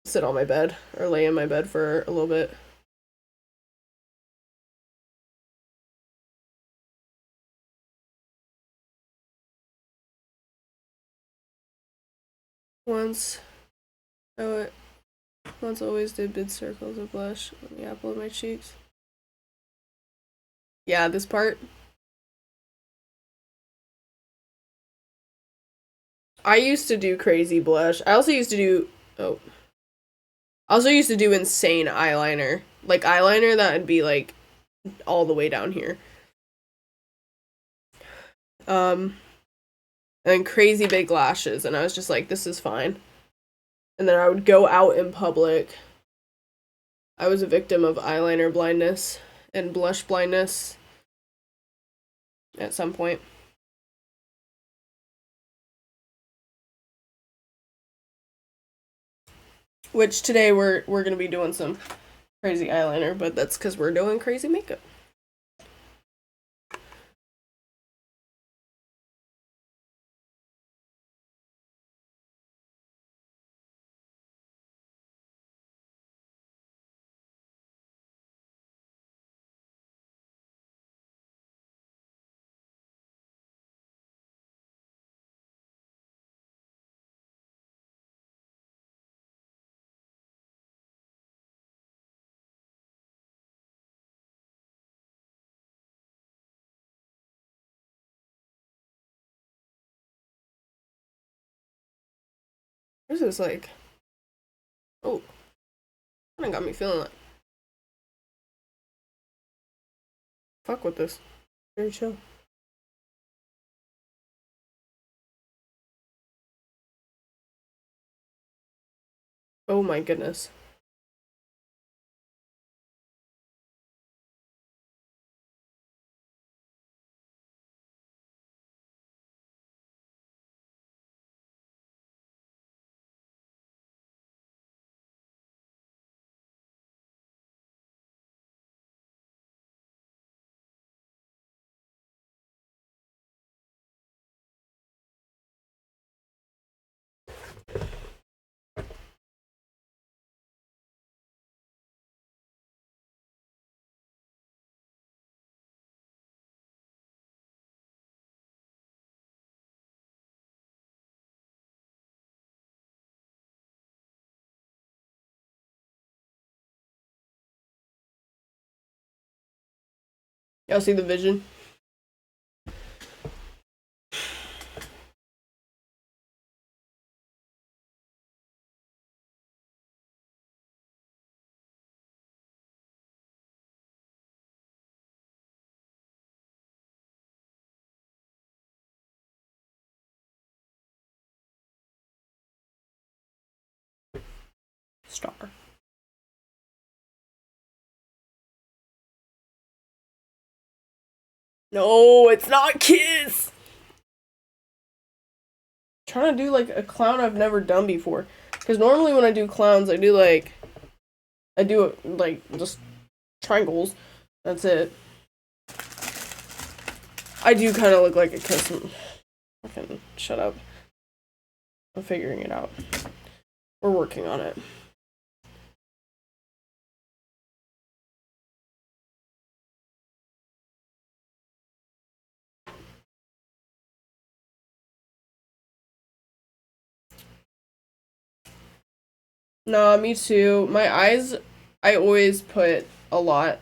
sit on my bed or lay in my bed for a little bit. Once, oh, once always did big circles of blush on the apple of my cheeks. Yeah, this part. I used to do crazy blush. I also used to do, I also used to do insane eyeliner. Like eyeliner that would be like all the way down here. And crazy big lashes, and I was just like, this is fine. And then I would go out in public. I was a victim of eyeliner blindness and blush blindness at some point. Which today we're gonna be doing some crazy eyeliner, but that's because we're doing crazy makeup. This is like, oh, kind of got me feeling like, fuck with this. Very chill. Oh my goodness. Y'all see the vision? star. No, it's not Kiss! I'm trying to do like a clown I've never done before. Because normally when I do clowns, I do like just triangles. That's it. I do kind of look like a Kiss. Fucking shut up. I'm figuring it out. We're working on it. Nah, me too. My eyes, I always put a lot.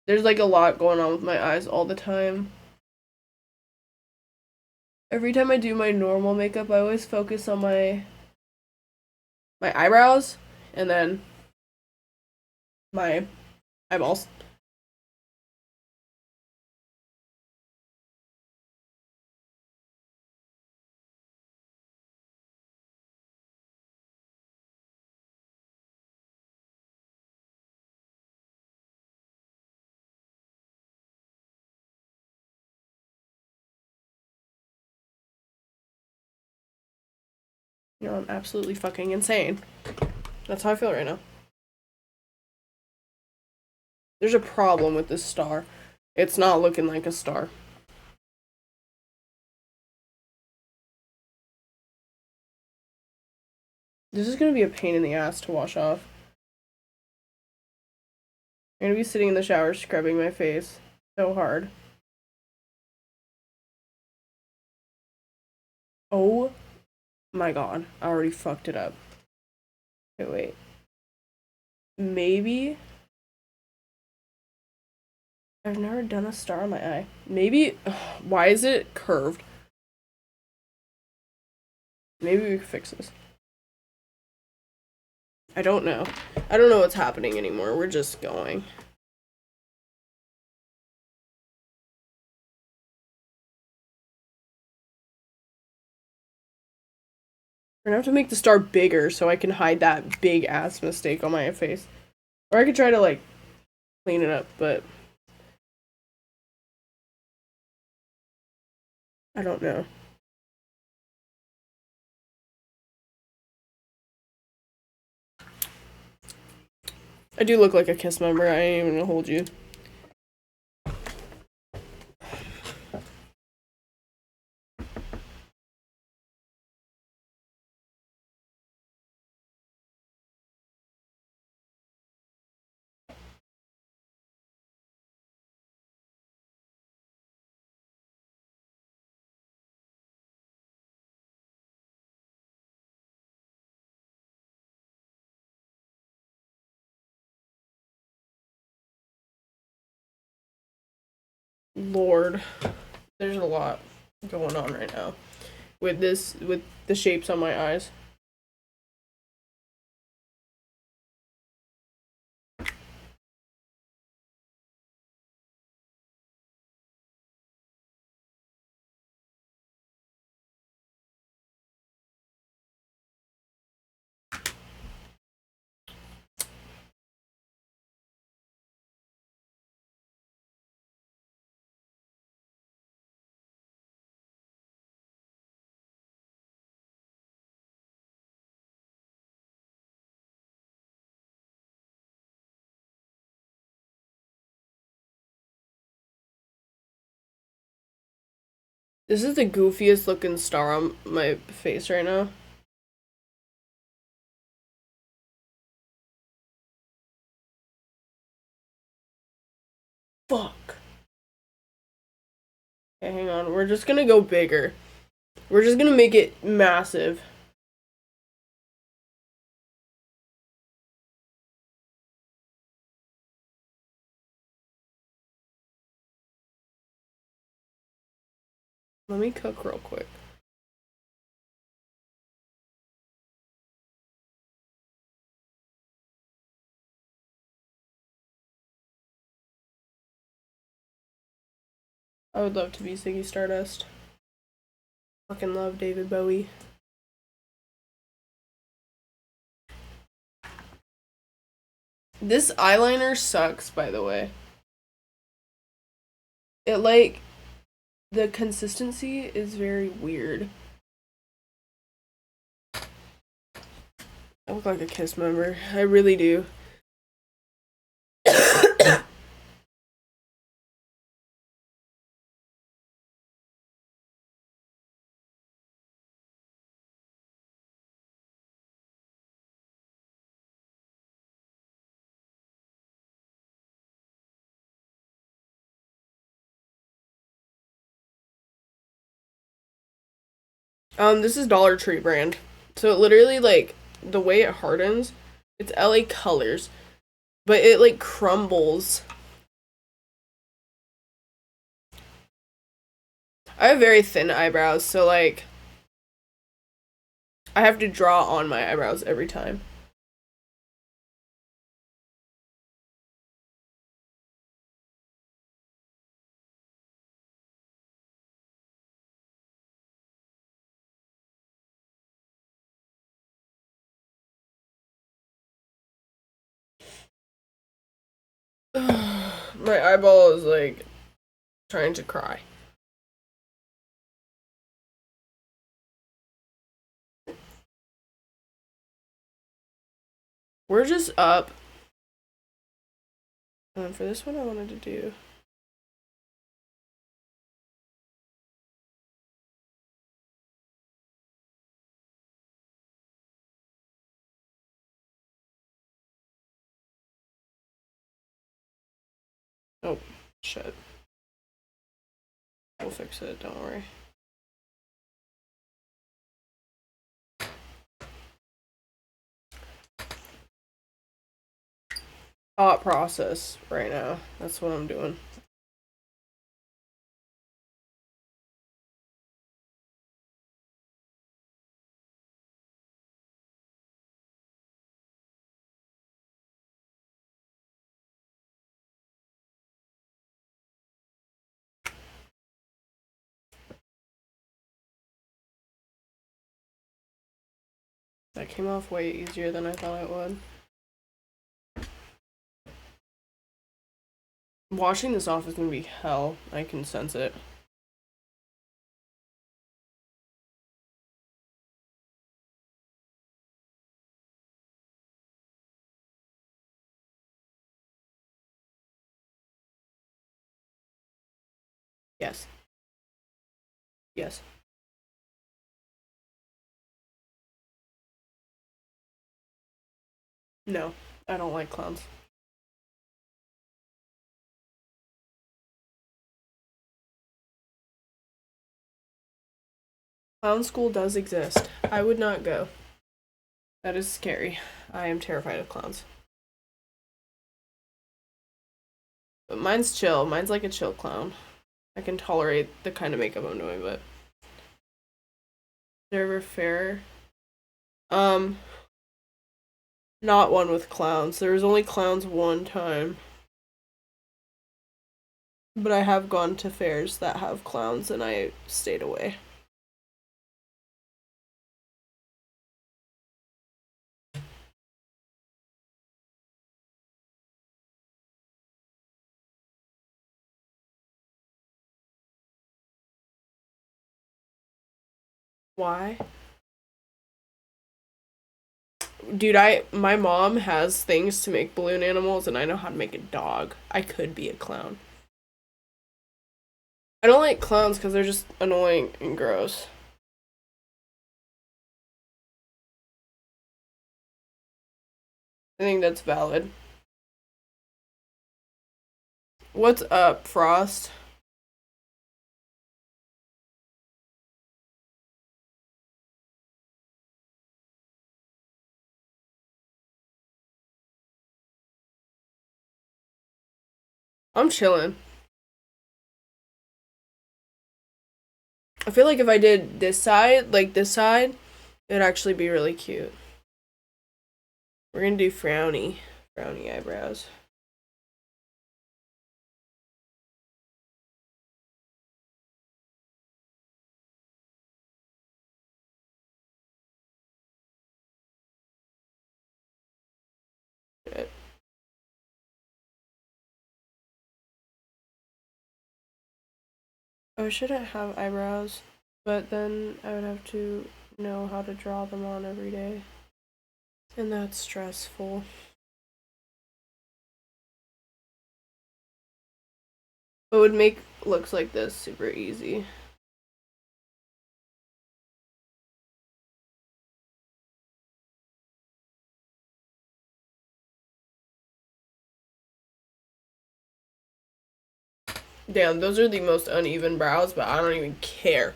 There's like a lot going on with my eyes all the time. Every time I do my normal makeup, I always focus on my eyebrows and then my eyeballs. You know, I'm absolutely fucking insane. That's how I feel right now. There's a problem with this star. It's not looking like a star. This is gonna be a pain in the ass to wash off. I'm gonna be sitting in the shower scrubbing my face so hard. Oh my god, I already fucked it up. Okay, wait. Maybe? I've never done a star on my eye. Maybe? Why is it curved? Maybe we can fix this. I don't know. I don't know what's happening anymore. We're just going. We're gonna have to make the star bigger so I can hide that big ass mistake on my face. Or I could try to like clean it up, but I don't know. I do look like a Kiss member. I ain't even gonna hold you. Lord, there's a lot going on right now with the shapes on my eyes. This is the goofiest looking star on my face right now. Fuck. Okay, hang on. We're just gonna go bigger. We're just gonna make it massive. Let me cook real quick. I would love to be Ziggy Stardust. Fucking love David Bowie. This eyeliner sucks, by the way. It, like, the consistency is very weird. I look like a KISS member. I really do. This is Dollar Tree brand. So it literally, like, the way it hardens, it's LA Colors, but it, like, crumbles. I have very thin eyebrows, so, like, I have to draw on my eyebrows every time. My eyeball is, like, trying to cry. We're just up. And for this one, I wanted to do. Oh, shit. We'll fix it, don't worry. Thought process right now. That's what I'm doing. That came off way easier than I thought it would. Washing this off is gonna be hell. I can sense it. Yes. Yes. No, I don't like clowns. Clown school does exist. I would not go. That is scary. I am terrified of clowns. But mine's chill. Mine's like a chill clown. I can tolerate the kind of makeup I'm doing, but Observer Fair. Not one with clowns. There was only clowns one time. But I have gone to fairs that have clowns and I stayed away. Why? Dude, my mom has things to make balloon animals and I know how to make a dog. I could be a clown. I don't like clowns because they're just annoying and gross. I think that's valid. What's up, Frost? I'm chilling. I feel like if I did this side, like this side, it'd actually be really cute. We're gonna do frowny eyebrows. Shit. I shouldn't have eyebrows, but then I would have to know how to draw them on every day. And that's stressful. It would make looks like this super easy. Damn, those are the most uneven brows, but I don't even care.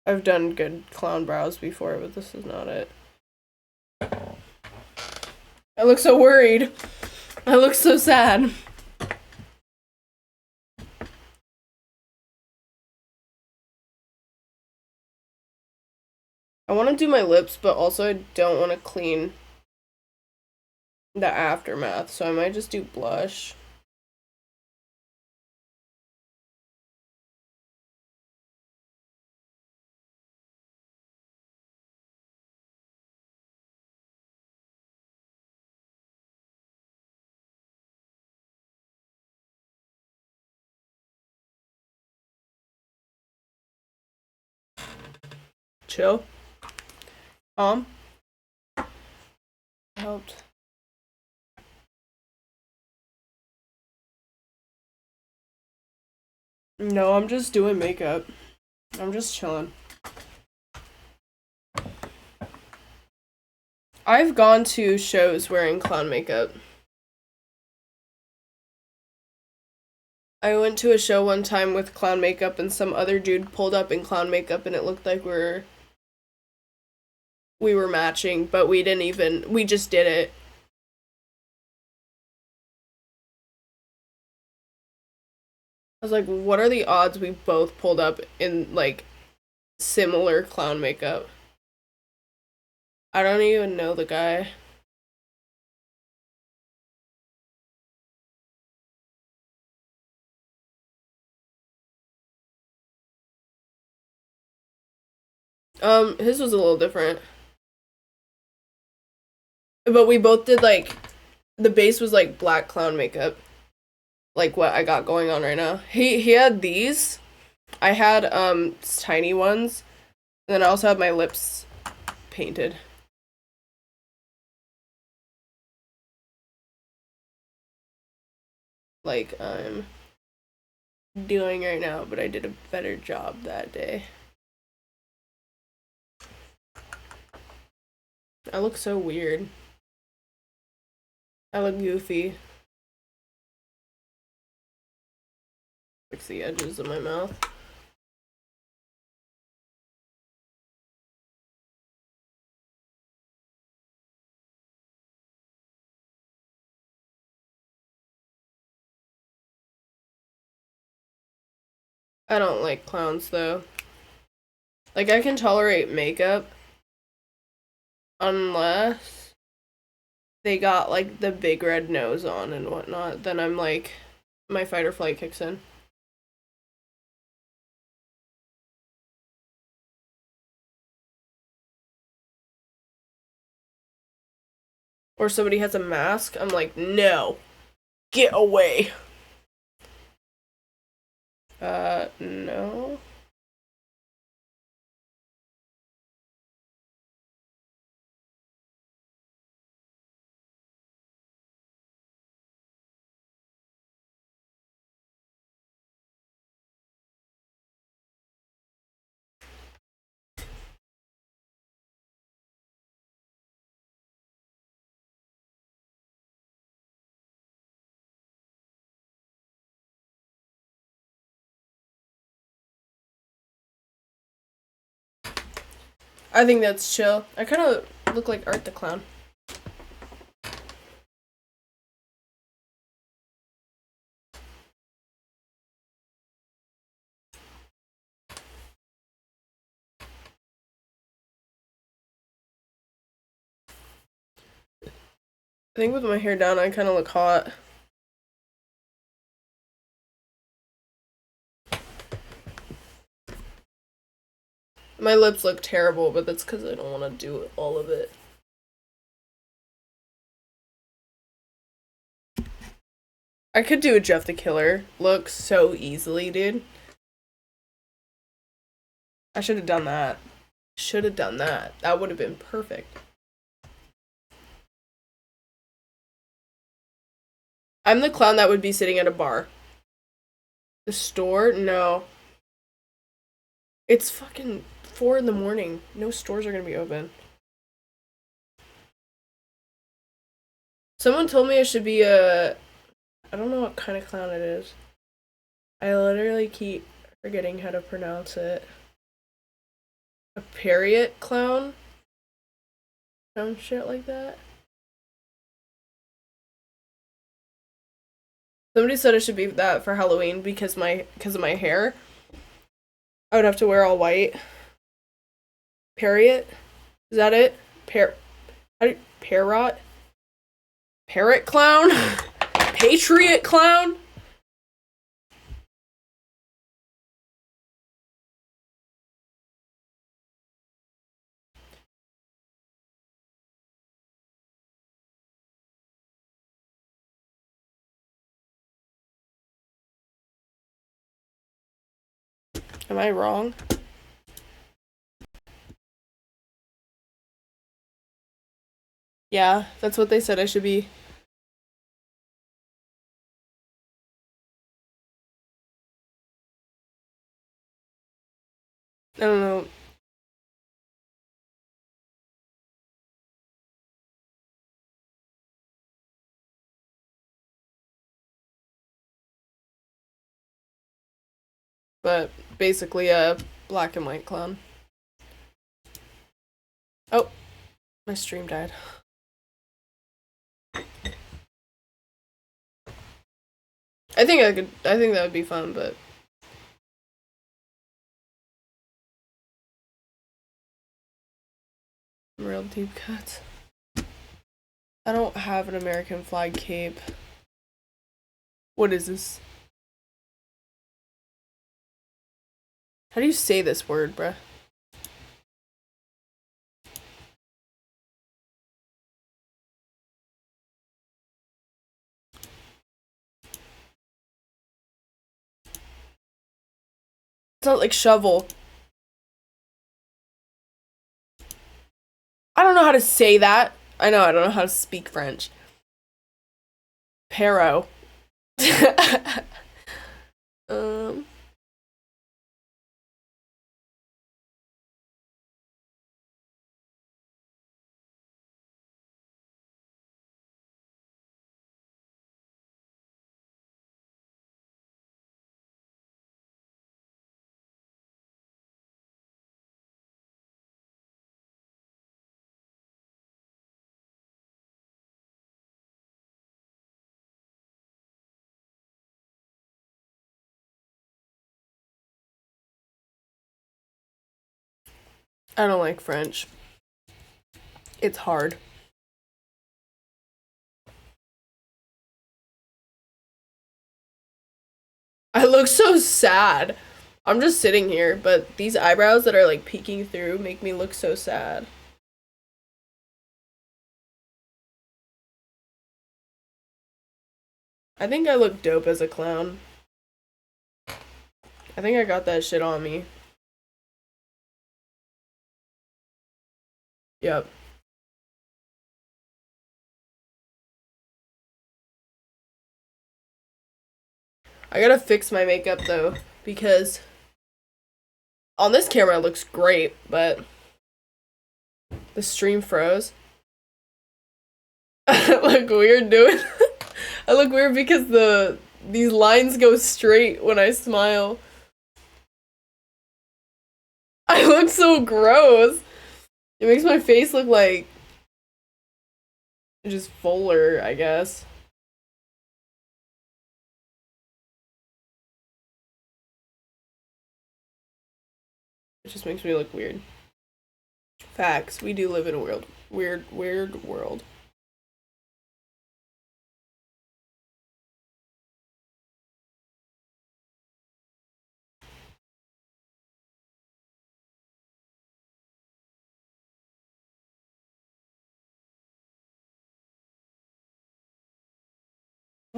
I've done good clown brows before, but this is not it. I look so worried. I look so sad. I want to do my lips, but also I don't want to clean the aftermath, so I might just do blush. Chill. Helped. No, I'm just doing makeup. I'm just chilling. I've gone to shows wearing clown makeup. I went to a show one time with clown makeup and some other dude pulled up in clown makeup and it looked like we were matching, but we just did it. I was like, what are the odds we both pulled up in, like, similar clown makeup? I don't even know the guy. His was a little different. But we both did, like, the base was, like, black clown makeup. Like what I got going on right now. He had these. I had, tiny ones. And then I also had my lips painted. Like I'm doing right now, but I did a better job that day. I look so weird. I look goofy. Fix the edges of my mouth. I don't like clowns though. Like I can tolerate makeup unless they got like the big red nose on and whatnot. Then I'm like, my fight or flight kicks in. Or somebody has a mask, I'm like, no, get away. No. I think that's chill. I kind of look like Art the Clown. I think with my hair down, I kind of look hot. My lips look terrible, but that's because I don't want to do all of it. I could do a Jeff the Killer look so easily, dude. I should have done that. Should have done that. That would have been perfect. I'm the clown that would be sitting at a bar. The store? No. It's fucking 4 in the morning. No stores are gonna be open. Someone told me I should be a... I don't know what kind of clown it is. I literally keep forgetting how to pronounce it. A Period clown? Some shit like that. Somebody said I should be that for Halloween because of my hair. I would have to wear all white. Period? Is that it? Parrot? Parrot clown? Patriot clown? Am I wrong? Yeah, that's what they said I should be. I don't know. But basically a black and white clown. Oh, my stream died. I think that would be fun, but real deep cuts. I don't have an American flag cape. What is this? How do you say this word, bruh? It's not like shovel. I don't know how to say that. I don't know how to speak French. Pero. I don't like French. It's hard. I look so sad. I'm just sitting here, but these eyebrows that are like peeking through make me look so sad. I think I look dope as a clown. I think I got that shit on me. Yep. I gotta fix my makeup though, because on this camera it looks great, but the stream froze. I look weird doing I look weird because these lines go straight when I smile. I look so gross. It makes my face look like just fuller, I guess. It just makes me look weird. Facts. We do live in a weird world.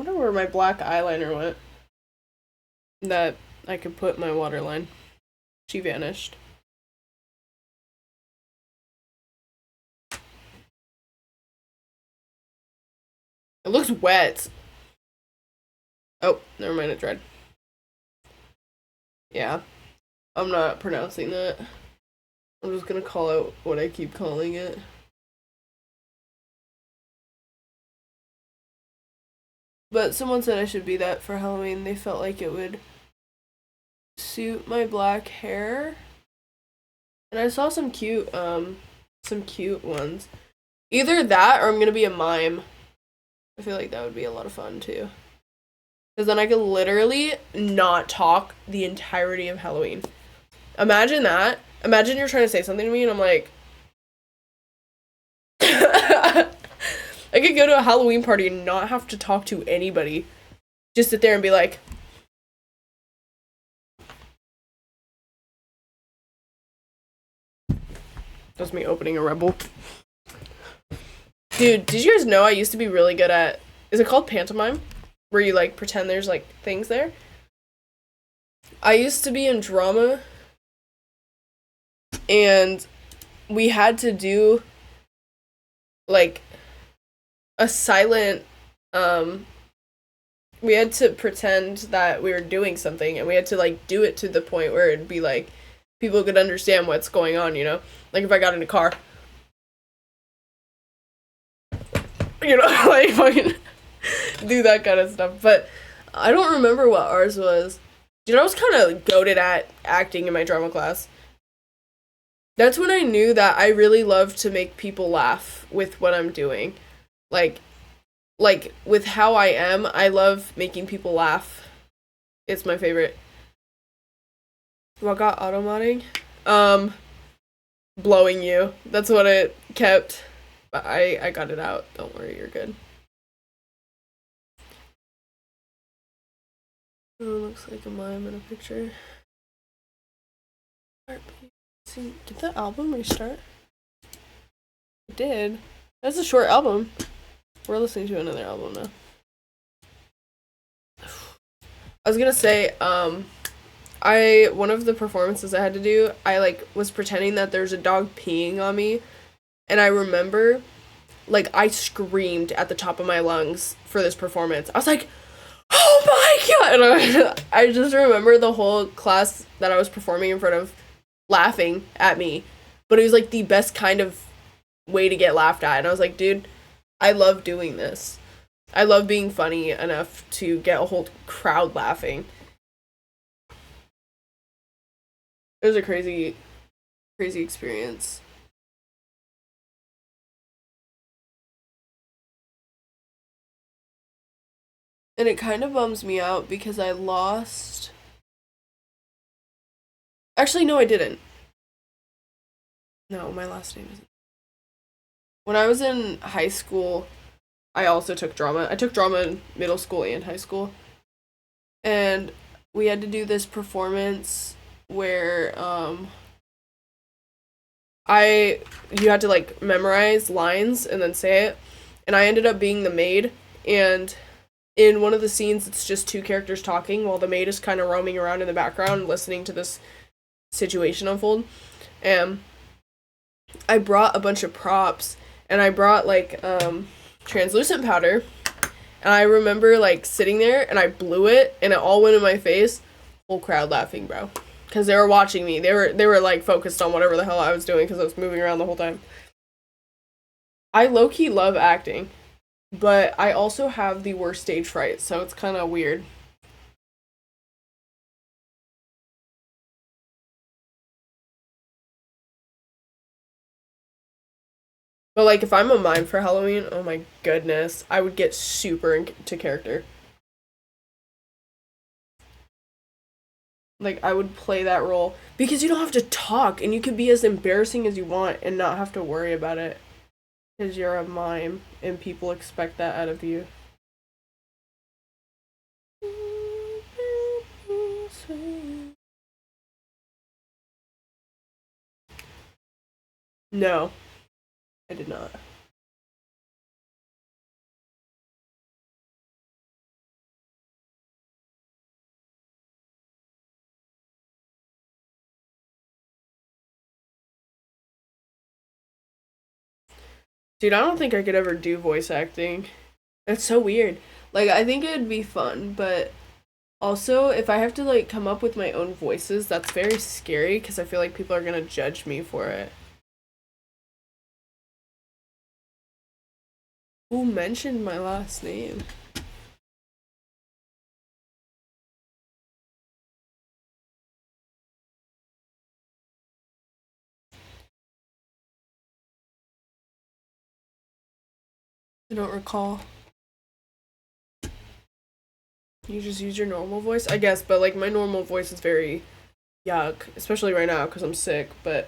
wonder where my black eyeliner went. That I could put my waterline. She vanished. It looks wet. Oh, never mind, it dried. Yeah. I'm not pronouncing that. I'm just gonna call out what I keep calling it. But someone said I should be that for Halloween. They felt like it would suit my black hair. And I saw some cute ones. Either that or I'm gonna be a mime. I feel like that would be a lot of fun too. Because then I could literally not talk the entirety of Halloween. Imagine that. Imagine you're trying to say something to me and I'm like... I could go to a Halloween party and not have to talk to anybody. Just sit there and be like... That's me opening a Rebel. Dude, did you guys know I used to be really good at... Is it called pantomime? Where you, like, pretend there's, like, things there? I used to be in drama. And we had to do, like, a silent... we had to pretend that we were doing something. And we had to, like, do it to the point where it'd be, like... People could understand what's going on, you know? Like, if I got in a car... You know, like, fucking do that kind of stuff. But I don't remember what ours was. Dude, I was kind of goated at acting in my drama class. That's when I knew that I really love to make people laugh with what I'm doing. Like, with how I am, I love making people laugh. It's my favorite. What got auto-modding? Blowing you. That's what it kept. But I got it out. Don't worry, you're good. Oh, looks like a mime in a picture. Did the album restart? It did. That's a short album. We're listening to another album now. I was gonna say, one of the performances I had to do, I, like, was pretending that there's a dog peeing on me. And I remember, like, I screamed at the top of my lungs for this performance. I was like, oh my god! And I just remember the whole class that I was performing in front of laughing at me. But it was, like, the best kind of way to get laughed at. And I was like, dude, I love doing this. I love being funny enough to get a whole crowd laughing. It was a crazy, crazy experience. And it kind of bums me out because I lost... Actually, no, I didn't. No, my last name isn't. When I was in high school, I also took drama. I took drama in middle school and high school. And we had to do this performance where, you had to, like, memorize lines and then say it. And I ended up being the maid, and in one of the scenes, it's just two characters talking while the maid is kind of roaming around in the background listening to this situation unfold. And I brought a bunch of props, and I brought, like, translucent powder, and I remember, like, sitting there, and I blew it, and it all went in my face. Whole crowd laughing, bro. Because they were watching me. They were, like, focused on whatever the hell I was doing because I was moving around the whole time. I low-key love acting. But I also have the worst stage fright, so it's kind of weird. But, like, if I'm a mime for Halloween, oh my goodness, I would get super into character. Like, I would play that role. Because you don't have to talk, and you can be as embarrassing as you want and not have to worry about it. Because you're a mime, and people expect that out of you. No, I did not. Dude, I don't think I could ever do voice acting. That's so weird. Like, I think it'd be fun, but also, if I have to, like, come up with my own voices, that's very scary because I feel like people are gonna judge me for it. Who mentioned my last name? I don't recall. You just use your normal voice? I guess, but like my normal voice is very yuck, especially right now because I'm sick, but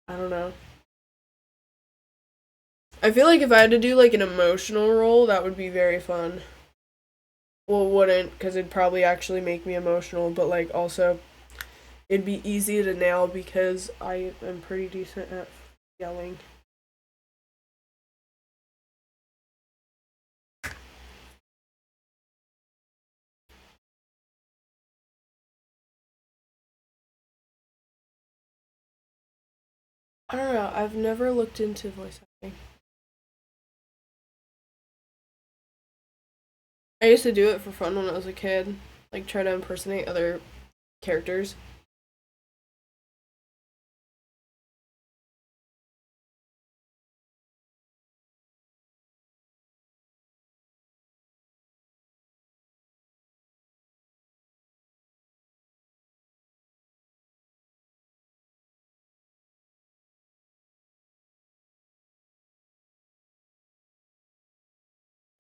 I don't know. I feel like if I had to do like an emotional role, that would be very fun. Well, it wouldn't, because it'd probably actually make me emotional, but like also it'd be easy to nail because I am pretty decent at yelling. I don't know, I've never looked into voice acting. I used to do it for fun when I was a kid, like try to impersonate other characters.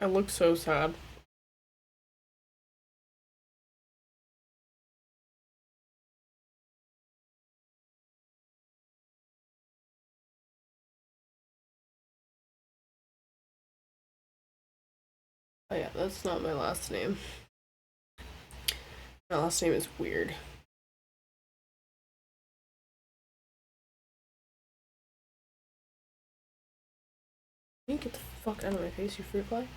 I look so sad. Oh yeah, that's not my last name. My last name is weird. Can you get the fuck out of my face, you fruit fly?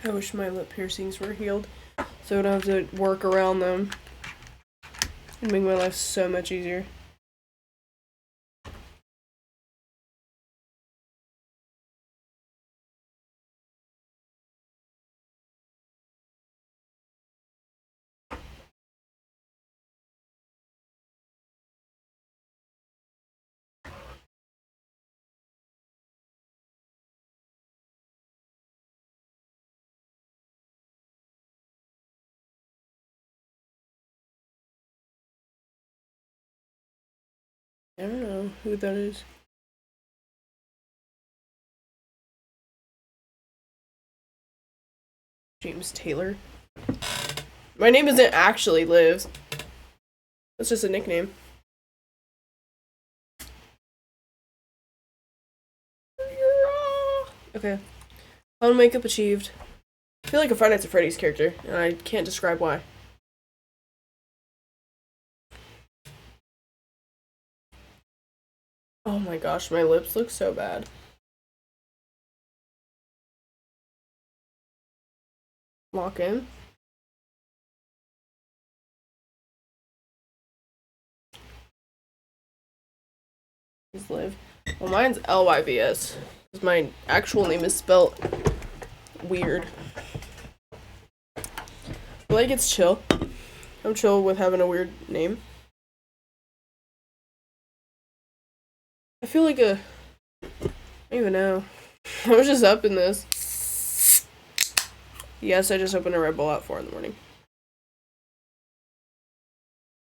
I wish my lip piercings were healed so I would have to work around them. It'd make my life so much easier. I don't know who that is. James Taylor. My name isn't actually Liv. That's just a nickname. Okay. Final makeup achieved. I feel like a Five Nights at Freddy's character, and I can't describe why. Oh my gosh, my lips look so bad. Lock in. Is Liv. Well, mine's LYVS. My actual name is spelled weird. But like, it's chill. I'm chill with having a weird name. I feel like I don't even know. I was just up in this. Yes, I just opened a Red Bull at 4 in the morning.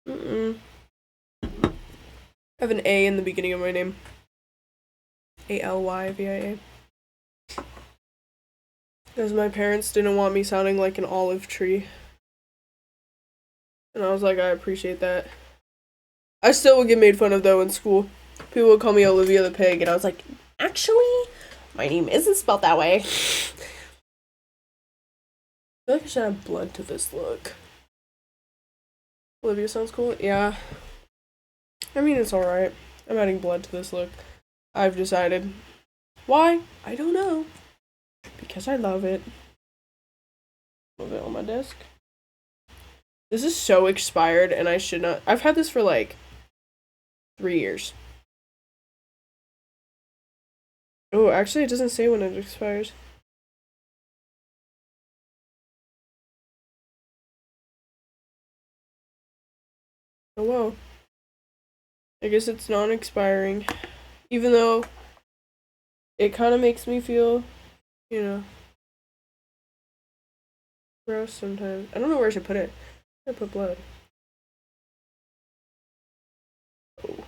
I have an A in the beginning of my name. ALYVIA. Because my parents didn't want me sounding like an olive tree. And I was like, I appreciate that. I still would get made fun of though in school. People would call me Olivia the Pig, and I was like, actually, my name isn't spelled that way. feel like I should add blood to this look. Olivia sounds cool. Yeah. I mean, it's alright. I'm adding blood to this look. I've decided. Why? I don't know. Because I love it. Move it on my desk. This is so expired and I should not. I've had this for like 3 years. Oh, actually it doesn't say when it expires. Oh well. I guess it's non-expiring. Even though it kind of makes me feel, you know, gross sometimes. I don't know where I should put it. I put blood. Oh.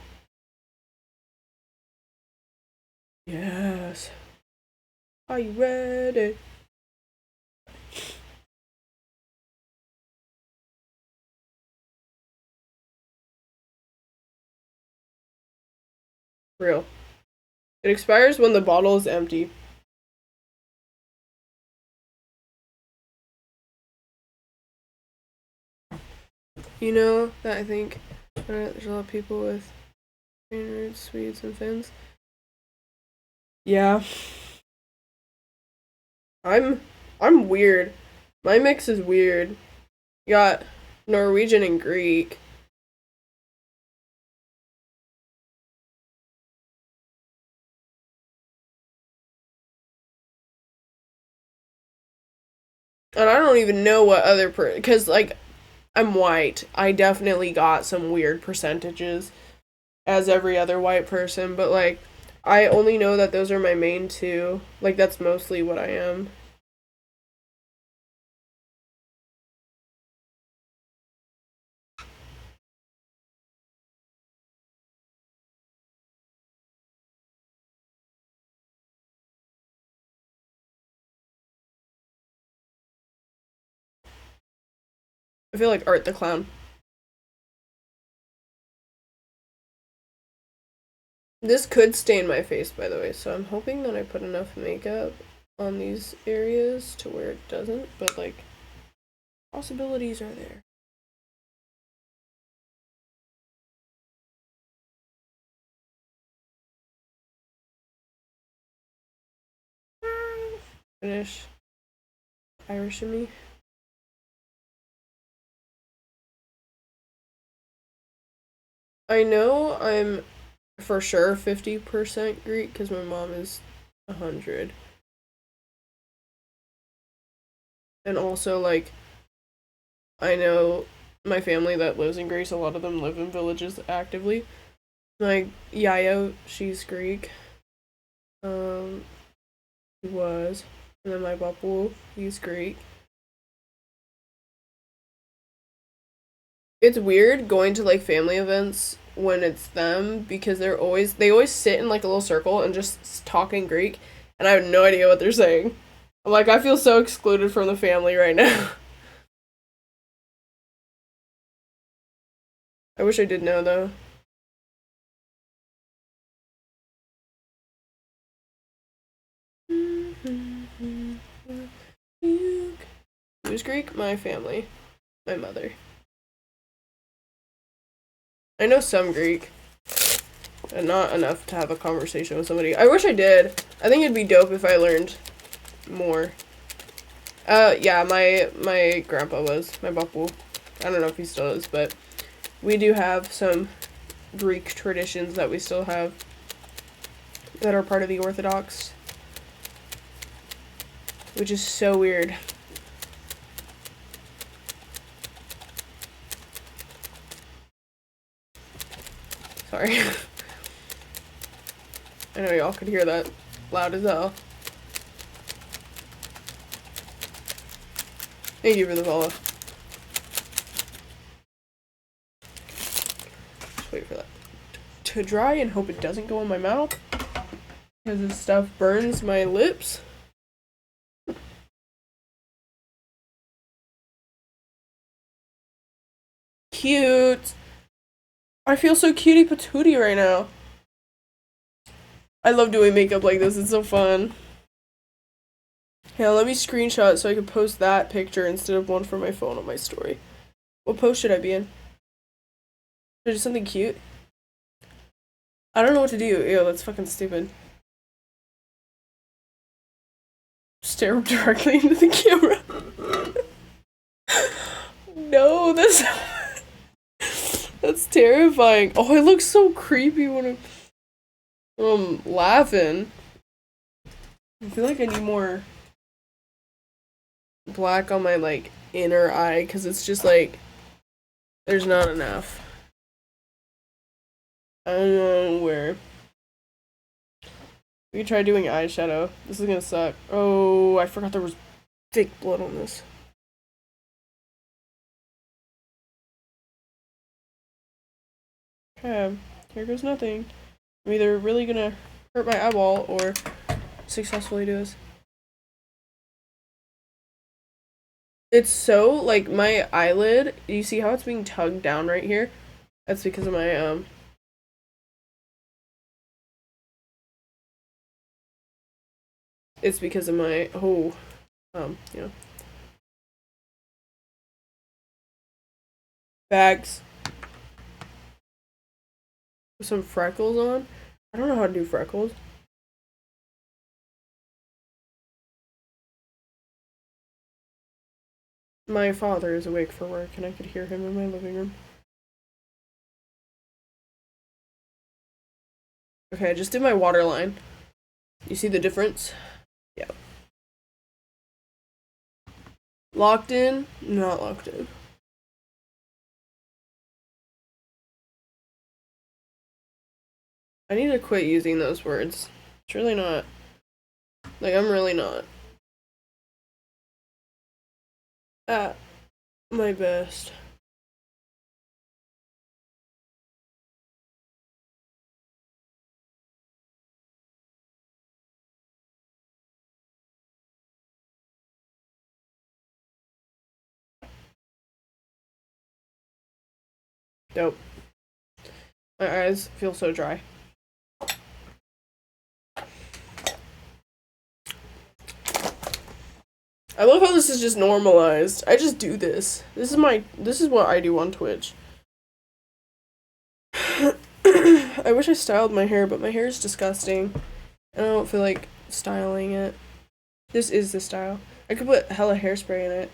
Yes. Are you ready? Real. It expires when the bottle is empty. You know that I think there's a lot of people with Spaniards, Swedes, and Finns. Yeah. I'm weird. My mix is weird. You got Norwegian and Greek. And I don't even know what other because like I'm white. I definitely got some weird percentages as every other white person, but like I only know that those are my main two. Like that's mostly what I am. I feel like Art the Clown. This could stain my face, by the way, so I'm hoping that I put enough makeup on these areas to where it doesn't, but like, possibilities are there. Finish Irish in me. I know I'm for sure 50% Greek because my mom is 100. And also, like, I know my family that lives in Greece, a lot of them live in villages actively. My Yayo, she's Greek. He was. And then my Bapu, he's Greek. It's weird going to like family events when it's them because they always sit in like a little circle and just talking Greek and I have no idea what they're saying. I'm like, I feel so excluded from the family right now. I wish I did know though. Who's Greek? My family. My mother. I know some Greek. And not enough to have a conversation with somebody. I wish I did. I think it'd be dope if I learned more. Yeah, my grandpa was. My bapu. I don't know if he still is, but we do have some Greek traditions that we still have that are part of the Orthodox. Which is so weird. Sorry. I know y'all could hear that loud as hell. Thank you for the follow. Just wait for that to dry and hope it doesn't go in my mouth. Because this stuff burns my lips. Cute. I feel so cutie patootie right now. I love doing makeup like this. It's so fun. Yeah, let me screenshot so I can post that picture instead of one from my phone on my story. What post should I be in? Should I do something cute? I don't know what to do. Ew, that's fucking stupid. Stare directly into the camera. No, that's terrifying. Oh, I look so creepy when I'm laughing. I feel like I need more black on my like inner eye because it's just like there's not enough. I don't know where. We can try doing eyeshadow. This is gonna suck. Oh, I forgot there was fake blood on this. Okay, here goes nothing. I'm either really gonna hurt my eyeball or successfully do this. It's so, like, my eyelid, you see how it's being tugged down right here? That's because of my, it's because of my, you know. Bags. With some freckles on. I don't know how to do freckles. My father is awake for work and I could hear him in my living room. Okay, I just did my waterline. You see the difference? Yeah. Locked in? Not locked in. I need to quit using those words. It's really not. Like, I'm really not at my best. Dope. My eyes feel so dry. I love how this is just normalized. I just do this. This is what I do on Twitch. I wish I styled my hair, but my hair is disgusting. I don't feel like styling it. This is the style. I could put hella hairspray in it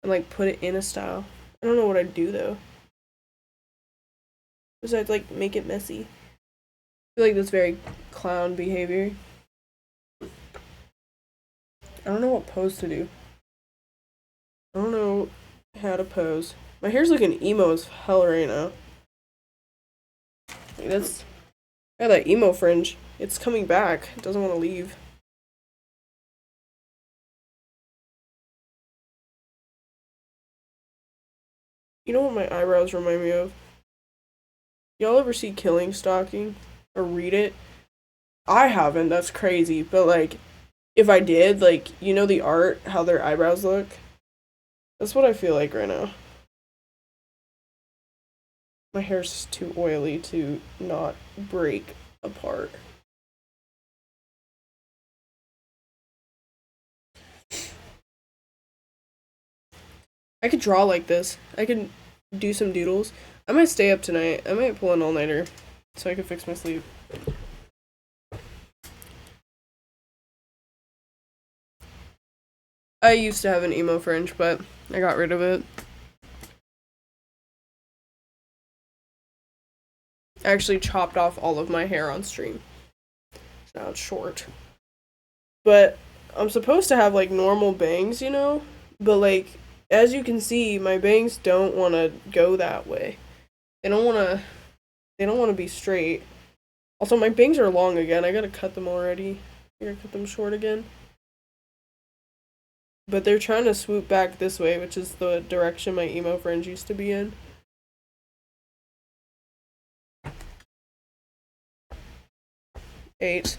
and like put it in a style. I don't know what I'd do though. Besides like make it messy. I feel like that's very clown behavior. I don't know what pose to do. I don't know how to pose. My hair's looking emo as hell right now. Like that's I got that emo fringe. It's coming back. It doesn't want to leave. You know what my eyebrows remind me of? Y'all ever see Killing Stalking? Or read it? I haven't, that's crazy. But like, if I did, like, you know the art, how their eyebrows look? That's what I feel like right now. My hair's too oily to not break apart. I could draw like this. I could do some doodles. I might stay up tonight. I might pull an all-nighter so I can fix my sleep. I used to have an emo fringe, but I got rid of it. I actually chopped off all of my hair on stream. So now it's short. But I'm supposed to have like normal bangs, you know? But like, as you can see, my bangs don't want to go that way. They don't want to be straight. Also, my bangs are long again. I gotta cut them already. I gotta cut them short again. But they're trying to swoop back this way, which is the direction my emo fringe used to be in. Eight.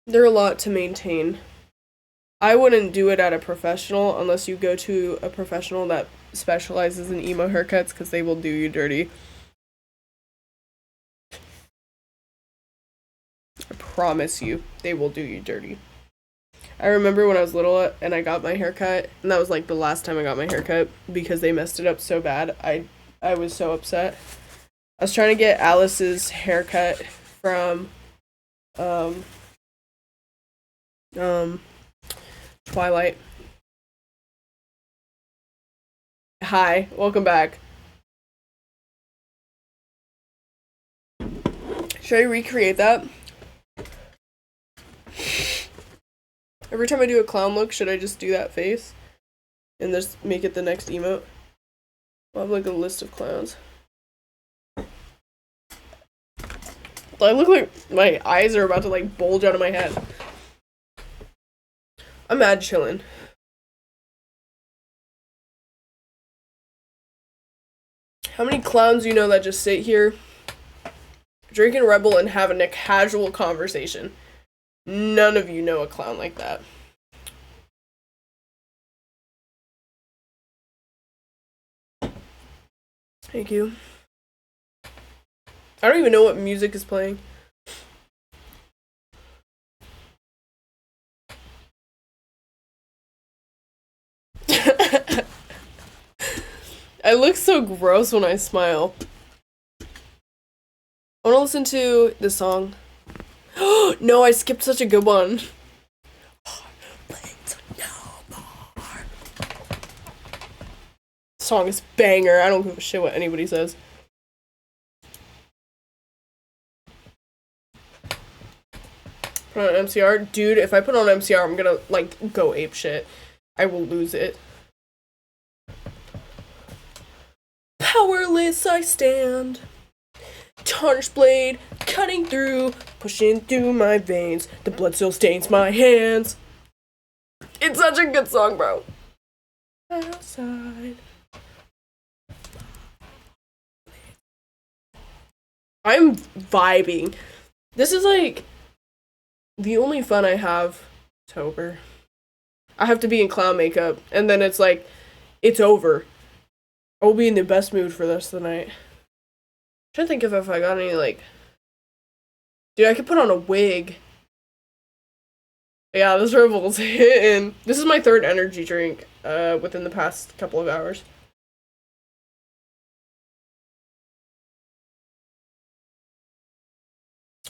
They're a lot to maintain. I wouldn't do it at a professional unless you go to a professional that specializes in emo haircuts because they will do you dirty. promise you, they will do you dirty. I remember when I was little and I got my hair cut, and that was like the last time I got my hair cut because they messed it up so bad. I was so upset. I was trying to get Alice's haircut from Twilight. Hi, welcome back. Should I recreate that? Every time I do a clown look, should I just do that face? And just make it the next emote? I'll have like a list of clowns. I look like my eyes are about to like bulge out of my head. I'm mad chillin'. How many clowns you know that just sit here, drinking Red Bull and having a casual conversation? None of you know a clown like that. Thank you. I don't even know what music is playing. I look so gross when I smile. I want to listen to this song. No, I skipped such a good one. Song is banger. I don't give a shit what anybody says. Put on MCR? Dude, if I put on MCR, I'm gonna, like, go ape shit. I will lose it. Powerless I stand. Tarnished blade, cutting through, pushing through my veins. The blood still stains my hands. It's such a good song, bro. Outside. I'm vibing. This is like the only fun I have sober. I have to be in clown makeup, and then it's like, it's over. I will be in the best mood for the rest of the night. I'm trying to think if I got any, like... Dude, I could put on a wig. Yeah, this Red Bull's hitting. This is my third energy drink within the past couple of hours.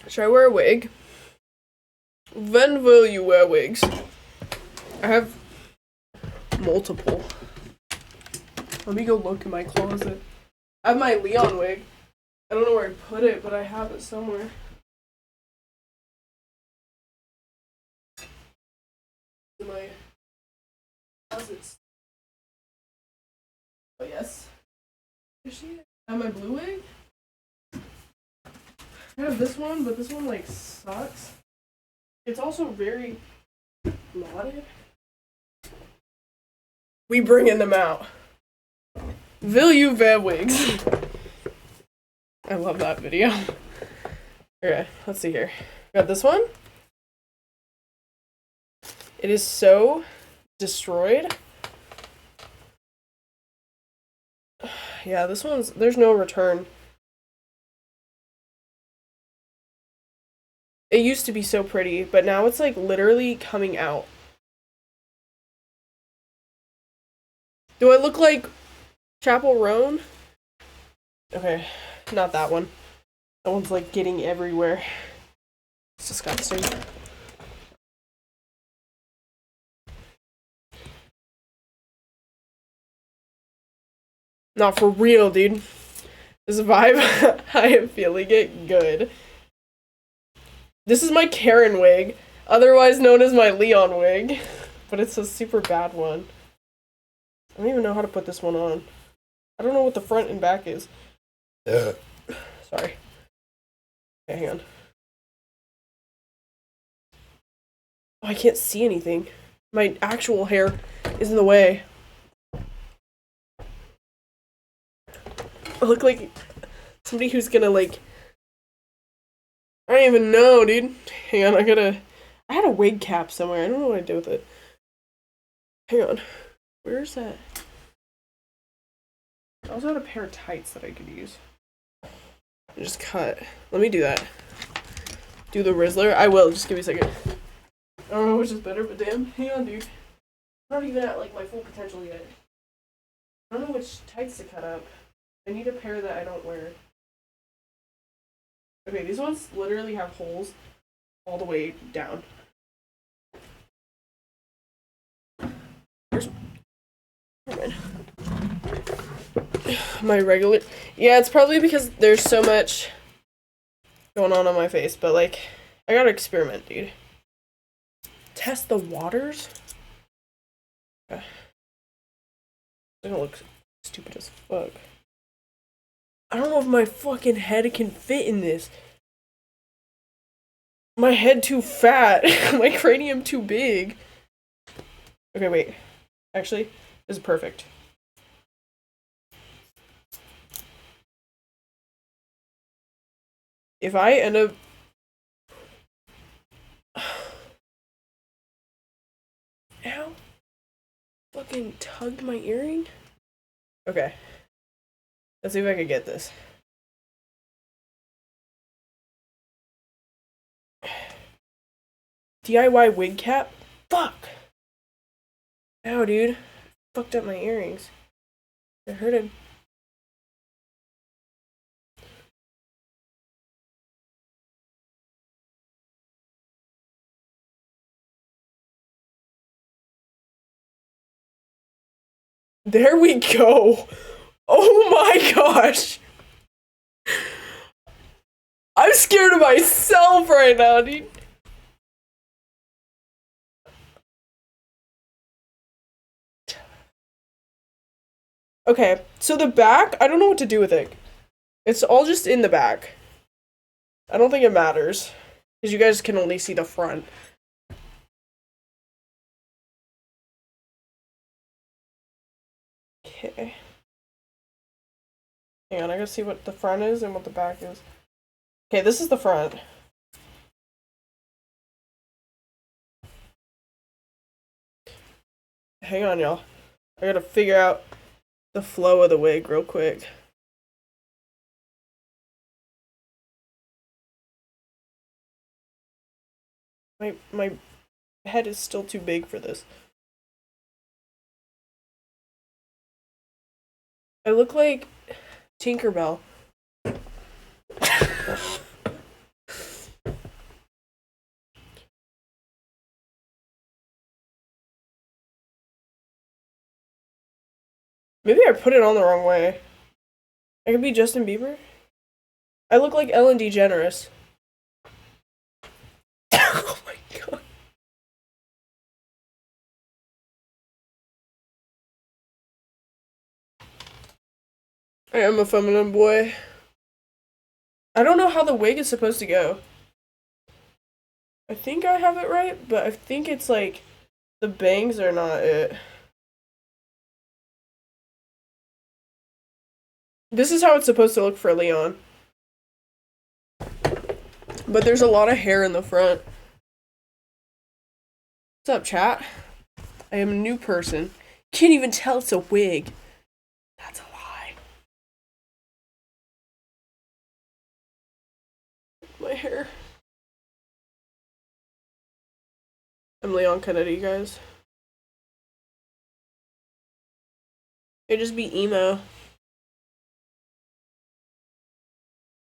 Should I wear a wig? When will you wear wigs? I have multiple. Let me go look in my closet. I have my Leon wig. I don't know where I put it, but I have it somewhere. In my closet. Oh, yes. Is she? I have my blue wig? I have this one, but this one, like, sucks. It's also very knotted. We bringing them out. Will you wear wigs? I love that video. Okay, let's see here. Got this one. It is so destroyed. Yeah, this one's, there's no return. It used to be so pretty, but now it's like literally coming out. Do I look like Chapel Roan? Okay, not that one. That one's like getting everywhere. It's disgusting. Not for real, dude. This vibe, I am feeling it good. This is my Karen wig, otherwise known as my Leon wig, but it's a super bad one. I don't even know how to put this one on. I don't know what the front and back is. Sorry. Okay, hang on. Oh, I can't see anything. My actual hair is in the way. I look like somebody who's gonna, like... I don't even know, dude. Hang on, I had a wig cap somewhere. I don't know what I did with it. Hang on. Where's that? I also had a pair of tights that I could use. Just cut. Let me do that. do the Rizzler? I will. Just give me a second. I don't know which is better, but damn. Hang on, dude. I'm not even at, like, my full potential yet. I don't know which tights to cut up. I need a pair that I don't wear. Okay, these ones literally have holes all the way down. Here's my regular. Yeah, it's probably because there's so much going on my face, but like, I gotta experiment, dude. Test the waters? Okay. I don't look stupid as fuck. I don't know if my fucking head can fit in this. My head too fat. My cranium too big. Okay, wait. Actually, this is perfect. If I end up... Ow. Fucking tugged my earring? Okay. Let's see if I can get this. DIY wig cap? Fuck! Ow, dude. Fucked up my earrings. It hurted. There we go! Oh my gosh! I'm scared of myself right now, dude. Okay, so the back, I don't know what to do with it. It's all just in the back. I don't think it matters. Because you guys can only see the front. Okay. Hang on, I gotta see what the front is and what the back is. Okay, this is the front. Hang on, y'all. I gotta figure out the flow of the wig real quick. My head is still too big for this. I look like Tinkerbell. Maybe I put it on the wrong way. I could be Justin Bieber. I look like Ellen DeGeneres. Oh my god. I am a feminine boy. I don't know how the wig is supposed to go. I think I have it right, but I think it's like the bangs are not it. This is how it's supposed to look for Leon. But there's a lot of hair in the front. What's up, chat? I am a new person. Can't even tell it's a wig. That's a lie. My hair. I'm Leon Kennedy, guys. It'd just be emo.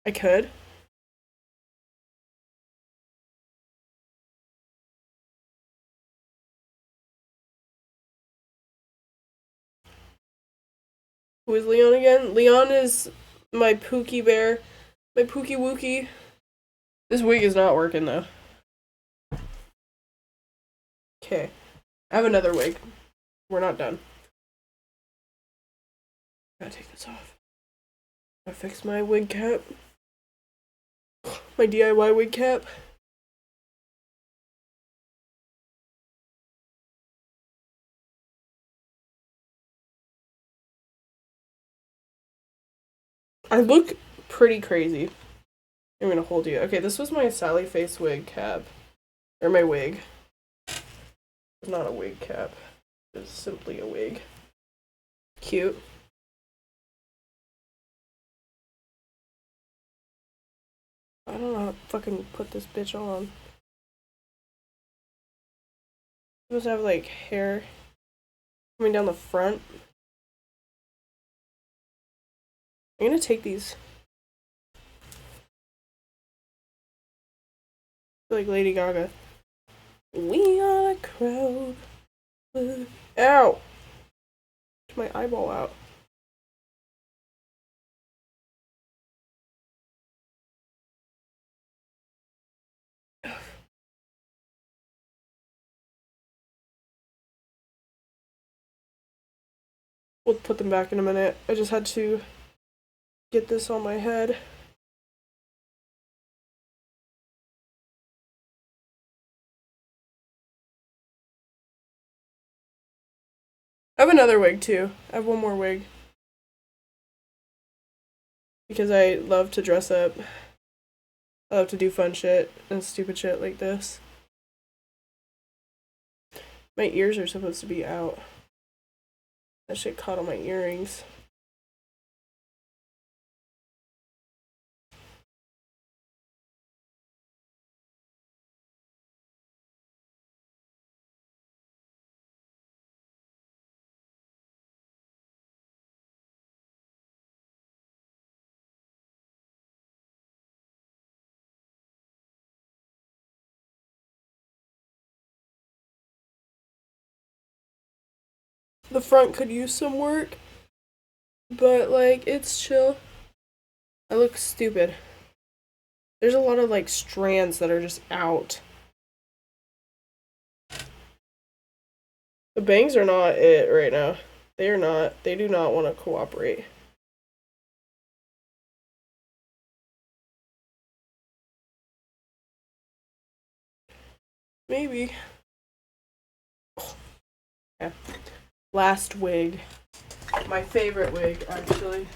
I could. Who is Leon again? Leon is my Pookie Bear. My Pookie Wookie. This wig is not working though. Okay. I have another wig. We're not done. Gotta take this off. I fix my wig cap. My DIY wig cap. I look pretty crazy. I'm gonna hold you. Okay, this was my Sally Face wig cap. Or my wig. It's not a wig cap. It's simply a wig. Cute. I don't know how to fucking put this bitch on. It must have like hair coming down the front. I'm gonna take these. Like Lady Gaga. We are a crowd. Ow! My eyeball out. We'll put them back in a minute. I just had to get this on my head. I have another wig too. I have one more wig. Because I love to dress up. I love to do fun shit and stupid shit like this. My ears are supposed to be out. That shit caught on my earrings. The front could use some work, but like it's chill. I look stupid. There's a lot of like strands that are just out. The bangs are not it right now. They're not. They do not want to cooperate. Maybe. Okay. Last wig. My favorite wig, actually.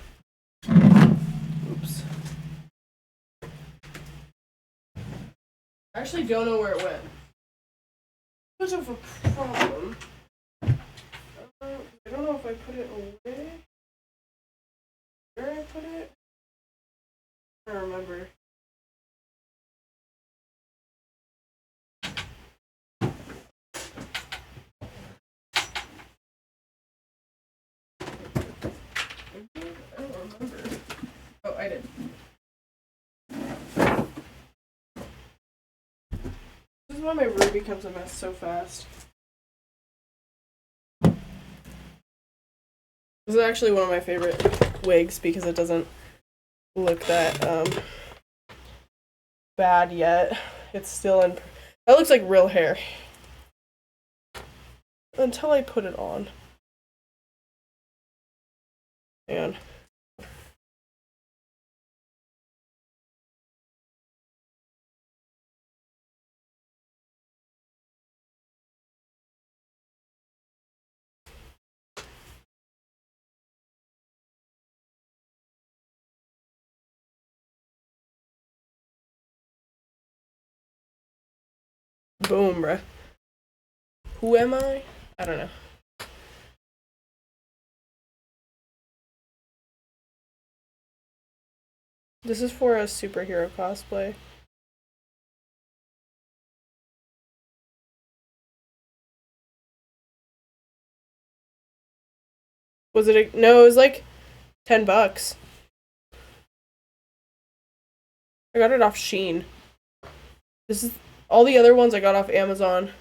Oops. I actually don't know where it went. Much of a problem. I don't know if I put it away. Where I put it? I don't remember. I don't remember. Oh, I did. This is why my room becomes a mess so fast. This is actually one of my favorite wigs because it doesn't look that bad yet. It's still in. That looks like real hair. Until I put it on. Hang on. Boom, bruh. Who am I? I don't know. This is for a superhero cosplay. Was it no, it was like $10. I got it off Shein. This is all the other ones I got off Amazon.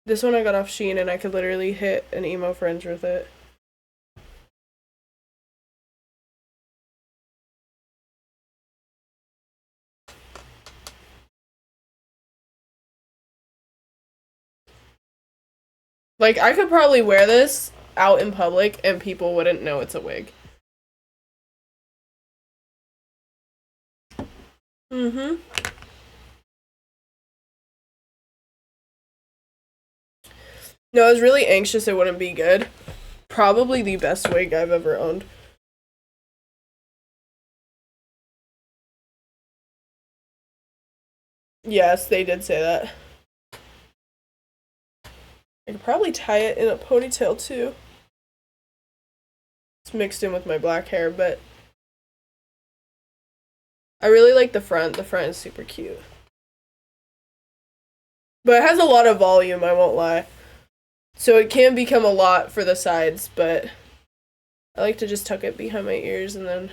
This one I got off Shein and I could literally hit an emo fringe with it. Like, I could probably wear this out in public and people wouldn't know it's a wig. Mm-hmm. No, I was really anxious it wouldn't be good. Probably the best wig I've ever owned. Yes, they did say that. I could probably tie it in a ponytail too. It's mixed in with my black hair, but I really like the front. The front is super cute. But it has a lot of volume, I won't lie. So it can become a lot for the sides, but I like to just tuck it behind my ears and then...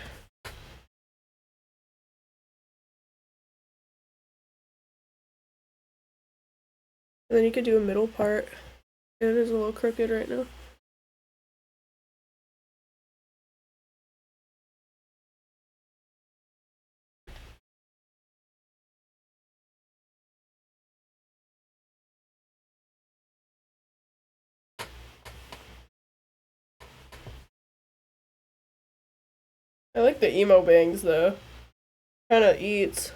And then you could do a middle part. It is a little crooked right now. I like the emo bangs though. Kinda eats.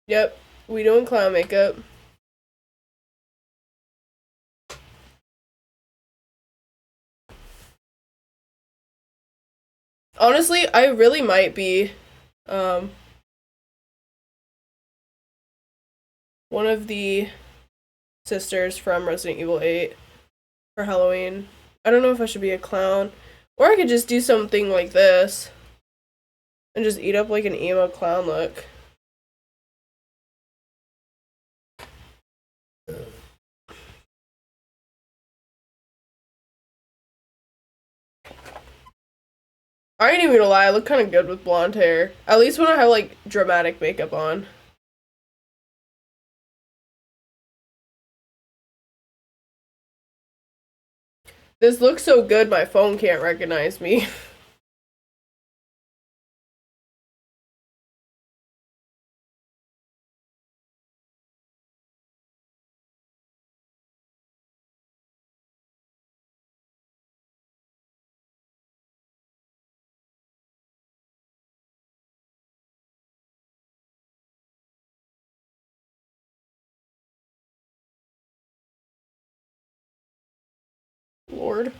Yep, we doing clown makeup. Honestly, I really might be one of the sisters from Resident Evil 8 for Halloween. I don't know if I should be a clown, or I could just do something like this and just eat up like an emo clown look. I ain't even gonna lie, I look kind of good with blonde hair. At least when I have like dramatic makeup on. This looks so good my phone can't recognize me. Lord.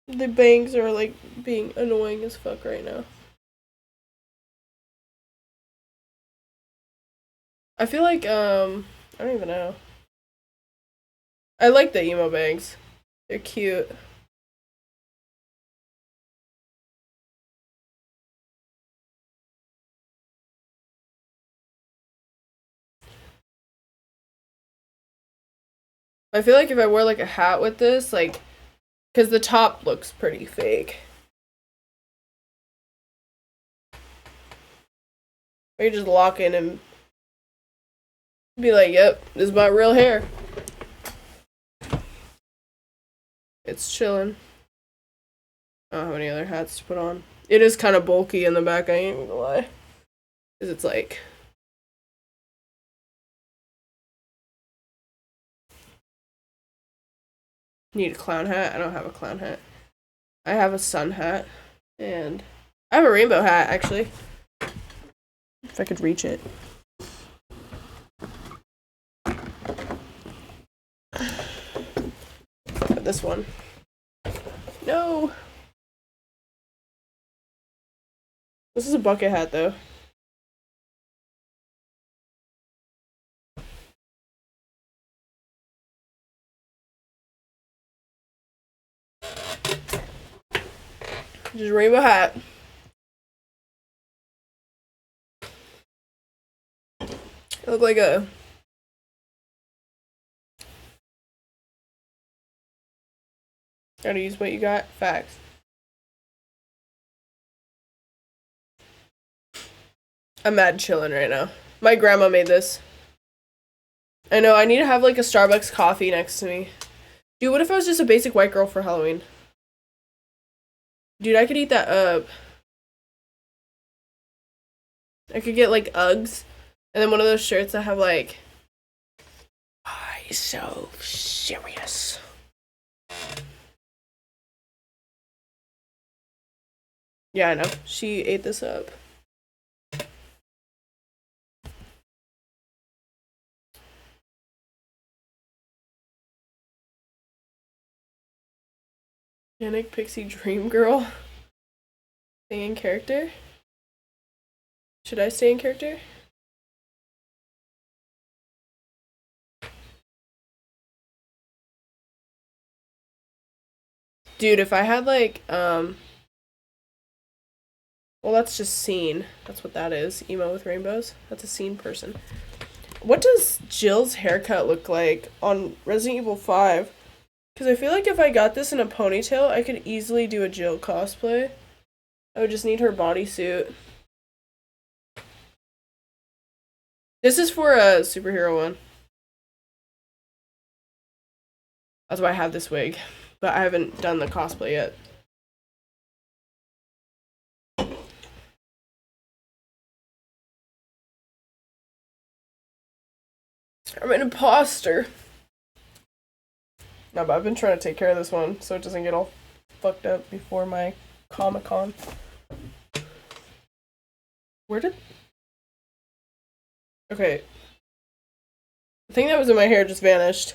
The bangs are like being annoying as fuck right now. I feel like, I don't even know. I like the emo bangs. They're cute. I feel like if I wear like a hat with this, like, because the top looks pretty fake. I could just lock in and be like, yep, this is my real hair. It's chilling. I don't have any other hats to put on. It is kind of bulky in the back, I ain't gonna lie. Because it's like... Need a clown hat? I don't have a clown hat. I have a sun hat. And I have a rainbow hat, actually. If I could reach it. But this one. No! This is a bucket hat, though. Just rainbow hat. I look like a... Gotta use what you got. Facts. I'm mad chillin' right now. My grandma made this. I know, I need to have like a Starbucks coffee next to me. Dude, what if I was just a basic white girl for Halloween? Dude, I could eat that up. I could get like Uggs. And then one of those shirts that have like... Why so serious? Yeah, I know. She ate this up. Panic Pixie Dream Girl. Stay in character? Should I stay in character? Dude, if I had like, well, that's just scene. That's what that is. Emo with rainbows. That's a scene person. What does Jill's haircut look like on Resident Evil 5? Because I feel like if I got this in a ponytail, I could easily do a Jill cosplay. I would just need her bodysuit. This is for a superhero one. That's why I have this wig. But I haven't done the cosplay yet. I'm an imposter. No, but I've been trying to take care of this one so it doesn't get all fucked up before my Comic-Con. Where did... Okay. The thing that was in my hair just vanished.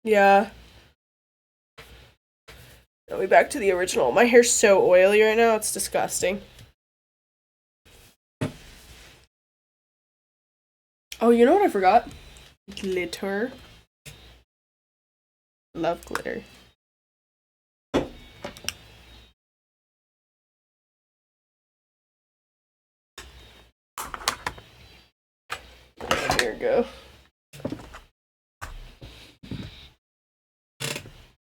Yeah. I'll be back to the original. My hair's so oily right now, it's disgusting. Oh, you know what I forgot? Glitter. Love glitter. Here we go.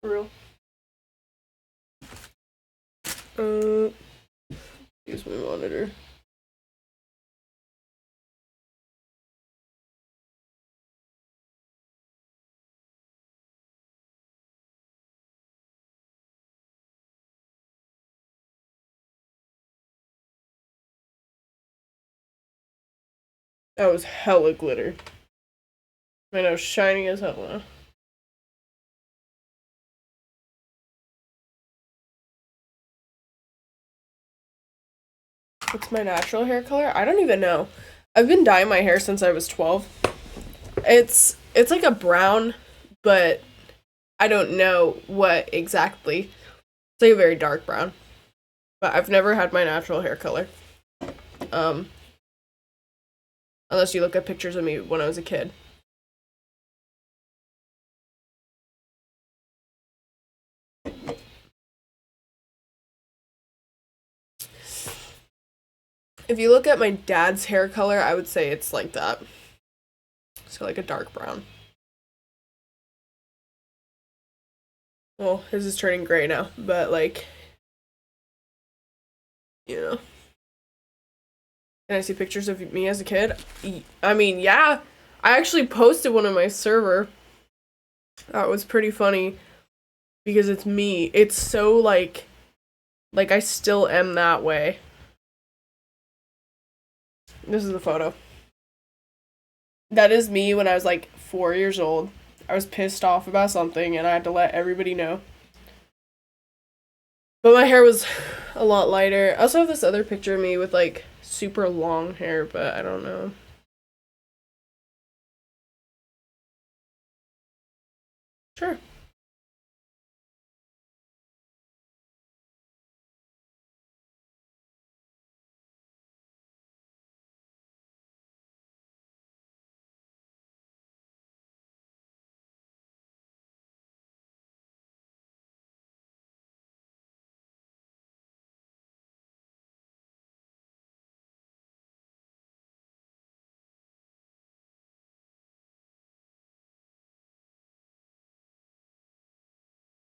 For real. Use my monitor. That was hella glitter. I know, shiny as hell now. What's my natural hair color? I don't even know. I've been dyeing my hair since I was 12. It's like a brown, but I don't know what exactly. It's like a very dark brown. But I've never had my natural hair color. Unless you look at pictures of me when I was a kid. If you look at my dad's hair color, I would say it's like that. So like a dark brown. Well, his is turning gray now, but like, you know. Can I see pictures of me as a kid? I mean, yeah. I actually posted one on my server. That was pretty funny. Because it's me. It's so like I still am that way. This is the photo. That is me when I was like 4 years old. I was pissed off about something and I had to let everybody know. But my hair was a lot lighter. I also have this other picture of me with like super long hair, but I don't know. Sure.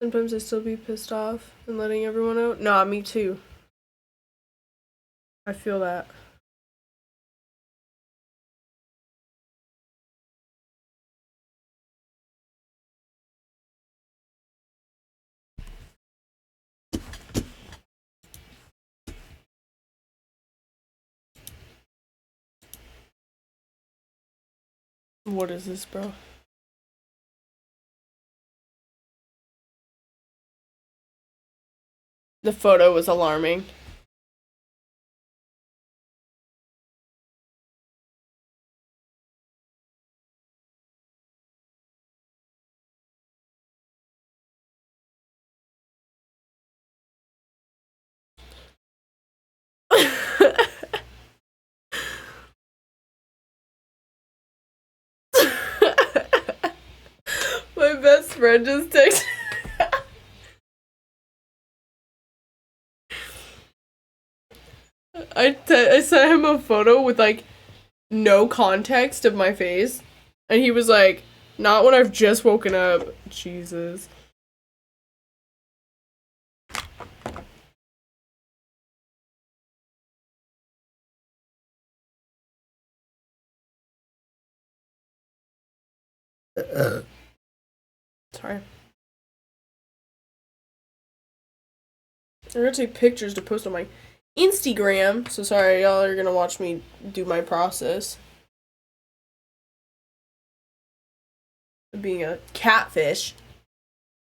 Sometimes I still be pissed off and letting everyone know. Nah, me too. I feel that. What is this, bro? The photo was alarming. My best Fred just texted. I sent him a photo with like no context of my face, and he was like, "Not when I've just woken up." Jesus. Sorry. I'm gonna take pictures to post on my Instagram. So sorry, y'all are gonna watch me do my process. Being a catfish.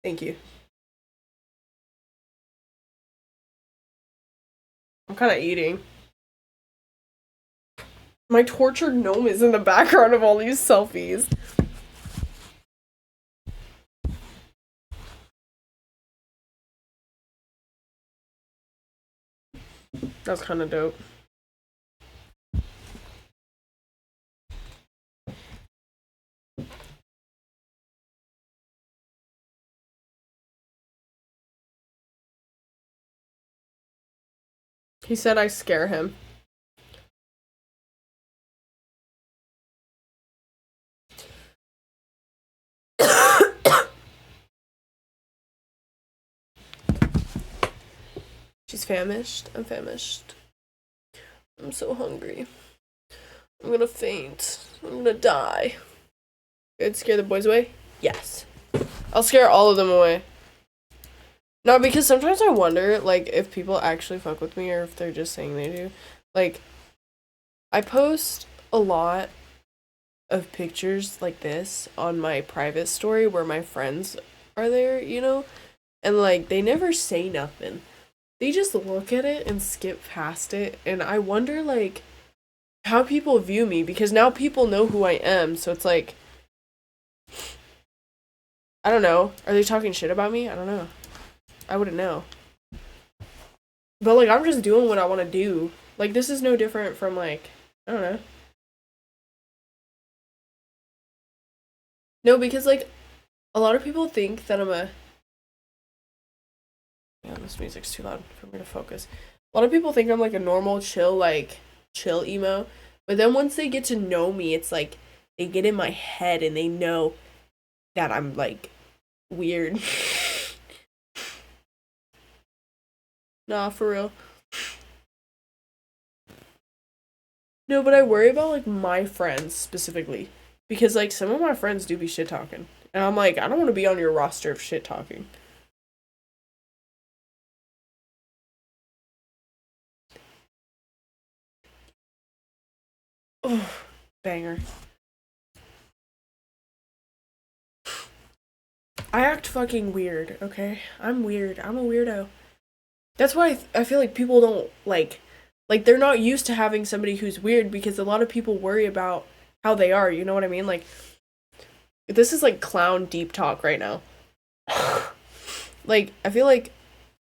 Thank you. I'm kind of eating. My tortured gnome is in the background of all these selfies. That's kind of dope. He said I scare him. She's famished. I'm famished. I'm so hungry. I'm gonna faint. I'm gonna die. Good, scare the boys away? Yes. I'll scare all of them away. No, because sometimes I wonder, like, if people actually fuck with me or if they're just saying they do. Like, I post a lot of pictures like this on my private story where my friends are there, you know? And, like, they never say nothing. They just look at it and skip past it. And I wonder, like, how people view me, because now people know who I am, so it's like, I don't know. Are they talking shit about me? I don't know. I wouldn't know. But, like, I'm just doing what I want to do. Like, this is no different from, like, I don't know. No, because, like, a lot of people think that I'm a... Yeah, this music's too loud for me to focus. A lot of people think I'm, like, a normal, chill emo. But then once they get to know me, it's like, they get in my head and they know that I'm, like, weird. Nah, for real. No, but I worry about, like, my friends specifically. Because, like, some of my friends do be shit-talking. And I'm like, I don't want to be on your roster of shit-talking. Oh, banger. I act fucking weird, okay? I'm weird. I'm a weirdo. That's why I feel like people don't, like, they're not used to having somebody who's weird because a lot of people worry about how they are, you know what I mean? Like, this is, like, clown deep talk right now. Like, I feel like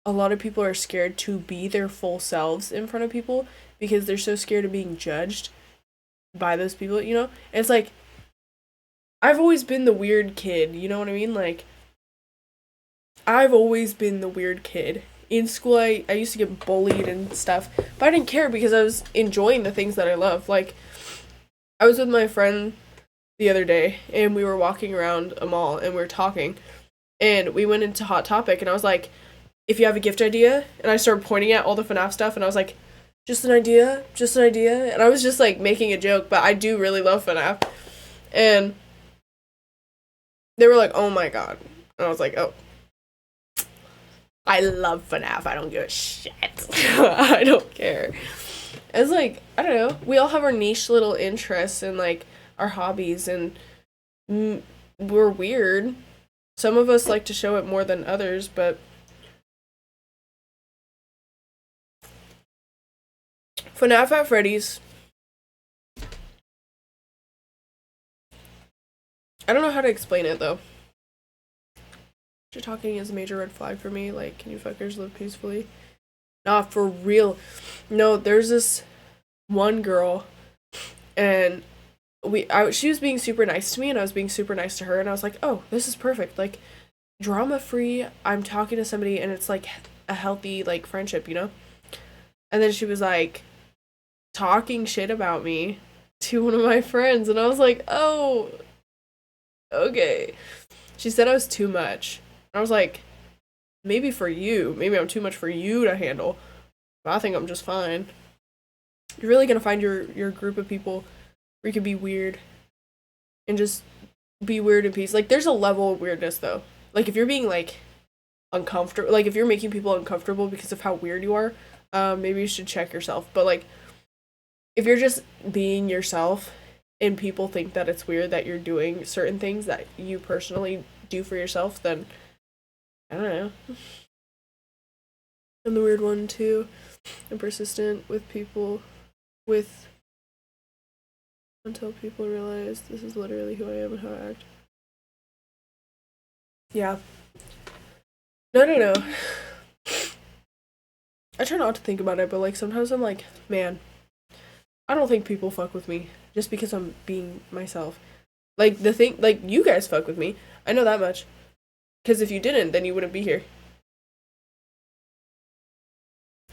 a lot of people are scared to be their full selves in front of people because they're so scared of being judged by those people, you know? And it's like, I've always been the weird kid, you know what I mean? Like, I've always been the weird kid. In school, I used to get bullied and stuff, but I didn't care because I was enjoying the things that I love. Like, I was with my friend the other day, and we were walking around a mall, and we were talking, and we went into Hot Topic, and I was like, if you have a gift idea, and I started pointing at all the FNAF stuff, and I was like, just an idea, and I was just, like, making a joke, but I do really love FNAF, and they were like, oh my god, and I was like, oh, I love FNAF, I don't give a shit, I don't care. It's like, I don't know, we all have our niche little interests and, like, our hobbies, and we're weird. Some of us like to show it more than others, but FNAF at Freddy's. I don't know how to explain it, though. You're talking is a major red flag for me. Like, can you fuckers live peacefully? Nah, for real. No, there's this one girl, and she was being super nice to me, and I was being super nice to her, and I was like, oh, this is perfect. Like, drama free. I'm talking to somebody, and it's like a healthy like friendship, you know. And then she was like talking shit about me to one of my friends, and I was like, oh, okay. She said I was too much. I was like, maybe for you, maybe I'm too much for you to handle. But I think I'm just fine. You're really gonna find your group of people where you can be weird and just be weird in peace. Like, there's a level of weirdness though. Like, if you're being like uncomfortable, like if you're making people uncomfortable because of how weird you are, maybe you should check yourself. But like, if you're just being yourself and people think that it's weird that you're doing certain things that you personally do for yourself, then I don't know. I'm the weird one too. I'm persistent with people until people realize this is literally who I am and how I act. Yeah. No. I try not to think about it, but like sometimes I'm like, man, I don't think people fuck with me just because I'm being myself. Like, the thing, like, you guys fuck with me. I know that much. Because if you didn't, then you wouldn't be here.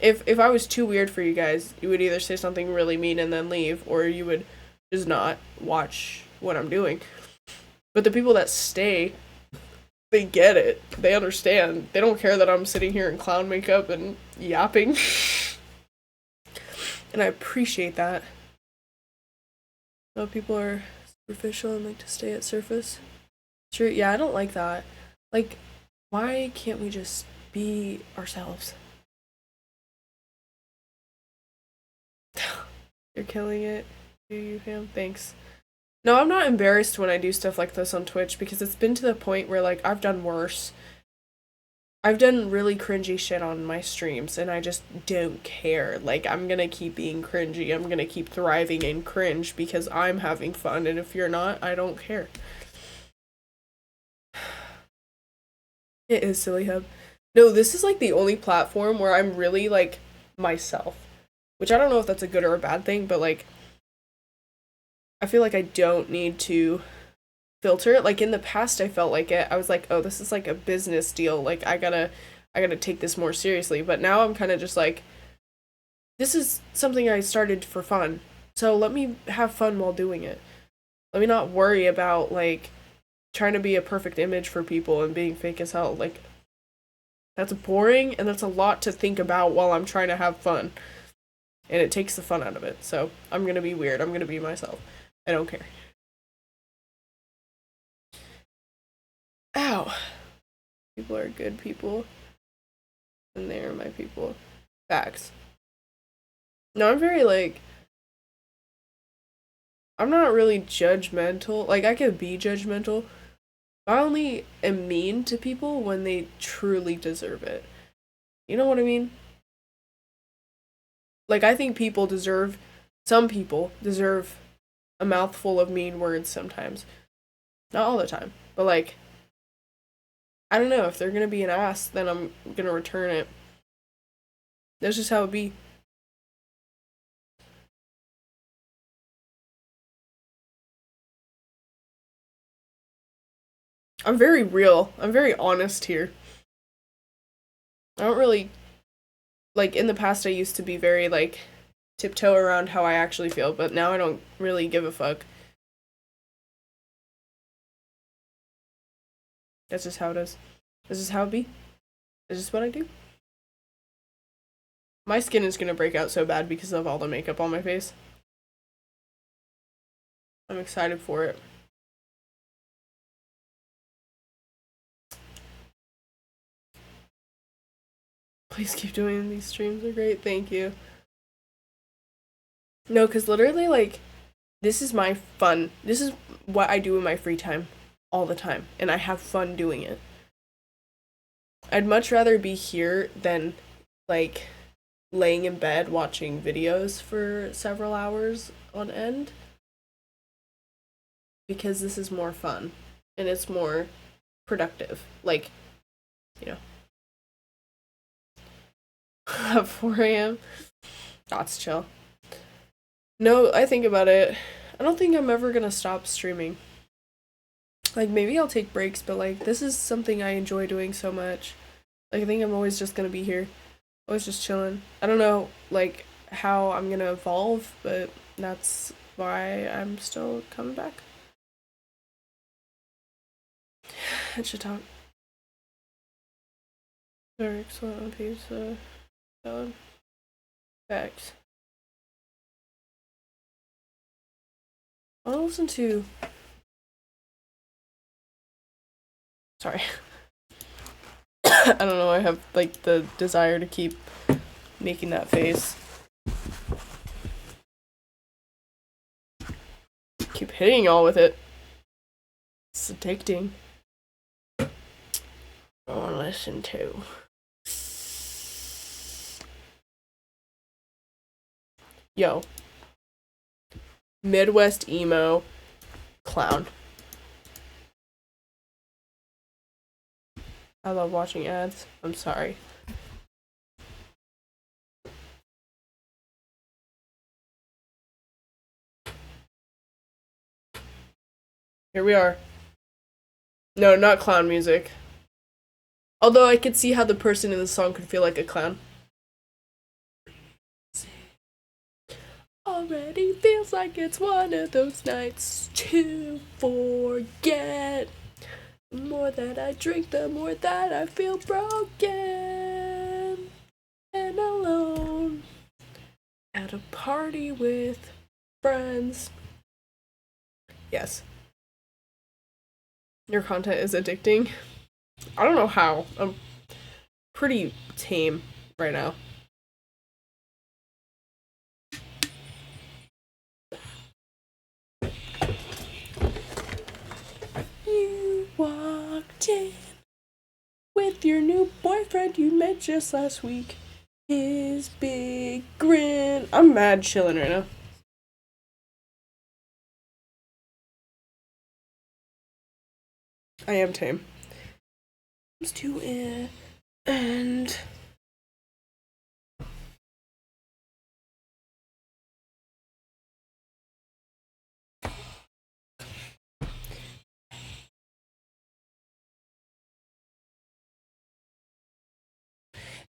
If I was too weird for you guys, you would either say something really mean and then leave, or you would just not watch what I'm doing. But the people that stay, they get it. They understand. They don't care that I'm sitting here in clown makeup and yapping. And I appreciate that. People are superficial and like to stay at surface. Sure, yeah, I don't like that. Like, why can't we just be ourselves? You're killing it. Do you, fam? Thanks. No, I'm not embarrassed when I do stuff like this on Twitch because it's been to the point where, like, I've done worse. I've done really cringy shit on my streams, and I just don't care. Like, I'm gonna keep being cringy. I'm gonna keep thriving in cringe because I'm having fun, and if you're not, I don't care. It is Silly Hub. No, this is, like, the only platform where I'm really, like, myself. Which I don't know if that's a good or a bad thing, but, like, I feel like I don't need to filter it. Like, in the past, I felt like it. I was like, oh, this is like a business deal. Like, I gotta take this more seriously. But now I'm kind of just like, this is something I started for fun. So let me have fun while doing it. Let me not worry about, like, trying to be a perfect image for people and being fake as hell. Like, that's boring, and that's a lot to think about while I'm trying to have fun. And it takes the fun out of it. So I'm gonna be weird. I'm gonna be myself. I don't care. Ow. People are good people. And they are my people. Facts. No, I'm very, like, I'm not really judgmental. Like, I could be judgmental. I only am mean to people when they truly deserve it. You know what I mean? Like, I think some people deserve a mouthful of mean words sometimes. Not all the time. But, like, I don't know. If they're gonna be an ass, then I'm gonna return it. That's just how it be. I'm very real. I'm very honest here. I don't really, like, in the past I used to be very, like, tiptoe around how I actually feel, but now I don't really give a fuck. That's just how it is. This is how it be. This is what I do. My skin is gonna break out so bad because of all the makeup on my face. I'm excited for it. Please keep doing these streams. They're great. Thank you. No, because literally, like, this is my fun. This is what I do in my free time all the time, and I have fun doing it. I'd much rather be here than, like, laying in bed watching videos for several hours on end, because this is more fun and it's more productive. Like, you know. At 4 a.m. That's chill. No, I think about it. I don't think I'm ever gonna stop streaming. Like, maybe I'll take breaks, but like, this is something I enjoy doing so much. Like, I think I'm always just gonna be here. Always just chilling. I don't know, like, how I'm gonna evolve, but that's why I'm still coming back. It should talk. Very excellent on pizza. Salad. Facts. I'll listen to. Sorry. I don't know, I have like the desire to keep making that face. Keep hitting y'all with it. It's addicting. I wanna listen to. Yo. Midwest emo clown. I love watching ads. I'm sorry. Here we are. No, not clown music. Although I could see how the person in the song could feel like a clown. Already feels like it's one of those nights to forget. The more that I drink, the more that I feel broken and alone. At a party with friends. Yes. Your content is addicting. I don't know how. I'm pretty tame right now. You walked in with your new boyfriend you met just last week. His big grin. I'm mad chilling right now. I am tame. Let's do it. And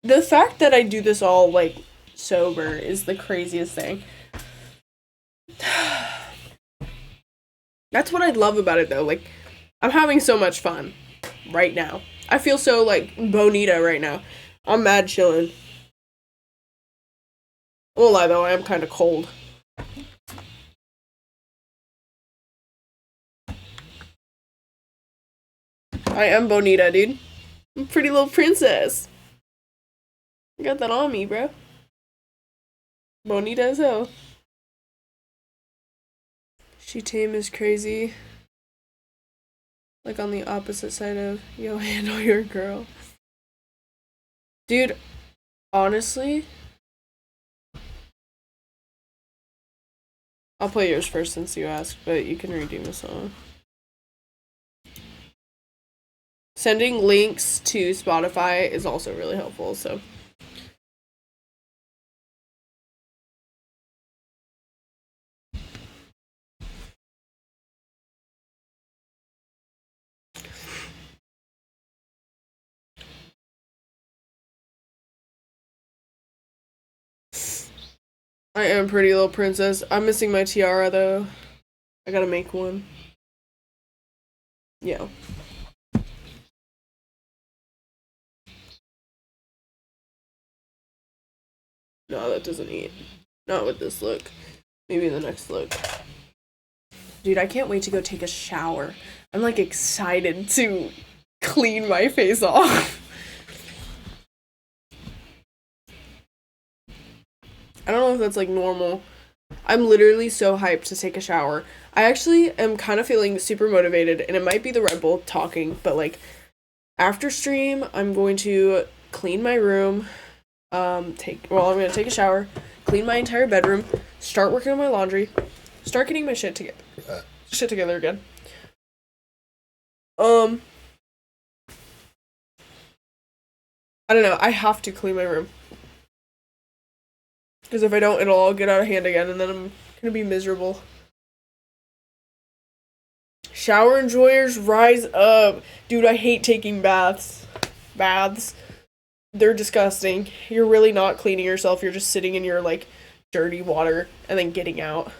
the fact that I do this all like sober is the craziest thing. That's what I love about it though. Like, I'm having so much fun right now. I feel so like bonita right now. I'm mad chillin'. I won't lie though, I am kind of cold. I am bonita, dude. I'm a pretty little princess. I got that on me, bro. Bonita as hell. She tame is crazy. Like on the opposite side of yo, handle your girl. Dude, honestly, I'll play yours first since you asked, but you can redeem a song. Sending links to Spotify is also really helpful, so. I am Pretty Little Princess. I'm missing my tiara though. I gotta make one. Yeah. No, that doesn't eat. Not with this look. Maybe the next look. Dude, I can't wait to go take a shower. I'm like excited to clean my face off. I don't know if that's like normal. I'm literally so hyped to take a shower. I actually am kind of feeling super motivated, and it might be the Red Bull talking, but like after stream, I'm going to clean my room. I'm gonna take a shower, clean my entire bedroom, start working on my laundry, start getting my shit together again. I don't know. I have to clean my room. Because if I don't, it'll all get out of hand again, and then I'm gonna be miserable. Shower enjoyers, rise up. Dude, I hate taking baths. Baths. They're disgusting. You're really not cleaning yourself. You're just sitting in your, like, dirty water and then getting out.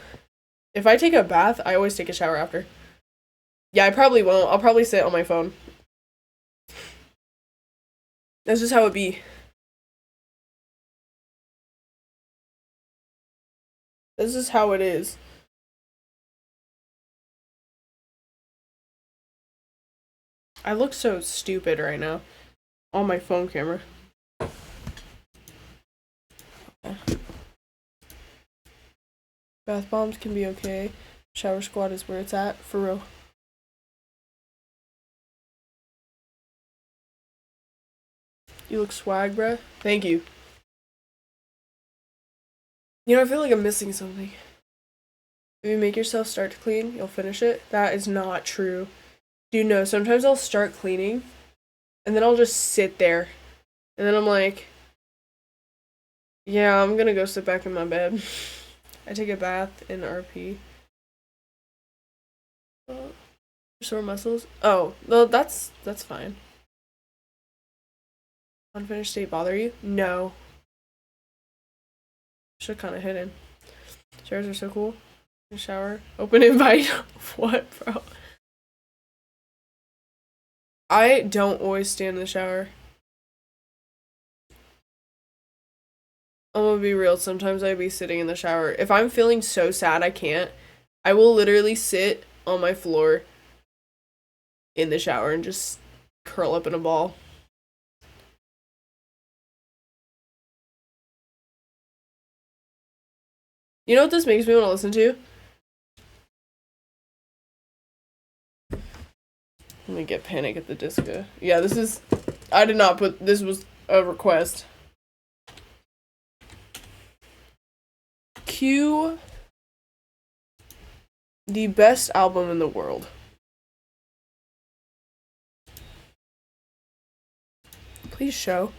If I take a bath, I always take a shower after. Yeah, I probably won't. I'll probably sit on my phone. That's just how it be. This is how it is. I look so stupid right now on my phone camera. Bath bombs can be okay. Shower squad is where it's at, for real. You look swag, bruh. Thank you. You know, I feel like I'm missing something. If you make yourself start to clean, you'll finish it. That is not true. Dude, no, sometimes I'll start cleaning, and then I'll just sit there. And then I'm like, yeah, I'm gonna go sit back in my bed. I take a bath in RP. Sore muscles? Oh, well, that's fine. Unfinished state bother you? No. Should kind of hidden. Showers are so cool. Shower. Open invite. What, bro? I don't always stand in the shower. I'm gonna be real. Sometimes I'd be sitting in the shower. If I'm feeling so sad I can't, I will literally sit on my floor in the shower and just curl up in a ball. You know what this makes me want to listen to? Let me get Panic at the Disco. Yeah, this is... I did not put... This was a request. Cue the best album in the world. Please show.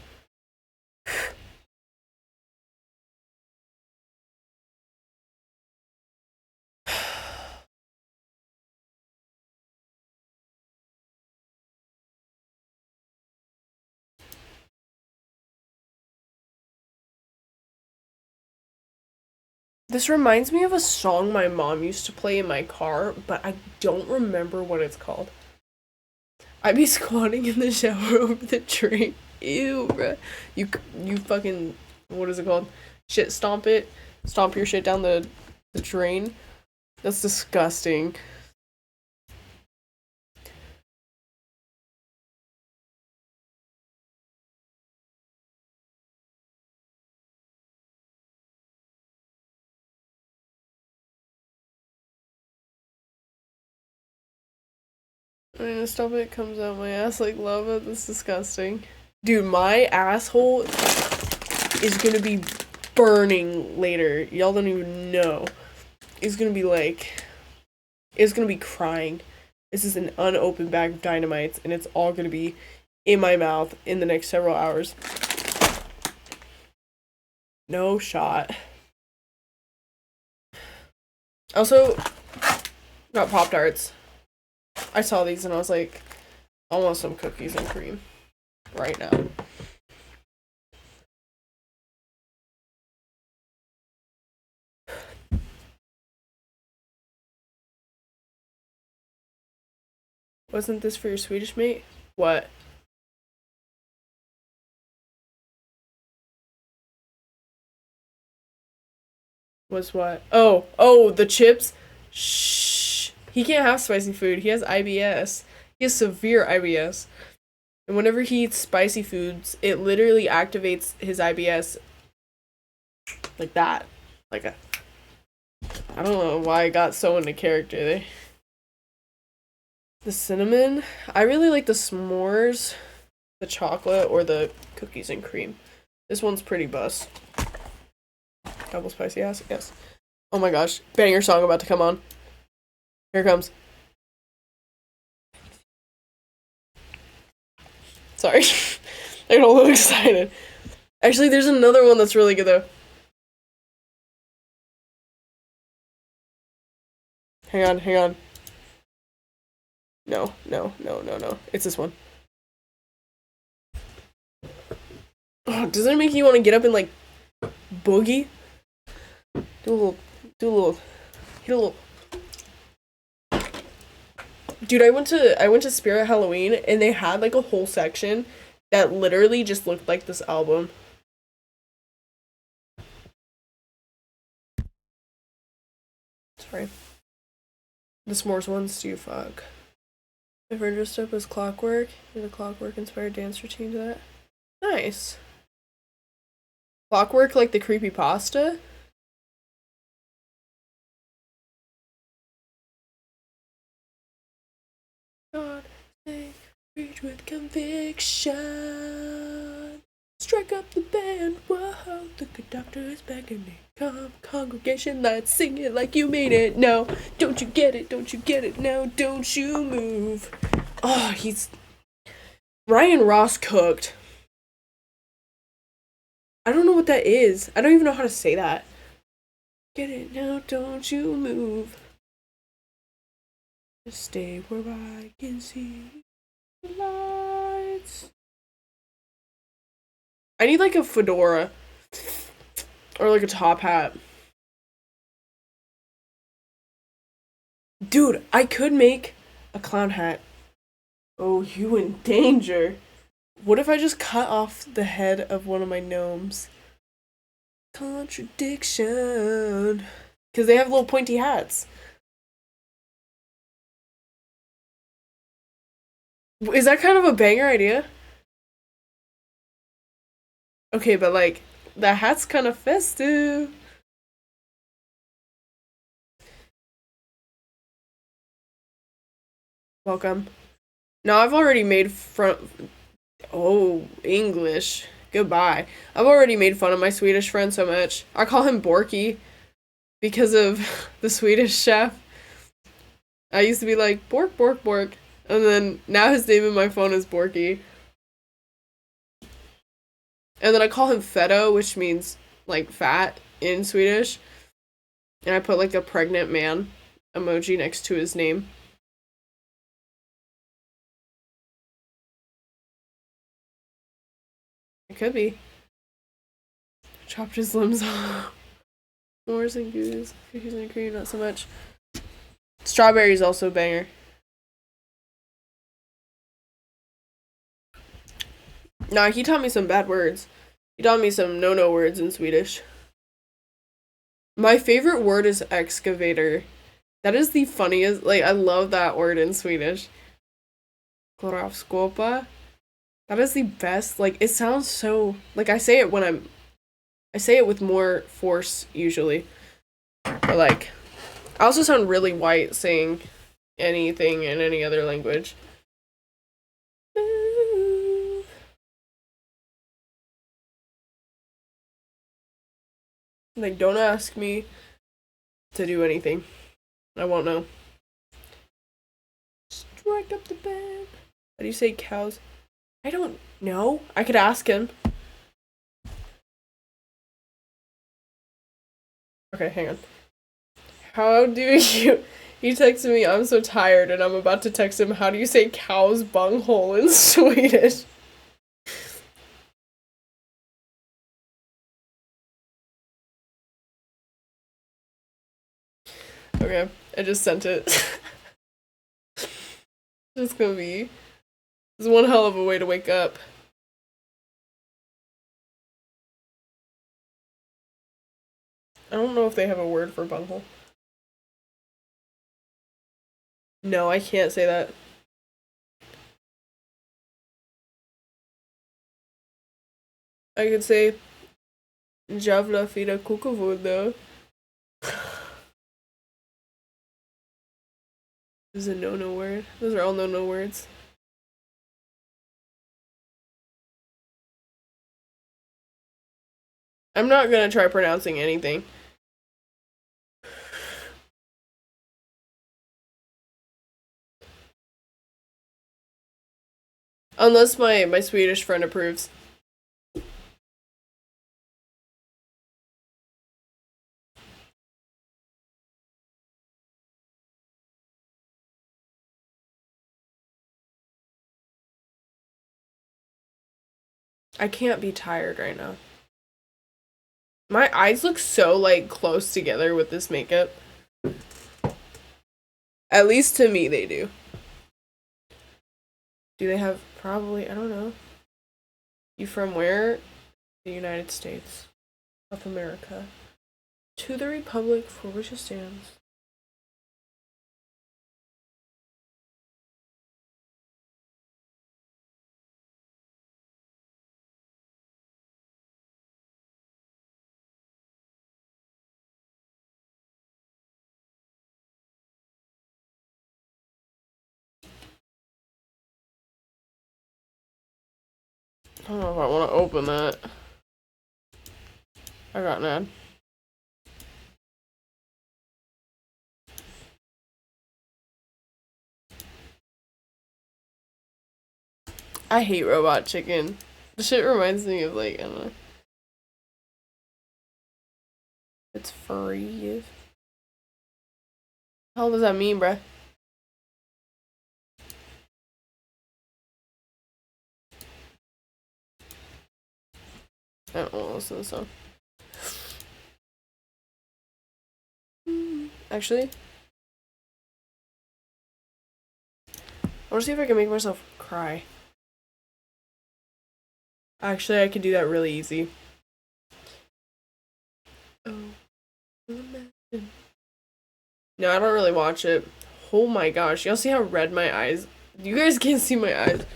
This reminds me of a song my mom used to play in my car, but I don't remember what it's called. I'd be squatting in the shower over the drain. Ew, bruh. You fucking, what is it called? Shit stomp it. Stomp your shit down the drain. That's disgusting. I'm gonna stop it. Comes out my ass like lava. That's disgusting. Dude, my asshole is gonna be burning later. Y'all don't even know. It's gonna be like... It's gonna be crying. This is an unopened bag of dynamites, and it's all gonna be in my mouth in the next several hours. No shot. Also, got Pop-Tarts. I saw these and I was like, I want some cookies and cream right now. Wasn't this for your Swedish mate? What? Was what? Oh, the chips? Shh. He can't have spicy food. He has IBS. He has severe IBS. And whenever he eats spicy foods, it literally activates his IBS like that. Like a... I don't know why I got so into character there. The cinnamon? I really like the s'mores, the chocolate, or the cookies and cream. This one's pretty bust. Double spicy ass? Yes. Oh my gosh. Banger song about to come on. Here it comes. Sorry. I got a little excited. Actually, there's another one that's really good though. Hang on. No. It's this one. Oh, doesn't it make you want to get up and like boogie? Do a little, hit a little. Dude, I went to Spirit Halloween and they had like a whole section that literally just looked like this album. Sorry. The S'mores ones do fuck. My friend dressed up as Clockwork. Did a Clockwork inspired dance routine to that. Nice. Clockwork like the creepypasta? God, reach with conviction. Strike up the band. Whoa, the good doctor is beckoning. Come, congregation, let's sing it like you mean it. No, don't you get it? Don't you get it? No, don't you move. Oh, Ryan Ross cooked. I don't know what that is. I don't even know how to say that. Get it now, don't you move. Just stay where I can see the lights. I need like a fedora. Or like a top hat. Dude, I could make a clown hat. Oh, you in danger. What if I just cut off the head of one of my gnomes? Contradiction. Because they have little pointy hats. Is that kind of a banger idea? Okay, but like, the hat's kind of festive. Welcome. Now I've already made Oh, English. Goodbye. I've already made fun of my Swedish friend so much. I call him Borky because of the Swedish chef. I used to be like, Bork, Bork, Bork. And then now his name in my phone is Borky. And then I call him Fetto, which means like fat in Swedish. And I put like a pregnant man emoji next to his name. It could be. Chopped his limbs off. S'mores and goose. Cookies and cream, not so much. Strawberries also banger. Nah, he taught me some bad words. He taught me some no-no words in Swedish. My favorite word is excavator. That is the funniest. Like, I love that word in Swedish. Gravskopa. That is the best. Like, it sounds so. Like, I say it with more force usually. But, like, I also sound really white saying anything in any other language. Like, don't ask me to do anything. I won't know. Strike up the band. How do you say cows? I don't know. I could ask him. Okay, hang on. How do you... He texted me, I'm so tired, and I'm about to text him, how do you say cow's bunghole in Swedish? Okay, I just sent it. It's gonna be... It's one hell of a way to wake up. I don't know if they have a word for bunghole. No, I can't say that. I could say Javla fira kukovud though. This is a no-no word. Those are all no-no words. I'm not gonna try pronouncing anything. Unless my Swedish friend approves. I can't be tired right now. My eyes look so, like, close together with this makeup. At least to me, they do. Do they have, probably, I don't know. You from where? The United States of America. To the republic for which it stands. I don't know if I want to open that. I got an ad. I hate Robot Chicken. The shit reminds me of, like, I don't know. It's furry. How does that mean, bruh? I don't want to listen to this song. Actually, I want to see if I can make myself cry. Actually, I could do that really easy. Oh, imagine. No, I don't really watch it. Oh my gosh, y'all see how red my eyes? You guys can't see my eyes.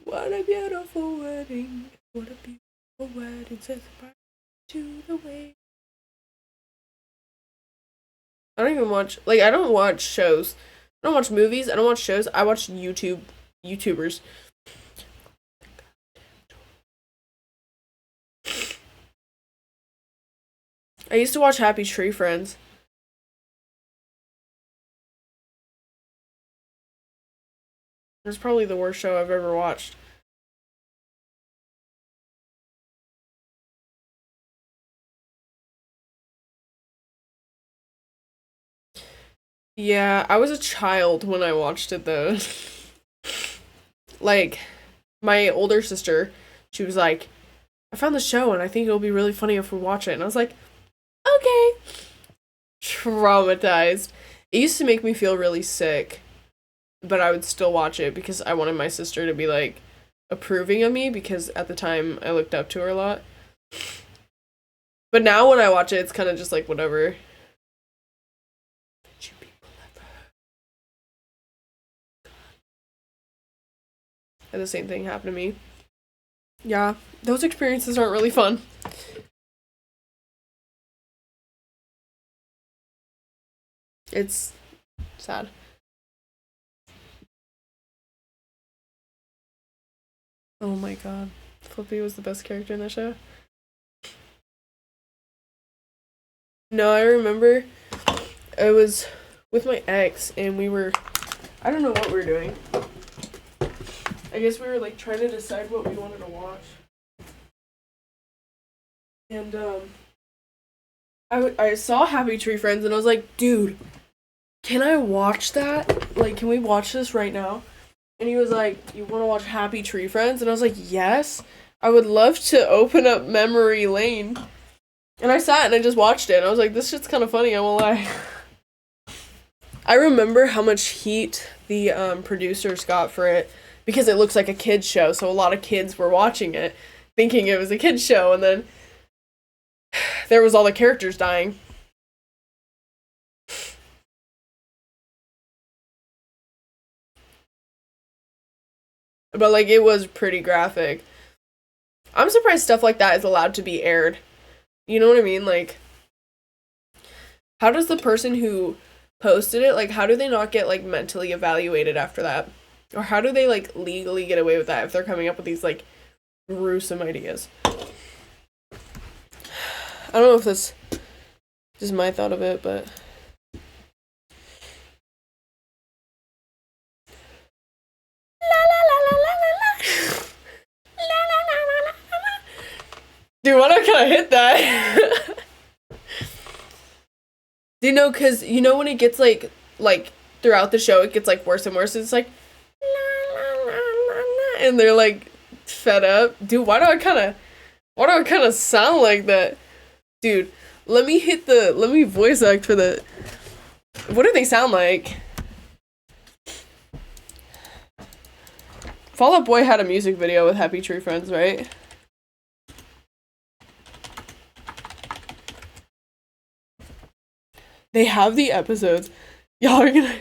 What a beautiful wedding. What a beautiful wedding. Says goodbye to the way. I don't even watch, like, I don't watch shows. I don't watch movies. I don't watch shows. I watch YouTubers. I used to watch Happy Tree Friends. It's probably the worst show I've ever watched. Yeah, I was a child when I watched it though. Like, my older sister, she was like, I found the show and I think it'll be really funny if we watch it. And I was like, okay. Traumatized. It used to make me feel really sick, but I would still watch it because I wanted my sister to be, like, approving of me because at the time I looked up to her a lot. But now when I watch it, it's kind of just like, whatever. And the same thing happened to me. Yeah, those experiences aren't really fun. It's sad. Oh my god. Flippy was the best character in the show. No, I remember I was with my ex and we were, I don't know what we were doing. I guess we were, like, trying to decide what we wanted to watch. And, I saw Happy Tree Friends and I was like, dude, can I watch that? Like, can we watch this right now? And he was like, you want to watch Happy Tree Friends? And I was like, yes, I would love to open up memory lane. And I sat and I just watched it and I was like, this shit's kind of funny, I won't lie. I remember how much heat the producers got for it because it looks like a kid's show, so a lot of kids were watching it thinking it was a kid's show, and then there was all the characters dying. But, like, it was pretty graphic. I'm surprised stuff like that is allowed to be aired. You know what I mean? Like, how does the person who posted it, like, how do they not get, like, mentally evaluated after that? Or how do they, like, legally get away with that if they're coming up with these, like, gruesome ideas? I don't know if that's just my thought of it, but... Dude, why did I kind of hit that? Do you know, because, you know when it gets, like, throughout the show, it gets, like, worse and worse, it's like, la, la, la, la, la, and they're like fed up. Dude, why do I kind of sound like that? Dude, let me voice act for the. What do they sound like? Fall Out Boy had a music video with Happy Tree Friends, right? They have the episodes. Y'all are gonna.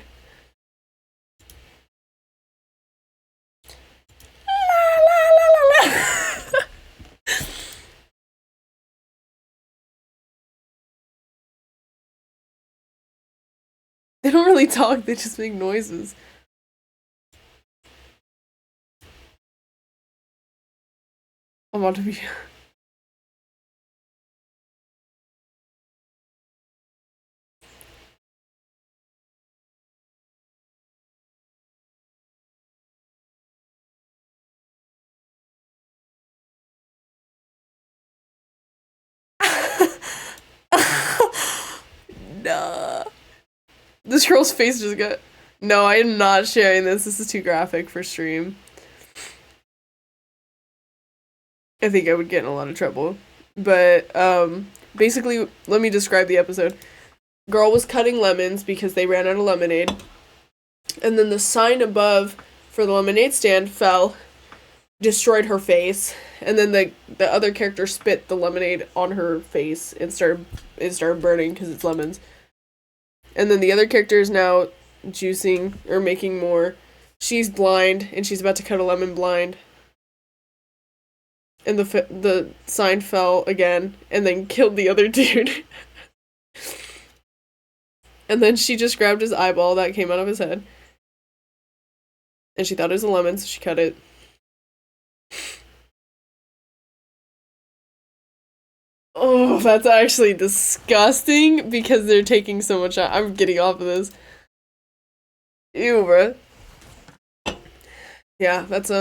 They don't really talk, they just make noises. I'm about to be. Nah. This girl's face just got. No, I am not sharing this. This is too graphic for stream. I think I would get in a lot of trouble. But, basically, let me describe the episode. Girl was cutting lemons because they ran out of lemonade. And then the sign above for the lemonade stand fell, destroyed her face. And then the other character spit the lemonade on her face and started burning because it's lemons. And then the other character is now juicing or making more. She's blind and she's about to cut a lemon blind. And the sign fell again and then killed the other dude. And then she just grabbed his eyeball that came out of his head. And she thought it was a lemon, so she cut it. Oh, that's actually disgusting because they're taking so much out. I'm getting off of this. Ew, bruh. Yeah, that's,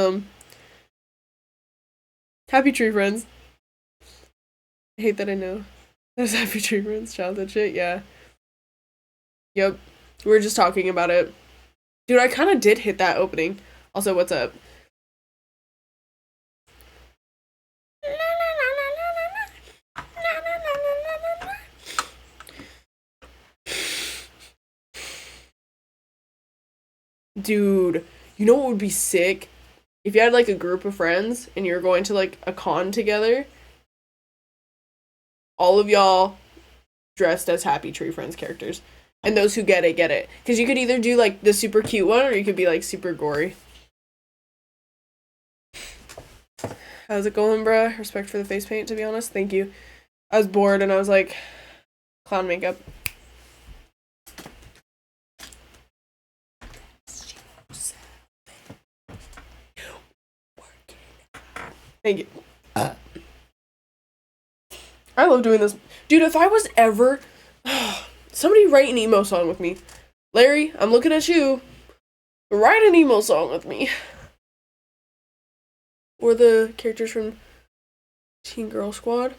Happy Tree Friends. I hate that I know. There's Happy Tree Friends, childhood shit, yeah. Yep. We were just talking about it. Dude, I kind of did hit that opening. Also, what's up? Dude, you know what would be sick? If you had, like, a group of friends and you were going to, like, a con together, all of y'all dressed as Happy Tree Friends characters. And those who get it, get it. Because you could either do, like, the super cute one, or you could be, like, super gory. How's it going, bruh? Respect for the face paint, to be honest. Thank you. I was bored, and I was like, clown makeup. Thank you. I love doing this. Dude, if I was ever... Somebody write an emo song with me. Larry, I'm looking at you. Write an emo song with me. Or the characters from Teen Girl Squad.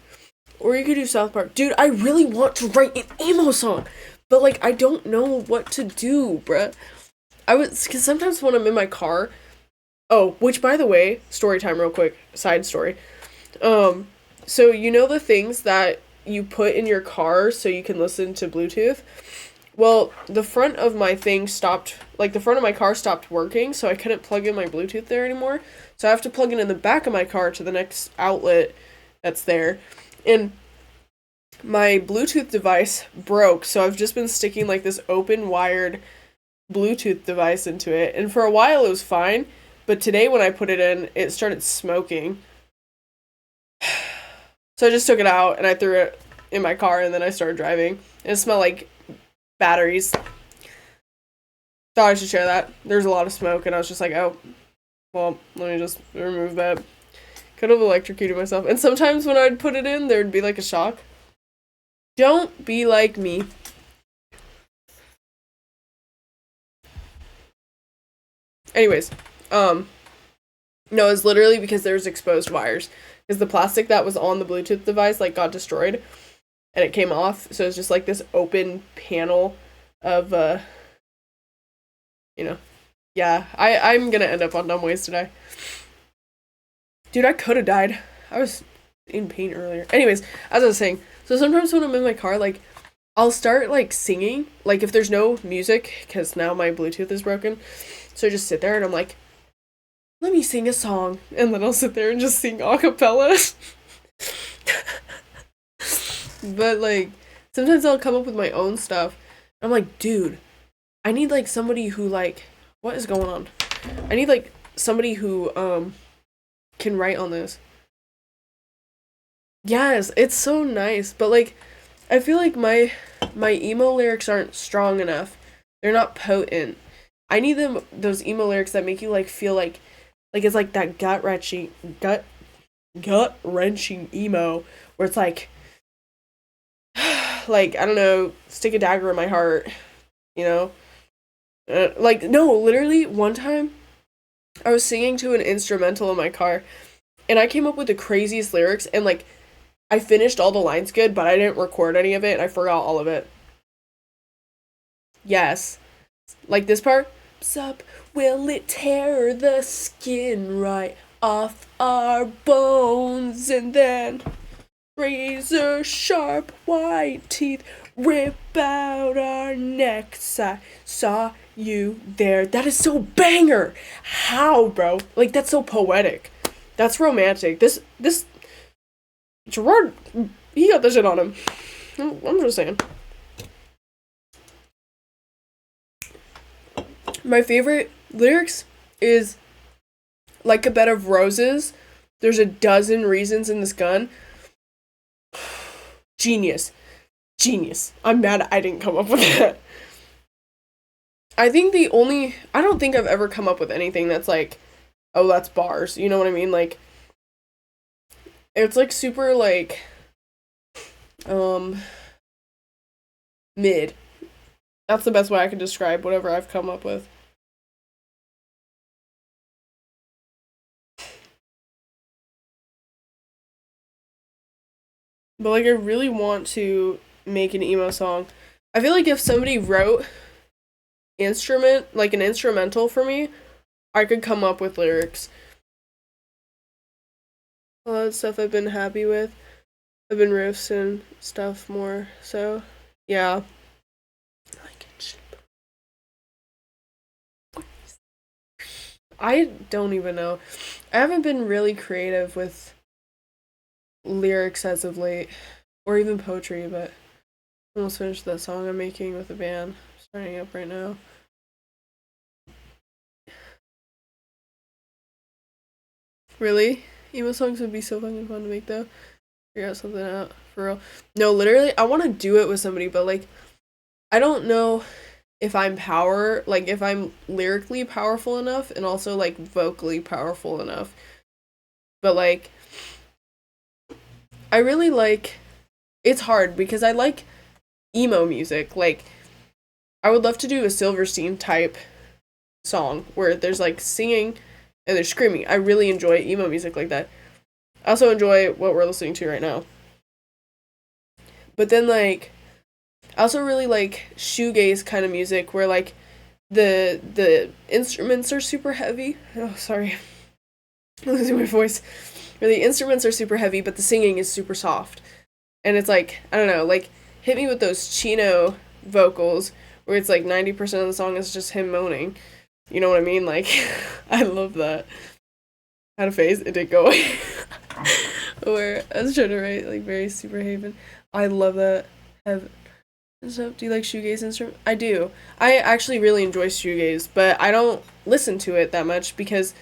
Or you could do South Park. Dude, I really want to write an emo song. But, like, I don't know what to do, bruh. Because sometimes when I'm in my car... Oh, which, by the way, story time real quick. Side story. So, you know the things that you put in your car so you can listen to Bluetooth? Well, the front of my thing stopped, like, the front of my car stopped working, so I couldn't plug in my Bluetooth there anymore. So I have to plug it in the back of my car to the next outlet that's there. And my Bluetooth device broke, so I've just been sticking, like, this open wired Bluetooth device into it. And for a while it was fine, but today when I put it in, it started smoking. So I just took it out and I threw it in my car and then I started driving. And it smelled like batteries. Thought I should share that. There's a lot of smoke and I was just like, oh, well, let me just remove that. Could have electrocuted myself. And sometimes when I'd put it in, there'd be like a shock. Don't be like me. Anyways, no, it's literally because there's exposed wires. Because the plastic that was on the Bluetooth device, like, got destroyed. And it came off. So it's just, like, this open panel of, you know. Yeah, I'm gonna end up on Dumb Ways today. Dude, I could have died. I was in pain earlier. Anyways, as I was saying, so sometimes when I'm in my car, like, I'll start, like, singing. Like, if there's no music, because now my Bluetooth is broken. So I just sit there and I'm like, let me sing a song. And then I'll sit there and just sing a cappella. But, like, sometimes I'll come up with my own stuff. I'm like, dude, I need, like, somebody who, like, what is going on? I need, like, somebody who, can write on this. Yes, it's so nice. But, like, I feel like my emo lyrics aren't strong enough. They're not potent. I need those emo lyrics that make you, like, feel like it's, like, that gut-wrenching emo, where it's, like, like, I don't know, stick a dagger in my heart, you know? Like, no, literally, one time, I was singing to an instrumental in my car, and I came up with the craziest lyrics, and, like, I finished all the lines good, but I didn't record any of it, and I forgot all of it. Yes. Like this part? Sup, will it tear the skin right off our bones, and then razor sharp white teeth rip out our necks. I saw you there. That is so banger. How, bro? Like, that's so poetic. That's romantic. This Gerard, he got the shit on him. I'm just saying. My favorite lyrics is like a bed of roses. There's a dozen reasons in this gun. Genius. I'm mad I didn't come up with that. I don't think I've ever come up with anything that's like, oh, that's bars. You know what I mean? Like, it's like super like, mid. That's the best way I can describe whatever I've come up with. But, like, I really want to make an emo song. I feel like if somebody wrote an instrumental for me, I could come up with lyrics. A lot of stuff I've been happy with. I've been riffs and stuff more, so, yeah. I don't even know. I haven't been really creative with lyrics as of late, or even poetry, but I almost finished that song I'm making with a band. Starting up right now. Really? Emo songs would be so fucking fun to make though. Figure out something out, for real. No, literally, I want to do it with somebody, but like, I don't know if I'm if I'm lyrically powerful enough and also like vocally powerful enough. But like, I really like, it's hard because I like emo music. Like, I would love to do a Silverstein type song where there's like singing and there's screaming. I really enjoy emo music like that. I also enjoy what we're listening to right now. But then like, I also really like shoegaze kind of music where like the instruments are super heavy. Oh, sorry. I'm losing my voice. Where the instruments are super heavy, but the singing is super soft. And it's like, I don't know, like, hit me with those Chino vocals where it's like 90% of the song is just him moaning. You know what I mean? Like, I love that. I had a phase, it didn't go away. Where I was trying to write like very super haven. I love that. So, do you like shoegaze instrument? I do. I actually really enjoy shoegaze, but I don't listen to it that much because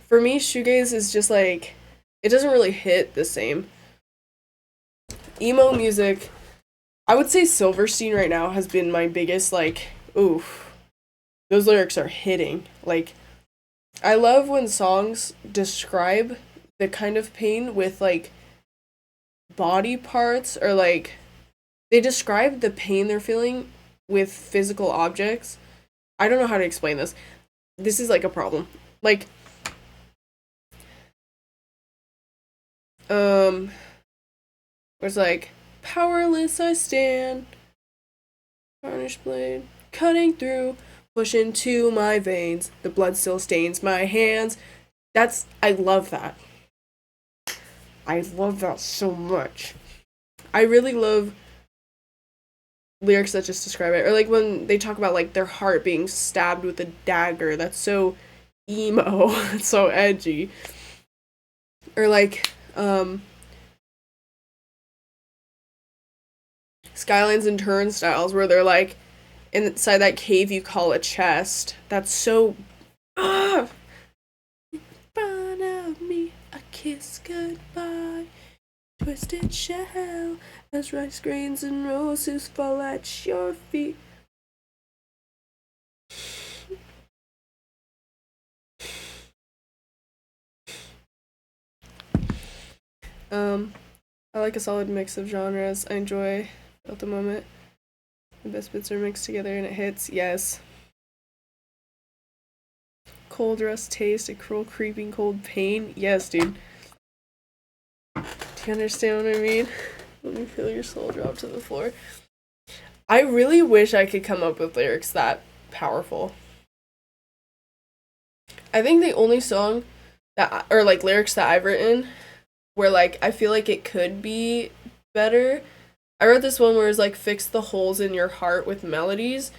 for me, shoegaze is just like, it doesn't really hit the same. Emo music, I would say Silverstein right now has been my biggest, like, oof. Those lyrics are hitting. Like, I love when songs describe the kind of pain with, like, body parts, or, like, they describe the pain they're feeling with physical objects. I don't know how to explain this. This is, like, a problem. Like, where it's like, powerless I stand, tarnished blade, cutting through, push into my veins, the blood still stains my hands. I love that. I love that so much. I really love lyrics that just describe it. Or like when they talk about like their heart being stabbed with a dagger. That's so emo. It's so edgy. Or like, Skylines and Turnstiles, where they're like inside that cave you call a chest. That's so front of me, a kiss goodbye. Twisted shell as rice grains and roses fall at your feet. I like a solid mix of genres. I enjoy at the moment. The best bits are mixed together and it hits. Yes. Cold rust taste, a cruel creeping cold pain. Yes, dude. Do you understand what I mean? Let me feel your soul drop to the floor. I really wish I could come up with lyrics that powerful. I think the only song that, or like lyrics that I've written where like I feel like it could be better. I wrote this one where it's like fix the holes in your heart with melodies,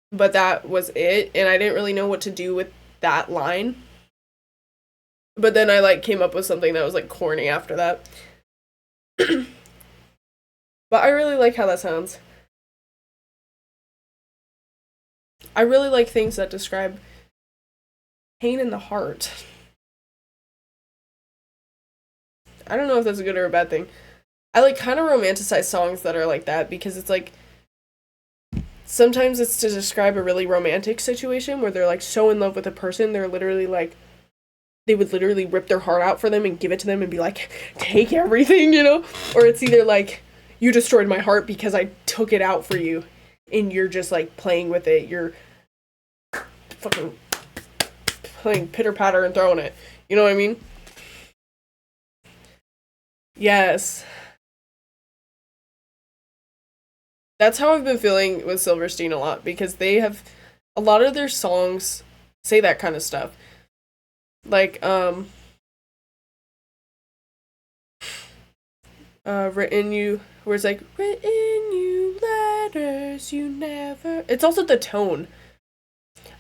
but that was it, and I didn't really know what to do with that line. But then I like came up with something that was like corny after that. But I really like how that sounds. I really like things that describe pain in the heart. I don't know if that's a good or a bad thing. I like kind of romanticize songs that are like that because it's like sometimes it's to describe a really romantic situation where they're like so in love with a person they're literally like they would literally rip their heart out for them and give it to them and be like, take everything, you know? Or it's either like, you destroyed my heart because I took it out for you and you're just like playing with it. You're fucking playing pitter patter and throwing it. You know what I mean? Yes. That's how I've been feeling with Silverstein a lot because they have a lot of their songs say that kind of stuff. Like, written you, where it's like, written you letters you never. It's also the tone.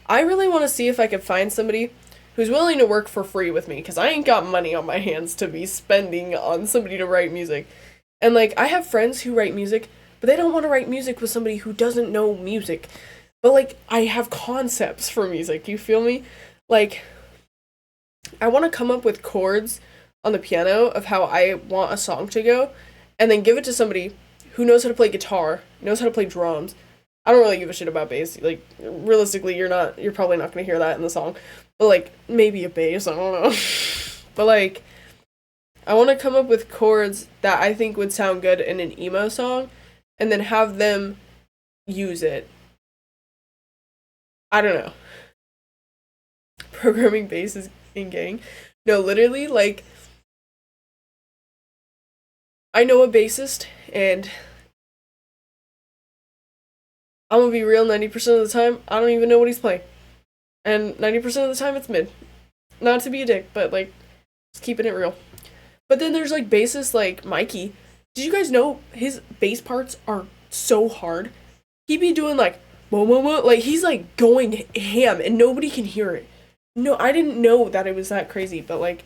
I really want to see if I can find somebody who's willing to work for free with me because I ain't got money on my hands to be spending on somebody to write music. And like, I have friends who write music, but they don't want to write music with somebody who doesn't know music. But like, I have concepts for music, you feel me? Like, I want to come up with chords on the piano of how I want a song to go, and then give it to somebody who knows how to play guitar, knows how to play drums. I don't really give a shit about bass. Like, realistically, you're probably not gonna hear that in the song. But like, maybe a bass, I don't know. But like, I want to come up with chords that I think would sound good in an emo song, and then have them use it. I don't know. Programming bass is in gang. No, literally, like, I know a bassist, and I'm gonna be real, 90% of the time, I don't even know what he's playing. And 90% of the time, it's mid. Not to be a dick, but, like, just keeping it real. But then there's, like, bassists like Mikey. Did you guys know his bass parts are so hard? He be doing, like, whoa, whoa, whoa. Like, he's, like, going ham, and nobody can hear it. No, I didn't know that it was that crazy, but, like,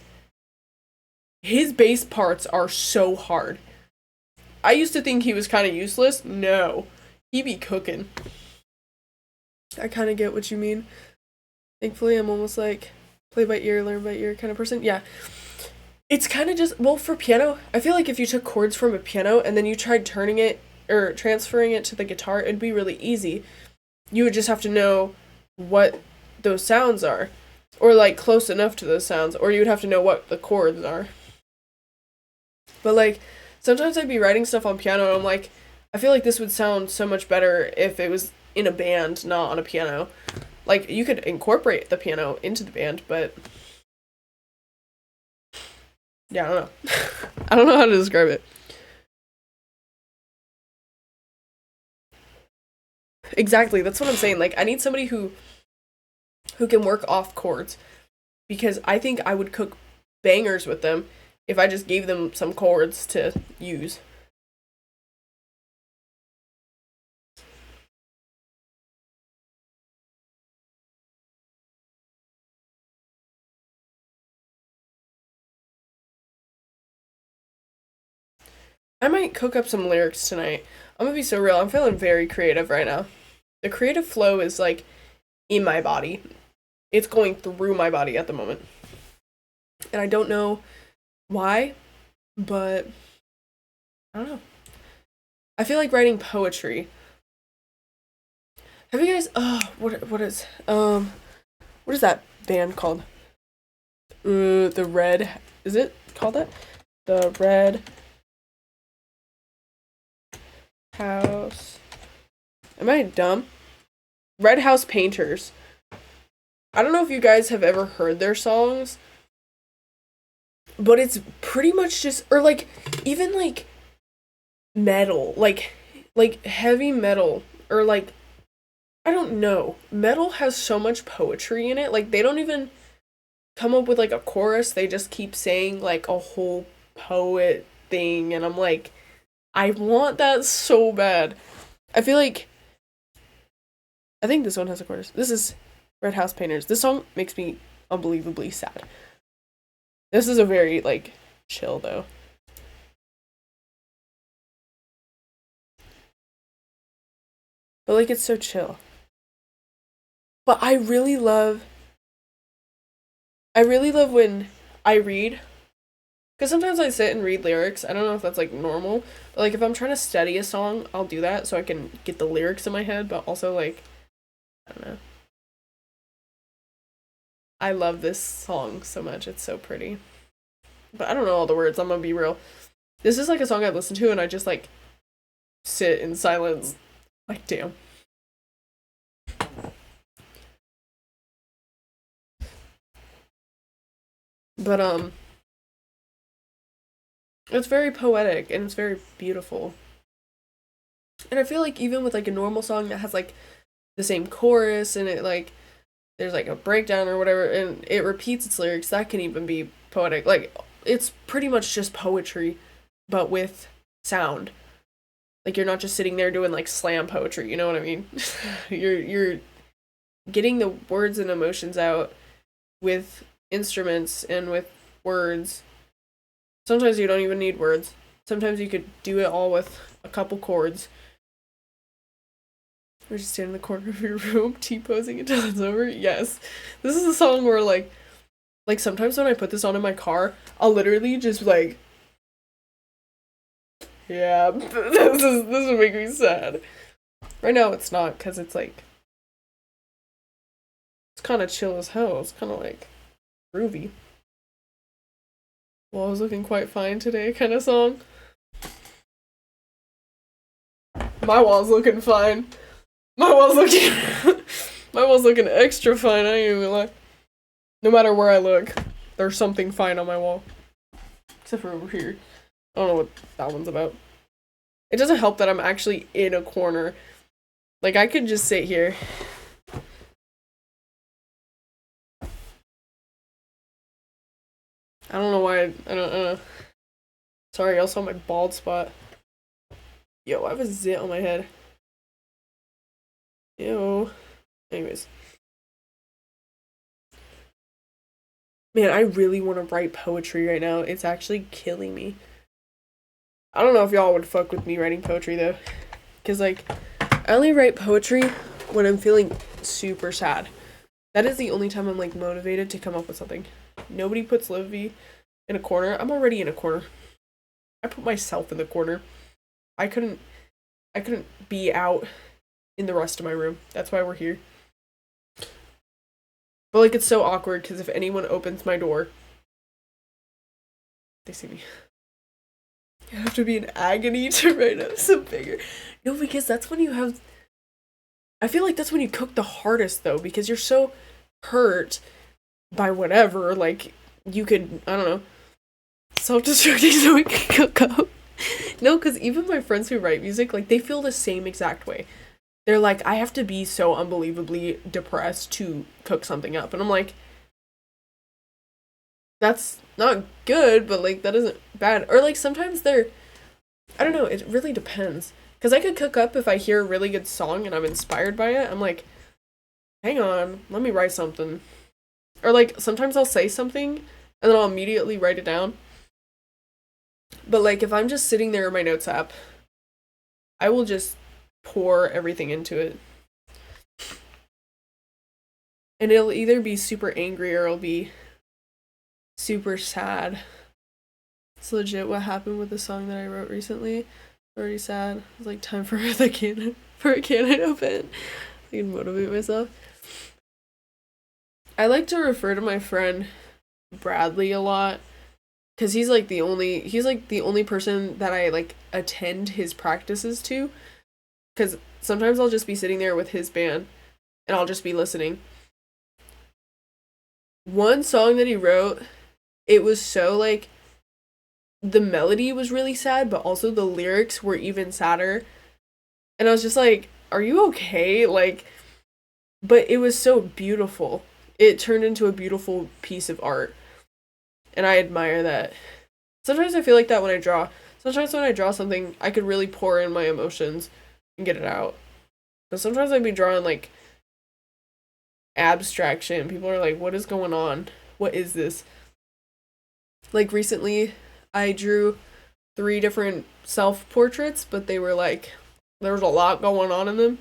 his bass parts are so hard. I used to think he was kind of useless. No. He be cooking. I kind of get what you mean. Thankfully, I'm almost like play by ear, learn by ear kind of person. Yeah. It's kind of just, well, for piano, I feel like if you took chords from a piano and then you tried turning it or transferring it to the guitar, it'd be really easy. You would just have to know what those sounds are, or like close enough to those sounds, or you would have to know what the chords are. But like, sometimes I'd be writing stuff on piano and I'm like, I feel like this would sound so much better if it was in a band, not on a piano. Like, you could incorporate the piano into the band, but yeah, I don't know. I don't know how to describe it. Exactly, that's what I'm saying. Like, I need somebody who can work off chords, because I think I would cook bangers with them, if I just gave them some chords to use. I might cook up some lyrics tonight. I'm gonna be so real. I'm feeling very creative right now. The creative flow is like in my body. It's going through my body at the moment. And I don't know why, but I don't know. I feel like writing poetry. Have you guys what is that band called? The Red, is it called that? The Red House. Am I dumb? Red House Painters. I don't know if you guys have ever heard their songs, but it's pretty much just, or like even like metal, like heavy metal, or like, I don't know. Metal has so much poetry in it. Like they don't even come up with like a chorus. They just keep saying like a whole poet thing, and I'm like, I want that so bad. I feel like, I think this one has a chorus. This is Red House Painters. This song makes me unbelievably sad. This is a very like chill though. But like it's so chill. But I really love when I read, because sometimes I sit and read lyrics. I don't know if that's like normal, but like if I'm trying to study a song, I'll do that so I can get the lyrics in my head, but also like, I don't know. I love this song so much. It's so pretty. But I don't know all the words, I'm gonna be real. This is like a song I listen to and I just like sit in silence. Like, damn. But it's very poetic and it's very beautiful. And I feel like even with like a normal song that has like the same chorus and it like there's like a breakdown or whatever and it repeats its lyrics, that can even be poetic. Like it's pretty much just poetry but with sound. Like you're not just sitting there doing like slam poetry, you know what I mean? you're getting the words and emotions out with instruments and with words. Sometimes you don't even need words. Sometimes you could do it all with a couple chords. Or just stand in the corner of your room, T-posing until it's over. Yes. This is a song where like sometimes when I put this on in my car, I'll literally just like, yeah, this would make me sad. Right now it's not, because it's like, it's kind of chill as hell. It's kind of like groovy. Well, I was looking quite fine today kind of song. My wall's looking fine. My wall's looking extra fine, I ain't even lie. No matter where I look, there's something fine on my wall. Except for over here. I don't know what that one's about. It doesn't help that I'm actually in a corner. Like, I could just sit here. I don't know why I don't know. Sorry, I saw my bald spot. Yo, I have a zit on my head. Ew. Anyways. Man, I really want to write poetry right now. It's actually killing me. I don't know if y'all would fuck with me writing poetry though. Because like, I only write poetry when I'm feeling super sad. That is the only time I'm like motivated to come up with something. Nobody puts Livy in a corner. I'm already in a corner. I put myself in the corner. I couldn't be out in the rest of my room. That's why we're here. But like it's so awkward because if anyone opens my door, they see me. You have to be in agony to write out some bigger. No, because that's when you have, I feel like that's when you cook the hardest though, because you're so hurt by whatever, like you could, I don't know, self-destructing so we can cook up. No, because even my friends who write music, like they feel the same exact way. They're like, I have to be so unbelievably depressed to cook something up. And I'm like, that's not good, but like that isn't bad. Or like sometimes they're, I don't know, it really depends. Because I could cook up if I hear a really good song and I'm inspired by it. I'm like, hang on, let me write something. Or like sometimes I'll say something and then I'll immediately write it down. But like if I'm just sitting there in my notes app, I will just pour everything into it. And it'll either be super angry or it'll be super sad. It's legit what happened with the song that I wrote recently. Already sad. It's like time for a cannon open. I can motivate myself. I like to refer to my friend Bradley a lot because he's like the only person that I like attend his practices to, because sometimes I'll just be sitting there with his band and I'll just be listening. One song that he wrote, it was so like, the melody was really sad, but also the lyrics were even sadder. And I was just like, are you okay? Like, but it was so beautiful. It turned into a beautiful piece of art. And I admire that. Sometimes I feel like that when I draw. Sometimes when I draw something, I could really pour in my emotions and get it out. But sometimes I'd be drawing like abstraction. People are like, what is going on? What is this? Like recently, I drew 3 different self-portraits, but they were like, there was a lot going on in them.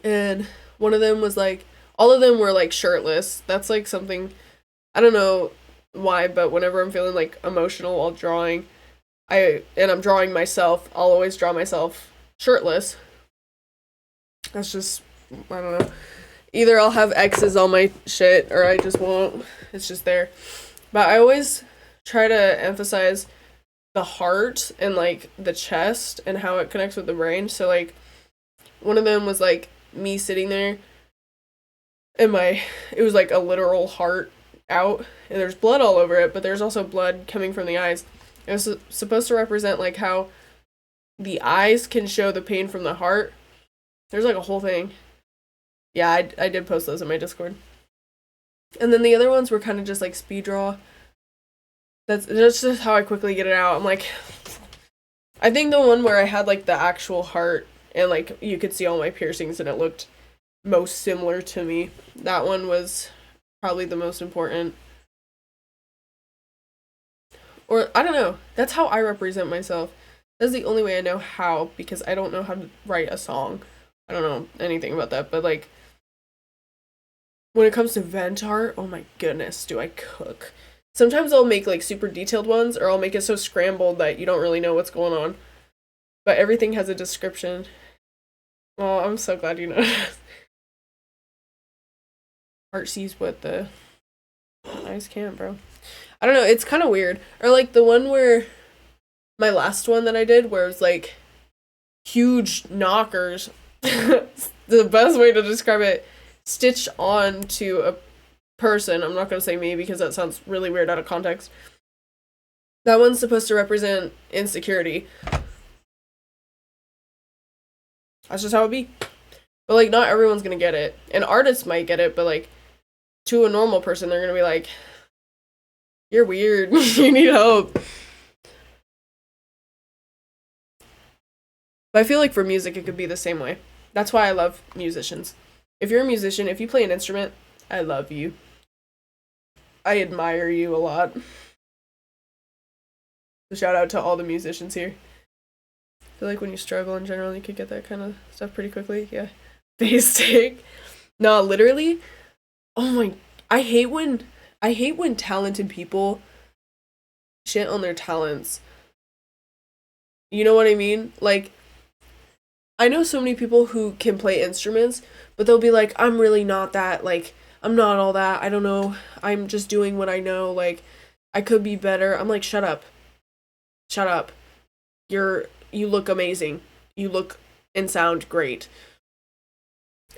And one of them was like, all of them were like shirtless. That's like something, I don't know why, but whenever I'm feeling like emotional while drawing, I'm drawing myself, I'll always draw myself shirtless. That's just, I don't know. Either I'll have X's on my shit or I just won't. It's just there. But I always try to emphasize the heart and like the chest and how it connects with the brain. So like one of them was like me sitting there and it was like a literal heart out and there's blood all over it, but there's also blood coming from the eyes. It was supposed to represent like how the eyes can show the pain from the heart. There's like a whole thing. Yeah, I did post those in my Discord. And then the other ones were kind of just like speed draw. That's just how I quickly get it out. I'm like, I think the one where I had like the actual heart and like you could see all my piercings and it looked most similar to me, that one was probably the most important. Or I don't know, that's how I represent myself. That's the only way I know how, because I don't know how to write a song. I don't know anything about that, but like when it comes to vent art, oh my goodness, do I cook. Sometimes I'll make like super detailed ones, or I'll make it so scrambled that you don't really know what's going on. But everything has a description. Oh, I'm so glad you know. Art sees what the eyes can't, bro. I don't know, it's kind of weird. Or like the one where, my last one that I did, where it was like huge knockers. The best way to describe it, stitched on to a person. I'm not going to say me because that sounds really weird out of context. That one's supposed to represent insecurity. That's just how it be. But like not everyone's going to get it. And artists might get it, but like to a normal person, they're going to be like, you're weird. You need help. But I feel like for music, it could be the same way. That's why I love musicians. If you're a musician, if you play an instrument, I love you. I admire you a lot. So shout out to all the musicians here. I feel like when you struggle in general, you could get that kind of stuff pretty quickly. Yeah. Basic. No, literally. Oh my, I hate when talented people shit on their talents. You know what I mean? Like, I know so many people who can play instruments, but they'll be like, I'm really not that, like, I'm not all that, I don't know, I'm just doing what I know, like, I could be better. I'm like, shut up. Shut up. You look amazing. You look and sound great.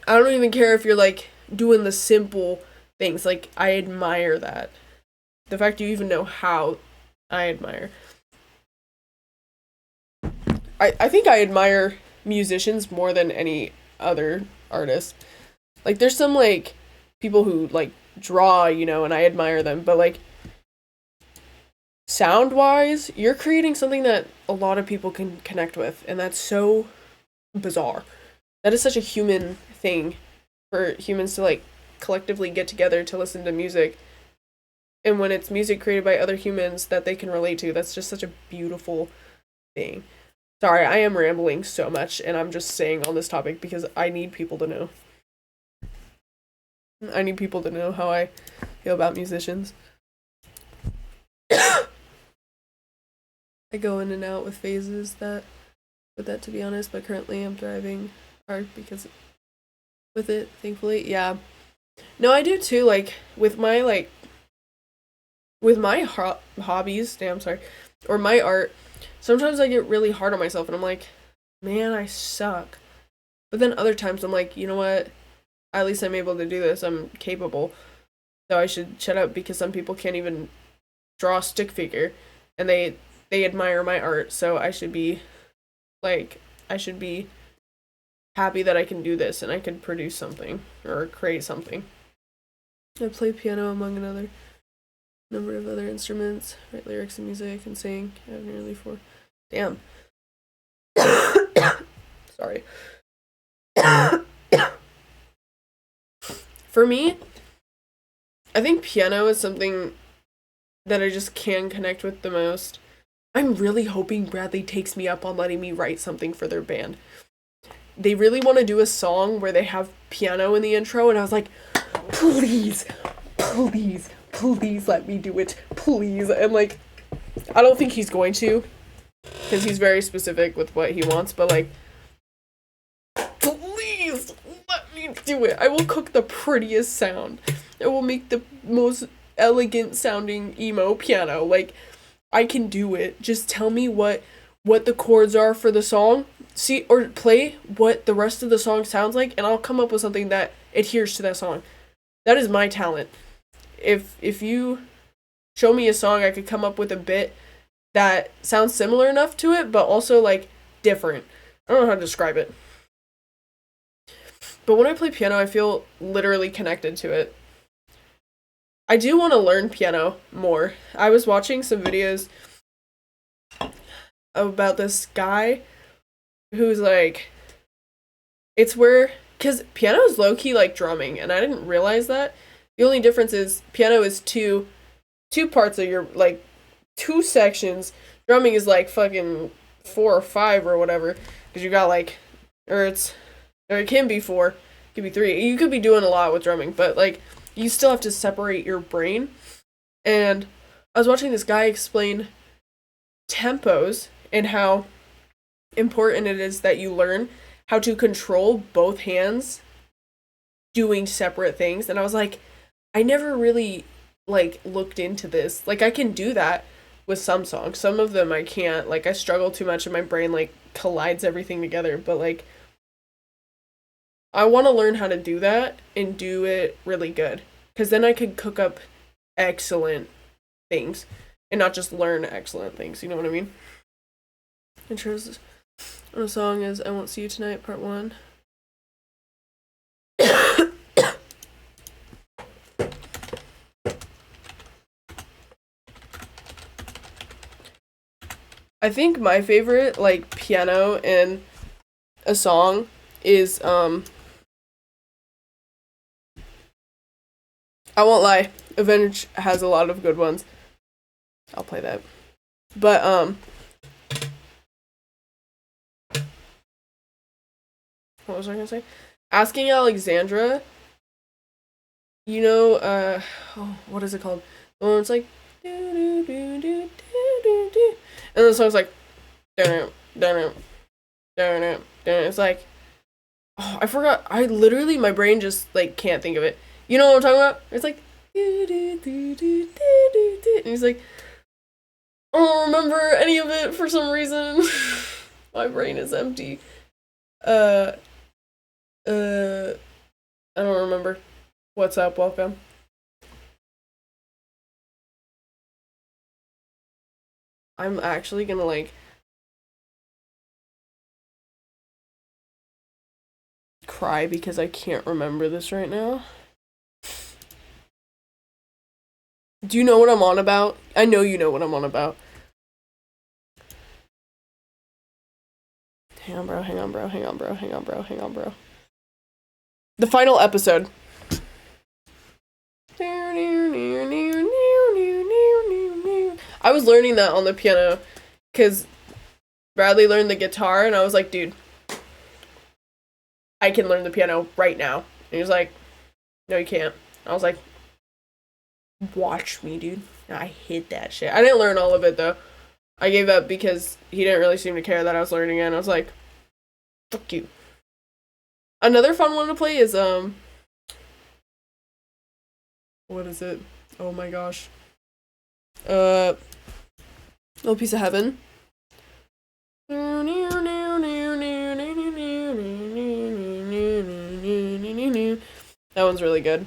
I don't even care if you're, like, doing the simple things. Like, I admire that. The fact you even know how, I admire. I think I admire musicians more than any other artist. Like, there's some, like, people who, like, draw, you know, and I admire them, but like sound wise, you're creating something that a lot of people can connect with, and that's so bizarre. That is such a human thing for humans to like collectively get together to listen to music. And when it's music created by other humans that they can relate to, that's just such a beautiful thing. Sorry, I am rambling so much, and I'm just saying on this topic because I need people to know. I need people to know how I feel about musicians. I go in and out with phases with that, to be honest, but currently I'm thriving hard because with it, thankfully. Yeah. No, I do too, like, with my hobbies, sorry, or my art, sometimes I get really hard on myself and I'm like, man, I suck. But then other times I'm like, you know what? At least I'm able to do this. I'm capable. So I should shut up because some people can't even draw a stick figure and they admire my art. So I should be happy that I can do this and I can produce something or create something. I play piano among another number of other instruments, write lyrics and music, and sing. I have nearly 4. Damn. Sorry. For me, I think piano is something that I just can connect with the most. I'm really hoping Bradley takes me up on letting me write something for their band. They really want to do a song where they have piano in the intro, and I was like, please, please, please let me do it, please. And like, I don't think he's going to, because he's very specific with what he wants, but like, please let me do it. I will cook the prettiest sound. I will make the most elegant sounding emo piano. Like, I can do it. Just tell me what the chords are for the song. See, or play what the rest of the song sounds like, and I'll come up with something that adheres to that song. That is my talent. If you show me a song, I could come up with a bit that sounds similar enough to it, but also like different. I don't know how to describe it. But when I play piano, I feel literally connected to it. I do want to learn piano more. I was watching some videos about this guy who's like, it's where, because piano is low-key like drumming, and I didn't realize that. The only difference is piano is two parts of your, like, 2 sections. Drumming is like fucking 4 or 5 or whatever, because you got like, or it can be 4, it can be 3. You could be doing a lot with drumming, but like, you still have to separate your brain. And I was watching this guy explain tempos and how important it is that you learn how to control both hands doing separate things. And I was like, I never really like looked into this. Like, I can do that with some songs. Some of them I can't. Like, I struggle too much and my brain like collides everything together. But like, I want to learn how to do that and do it really good, because then I could cook up excellent things and not just learn excellent things. You know what I mean? Intros on a song is I Won't See You Tonight, Part 1. I think my favorite, like, piano in a song is, I Won't Lie. Avenged has a lot of good ones. I'll play that. But, what was I gonna say? Asking Alexandra, you know, what is it called? The one that's like, do do do do do do do, and the song's like, dun dun dun dun. It's like, oh, I forgot. I literally, my brain just like can't think of it. You know what I'm talking about? It's like, do do do do do do do, and he's like, I don't remember any of it for some reason. My brain is empty. I don't remember. What's up? Welcome. I'm actually gonna like cry because I can't remember this right now. Do you know what I'm on about? I know you know what I'm on about. Hang on, bro. Hang on, bro. Hang on, bro. Hang on, bro. Hang on, bro. The final episode. I was learning that on the piano because Bradley learned the guitar, and I was like, dude, I can learn the piano right now. And he was like, no, you can't. I was like, watch me, dude. And I hit that shit. I didn't learn all of it, though. I gave up because he didn't really seem to care that I was learning it, and I was like, fuck you. Another fun one to play is, what is it? Oh my gosh. Little Piece of Heaven. That one's really good.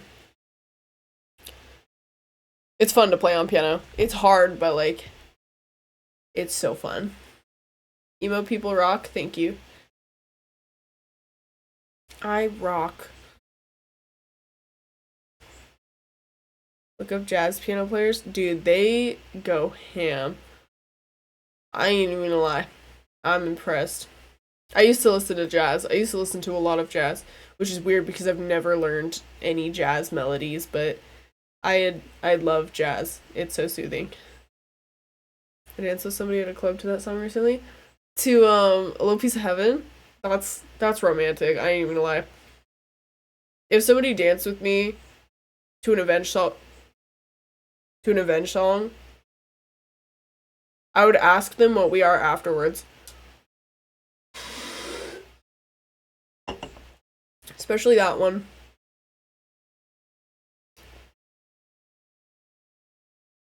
It's fun to play on piano. It's hard, but like, it's so fun. Emo people rock. Thank you. I rock. Look up jazz piano players. Dude, they go ham. I ain't even gonna lie. I'm impressed. I used to listen to jazz. I used to listen to a lot of jazz, which is weird because I've never learned any jazz melodies, but I love jazz. It's so soothing. I danced with somebody at a club to that song recently. To A Little Piece of Heaven. That's romantic. I ain't even gonna lie. If somebody danced with me to an avenged song, I would ask them what we are afterwards. Especially that one.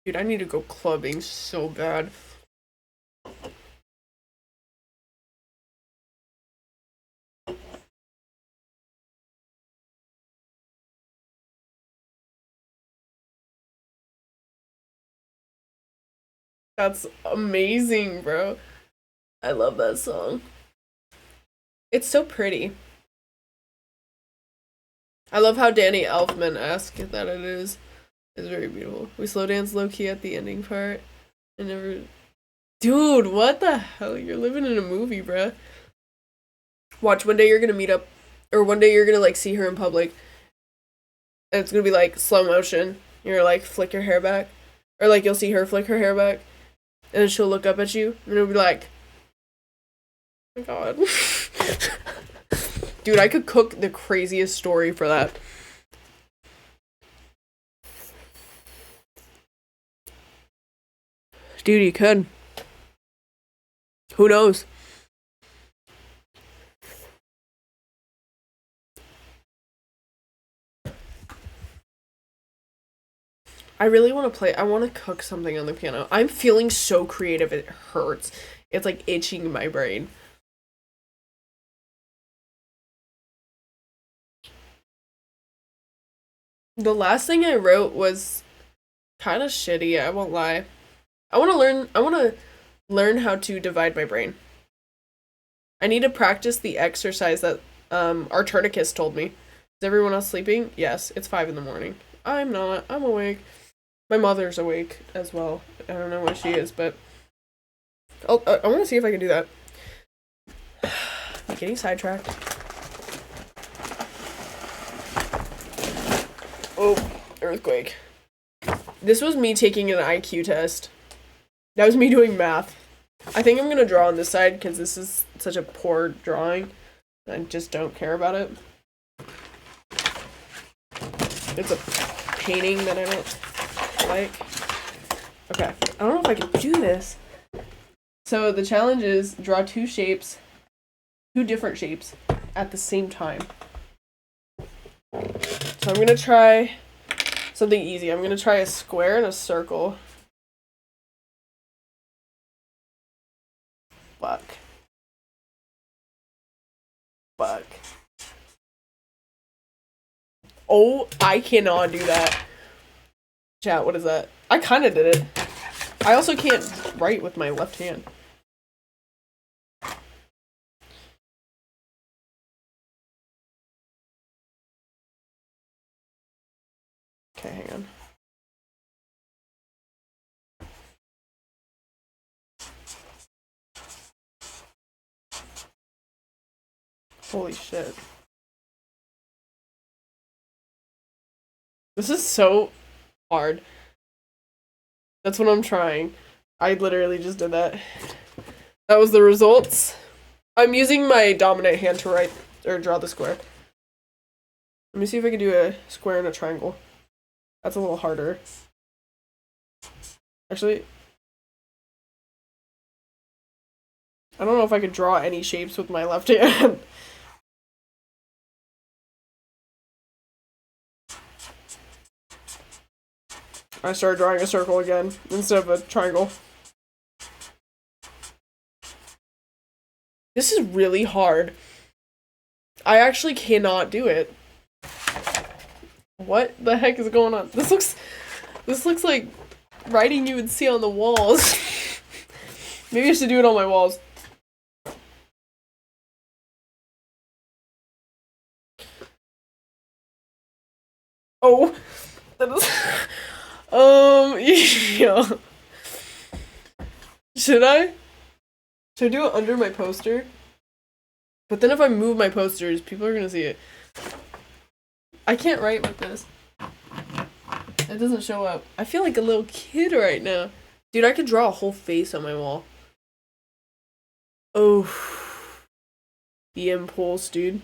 Dude, I need to go clubbing so bad. That's amazing, bro. I love that song. It's so pretty. I love how Danny Elfman-esque that it is. It's very beautiful. We slow dance low-key at the ending part. I never... Dude, what the hell? You're living in a movie, bruh. Watch, one day you're gonna meet up, or one day you're gonna, like, see her in public, and it's gonna be, like, slow motion. You're, like, flick your hair back. Or, like, you'll see her flick her hair back, and then she'll look up at you, and it'll be like, oh my god. Dude, I could cook the craziest story for that. Dude, you could. Who knows? I really want to play. I want to cook something on the piano. I'm feeling so creative, it hurts. It's like itching my brain. The last thing I wrote was kind of shitty, I won't lie. I want to learn how to divide my brain. I need to practice the exercise that our tourniquet told me. Is everyone else sleeping? Yes, it's 5 in the morning. I'm not. I'm awake. My mother's awake as well. I don't know where she is, but I want to see if I can do that. I'm getting sidetracked. Oh, earthquake. This was me taking an IQ test. That was me doing math. I think I'm going to draw on this side because this is such a poor drawing. I just don't care about it. It's a painting that I don't like. Okay, I don't know if I can do this. So the challenge is draw two different shapes at the same time. So I'm gonna try something easy. I'm gonna try a square and a circle. Fuck. Oh, I cannot do that. Chat, what is that? I kind of did it. I also can't write with my left hand. Okay, hang on. Holy shit. This is so hard. That's what I'm trying. I literally just did that. That was the results. I'm using my dominant hand to write or draw the square. Let me see if I can do a square and a triangle. That's a little harder. Actually, I don't know if I could draw any shapes with my left hand. I started drawing a circle again instead of a triangle. This is really hard. I actually cannot do it. What the heck is going on? This looks like writing you would see on the walls. Maybe I should do it on my walls. Oh, that is. Yeah. Should I? Should I do it under my poster? But then if I move my posters, people are gonna see it. I can't write with this. It doesn't show up. I feel like a little kid right now. Dude, I could draw a whole face on my wall. Oh. The impulse, dude.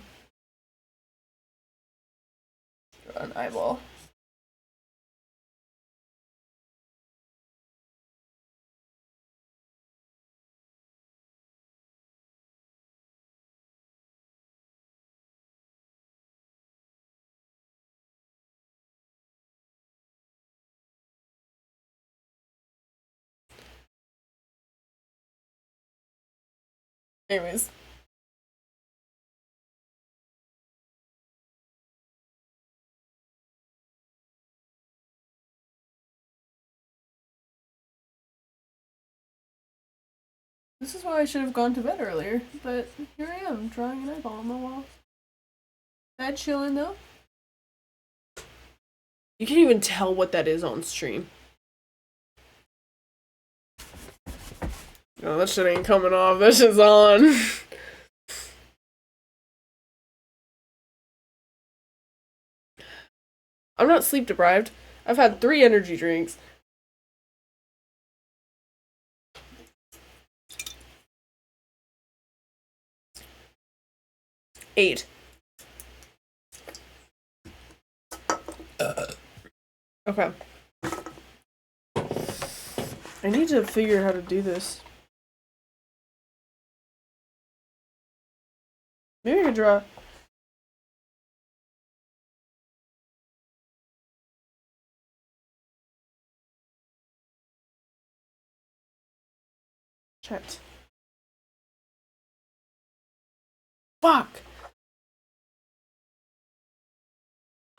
Draw an eyeball. Anyways. This is why I should have gone to bed earlier, but here I am, drawing an eyeball on the wall. Bad chilling though. You can't even tell what that is on stream. No, that shit ain't coming off. That shit's on. I'm not sleep deprived. I've had 3 energy drinks. Eight. Okay. I need to figure out how to do this. Maybe I could draw. Chat. Fuck!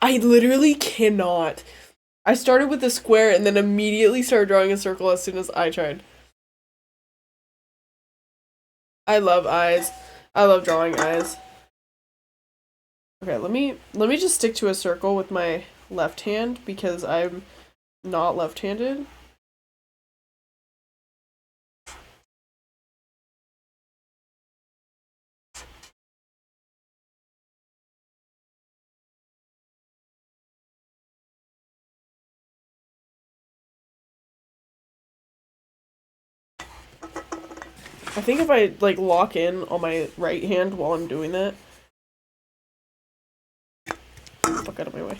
I literally cannot. I started with a square and then immediately started drawing a circle as soon as I tried. I love eyes. I love drawing eyes. Okay, let me just stick to a circle with my left hand because I'm not left-handed. I think if I like lock in on my right hand while I'm doing that. Fuck out of my way.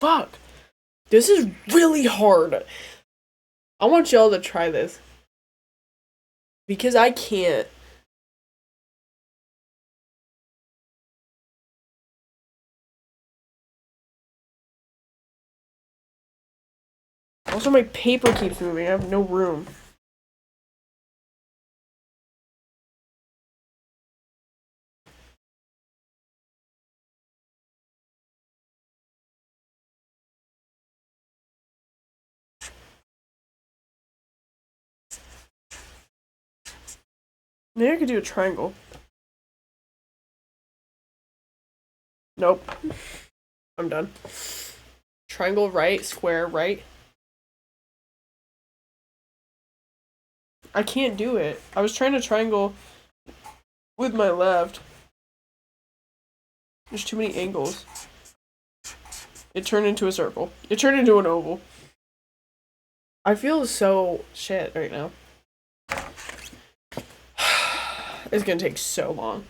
Fuck! This is really hard. I want y'all to try this. Because I can't. Also, my paper keeps moving. I have no room. Maybe I could do a triangle. Nope. I'm done. Triangle right, square right. I can't do it. I was trying to triangle with my left. There's too many angles. It turned into a circle. It turned into an oval. I feel so shit right now. It's gonna take so long.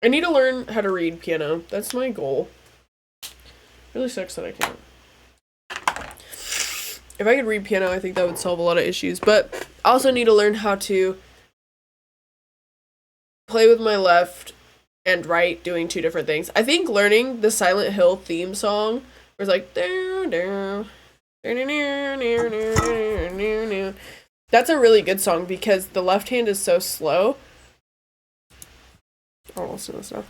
I need to learn how to read piano. That's my goal. It really sucks that I can't. If I could read piano, I think that would solve a lot of issues. But I also need to learn how to play with my left and right, doing two different things. I think learning the Silent Hill theme song was like that's a really good song because the left hand is so slow. I don't listen to this stuff.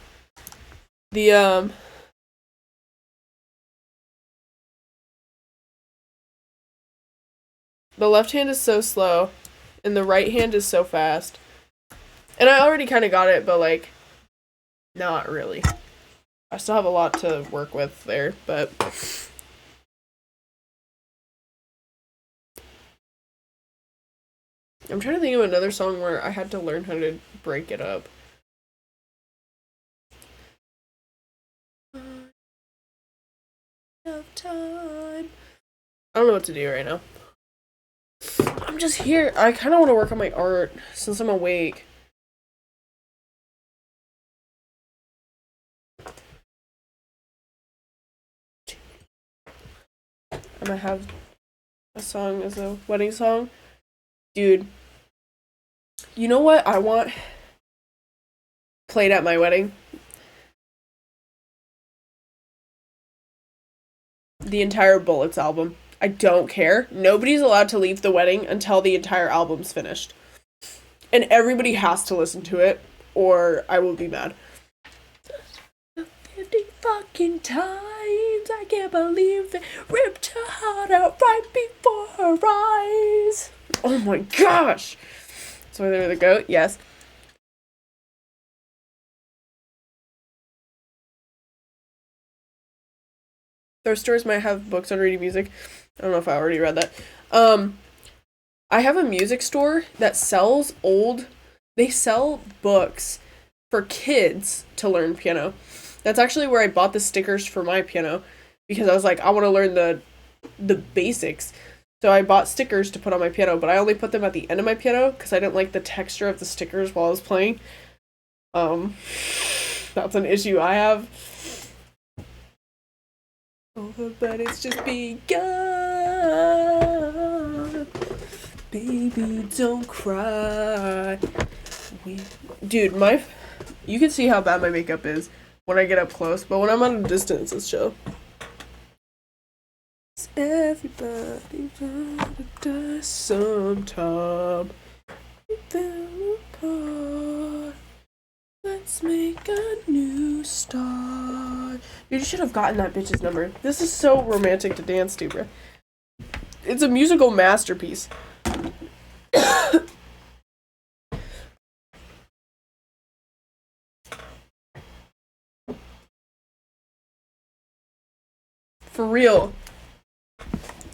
The left hand is so slow, and the right hand is so fast. And I already kind of got it, but, like, not really. I still have a lot to work with there, but... I'm trying to think of another song where I had to learn how to break it up. Time. I don't know what to do right now. I'm just here. I kind of want to work on my art since I'm awake. I might have a song as a wedding song. Dude, you know what I want played at my wedding? The entire Bullets album. I don't care. Nobody's allowed to leave the wedding until the entire album's finished. And everybody has to listen to it, or I will be mad. 50 fucking times, I can't believe it. Ripped her heart out right before her eyes. Oh my gosh. So they're the goat? Yes. Thrift stores might have books on reading music. I don't know if I already read that. I have a music store that sells they sell books for kids to learn piano. That's actually where I bought the stickers for my piano because I was like, I want to learn the basics. So I bought stickers to put on my piano, but I only put them at the end of my piano because I didn't like the texture of the stickers while I was playing. That's an issue I have. Over, but it's just begun. Baby, don't cry. Dude, you can see how bad my makeup is when I get up close, but when I'm at a distance, it's chill. Everybody gonna die sometime. We fell apart. Let's make a new start. You should have gotten that bitch's number. This is so romantic to dance to, bro. It's a musical masterpiece. For real.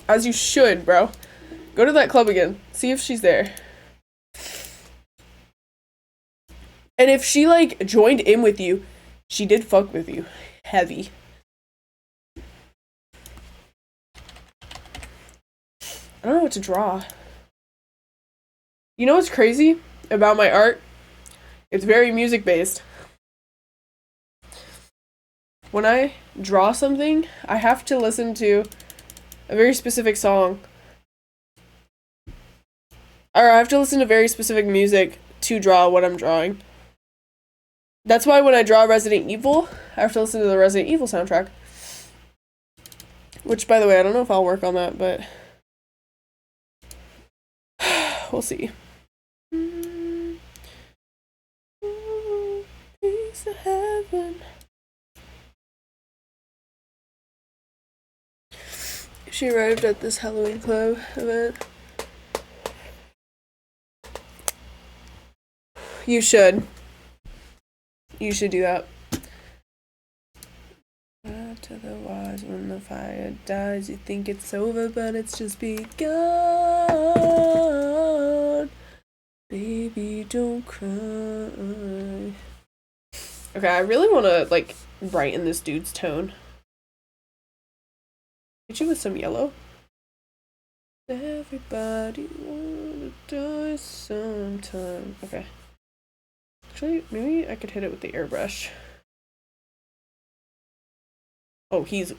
As you should, bro. Go to that club again. See if she's there. And if she, like, joined in with you, she did fuck with you. Heavy. I don't know what to draw. You know what's crazy about my art? It's very music-based. When I draw something, I have to listen to a very specific song. Or I have to listen to very specific music to draw what I'm drawing. That's why when I draw Resident Evil, I have to listen to the Resident Evil soundtrack. Which, by the way, I don't know if I'll work on that, but we'll see. Piece of heaven. She arrived at this Halloween club event. You should. You should do that. To the wise, when the fire dies, you think it's over, but it's just begun. Baby, don't cry. Okay, I really want to, like, brighten this dude's tone. Hit you with some yellow. Everybody wanna die sometime. Okay. Actually, maybe I could hit it with the airbrush. Oh, he's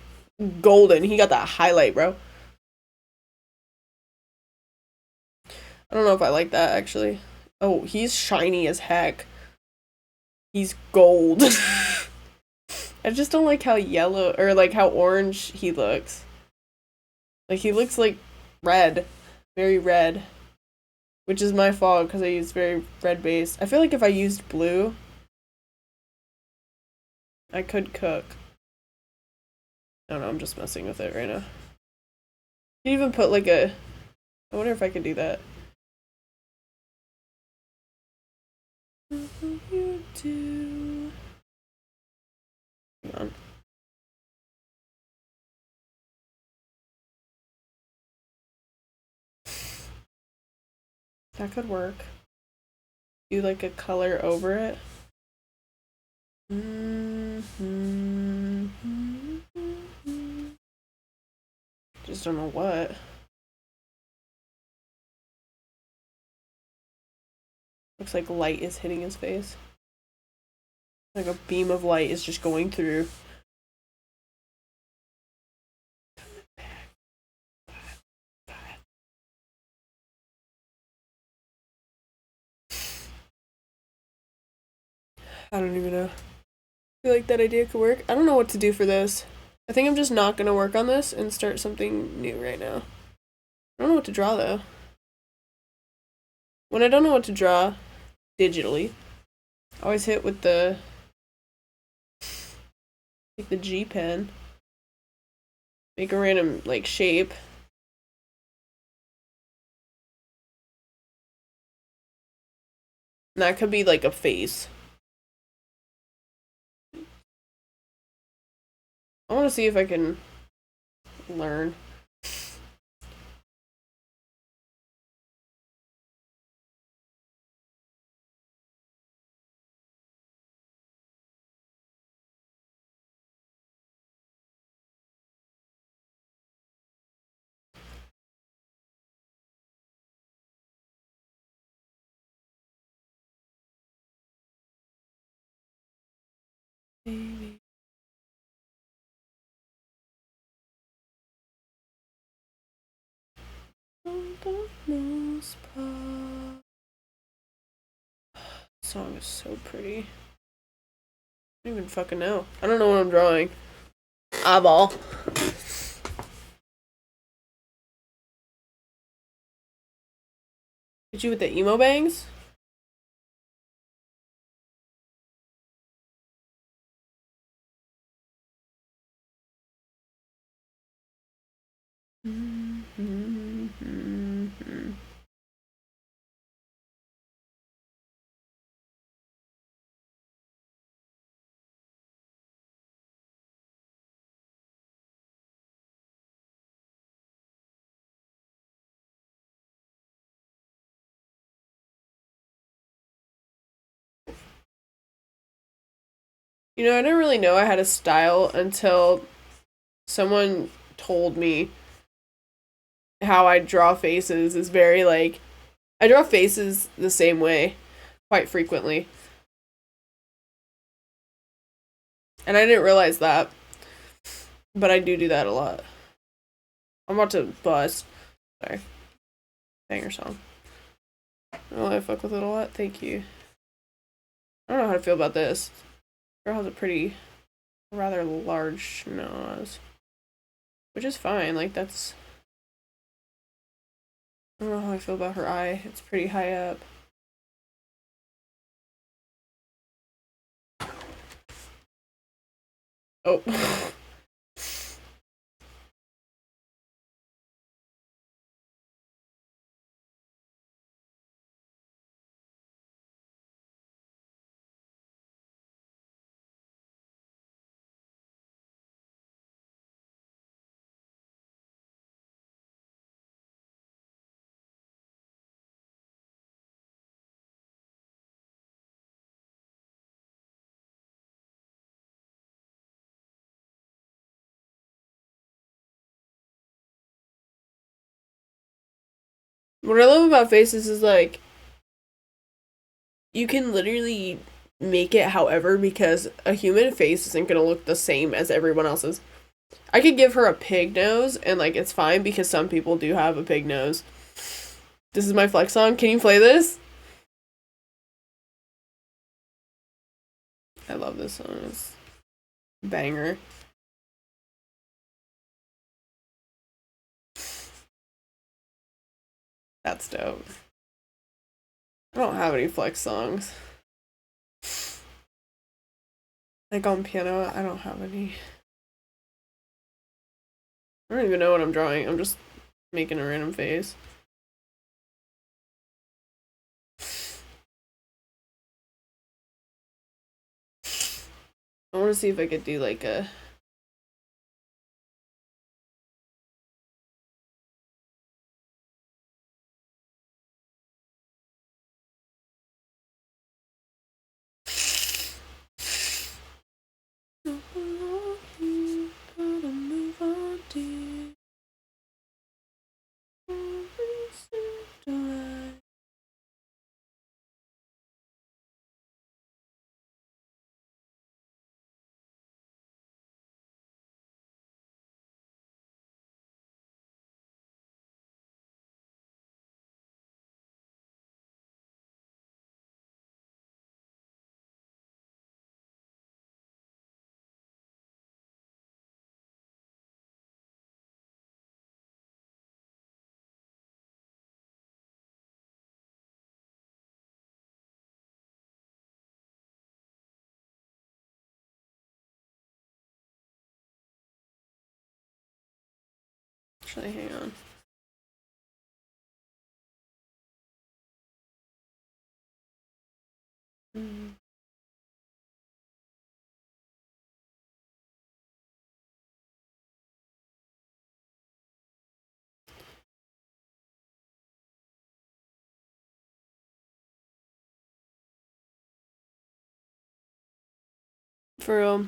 golden. He got that highlight, bro. I don't know if I like that, actually. Oh, he's shiny as heck. He's gold. I just don't like how yellow, or like how orange he looks. Like, he looks like red. Very red. Which is my fault, because I use very red based. I feel like if I used blue, I could cook. I don't know, I'm just messing with it right now. You can even put like a... I wonder if I could do that. What will you do? Hang on. That could work. Do like a color over it. Just don't know what. Looks like light is hitting his face. Like a beam of light is just going through. I don't even know. I feel like that idea could work. I don't know what to do for this. I think I'm just not gonna work on this and start something new right now. I don't know what to draw though. When I don't know what to draw digitally, I always hit with the like the G pen. Make a random like shape. And that could be like a face. I want to see if I can learn. Baby. Song is so pretty. I don't even fucking know. I don't know what I'm drawing. Eyeball. Hit you with the emo bangs? You know, I didn't really know I had a style until someone told me how I draw faces is very like, I draw faces the same way quite frequently. And I didn't realize that. But I do that a lot. I'm about to bust. Sorry. Banger song. Oh, I fuck with it a lot. Thank you. I don't know how to feel about this. Girl has a pretty, rather large nose. Which is fine. Like, that's... I don't know how I feel about her eye. It's pretty high up. Oh. What I love about faces is like you can literally make it however because a human face isn't gonna look the same as everyone else's. I could give her a pig nose and like it's fine because some people do have a pig nose. This is my flex song. Can you play this? I love this song. It's a banger. That's dope. I don't have any flex songs. Like on piano, I don't have any. I don't even know what I'm drawing. I'm just making a random face. I want to see if I could do like a... Actually, hang on. For real.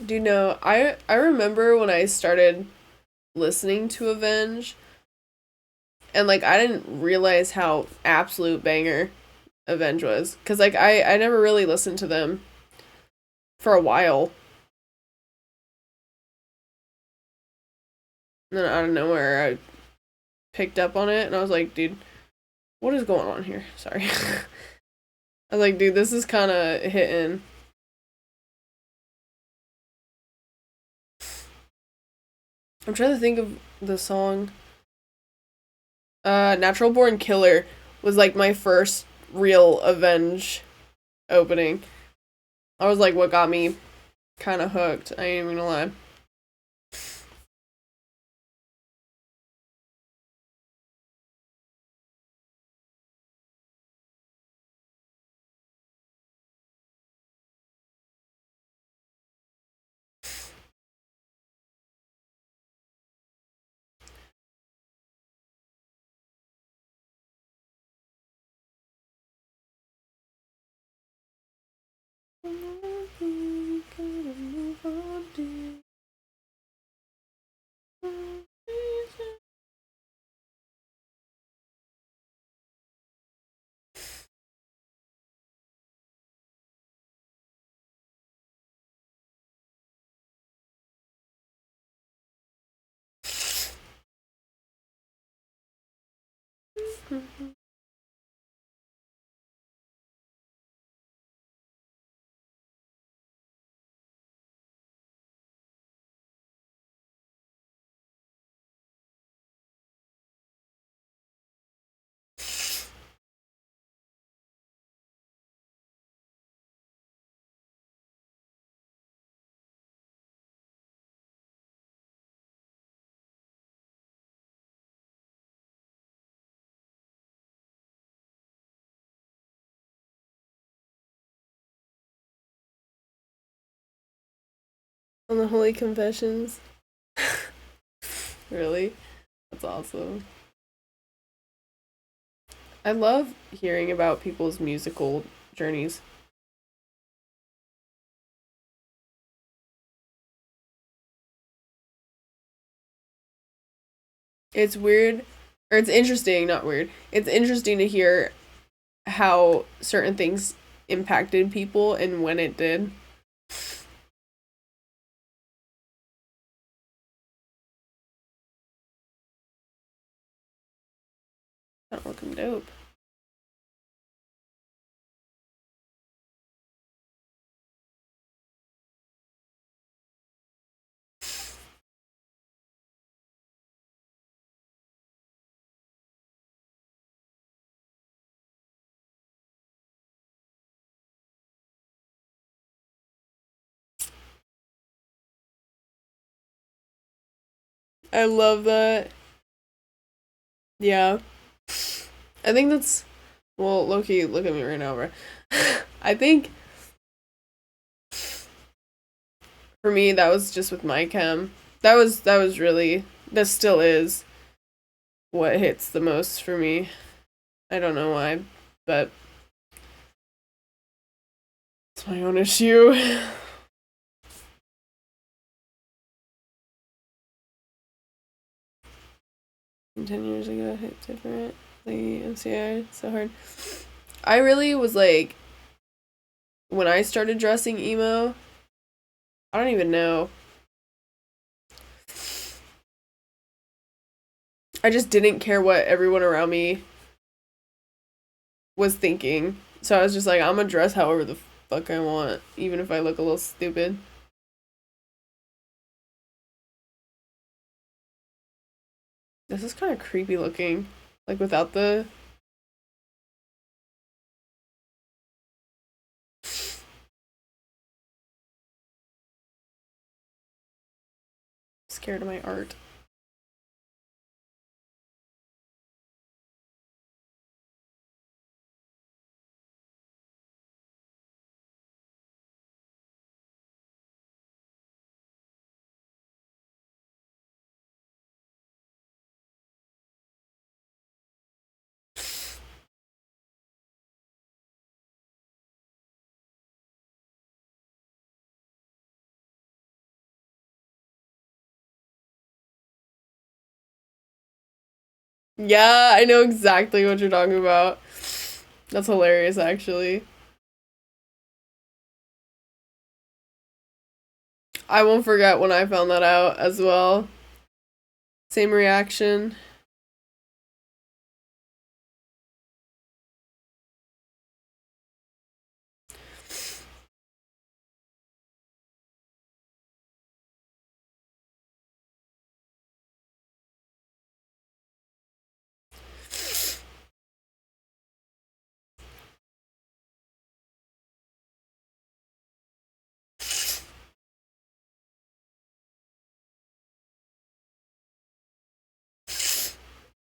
Do you know, I remember when I started listening to Avenge, and like I didn't realize how absolute banger Avenge was. Cause like I never really listened to them for a while. And then out of nowhere I picked up on it and I was like, dude, what is going on here? Sorry. I was like, dude, this is kinda hitting. I'm trying to think of the song. Natural Born Killer was like my first real Avenge opening. I was like, what got me kind of hooked. I ain't even gonna lie. On the Holy Confessions. Really? That's awesome. I love hearing about people's musical journeys. It's weird, or it's interesting, not weird. It's interesting to hear how certain things impacted people and when it did. Not looking dope. I love that. Yeah. I think that's, well, Loki, look at me right now, bro. I think for me that was just with my chem. That was really, that still is what hits the most for me. I don't know why, but it's my own issue. 10 years ago hit different. The MCI, so hard. I really was like, when I started dressing emo, I don't even know. I just didn't care what everyone around me was thinking. So I was just like, I'm gonna dress however the fuck I want, even if I look a little stupid. This is kind of creepy looking. Like without the... Scared of my art. Yeah, I know exactly what you're talking about. That's hilarious, actually. I won't forget when I found that out as well. Same reaction.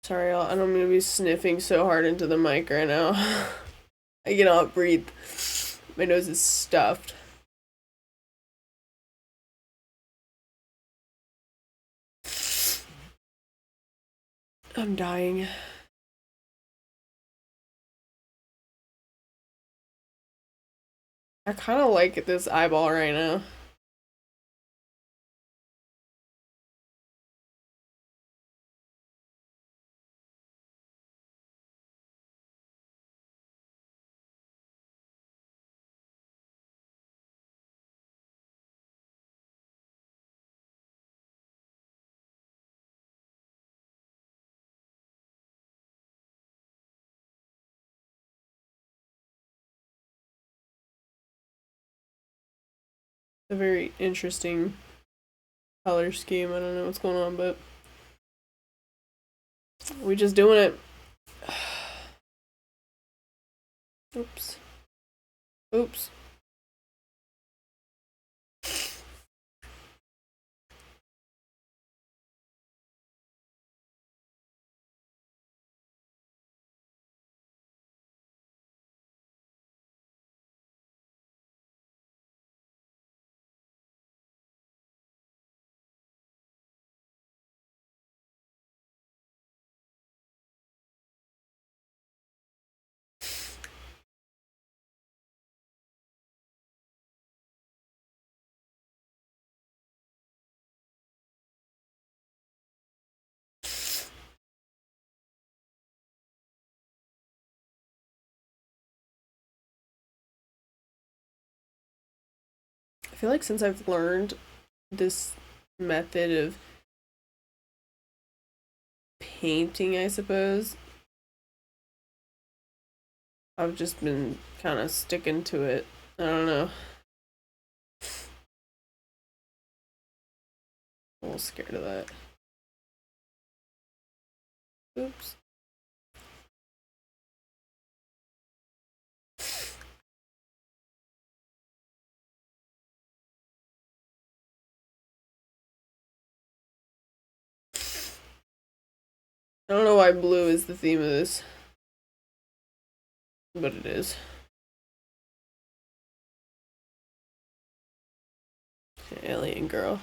Sorry, I don't mean to be sniffing so hard into the mic right now. I cannot breathe. My nose is stuffed. I'm dying. I kind of like this eyeball right now. A very interesting color scheme. I don't know what's going on, but we just doing it. Oops. Oops. feel like since I've learned this method of painting, I suppose, I've just been kind of sticking to it. I don't know. I'm a little scared of that. Oops. I don't know why blue is the theme of this, but it is. Alien girl.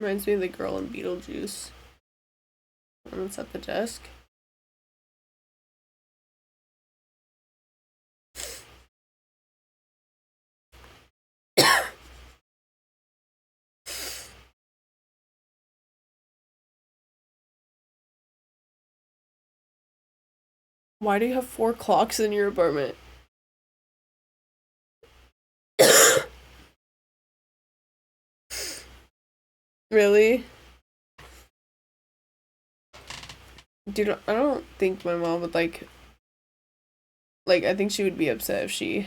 Reminds me of the girl in Beetlejuice. One that's at the desk. Why do you have 4 clocks in your apartment? Really? Dude, I don't think my mom would like, I think she would be upset if she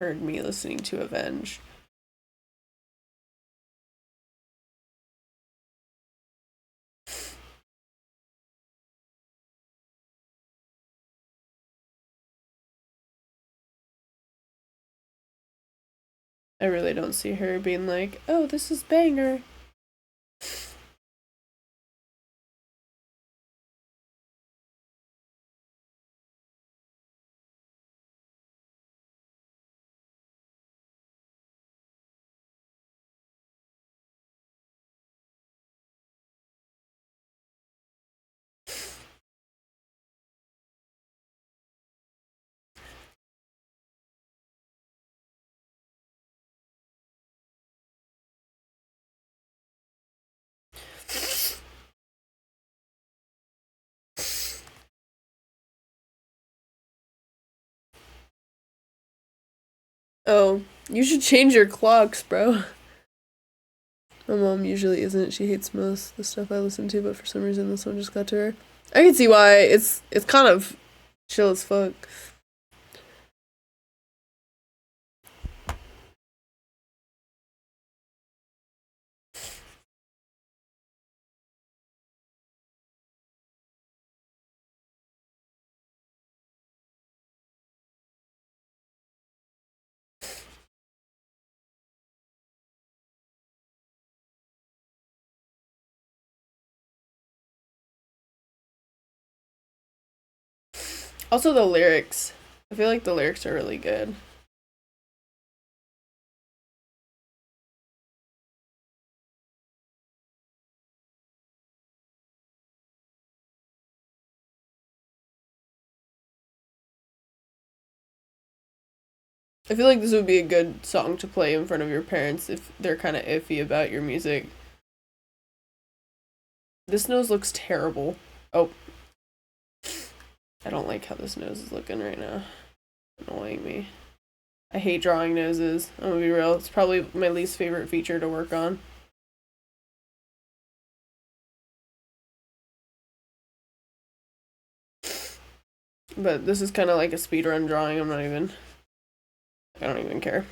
heard me listening to Avenge. I really don't see her being like, oh, this is banger. Oh, you should change your clocks, bro. My mom usually isn't. She hates most of the stuff I listen to, but for some reason this one just got to her. I can see why. It's kind of chill as fuck. Also the lyrics. I feel like the lyrics are really good. I feel like this would be a good song to play in front of your parents if they're kind of iffy about your music. This nose looks terrible. Oh. I don't like how this nose is looking right now. Annoying me. I hate drawing noses. I'm gonna be real. It's probably my least favorite feature to work on. But this is kind of like a speedrun drawing. I don't even care.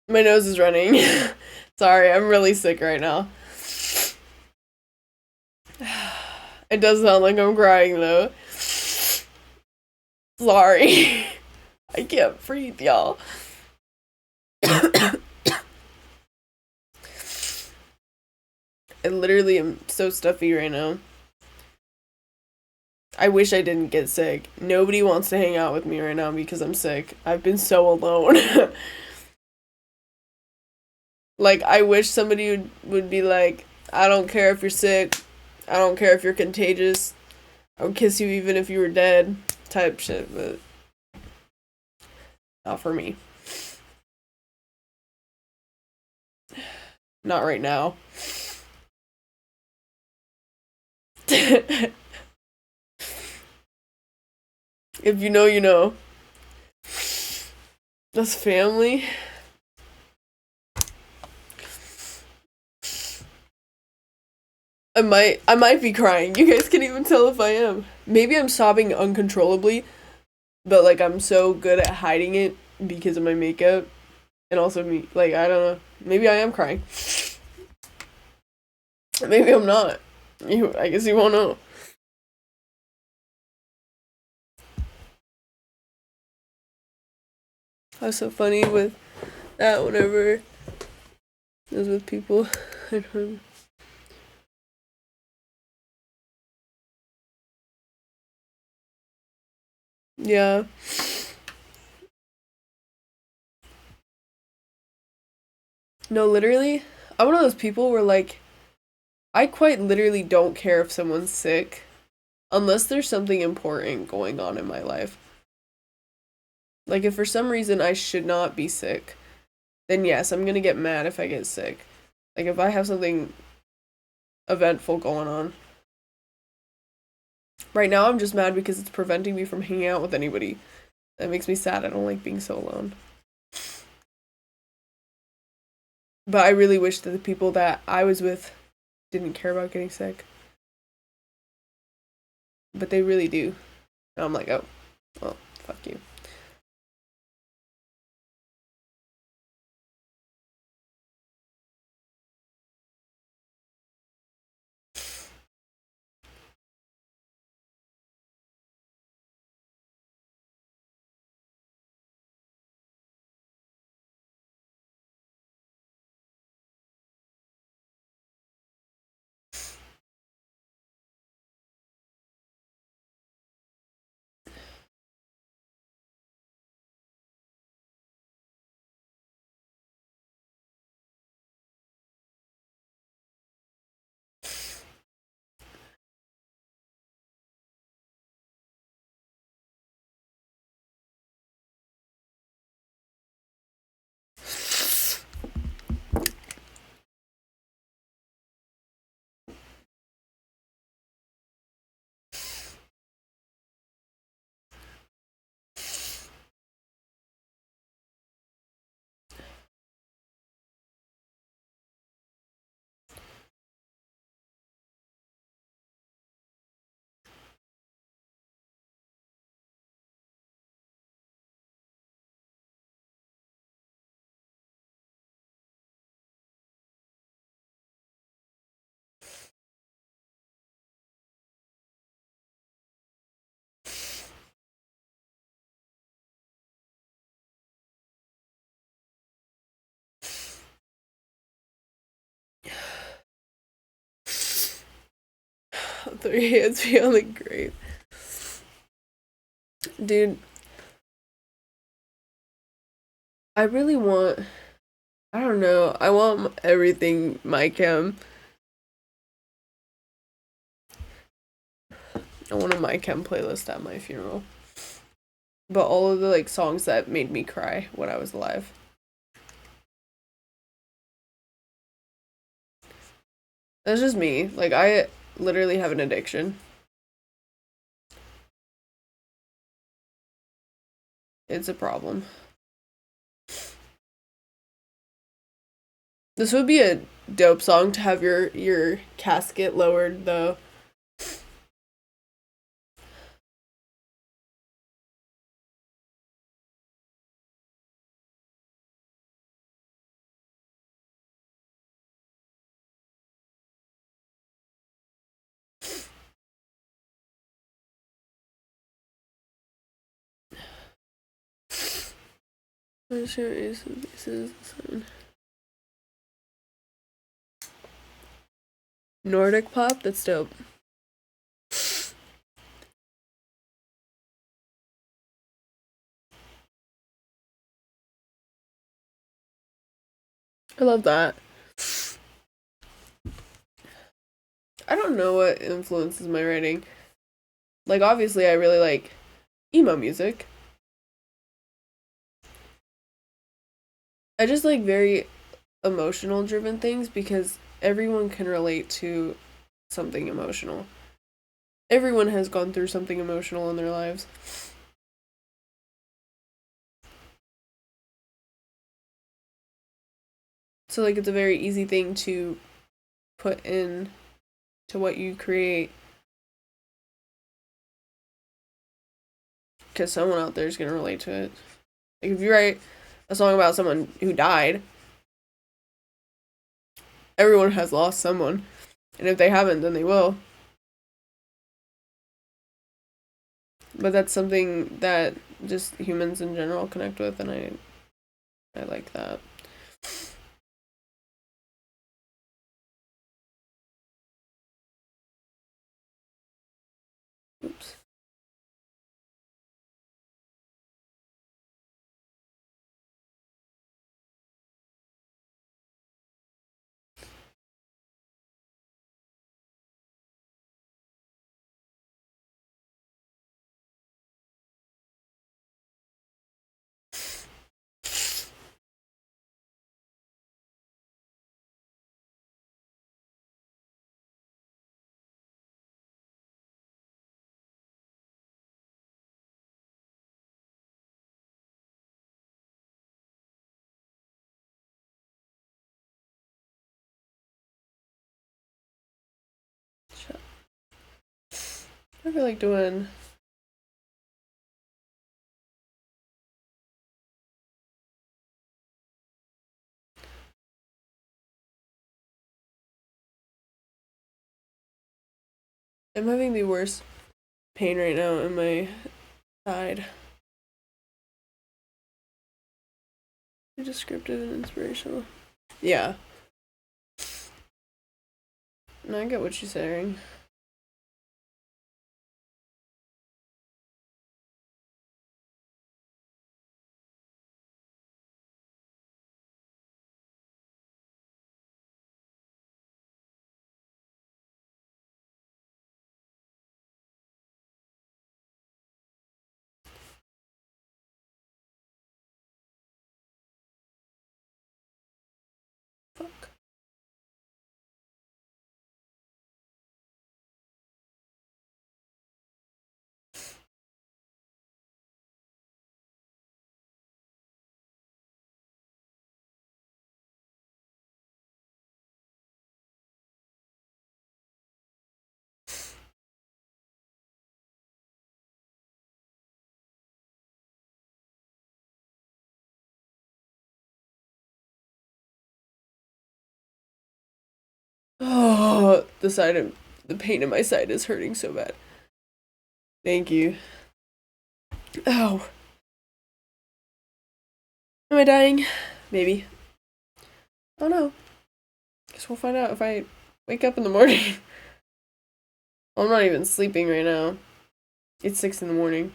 My nose is running. Sorry, I'm really sick right now. It does sound like I'm crying though. Sorry. I can't breathe, y'all. I literally am so stuffy right now. I wish I didn't get sick. Nobody wants to hang out with me right now because I'm sick. I've been so alone. Like, I wish somebody would be like, I don't care if you're sick. I don't care if you're contagious. I would kiss you even if you were dead. Type shit, but not for me. Not right now. If you know, you know. That's family. I might be crying. You guys can't even tell if I am. Maybe I'm sobbing uncontrollably, but like I'm so good at hiding it because of my makeup. And also me, like, I don't know. Maybe I am crying. Maybe I'm not. I guess you won't know. I was so funny with that whenever it was with people. I don't remember. Yeah. No, literally, I'm one of those people where, like, I quite literally don't care if someone's sick unless there's something important going on in my life. Like, if for some reason I should not be sick, then yes, I'm gonna get mad if I get sick. Like, if I have something eventful going on. Right now, I'm just mad because it's preventing me from hanging out with anybody. That makes me sad. I don't like being so alone. But I really wish that the people that I was with didn't care about getting sick. But they really do. And I'm like, oh, well, fuck you. Throw your hands beyond the grave. Dude, I really want, I don't know, I want everything my chem. I want a my chem playlist at my funeral. But all of the like songs that made me cry when I was alive. That's just me. Like, I literally have an addiction. It's a problem. This would be a dope song to have your casket lowered though. I'm sure Ace of Aces. Nordic pop? That's dope. I love that. I don't know what influences my writing. Like, obviously, I really like emo music. I just like very emotional driven things because everyone can relate to something emotional. Everyone has gone through something emotional in their lives. So like it's a very easy thing to put in to what you create. Because someone out there is going to relate to it. Like if you write a song about someone who died, everyone has lost someone. And if they haven't, then they will. But that's something that just humans in general connect with, and I like that. Oops. I feel like doing I'm having the worst pain right now in my side. Descriptive and inspirational. Yeah. No, I get what you're saying. Fuck. Oh, the pain in my side is hurting so bad. Thank you. Ow. Am I dying? Maybe. I don't know. Guess we'll find out if I wake up in the morning. I'm not even sleeping right now. It's 6 in the morning.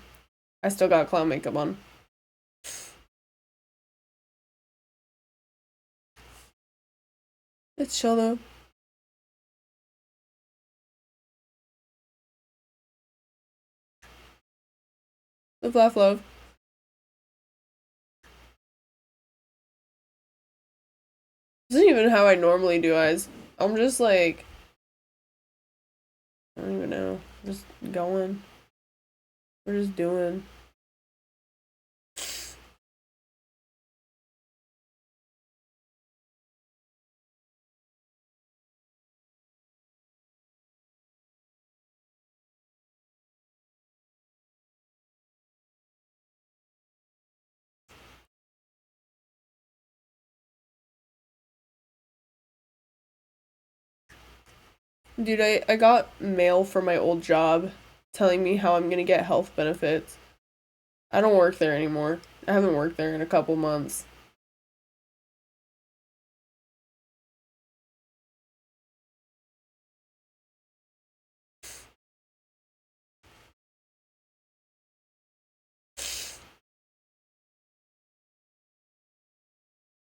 I still got clown makeup on. It's chill though. Live, laugh, love. This isn't even how I normally do eyes. I'm just like, I don't even know. Just going. We're just doing. Dude, I got mail from my old job telling me how I'm gonna get health benefits. I don't work there anymore. I haven't worked there in a couple months.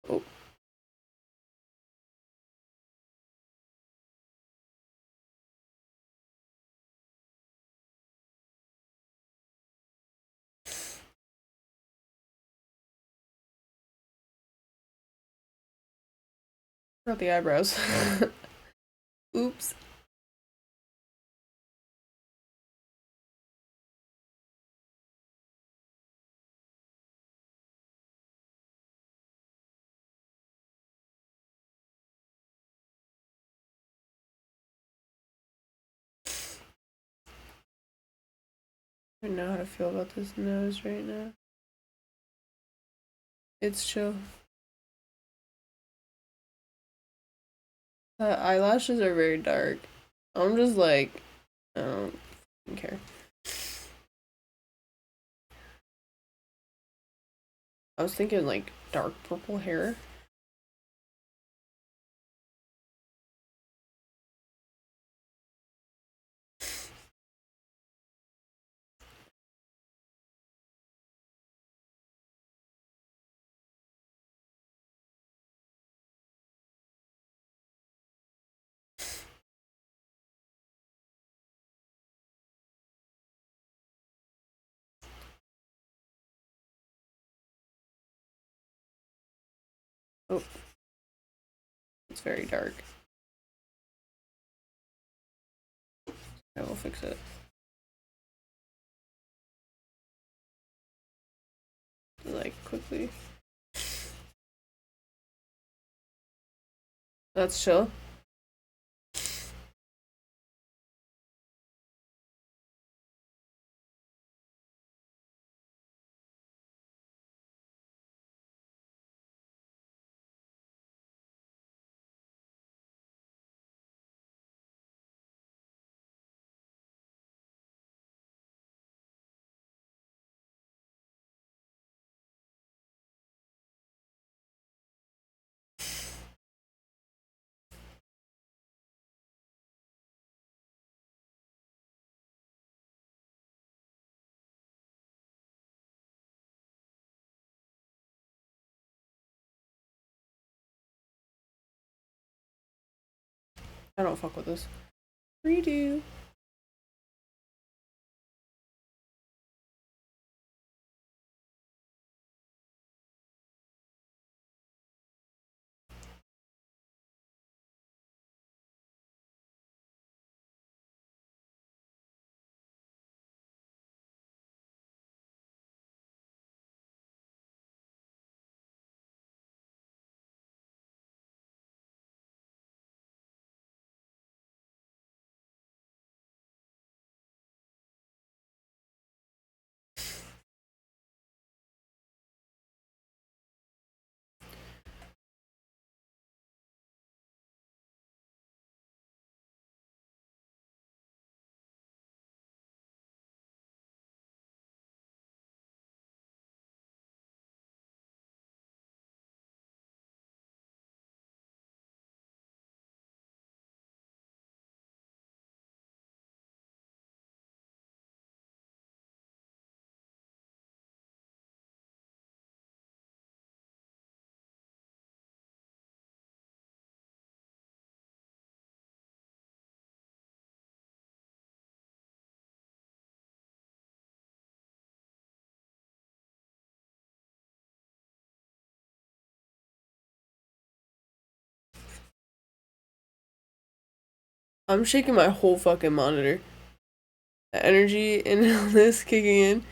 Oh. Not the eyebrows. Oops. I don't know how to feel about this nose right now. It's chill. The eyelashes are very dark. I'm just like, I don't care. I was thinking like dark purple hair. Oh, it's very dark. I will fix it. Like quickly. That's chill. I don't fuck with this. Redo. I'm shaking my whole fucking monitor. The energy in this kicking in.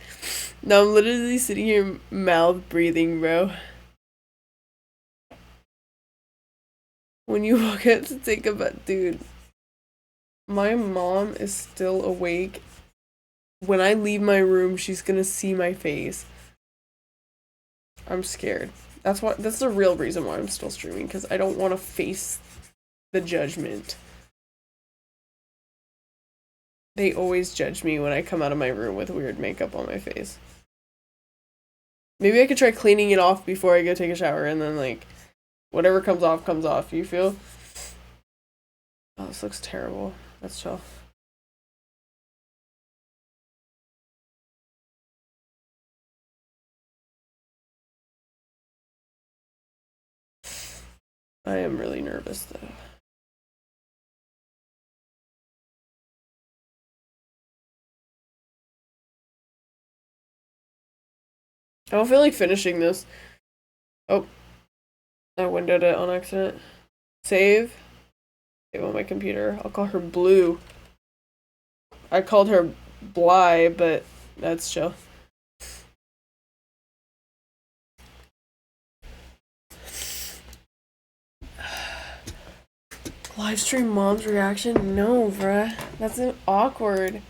Now I'm literally sitting here mouth breathing, bro. When you walk out to take a bath, dude. My mom is still awake. When I leave my room, she's gonna see my face. I'm scared. That's the real reason why I'm still streaming, because I don't want to face the judgment. They always judge me when I come out of my room with weird makeup on my face. Maybe I could try cleaning it off before I go take a shower, and then, like, whatever comes off, comes off. You feel? Oh, this looks terrible. That's chill. I am really nervous, though. I don't feel like finishing this. Oh. I windowed it on accident. Save. Save on my computer. I'll call her Blue. I called her Bly, but that's chill. Livestream mom's reaction? No, bruh. That's awkward.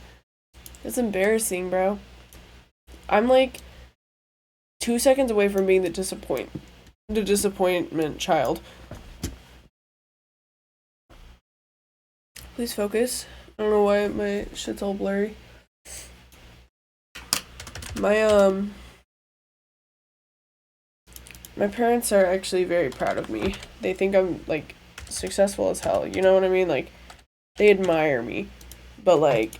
That's embarrassing, bro. I'm like 2 seconds away from being the disappointment child. Please focus. I don't know why my shit's all blurry. My parents are actually very proud of me. They think I'm, like, successful as hell. You know what I mean? Like, they admire me. But, like,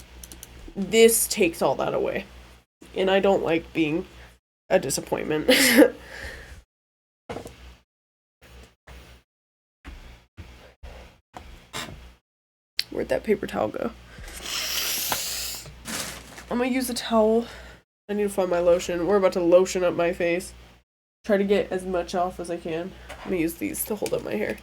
this takes all that away. And I don't like being a disappointment. Where'd that paper towel go? I'm gonna use the towel. I need to find my lotion. We're about to lotion up my face. Try to get as much off as I can. I'm gonna use these to hold up my hair.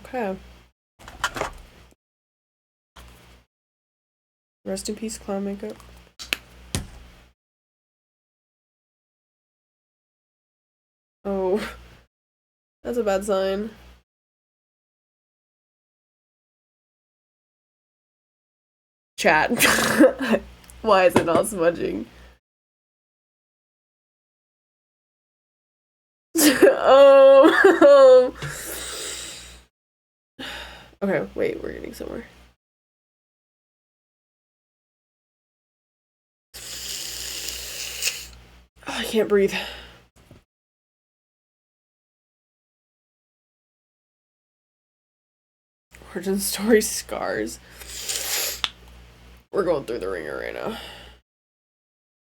Okay. Rest in peace, clown makeup. Oh. That's a bad sign. Chat. Why is it not smudging? Oh. Okay, wait, we're getting somewhere. Oh, I can't breathe. Origin story scars. We're going through the ringer right now.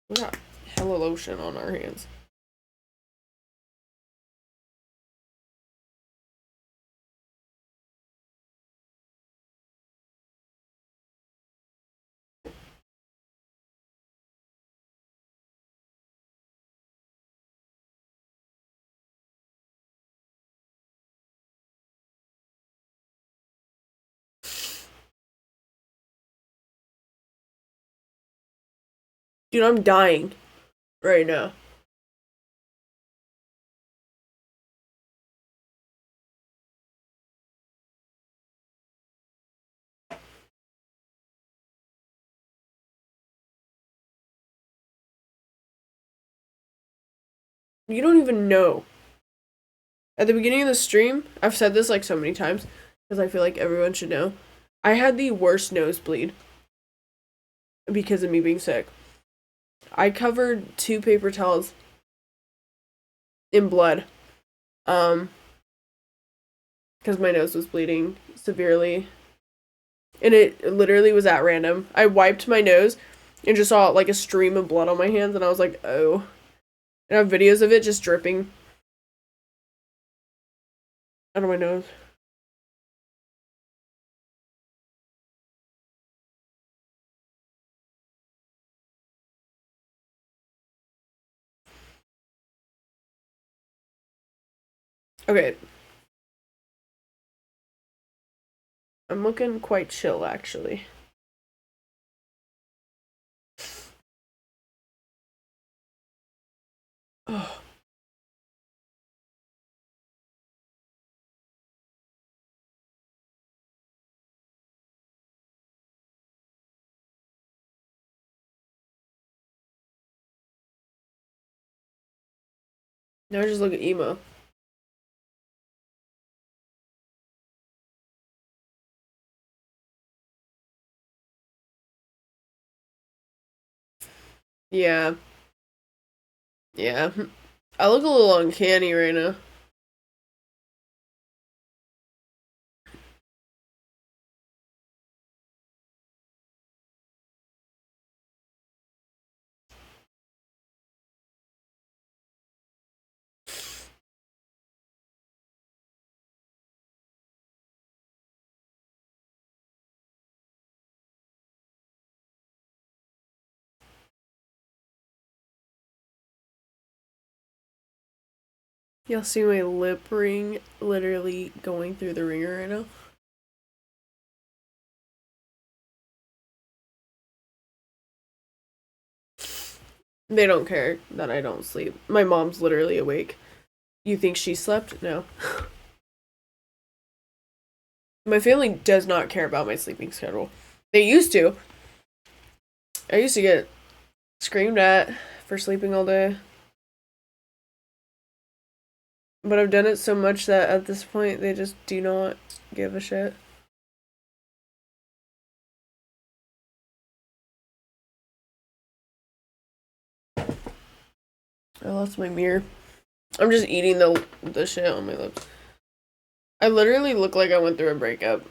We got hella lotion on our hands. Dude, I'm dying right now. You don't even know. At the beginning of the stream, I've said this like so many times because I feel like everyone should know. I had the worst nosebleed because of me being sick. I covered 2 paper towels in blood. Because my nose was bleeding severely. And it literally was at random. I wiped my nose and just saw like a stream of blood on my hands, and I was like, oh. And I have videos of it just dripping out of my nose. Okay. I'm looking quite chill, actually. Oh. Now I just look at emo. Yeah. Yeah. I look a little uncanny right now. You'll see my lip ring literally going through the ringer right now. They don't care that I don't sleep. My mom's literally awake. You think she slept? No. My family does not care about my sleeping schedule. They used to. I used to get screamed at for sleeping all day. But I've done it so much that at this point they just do not give a shit. I lost my mirror. I'm just eating the shit on my lips. I literally look like I went through a breakup.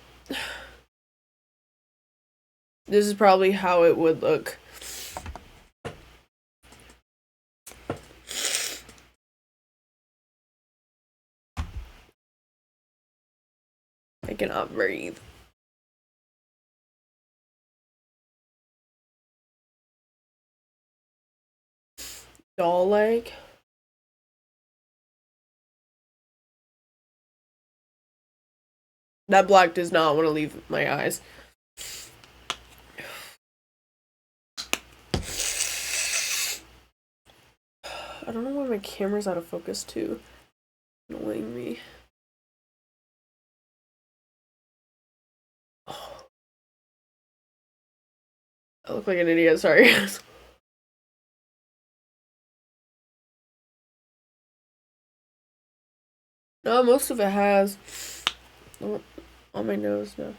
This is probably how it would look. I cannot breathe. Doll-like. That black does not want to leave my eyes. I don't know why my camera's out of focus too. Annoying me. Oh. I look like an idiot, sorry. No, most of it has. On my nose now.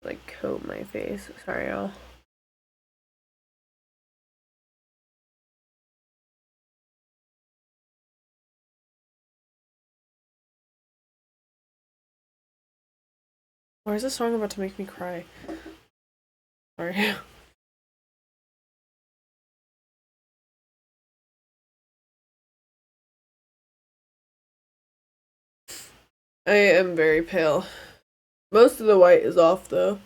Like coat my face. Sorry, y'all. Why is this song about to make me cry? Sorry. I am very pale. Most of the white is off though.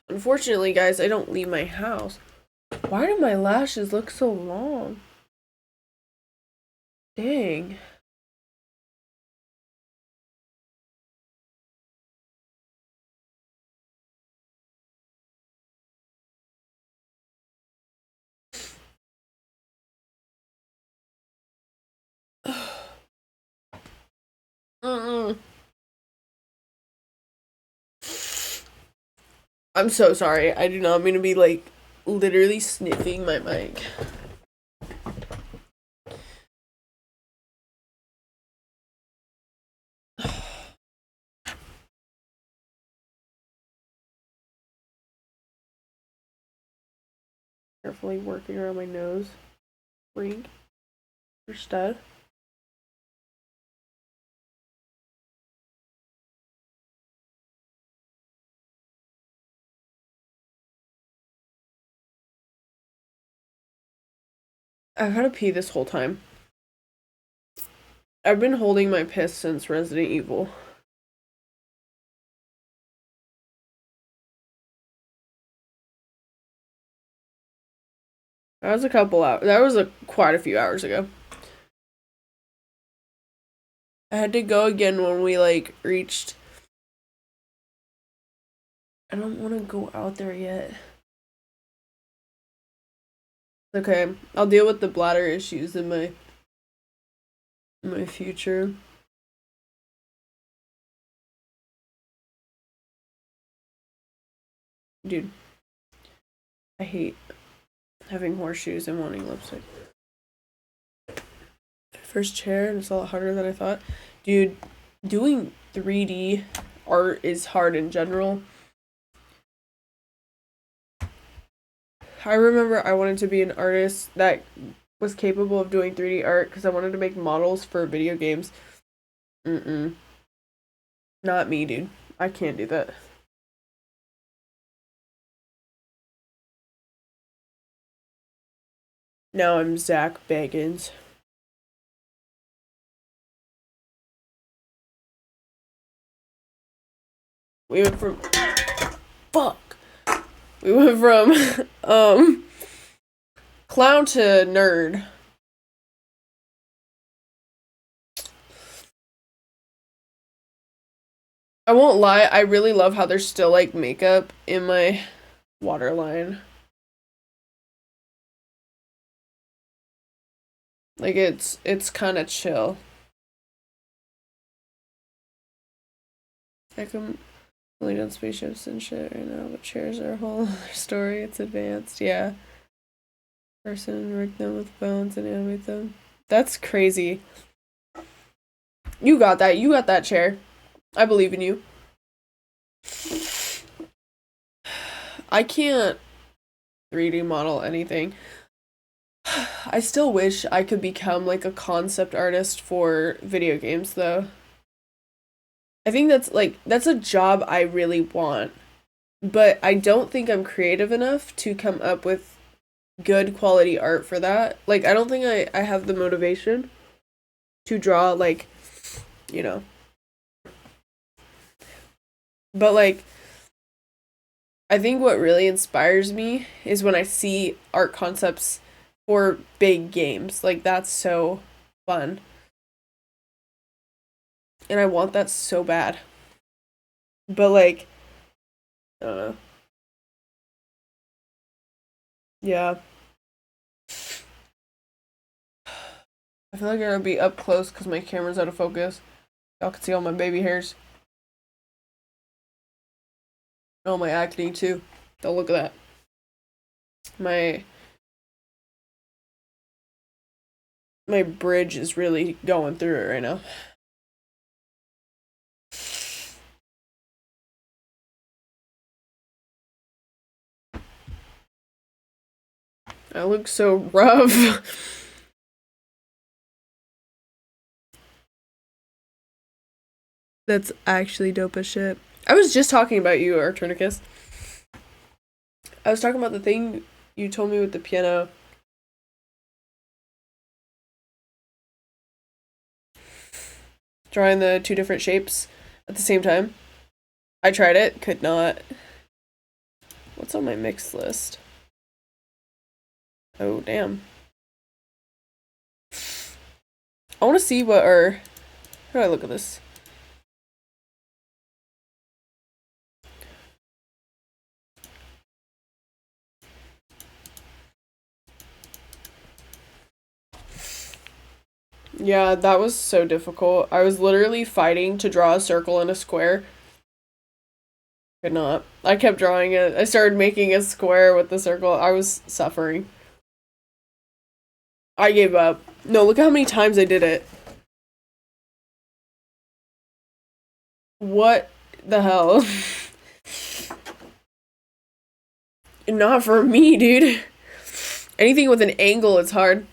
Unfortunately, guys, I don't leave my house. Why do my lashes look so long? Dang. Mm-mm. I'm so sorry. I do not mean to be like literally sniffing my mic. Carefully working around my nose ring for stud. I've had to pee this whole time. I've been holding my piss since Resident Evil. That was a couple hours. That was quite a few hours ago. I had to go again when we like reached. I don't want to go out there yet. Okay, I'll deal with the bladder issues in my future. Dude, I hate having horseshoes and wanting lipstick. First chair, and it's a lot harder than I thought. Dude, doing 3D art is hard in general. I remember I wanted to be an artist that was capable of doing 3D art because I wanted to make models for video games. Not me, dude. I can't do that. Now I'm Zach Bagans. We went from We went from clown to nerd. I won't lie, I really love how there's still like makeup in my waterline. Like it's kind of chill. I can only on spaceships and shit right now, but chairs are a whole other story. It's advanced, yeah. Person rig them with bones and animate them. That's crazy. You got that. You got that chair. I believe in you. I can't 3D model anything. I still wish I could become like a concept artist for video games though. I think that's a job I really want. But I don't think I'm creative enough to come up with good quality art for that. Like I don't think I have the motivation to draw like, you know. But like I think what really inspires me is when I see art concepts for big games. Like that's so fun. And I want that so bad. But like I don't know. Yeah. I feel like I gotta be up close because my camera's out of focus. Y'all can see all my baby hairs. Oh, my acne too. Don't look at that. My bridge is really going through it right now. I look so rough. That's actually dope as shit. I was just talking about you, Arturnicus. I was talking about the thing you told me with the piano. Drawing the two different shapes at the same time. I tried it, could not. What's on my mix list? Oh, damn. I want to see what how do I look at this? Yeah, that was so difficult. I was literally fighting to draw a circle and a square. Could not. I kept drawing it. I started making a square with the circle. I was suffering. I gave up. No, look at how many times I did it. What the hell? Not for me, dude. Anything with an angle is hard.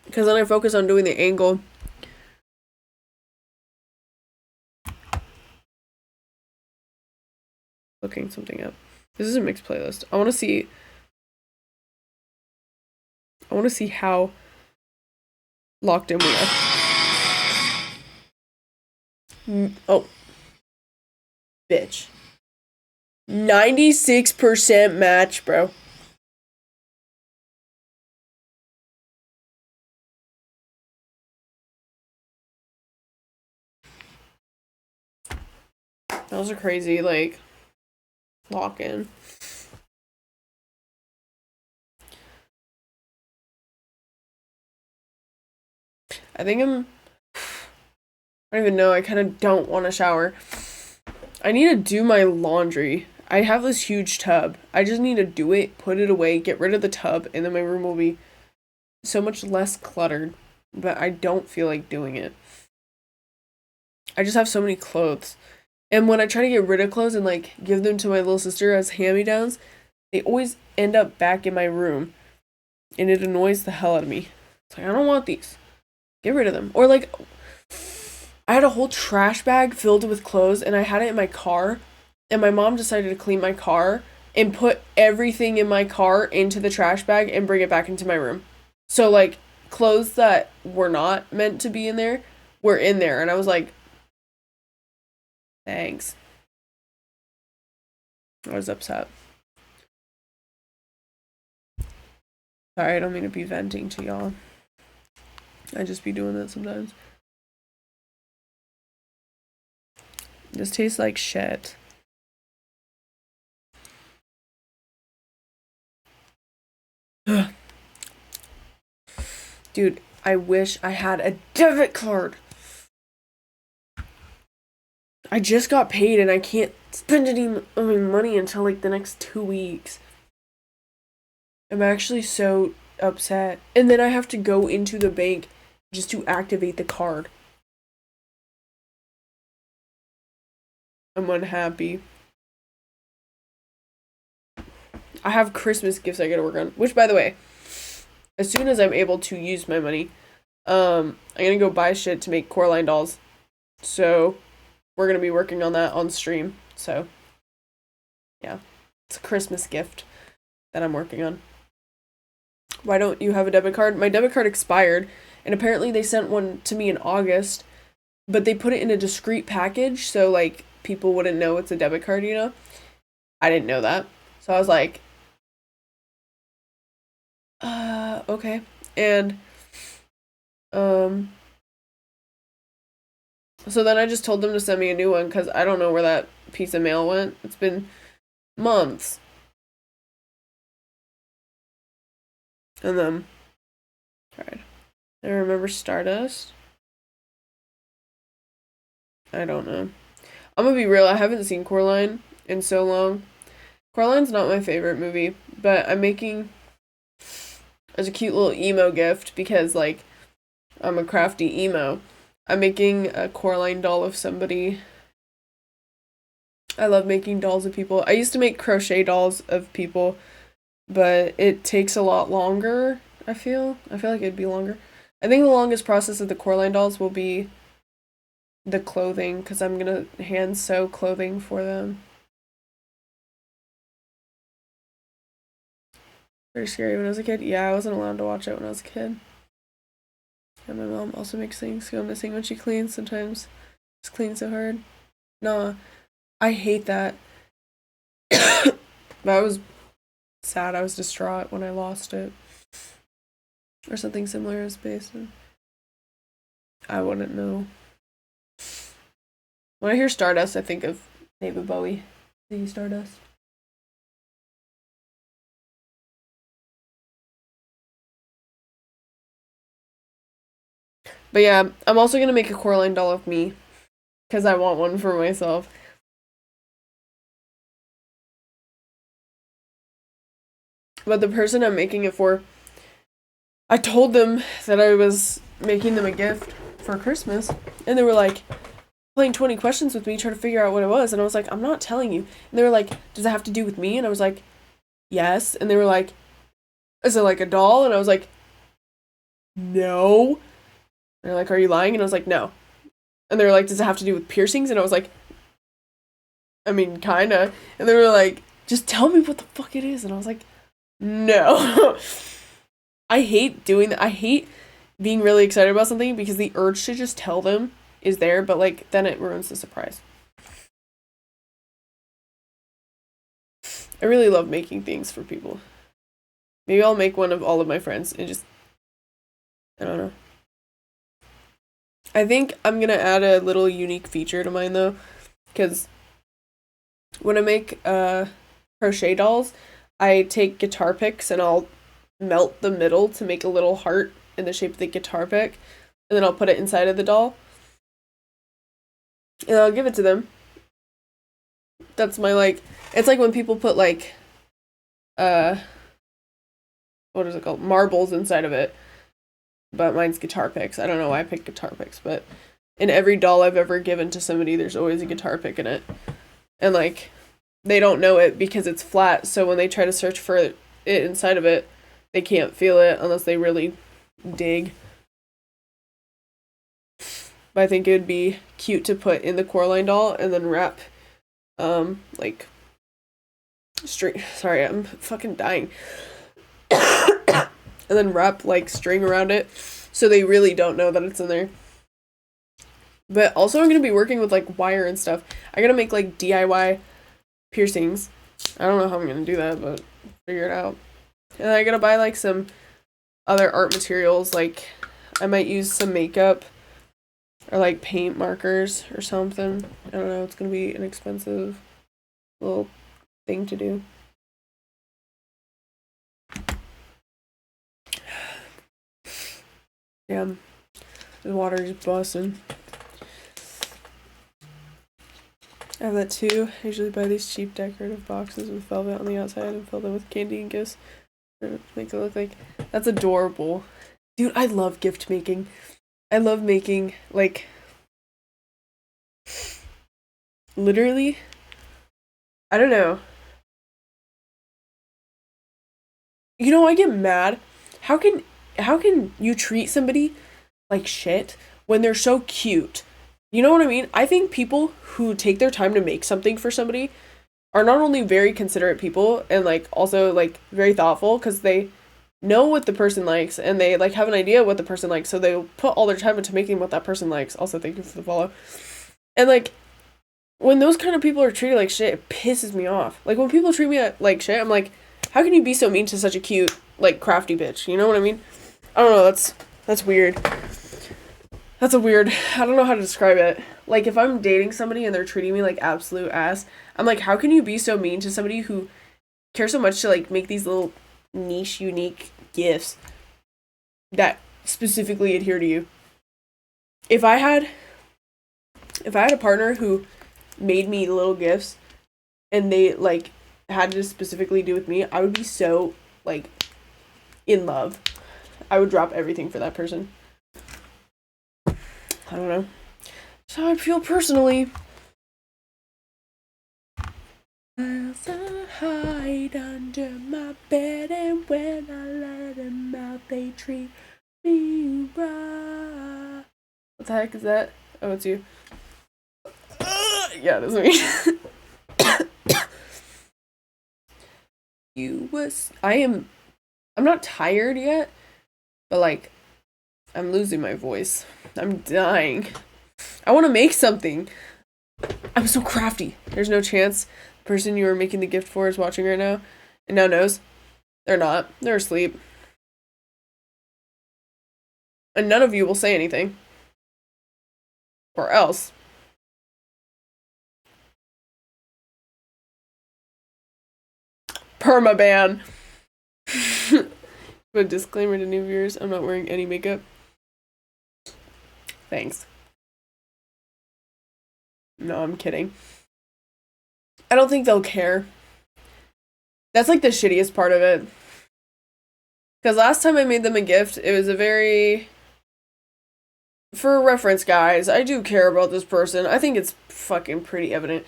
Because then I focus on doing the angle. Looking something up. This is a mixed playlist. I want to see how locked in we are. Oh. Bitch. 96% match, bro. That was a crazy, like, lock-in. I think I don't even know. I kind of don't want to shower. I need to do my laundry I have this huge tub. I just need to do it, put it away, get rid of the tub, and then my room will be so much less cluttered. But I don't feel like doing it. I just have so many clothes. And when I try to get rid of clothes and like give them to my little sister as hand-me-downs, they always end up back in my room. And it annoys the hell out of me. It's like, I don't want these. Get rid of them. Or like, I had a whole trash bag filled with clothes and I had it in my car. And my mom decided to clean my car and put everything in my car into the trash bag and bring it back into my room. So like, clothes that were not meant to be in there were in there. And I was like, thanks. I was upset. Sorry, I don't mean to be venting to y'all. I just be doing that sometimes. This tastes like shit. Dude, I wish I had a debit card. I just got paid and I can't spend any of my money until like the next 2 weeks. I'm actually so upset. And then I have to go into the bank just to activate the card. I'm unhappy. I have Christmas gifts I gotta work on. Which, by the way, as soon as I'm able to use my money, I'm gonna go buy shit to make Coraline dolls. So, we're gonna be working on that on stream. So, yeah. It's a Christmas gift that I'm working on. Why don't you have a debit card? My debit card expired, and apparently they sent one to me in August, but they put it in a discreet package, so, like, people wouldn't know it's a debit card, you know? I didn't know that. So I was like, okay. And, so then I just told them to send me a new one, because I don't know where that piece of mail went. It's been months. And then, alright. I remember Stardust. I don't know. I'm gonna be real, I haven't seen Coraline in so long. Coraline's not my favorite movie, but I'm making as a cute little emo gift because, like, I'm a crafty emo. I'm making a Coraline doll of somebody. I love making dolls of people. I used to make crochet dolls of people, but it takes a lot longer, I feel. I feel like it'd be longer. I think the longest process of the Coraline dolls will be the clothing, because I'm gonna hand sew clothing for them. Very scary when I was a kid. Yeah, I wasn't allowed to watch it when I was a kid. And my mom also makes things go missing when she cleans sometimes. Just cleans so hard. Nah, I hate that. But I was sad. I was distraught when I lost it. Or something similar is based on. I wouldn't know. When I hear Stardust, I think of David Bowie. The Stardust. But yeah, I'm also gonna make a Coraline doll of me. Because I want one for myself. But the person I'm making it for, I told them that I was making them a gift for Christmas. And they were like, playing 20 questions with me, trying to figure out what it was. And I was like, I'm not telling you. And they were like, does it have to do with me? And I was like, yes. And they were like, is it like a doll? And I was like, no. And they're like, are you lying? And I was like, no. And they were like, does it have to do with piercings? And I was like, I mean, kinda. And they were like, just tell me what the fuck it is. And I was like, no. I hate doing that. I hate being really excited about something because the urge to just tell them is there, but like then it ruins the surprise. I really love making things for people. Maybe I'll make one of all of my friends and just, I don't know. I think I'm gonna add a little unique feature to mine though, because when I make crochet dolls, I take guitar picks and I'll melt the middle to make a little heart in the shape of the guitar pick, and then I'll put it inside of the doll, and I'll give it to them. That's my, like, It's like when people put like what is it called? Marbles inside of it. But mine's guitar picks. I don't know why I picked guitar picks, but in every doll I've ever given to somebody, there's always a guitar pick in it. And like they don't know it because it's flat, so when they try to search for it inside of it, they can't feel it unless they really dig. But I think it would be cute to put in the Coraline doll and then wrap like string. Sorry, I'm fucking dying. And then wrap like string around it so they really don't know that it's in there. But also I'm going to be working with like wire and stuff. I got to make like DIY piercings. I don't know how I'm going to do that, but figure it out. And I got to buy like some other art materials. Like I might use some makeup or like paint markers or something. I don't know. It's going to be an expensive little thing to do. Yeah, the water is busting. I have that too. I usually buy these cheap decorative boxes with velvet on the outside and fill them with candy and gifts to make it look like... That's adorable. Dude, I love gift making. I love making, like... Literally... I don't know. You know, I get mad. How can you treat somebody like shit when they're so cute? You know what I mean? I think people who take their time to make something for somebody are not only very considerate people and like also like very thoughtful because they know what the person likes and they like have an idea what the person likes, so they'll put all their time into making what that person likes. Also, thank you for the follow. And like when those kind of people are treated like shit, it pisses me off. Like when people treat me like shit, I'm like, how can you be so mean to such a cute, like crafty bitch? You know what I mean? I don't know, that's weird. That's a weird, I don't know how to describe it. Like, if I'm dating somebody and they're treating me like absolute ass, I'm like, how can you be so mean to somebody who cares so much to, like, make these little niche, unique gifts that specifically adhere to you? If I had a partner who made me little gifts and they, like, had to specifically do with me, I would be so, like, in love. I would drop everything for that person. I don't know. That's how I feel personally. As I hide under my bed and when I let them out, they treat me right. What the heck is that? Oh, it's you. Yeah, that's me. I'm not tired yet, but like, I'm losing my voice. I'm dying. I want to make something. I'm so crafty. There's no chance the person you were making the gift for is watching right now and now knows. They're not. They're asleep. And none of you will say anything. Or else. Permaban. But disclaimer to new viewers, I'm not wearing any makeup. Thanks. No, I'm kidding. I don't think they'll care. That's like the shittiest part of it. Because last time I made them a gift, it was a very... For reference, guys, I do care about this person. I think it's fucking pretty evident.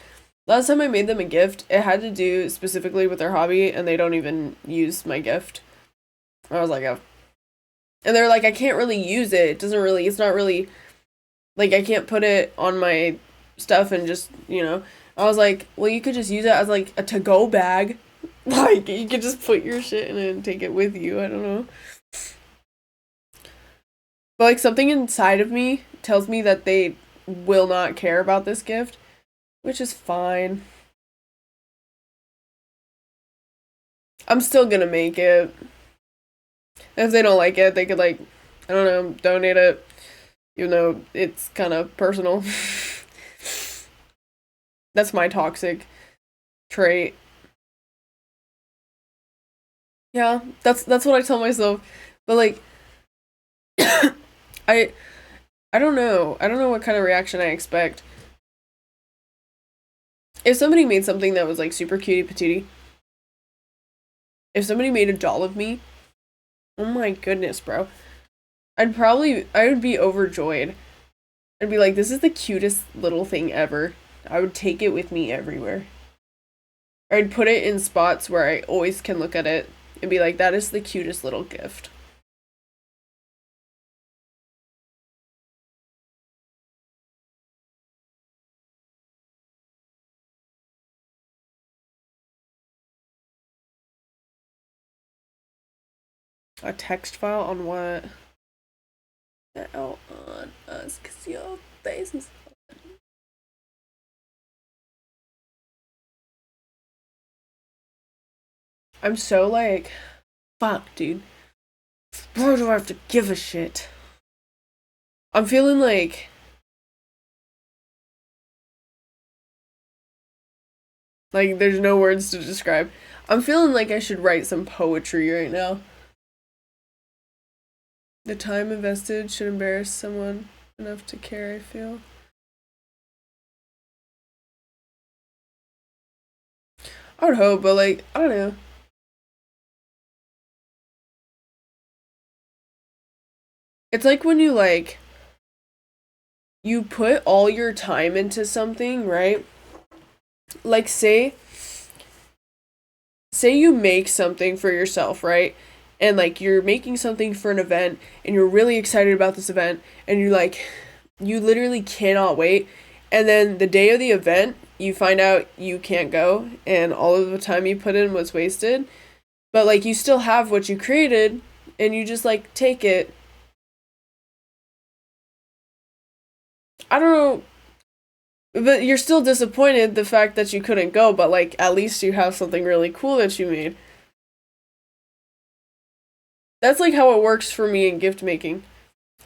Last time I made them a gift, it had to do specifically with their hobby, and they don't even use my gift. I was like, oh. And they're like, I can't really use it. It's not really... Like, I can't put it on my stuff and just, you know. I was like, well, you could just use it as, like, a to-go bag. Like, you could just put your shit in it and take it with you. I don't know. But, like, something inside of me tells me that they will not care about this gift, which is fine. I'm still gonna make it. If they don't like it, they could, like, I don't know, donate it. Even though it's kind of personal. That's my toxic trait. Yeah, that's what I tell myself. But like I don't know. I don't know what kind of reaction I expect. If somebody made something that was like super cutie patootie, if somebody made a doll of me, oh my goodness, bro. I would be overjoyed. I'd be like, this is the cutest little thing ever. I would take it with me everywhere. Or I'd put it in spots where I always can look at it and be like, that is the cutest little gift. A text file on what? Out on us, cause your face is. I'm so like, fuck, dude. Why do I have to give a shit? I'm feeling like there's no words to describe. I'm feeling like I should write some poetry right now. The time invested should embarrass someone enough to care, I feel. I would hope, but like, I don't know. It's like when you like, you put all your time into something, right? Like say you make something for yourself, right? And like you're making something for an event and you're really excited about this event and you literally cannot wait. And then the day of the event, you find out you can't go and all of the time you put in was wasted. But like you still have what you created and you just like take it. I don't know. But you're still disappointed the fact that you couldn't go, but like at least you have something really cool that you made. That's like how it works for me in gift making.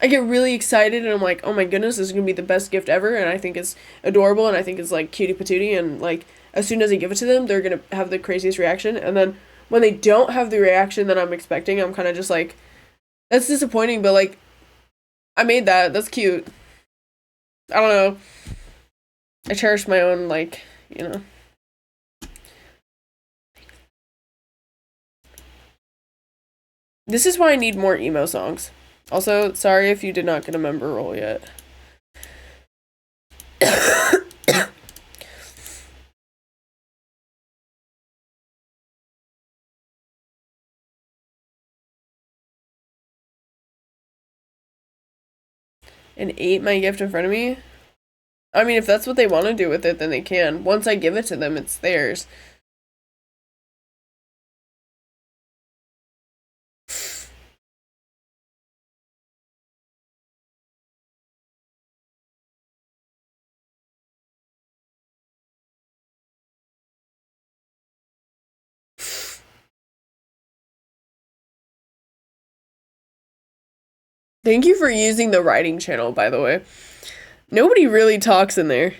I get really excited and I'm like, oh my goodness, this is gonna be the best gift ever, and I think it's adorable and I think it's like cutie patootie, and like as soon as I give it to them, they're gonna have the craziest reaction, and then when they don't have the reaction that I'm expecting, I'm kind of just like, that's disappointing, but like, I made that, that's cute. I don't know. I cherish my own, like, you know. This is why I need more emo songs. Also, sorry if you did not get a member role yet. And ate my gift in front of me? I mean, if that's what they want to do with it, then they can. Once I give it to them, it's theirs. Thank you for using the writing channel, by the way. Nobody really talks in there.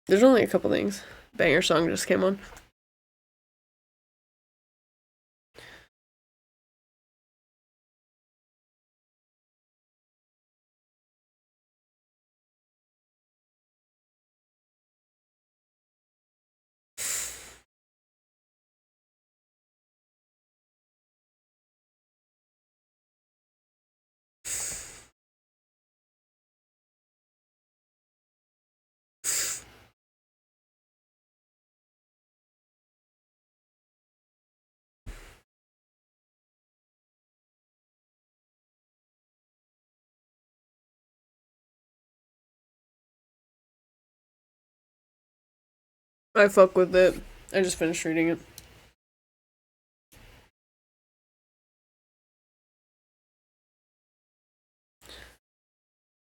There's only a couple things. Banger song just came on. I fuck with it. I just finished reading it.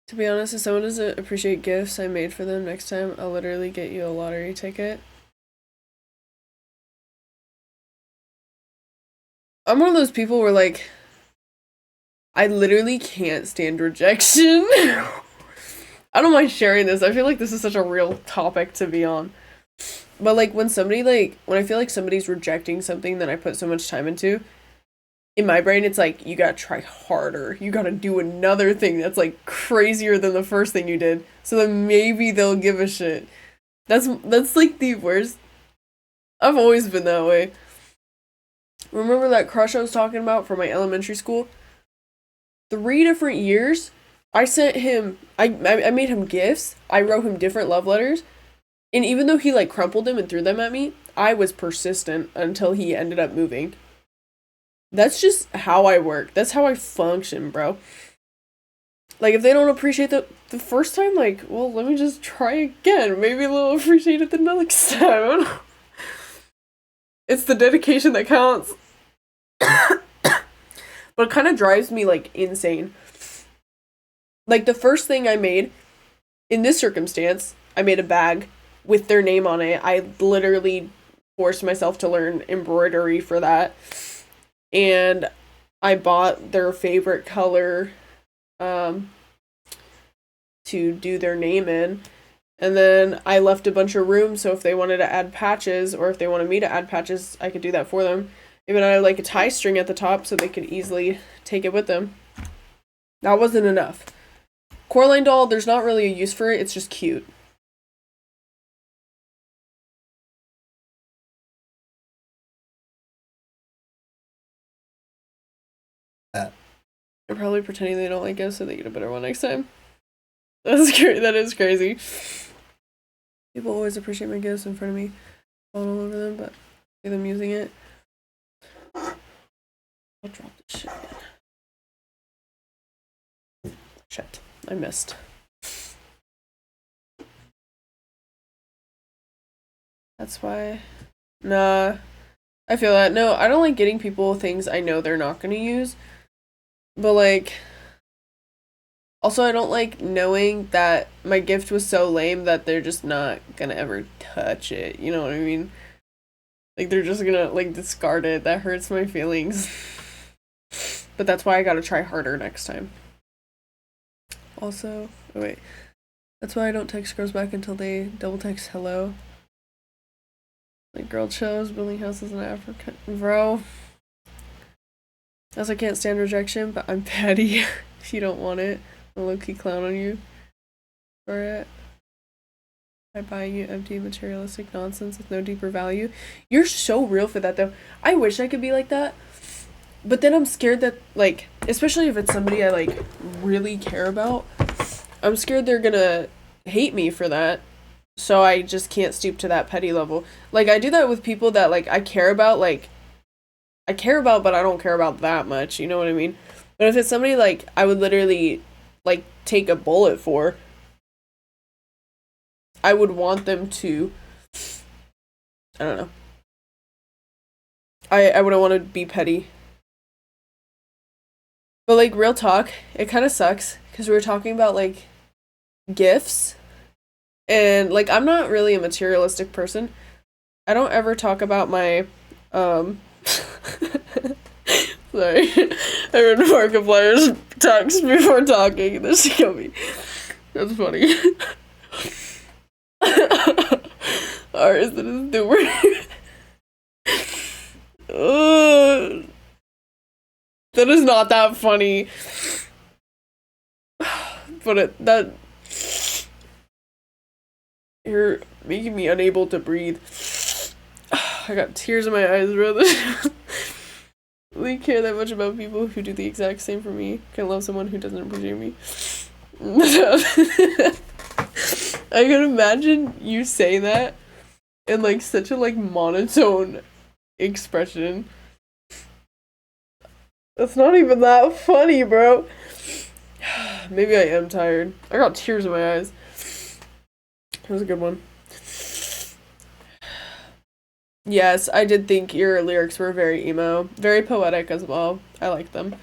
To be honest, if someone doesn't appreciate gifts I made for them next time, I'll literally get you a lottery ticket. I'm one of those people where, like, I literally can't stand rejection. I don't mind sharing this. I feel like this is such a real topic to be on. But, like, when I feel like somebody's rejecting something that I put so much time into, in my brain, it's like, you gotta try harder. You gotta do another thing that's, like, crazier than the first thing you did. So then maybe they'll give a shit. That's like the worst. I've always been that way. Remember that crush I was talking about from my elementary school? 3 different years, I sent him. I made him gifts. I wrote him different love letters, and even though he like crumpled them and threw them at me, I was persistent until he ended up moving. That's just how I work. That's how I function, bro. Like, if they don't appreciate the first time, like, well, let me just try again. Maybe they'll appreciate it the next time. It's the dedication that counts. But it kind of drives me, like, insane. Like, the first thing I made, in this circumstance, I made a bag with their name on it. I literally forced myself to learn embroidery for that. And I bought their favorite color to do their name in. And then I left a bunch of room, so if they wanted to add patches, or if they wanted me to add patches, I could do that for them. Even I had like a tie string at the top so they could easily take it with them. That wasn't enough. Coraline doll, there's not really a use for it, it's just cute. They're probably pretending they don't like us so they get a better one next time. That is crazy. People always appreciate my gifts in front of me, falling all over them, but see them using it. I'll drop this shit again. Shit, I missed. That's why. Nah, I feel that. No, I don't like getting people things I know they're not gonna use. But like, also I don't like knowing that my gift was so lame that they're just not gonna ever touch it. You know what I mean? Like, they're just gonna like discard it. That hurts my feelings. But that's why I gotta try harder next time. Also, oh wait. That's why I don't text girls back until they double text hello. Like, girl chose building houses in Africa. Bro. As I can't stand rejection, but I'm petty. If you don't want it, I'll low-key clown on you for it. By buying you empty materialistic nonsense with no deeper value. You're so real for that, though. I wish I could be like that. But then I'm scared that, like, especially if it's somebody I, like, really care about, I'm scared they're gonna hate me for that. So I just can't stoop to that petty level. Like, I do that with people that, like, I care about, but I don't care about that much, you know what I mean? But if it's somebody, like, I would literally, like, take a bullet for, I would want them to, I don't know. I wouldn't want to be petty. But, like, real talk, it kind of sucks, because we were talking about, like, gifts, and, like, I'm not really a materialistic person. I don't ever talk about my, sorry, I read Markiplier's text before talking. This is gonna be. That's funny. Ours that is doer. That is not that funny. But you're making me unable to breathe. I got tears in my eyes, bro. We care that much about people who do the exact same for me. Can love someone who doesn't appreciate me. I can imagine you saying that in like such a like monotone expression. That's not even that funny, bro. Maybe I am tired. I got tears in my eyes. That was a good one. Yes, I did think your lyrics were very emo. Very poetic as well. I like them.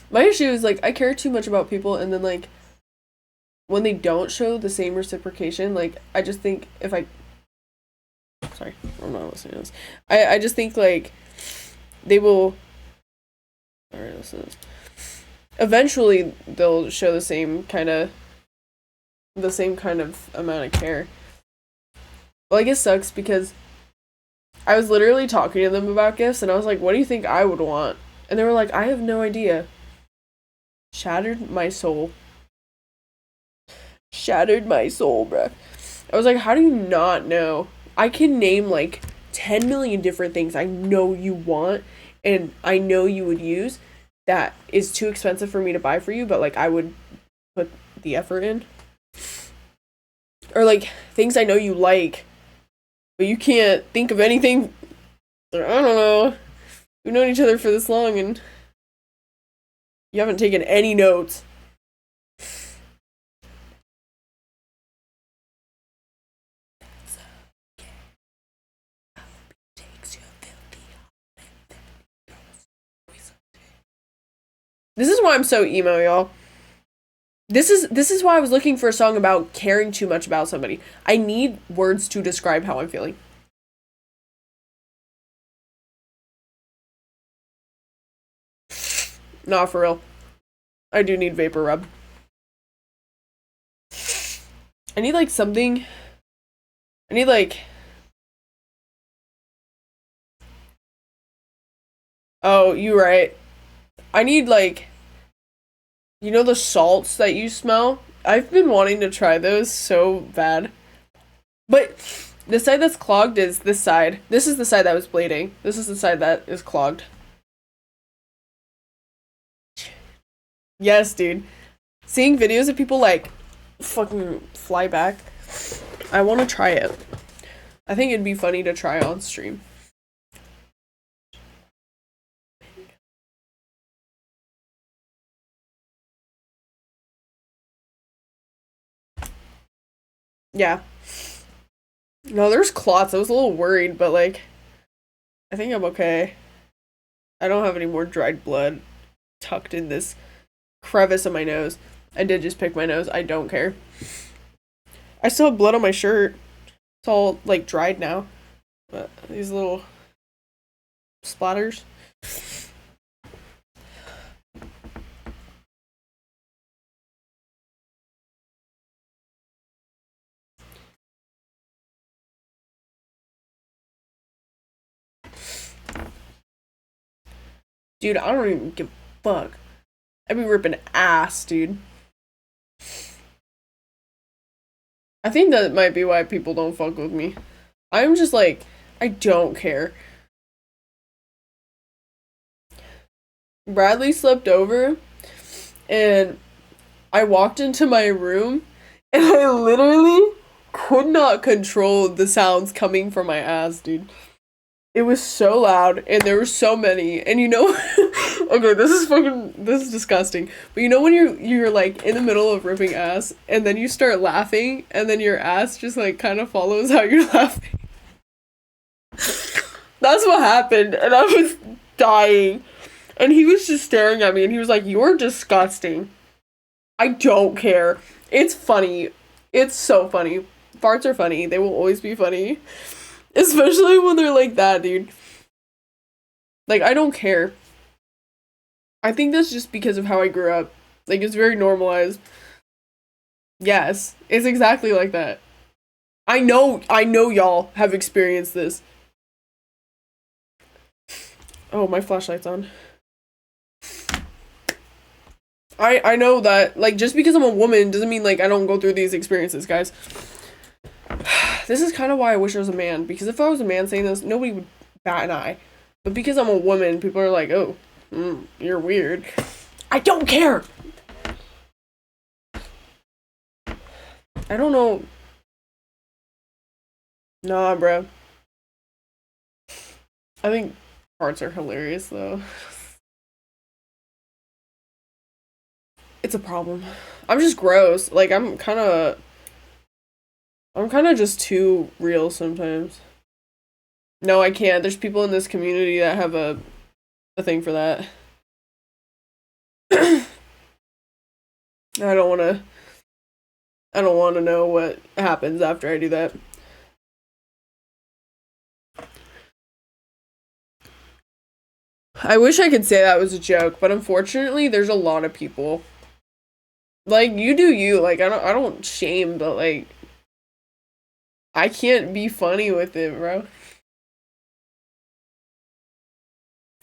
My issue is, like, I care too much about people, and then, like, when they don't show the same reciprocation, like, I just think if I... Sorry, I'm not listening to this. I just think, like, they will... Alright, listen to this. Eventually, they'll show the same kind of amount of care. Well, I guess it sucks because I was literally talking to them about gifts, and I was like, what do you think I would want? And they were like, I have no idea. Shattered my soul. shattered my soul, bruh. I was like, how do you not know? I can name like 10 million different things I know you want and I know you would use that is too expensive for me to buy for you, but like I would put the effort in. Or like things I know you like, but you can't think of anything. I don't know. We've known each other for this long and you haven't taken any notes. This is why I'm so emo, y'all. This is why I was looking for a song about caring too much about somebody. I need words to describe how I'm feeling. Nah, for real. I do need vapor rub. I need like something. I need like. Oh, you right. I need like. You know the salts that you smell? I've been wanting to try those so bad. But the side that's clogged is this side. This is the side that was bleeding. This is the side that is clogged. Yes, dude. Seeing videos of people like fucking fly back. I want to try it. I think it'd be funny to try on stream. Yeah. No, there's clots. I was a little worried, but like, I think I'm okay. I don't have any more dried blood tucked in this crevice of my nose. I did just pick my nose. I don't care. I still have blood on my shirt. It's all like dried now. But these little splatters. Dude, I don't even give a fuck. I be ripping ass, dude. I think that might be why people don't fuck with me. I'm just like, I don't care. Bradley slept over, and I walked into my room, and I literally could not control the sounds coming from my ass, dude. It was so loud, and there were so many, and you know, okay, this is disgusting, but you know when you're like in the middle of ripping ass, and then you start laughing, and then your ass just like kind of follows how you're laughing? That's what happened, and I was dying, and he was just staring at me, and he was like, "You're disgusting." I don't care. It's funny. It's so funny. Farts are funny. They will always be funny. Especially when they're like that, dude. Like, I don't care. I think that's just because of how I grew up. Like, it's very normalized. Yes, it's exactly like that. I know y'all have experienced this. Oh, my flashlight's on. I know that, like, just because I'm a woman doesn't mean, like, I don't go through these experiences, guys. This is kind of why I wish I was a man, because if I was a man saying this, nobody would bat an eye. But because I'm a woman, people are like, oh, you're weird. I don't care! I don't know. Nah, bro. I think parts are hilarious, though. It's a problem. I'm just gross. Like, I'm kind of just too real sometimes. No, I can't. There's people in this community that have a thing for that. I don't want to know what happens after I do that. I wish I could say that was a joke, but unfortunately there's a lot of people. Like, you do you. Like, I don't shame, but like, I can't be funny with it, bro.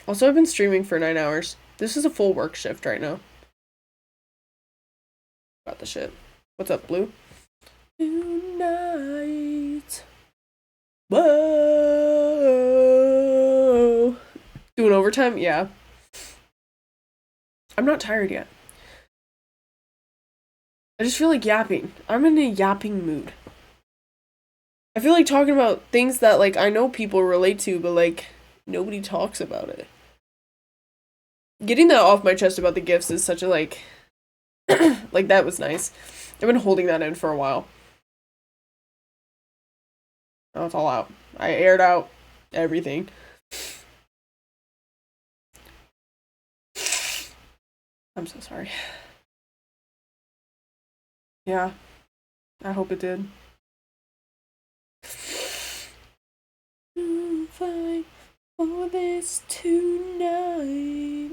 Also, I've been streaming for 9 hours. This is a full work shift right now. Got the shit. What's up, Blue? tonight. Whoa. Doing overtime? Yeah. I'm not tired yet. I just feel like yapping. I'm in a yapping mood. I feel like talking about things that, like, I know people relate to, but, like, nobody talks about it. Getting that off my chest about the gifts is such a, like, like, that was nice. I've been holding that in for a while. Now it's all out. I aired out everything. I'm so sorry. Yeah, I hope it did. Fight for this tonight.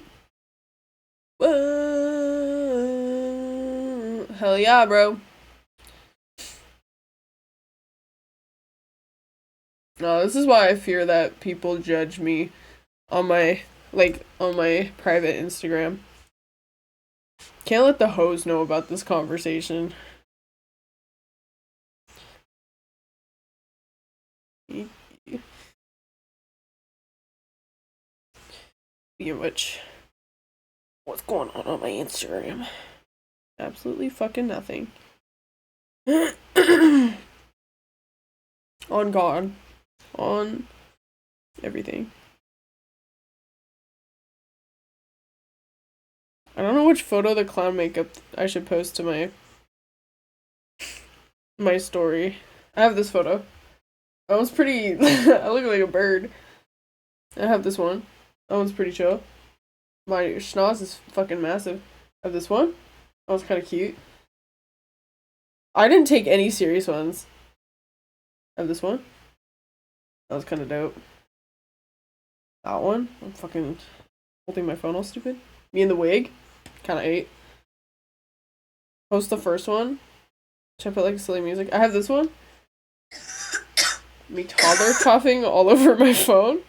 Whoa. Hell yeah, bro. No, this is why I fear that people judge me on my, like, on my private Instagram. Can't let the hoes know about this conversation. Speaking of which, what's going on my Instagram? Absolutely fucking nothing. On God. On everything. I don't know which photo of the clown makeup I should post to my story. I have this photo. That one's pretty. I look like a bird. I have this one. That one's pretty chill. My schnoz is fucking massive. I have this one. That one's kind of cute. I didn't take any serious ones. I have this one. That was kind of dope. That one. I'm fucking holding my phone all stupid. Me in the wig. Kind of ate. Post the first one. Should I put like silly music? I have this one. Me toddler coughing all over my phone.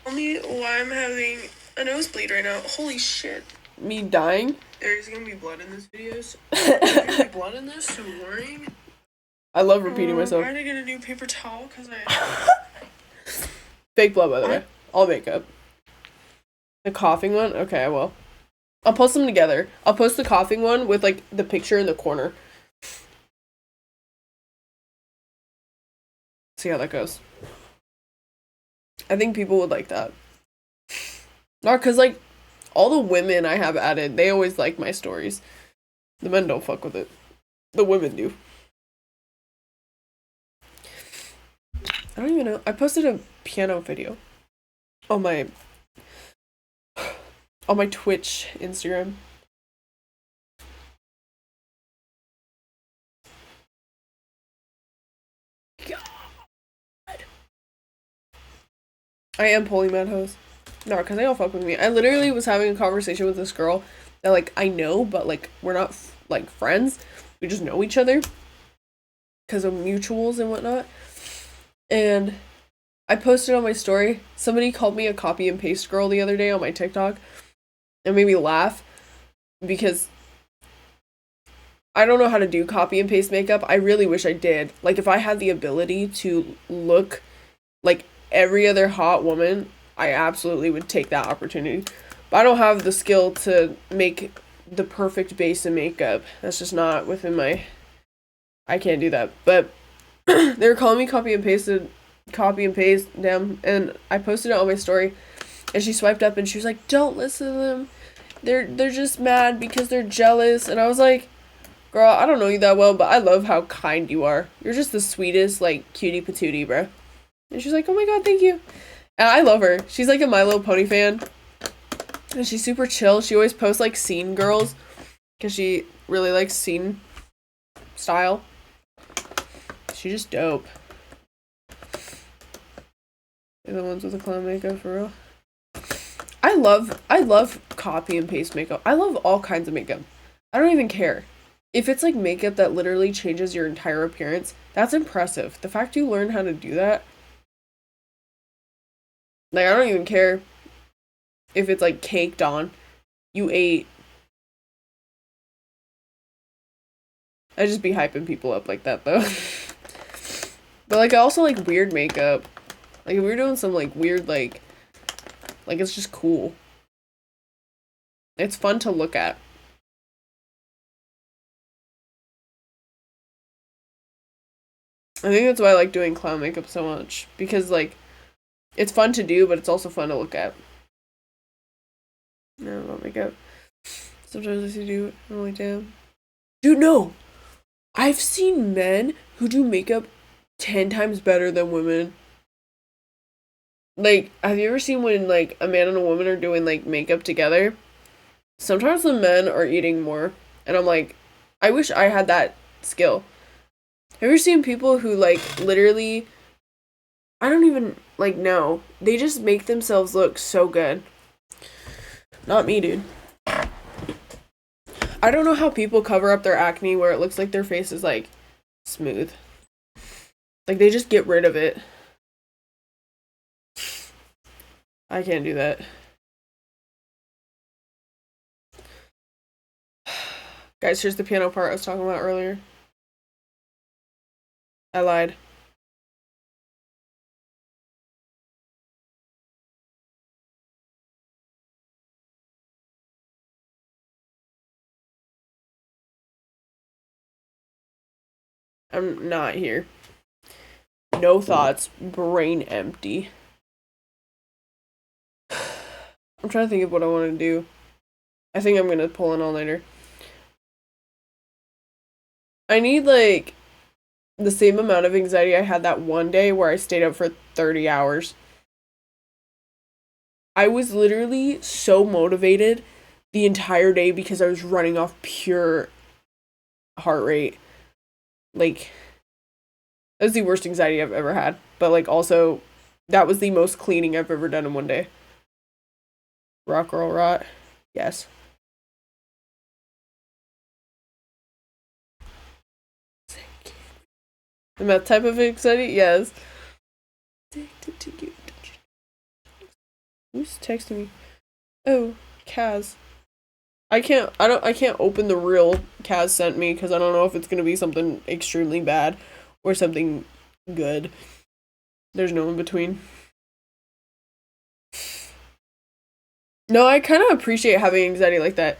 Tell me why I'm having a nosebleed right now. Holy shit. Me dying. There's gonna be blood in this video. There's gonna be blood in this, so warning. I love repeating myself. I'm gonna get a new paper towel because I... Fake blood, by the way. All makeup. The coughing one? Okay, I will. I'll post them together. I'll post the coughing one with, like, the picture in the corner. See how that goes. I think people would like that. Not because, like, all the women I have added, they always like my stories. The men don't fuck with it. The women do. I don't even know. I posted a piano video on my Twitch Instagram. God. I am pulling mad hoes. No, because they all fuck with me. I literally was having a conversation with this girl that, like, I know, but, like, we're not, like, friends. We just know each other because of mutuals and whatnot. And I posted on my story. Somebody called me a copy and paste girl the other day on my TikTok. It made me laugh because I don't know how to do copy and paste makeup. I really wish I did. Like, if I had the ability to look like every other hot woman, I absolutely would take that opportunity. But I don't have the skill to make the perfect base of makeup. That's just not within my... I can't do that. But they were calling me copy and paste them, and I posted it on my story, and she swiped up and she was like, don't listen to them. They're just mad because they're jealous. And I was like, girl, I don't know you that well, but I love how kind you are. You're just the sweetest, like, cutie patootie, bro. And she's like, oh my god, thank you. And I love her. She's like a My Little Pony fan. And she's super chill. She always posts, like, scene girls. Because she really likes scene style. She's just dope. They're the ones with the clown makeup, for real. I love copy and paste makeup. I love all kinds of makeup. I don't even care. If it's, like, makeup that literally changes your entire appearance, that's impressive. The fact you learn how to do that... Like, I don't even care if it's, like, caked on. You ate. I just be hyping people up like that though. But like I also like weird makeup. Like if we're doing some like weird like it's just cool. It's fun to look at. I think that's why I like doing clown makeup so much. Because like it's fun to do, but it's also fun to look at. No, not makeup. Sometimes I see do it. I'm like, damn. Dude, no! I've seen men who do makeup 10 times better than women. Like, have you ever seen when, like, a man and a woman are doing, like, makeup together? Sometimes the men are eating more. And I'm like, I wish I had that skill. Have you ever seen people who, like, literally... I don't even, like, know. They just make themselves look so good. Not me, dude. I don't know how people cover up their acne where it looks like their face is, like, smooth. Like, they just get rid of it. I can't do that. Guys, here's the piano part I was talking about earlier. I lied. I'm not here. No thoughts. Brain empty. I'm trying to think of what I want to do. I think I'm gonna pull an all-nighter. I need, like, the same amount of anxiety I had that one day where I stayed up for 30 hours. I was literally so motivated the entire day because I was running off pure heart rate. Like, that was the worst anxiety I've ever had. But, like, also, that was the most cleaning I've ever done in one day. Rock, roll, rot. Yes. The meth type of anxiety? Yes. Who's texting me? Oh, Kaz. I can't open the real Kaz sent me because I don't know if it's gonna be something extremely bad or something good. There's no in between. No, I kind of appreciate having anxiety like that.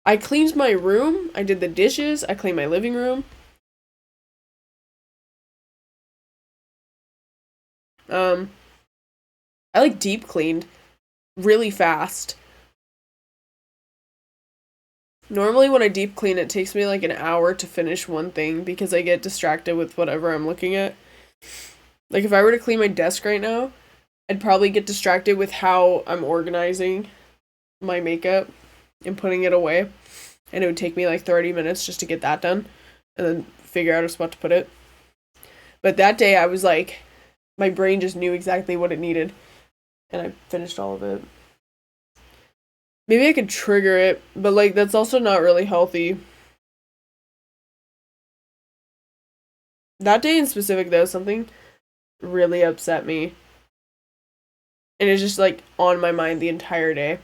I cleaned my room, I did the dishes, I cleaned my living room. I like deep cleaned really fast. Normally when I deep clean, it takes me like an hour to finish one thing because I get distracted with whatever I'm looking at. Like if I were to clean my desk right now, I'd probably get distracted with how I'm organizing my makeup and putting it away. And it would take me like 30 minutes just to get that done and then figure out a spot to put it. But that day I was like, my brain just knew exactly what it needed. And I finished all of it. Maybe I could trigger it, but like that's also not really healthy. That day in specific though, something really upset me. And it's just like on my mind the entire day.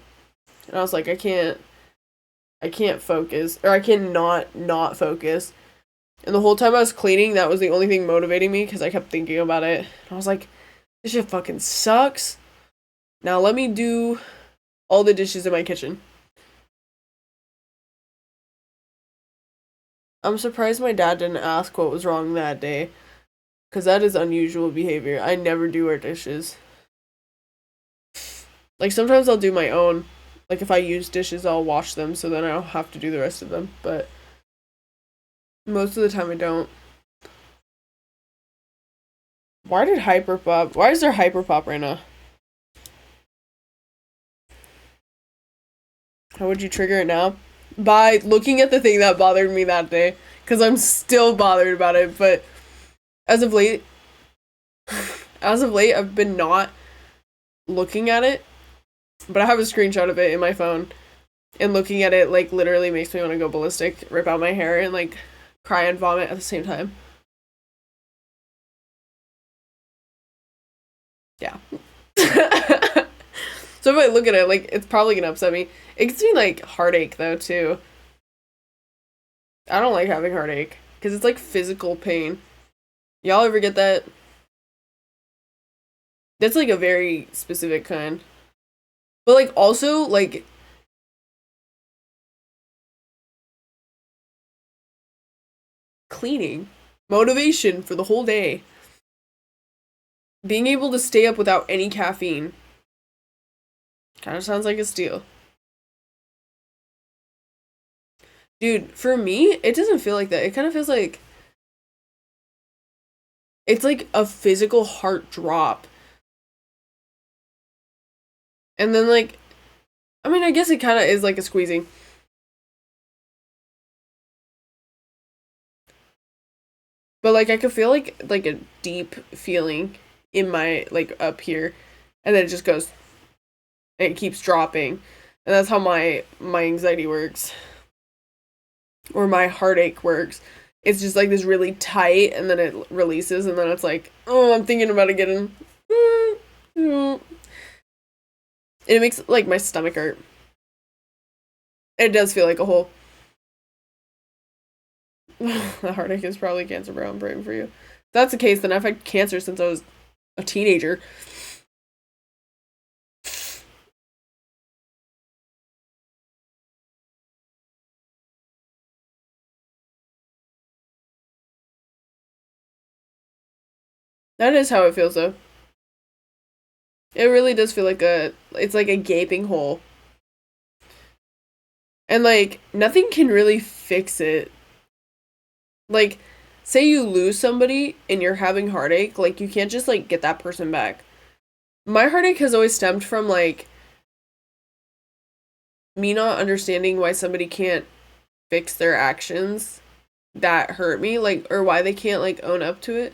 And I was like, I can't focus. Or I can't not focus. And the whole time I was cleaning, that was the only thing motivating me because I kept thinking about it. And I was like, this shit fucking sucks. Now let me do all the dishes in my kitchen. I'm surprised my dad didn't ask what was wrong that day. Because that is unusual behavior. I never do our dishes. Like, sometimes I'll do my own. Like, if I use dishes, I'll wash them, so then I don't have to do the rest of them. But most of the time, I don't. Why did Hyperpop... Why is there Hyperpop right now? How would you trigger it now? By looking at the thing that bothered me that day. Because I'm still bothered about it, but... As of late, I've been not looking at it, but I have a screenshot of it in my phone, and looking at it, like, literally makes me want to go ballistic, rip out my hair, and, like, cry and vomit at the same time. Yeah. So if I look at it, like, it's probably gonna upset me. It gives me, like, heartache, though, too. I don't like having heartache because it's like physical pain. Y'all ever get that? That's like a very specific kind. But like also like cleaning, motivation for the whole day. Being able to stay up without any caffeine. Kind of sounds like a steal. Dude, for me, it doesn't feel like that. It kind of feels like it's like a physical heart drop. And then like I mean, I guess it kind of is like a squeezing. But like I could feel like a deep feeling in my like up here, and then it just goes and it keeps dropping. And that's how my anxiety works. Or my heartache works. It's just like this really tight, and then it releases, and then it's like, oh, I'm thinking about it getting. And it makes like my stomach hurt. It does feel like a hole. The heartache is probably cancer, bro. I'm praying for you. If that's the case, then I've had cancer since I was a teenager. That is how it feels, though. It really does feel like it's like a gaping hole. And like, nothing can really fix it. Like, say you lose somebody and you're having heartache, like, you can't just, like, get that person back. My heartache has always stemmed from, like, me not understanding why somebody can't fix their actions that hurt me, like, or why they can't, like, own up to it.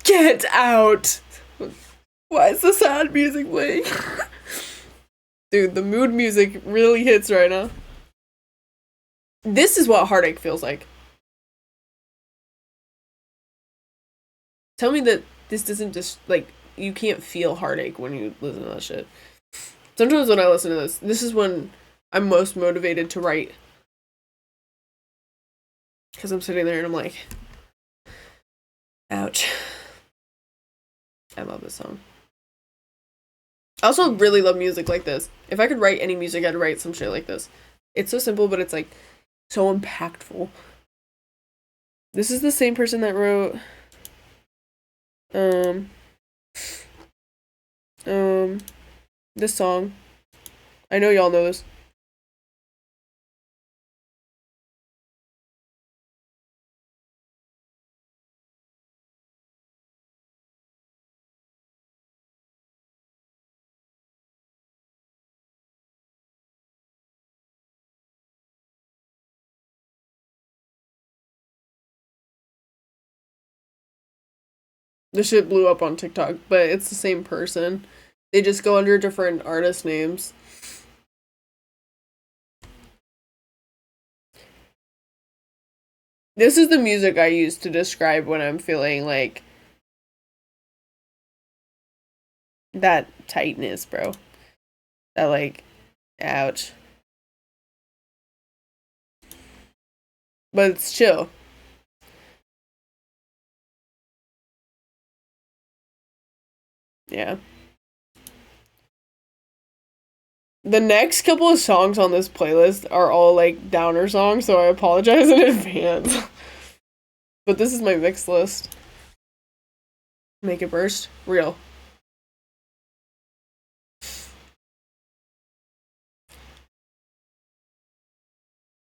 Get out! Why is the sad music playing? Dude, the mood music really hits right now. This is what heartache feels like. Tell me that this doesn't just, like, you can't feel heartache when you listen to that shit. Sometimes when I listen to this is when I'm most motivated to write. Because I'm sitting there and I'm like, ouch. I love this song. I also really love music like this. If I could write any music, I'd write some shit like this. It's so simple, but it's like so impactful. This is the same person that wrote this song. I know y'all know this. This shit blew up on TikTok, but it's the same person. They just go under different artist names. This is the music I use to describe when I'm feeling like that tightness, bro. That like, ouch. But it's chill. Yeah. The next couple of songs on this playlist are all like downer songs, so I apologize in advance. But this is my mix list. Make it burst. Real.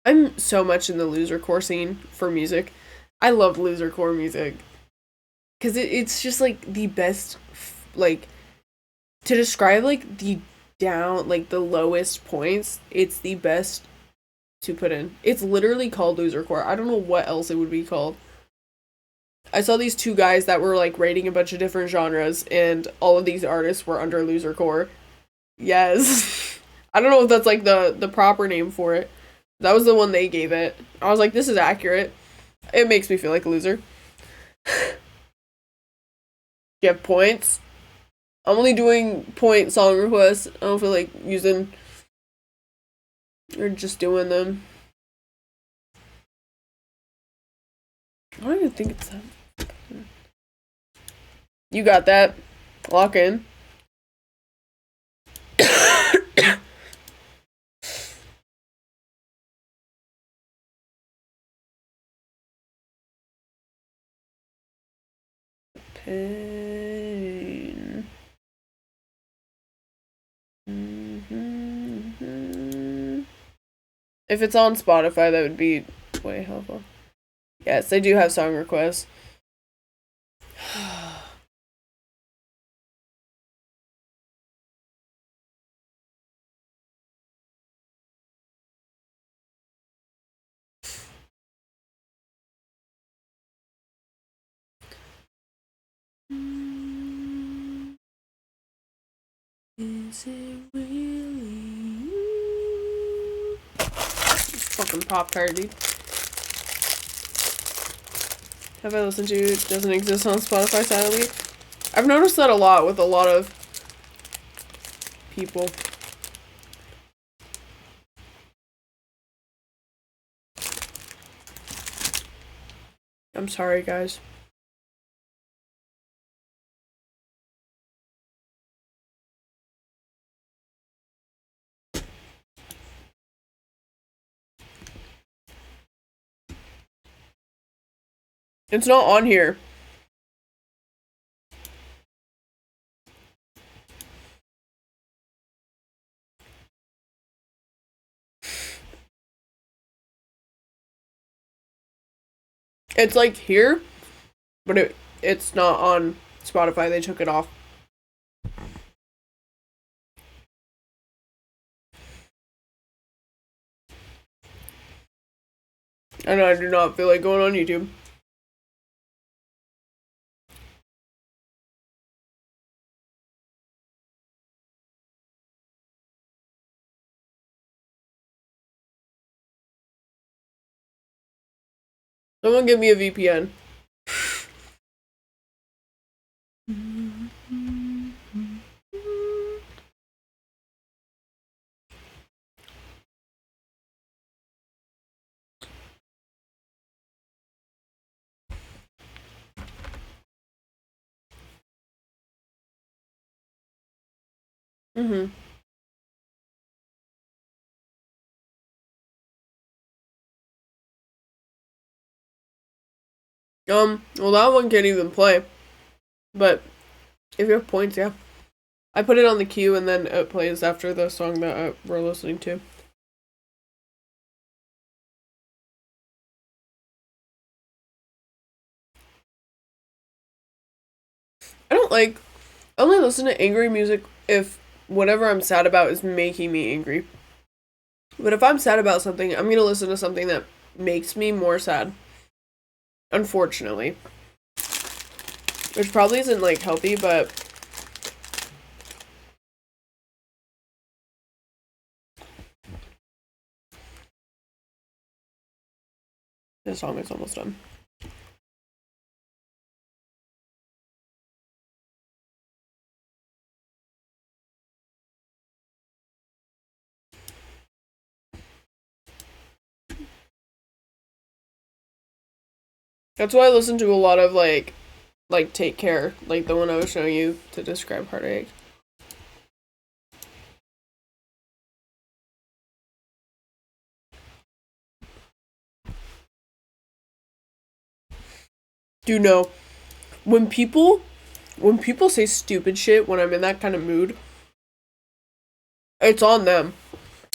I'm so much in the losercore scene for music. I love losercore music. Because it's just like the best, like, to describe like the down, like the lowest points, it's the best to put in. It's literally called losercore. I don't know what else it would be called. I saw these two guys that were like rating a bunch of different genres, and all of these artists were under losercore. Yes. I don't know if that's like the proper name for it. That was the one they gave it. I was like, this is accurate. It makes me feel like a loser. Get points. I'm only doing point song requests. I don't feel like using Or just doing them. I don't even think it's that. You got that. Lock in. Pain. If it's on Spotify, that would be way helpful. Yes, I do have song requests. Is it really you? Fucking Pop-Tart, dude. Have I listened to it? Doesn't exist on Spotify, sadly. I've noticed that a lot with a lot of people. I'm sorry, guys. It's not on here. It's like here, but it's not on Spotify. They took it off. And I do not feel like going on YouTube. Someone give me a VPN. Well, that one can't even play. But if you have points, yeah. I put it on the queue and then it plays after the song that we're listening to. I only listen to angry music if whatever I'm sad about is making me angry. But if I'm sad about something, I'm gonna listen to something that makes me more sad. Unfortunately. Which probably isn't, like, healthy, but... This song is almost done. That's why I listen to a lot of, like Take Care. Like, the one I was showing you to describe heartache. Dude, no. When people say stupid shit when I'm in that kind of mood, it's on them.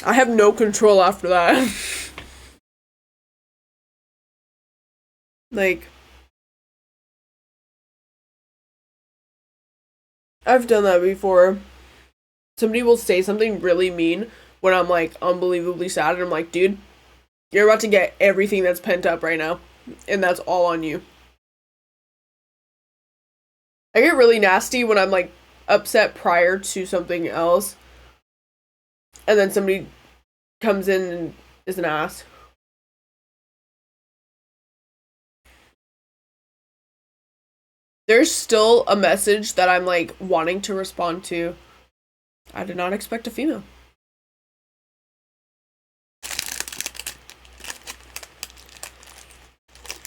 I have no control after that. Like, I've done that before. Somebody will say something really mean when I'm, like, unbelievably sad, and I'm like, dude, you're about to get everything that's pent up right now, and that's all on you. I get really nasty when I'm, like, upset prior to something else, and then somebody comes in and is an ass. There's still a message that I'm, like, wanting to respond to. I did not expect a female.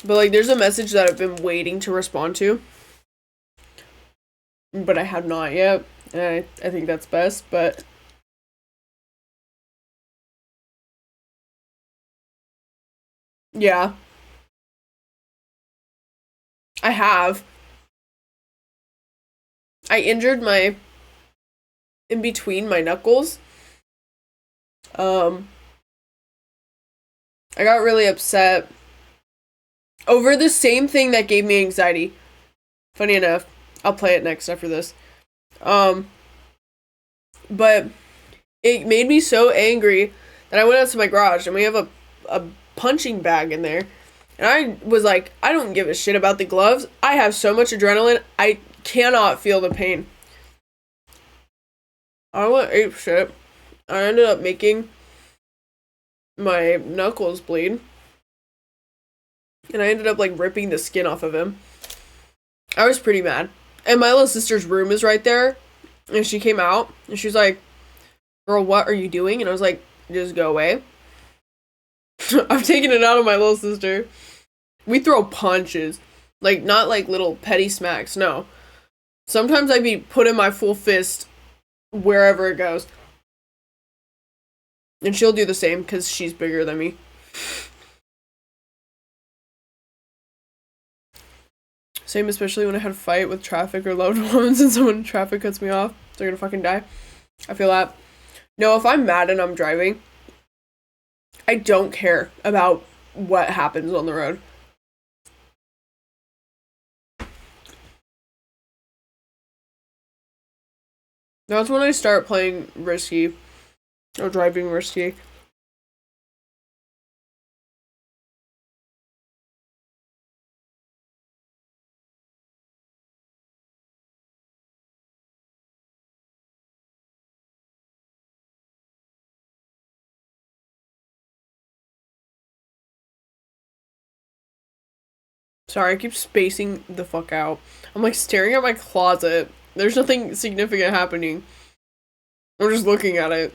But like there's a message that I've been waiting to respond to. But I have not yet. And I think that's best, but yeah. I have. I injured my in between my knuckles. I got really upset over the same thing that gave me anxiety. Funny enough, I'll play it next after this. But it made me so angry that I went out to my garage and we have a punching bag in there. And I was like, I don't give a shit about the gloves. I have so much adrenaline, I cannot feel the pain. I went ape shit. I ended up making my knuckles bleed. And I ended up like ripping the skin off of him. I was pretty mad. And my little sister's room is right there. And she came out and she was like, girl, what are you doing? And I was like, just go away. I'm taking it out on my little sister. We throw punches. Like, not like little petty smacks, no. Sometimes I be putting my full fist wherever it goes. And she'll do the same because she's bigger than me. Same especially when I had a fight with traffic or loved ones and someone in traffic cuts me off. They're gonna fucking die. I feel that. No, if I'm mad and I'm driving, I don't care about what happens on the road. That's when I start playing risky. Or driving risky. Sorry, I keep spacing the fuck out. I'm like staring at my closet. There's nothing significant happening. I'm just looking at it.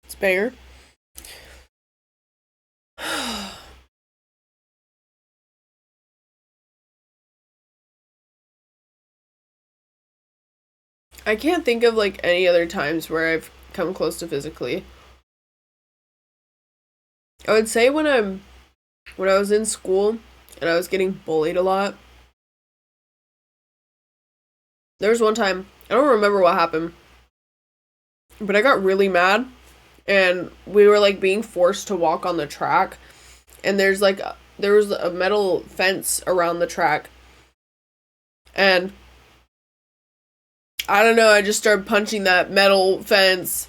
It's banger. I can't think of like any other times where I've come close to physically. I would say when I was in school and I was getting bullied a lot. There was one time, I don't remember what happened, but I got really mad and we were like being forced to walk on the track, and there was a metal fence around the track, and I don't know, I just started punching that metal fence,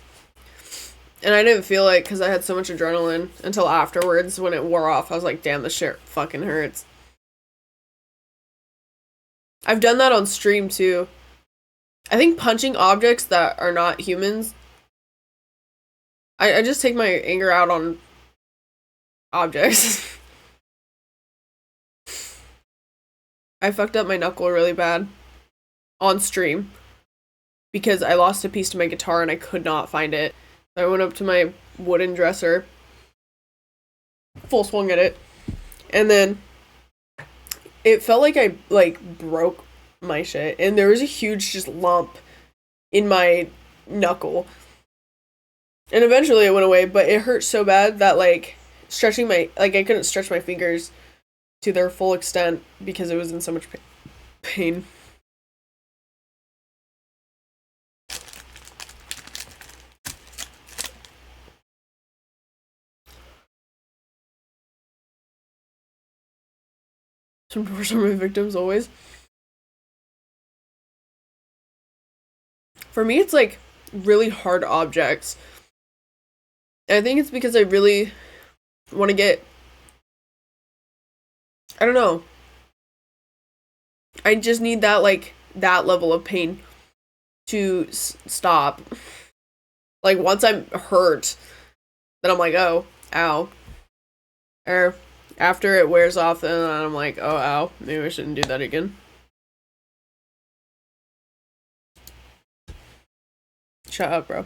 and I didn't feel it because I had so much adrenaline until afterwards when it wore off. I was like, damn, this shit fucking hurts. I've done that on stream too. I think punching objects that are not humans, I just take my anger out on objects. I fucked up my knuckle really bad on stream because I lost a piece to my guitar and I could not find it. I went up to my wooden dresser, full swung at it, and then it felt like I like broke my shit, and there was a huge just lump in my knuckle. And eventually it went away, but it hurt so bad that like stretching my I couldn't stretch my fingers to their full extent because it was in so much pain. Some doors are my victims always. For me, it's like really hard objects. And I think it's because I really want to get, I don't know. I just need that like that level of pain to stop. Like once I'm hurt, then I'm like, oh, ow. Or after it wears off, then I'm like, oh, ow, maybe I shouldn't do that again. Shut up, bro.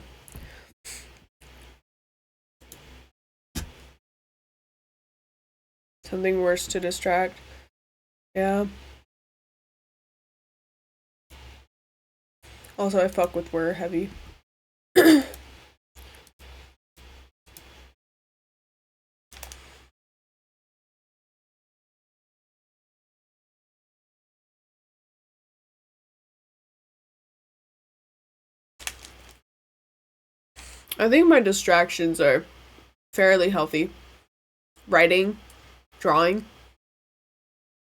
Something worse to distract. Yeah. Also, I fuck with Were heavy. I think my distractions are fairly healthy. Writing, drawing.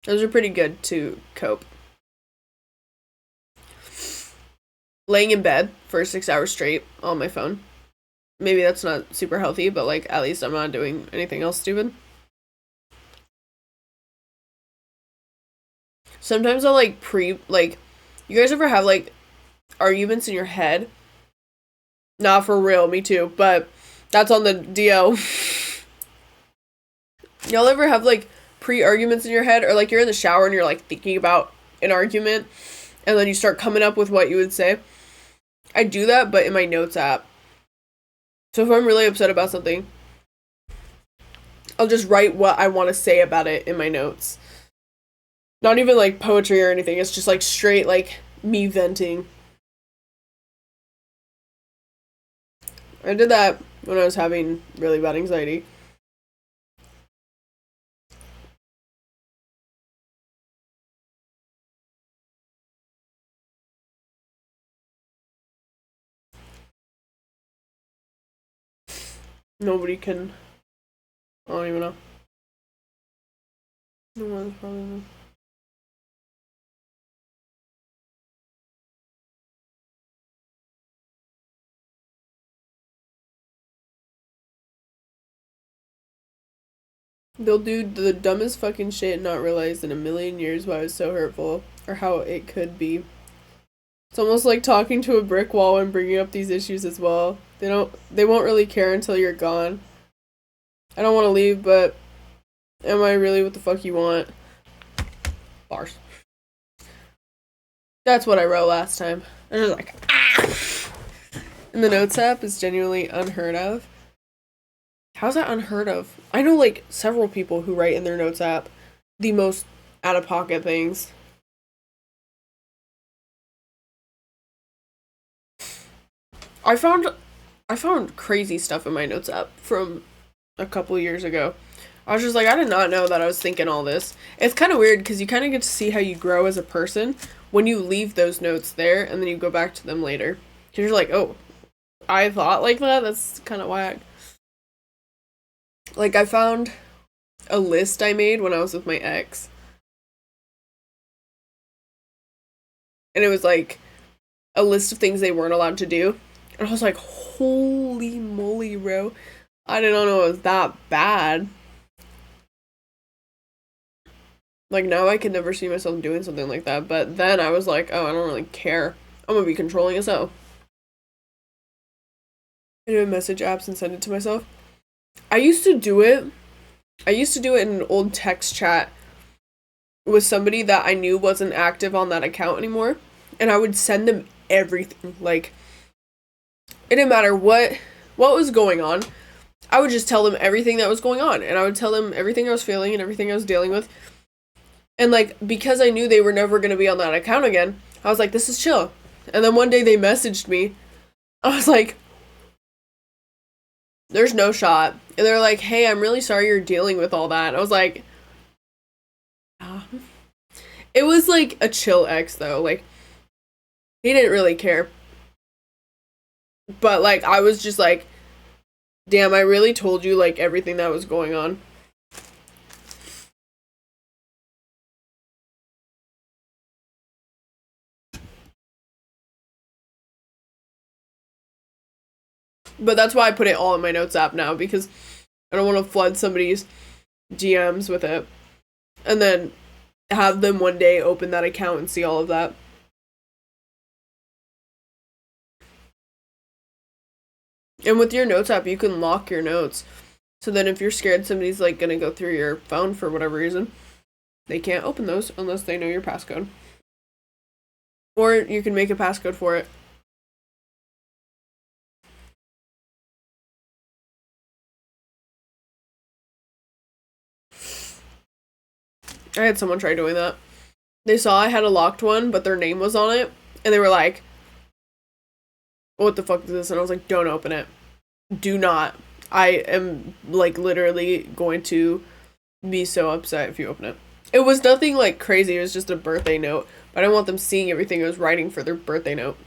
Those are pretty good to cope. Laying in bed for 6 hours straight on my phone. Maybe that's not super healthy, but like at least I'm not doing anything else stupid. Sometimes I'll like you guys ever have like arguments in your head? Not for real, me too, but that's on the DL. Y'all ever have like pre-arguments in your head, or like you're in the shower and you're like thinking about an argument and then you start coming up with what you would say? I do that, but in my notes app. So if I'm really upset about something, I'll just write what I want to say about it in my notes. Not even like poetry or anything, it's just like straight like me venting. I did that when I was having really bad anxiety. Nobody can. I don't even know. No one's probably. They'll do the dumbest fucking shit and not realize in a million years why it's so hurtful or how it could be. It's almost like talking to a brick wall and bringing up these issues as well. They won't really care until you're gone. I don't want to leave, but am I really what the fuck you want? Bars. That's what I wrote last time. I was like, ah! And the notes app is genuinely unheard of. How's that unheard of? I know like several people who write in their notes app the most out of pocket things. I found crazy stuff in my notes app from a couple years ago. I was just like, I did not know that I was thinking all this. It's kind of weird because you kind of get to see how you grow as a person when you leave those notes there and then you go back to them later. Because you're like, oh, I thought like that? That's kind of whack. Like, I found a list I made when I was with my ex. And it was like a list of things they weren't allowed to do. And I was like, holy moly, bro. I didn't know it was that bad. Like, now I could never see myself doing something like that. But then I was like, oh, I don't really care. I'm gonna be controlling as hell. I do message apps and send it to myself. I used to do it in an old text chat with somebody that I knew wasn't active on that account anymore. And I would send them everything. Like, it didn't matter what was going on. I would just tell them everything that was going on. And I would tell them everything I was feeling and everything I was dealing with. And, like, because I knew they were never going to be on that account again, I was like, this is chill. And then one day they messaged me. I was like, there's no shot. And they're like, hey, I'm really sorry you're dealing with all that. I was like, ah. It was, like, a chill ex, though. Like, he didn't really care. But, like, I was just like, damn, I really told you, like, everything that was going on. But that's why I put it all in my notes app now, because I don't want to flood somebody's DMs with it. And then have them one day open that account and see all of that. And with your notes app, you can lock your notes. So then if you're scared somebody's like gonna go through your phone for whatever reason, they can't open those unless they know your passcode. Or you can make a passcode for it. I had someone try doing that. They saw I had a locked one, but their name was on it, and they were like, what the fuck is this? And I was like, don't open it. Do not. I am, like, literally going to be so upset if you open it. It was nothing, like, crazy. It was just a birthday note. But I didn't want them seeing everything I was writing for their birthday note.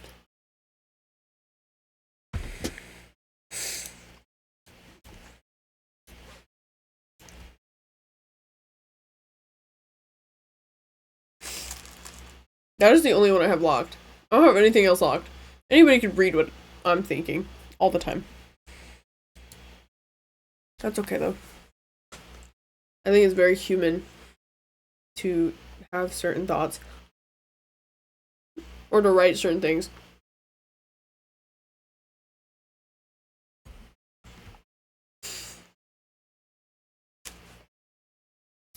That is the only one I have locked. I don't have anything else locked. Anybody could read what I'm thinking all the time. That's okay, though. I think it's very human to have certain thoughts. Or to write certain things.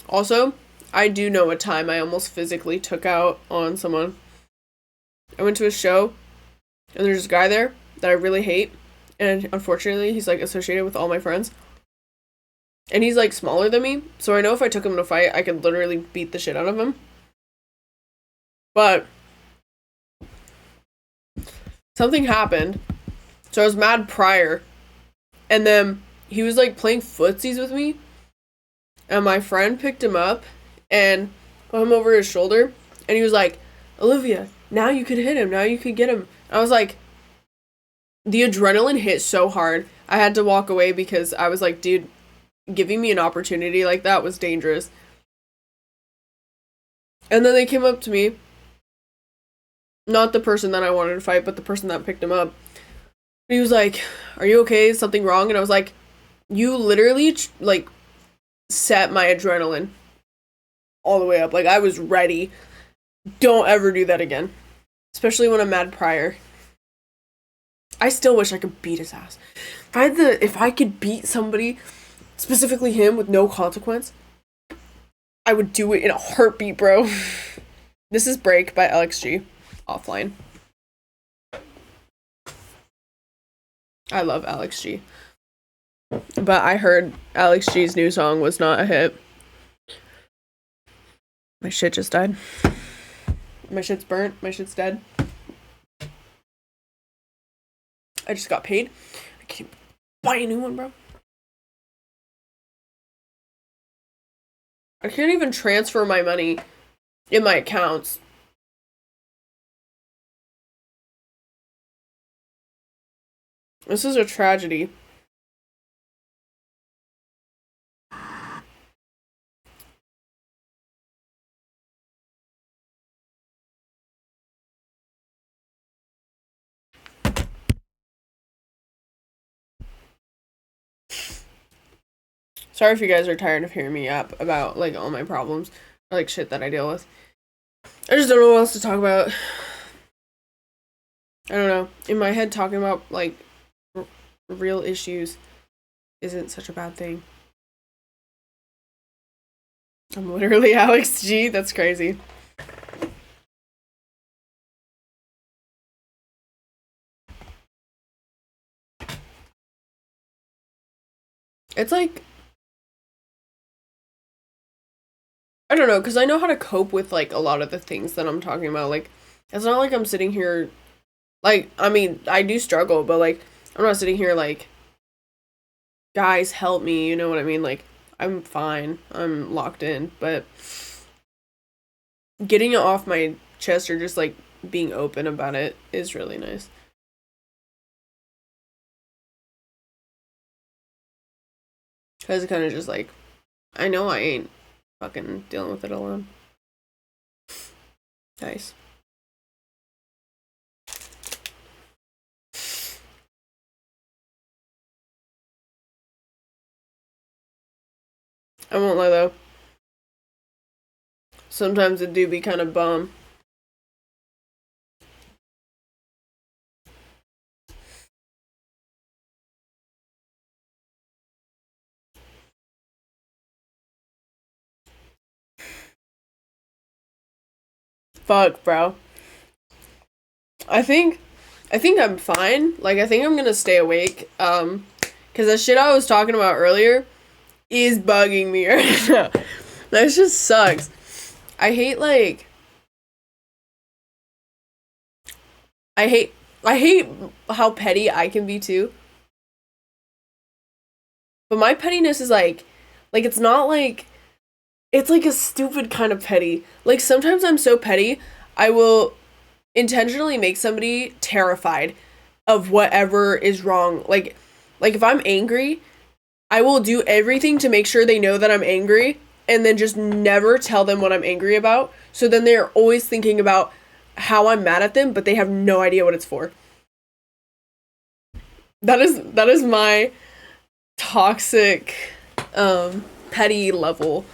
Also, I do know a time I almost physically took out on someone. I went to a show, and there's a guy there that I really hate, and unfortunately, he's, like, associated with all my friends. And he's, like, smaller than me, so I know if I took him in a fight, I could literally beat the shit out of him. But something happened, so I was mad prior, and then he was, like, playing footsies with me, and my friend picked him up and put him over his shoulder, and he was like, Olivia, now you could hit him, now you could get him. I was like, the adrenaline hit so hard, I had to walk away because I was like, dude, giving me an opportunity like that was dangerous. And then they came up to me, not the person that I wanted to fight, but the person that picked him up. He was like, are you okay? Is something wrong? And I was like, you literally, like, set my adrenaline all the way up. Like, I was ready. Don't ever do that again. Especially when I'm mad prior. I still wish I could beat his ass. If I could beat somebody, specifically him, with no consequence, I would do it in a heartbeat, bro. This is Break by LXG. Offline. I love Alex G. But I heard Alex G's new song was not a hit. My shit just died. My shit's burnt. My shit's dead. I just got paid. I can't buy a new one, bro. I can't even transfer my money in my accounts. This is a tragedy. Sorry if you guys are tired of hearing me yap about, like, all my problems, or, like, shit that I deal with. I just don't know what else to talk about. I don't know. In my head, talking about, like, real issues isn't such a bad thing. I'm literally Alex G. That's crazy. It's like, I don't know, because I know how to cope with, like, a lot of the things that I'm talking about. Like, it's not like I'm sitting here, like, I mean, I do struggle, but, like, I'm not sitting here like, guys, help me, you know what I mean? Like, I'm fine. I'm locked in, but getting it off my chest or just, like, being open about it is really nice. Because it's kind of just like, I know I ain't fucking dealing with it alone. Nice. I won't lie though. Sometimes it do be kind of bum. Fuck, bro. I think I'm fine. Like, I think I'm gonna stay awake. Cause the shit I was talking about earlier is bugging me right now. That just sucks. I hate like I hate how petty I can be too. But my pettiness is like it's not like it's like a stupid kind of petty. Like sometimes I'm so petty, I will intentionally make somebody terrified of whatever is wrong. Like if I'm angry, I will do everything to make sure they know that I'm angry and then just never tell them what I'm angry about. So then they're always thinking about how I'm mad at them, but they have no idea what it's for. That is my toxic petty level.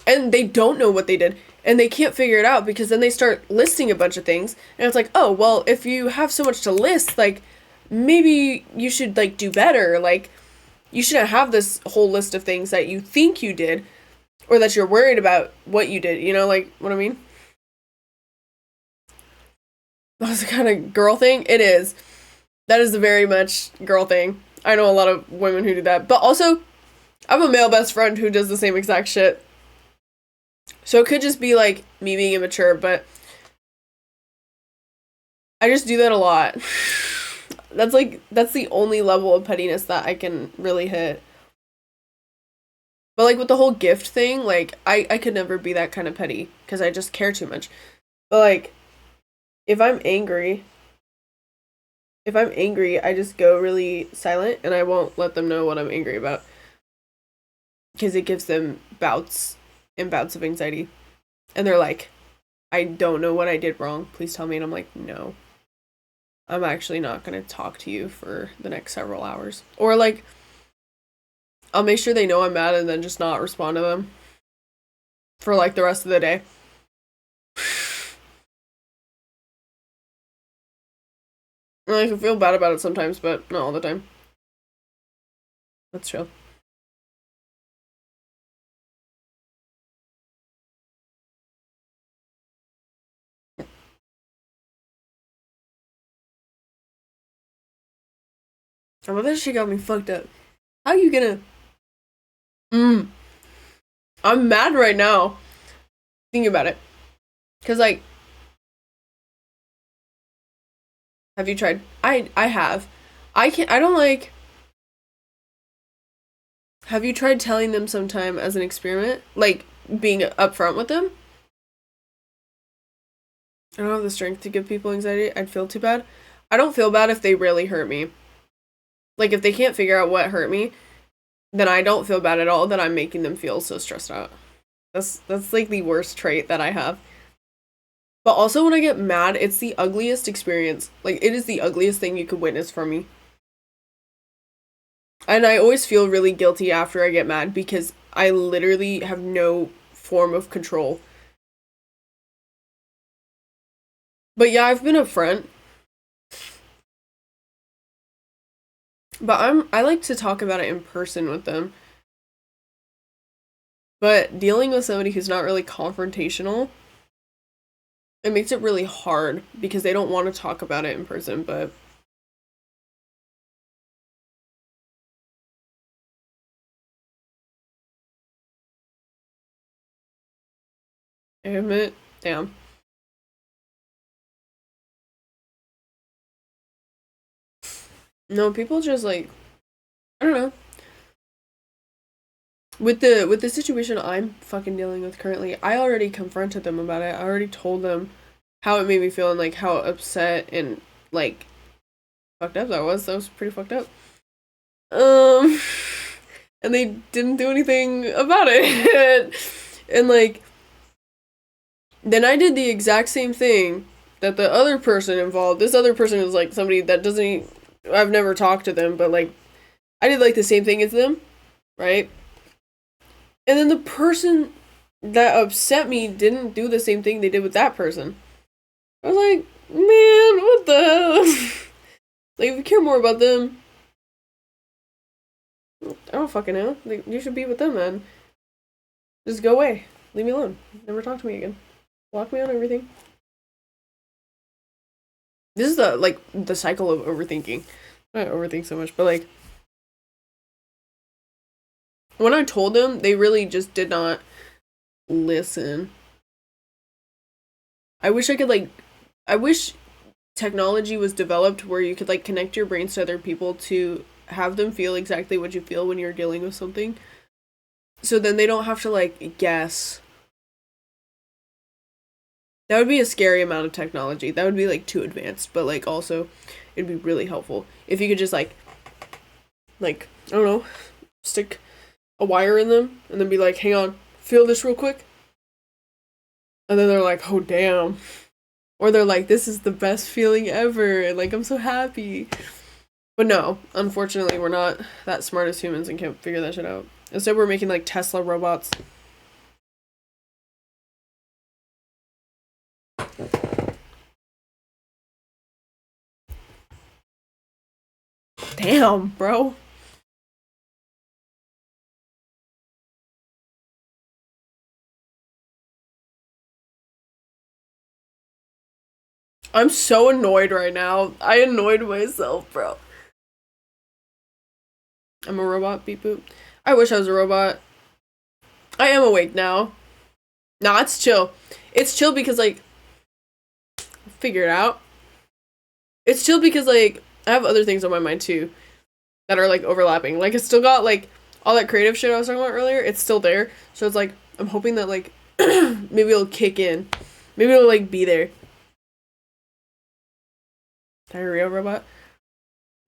And they don't know what they did and they can't figure it out because then they start listing a bunch of things and it's like, "Oh, well, if you have so much to list, like maybe you should like do better. Like you shouldn't have this whole list of things that you think you did or that you're worried about what you did." You know, like what I mean? That's the kind of girl thing. It is. That is a very much girl thing. I know a lot of women who do that. But also, I have a male best friend who does the same exact shit. So it could just be like me being immature, but I just do that a lot. That's the only level of pettiness that I can really hit. But like with the whole gift thing, like I could never be that kind of petty because I just care too much. But like if I'm angry, I just go really silent and I won't let them know what I'm angry about. Because it gives them bouts and bouts of anxiety. And they're like, "I don't know what I did wrong. Please tell me." And I'm like, "No. I'm actually not going to talk to you for the next several hours." Or like, I'll make sure they know I'm mad and then just not respond to them for like the rest of the day. And I can feel bad about it sometimes, but not all the time. That's true. Oh, this shit got me fucked up. How you gonna... I'm mad right now. Thinking about it. Cause like... Have you tried? I have. I don't like... Have you tried telling them sometime as an experiment? Like, being upfront with them? I don't have the strength to give people anxiety. I'd feel too bad. I don't feel bad if they really hurt me. Like, if they can't figure out what hurt me, then I don't feel bad at all that I'm making them feel so stressed out. That's like the worst trait that I have. But also when I get mad, it's the ugliest experience. Like, it is the ugliest thing you could witness from me. And I always feel really guilty after I get mad because I literally have no form of control. But yeah, I've been upfront. But I like to talk about it in person with them. But dealing with somebody who's not really confrontational, it makes it really hard because they don't want to talk about it in person, but I admit, damn. No, people just like, I don't know. With the situation I'm fucking dealing with currently, I already confronted them about it. I already told them how it made me feel and like how upset and like fucked up that was. That was pretty fucked up. And they didn't do anything about it. And like then I did the exact same thing that the other person involved. This other person is like somebody that I've never talked to them, but like I did like the same thing as them, right? And then the person that upset me didn't do the same thing they did with that person. I was like, man, what the hell? Like, if you care more about them, I don't fucking know. Like, you should be with them, man. Just go away. Leave me alone. Never talk to me again. Block me on everything. This is the cycle of overthinking. I don't overthink so much, but like when I told them, they really just did not listen. I wish technology was developed where you could like connect your brains to other people to have them feel exactly what you feel when you're dealing with something. So then they don't have to like guess. That would be a scary amount of technology. That would be like too advanced, but like also it'd be really helpful if you could just like I don't know, stick a wire in them and then be like, "Hang on, feel this real quick." And then they're like, "Oh damn." Or they're like, "This is the best feeling ever. Like, I'm so happy." But no, unfortunately, we're not that smart as humans and can't figure that shit out. Instead, we're making like Tesla robots. Damn, bro. I'm so annoyed right now. I annoyed myself, bro. I'm a robot, beep boop. I wish I was a robot. I am awake now. Nah, it's chill. It's chill because, like, figure it out. It's chill because, like, I have other things on my mind, too, that are, like, overlapping. Like, it's still got, like, all that creative shit I was talking about earlier. It's still there. So it's, like, I'm hoping that, like, maybe it'll kick in. Maybe it'll, like, be there. Diarrhea robot?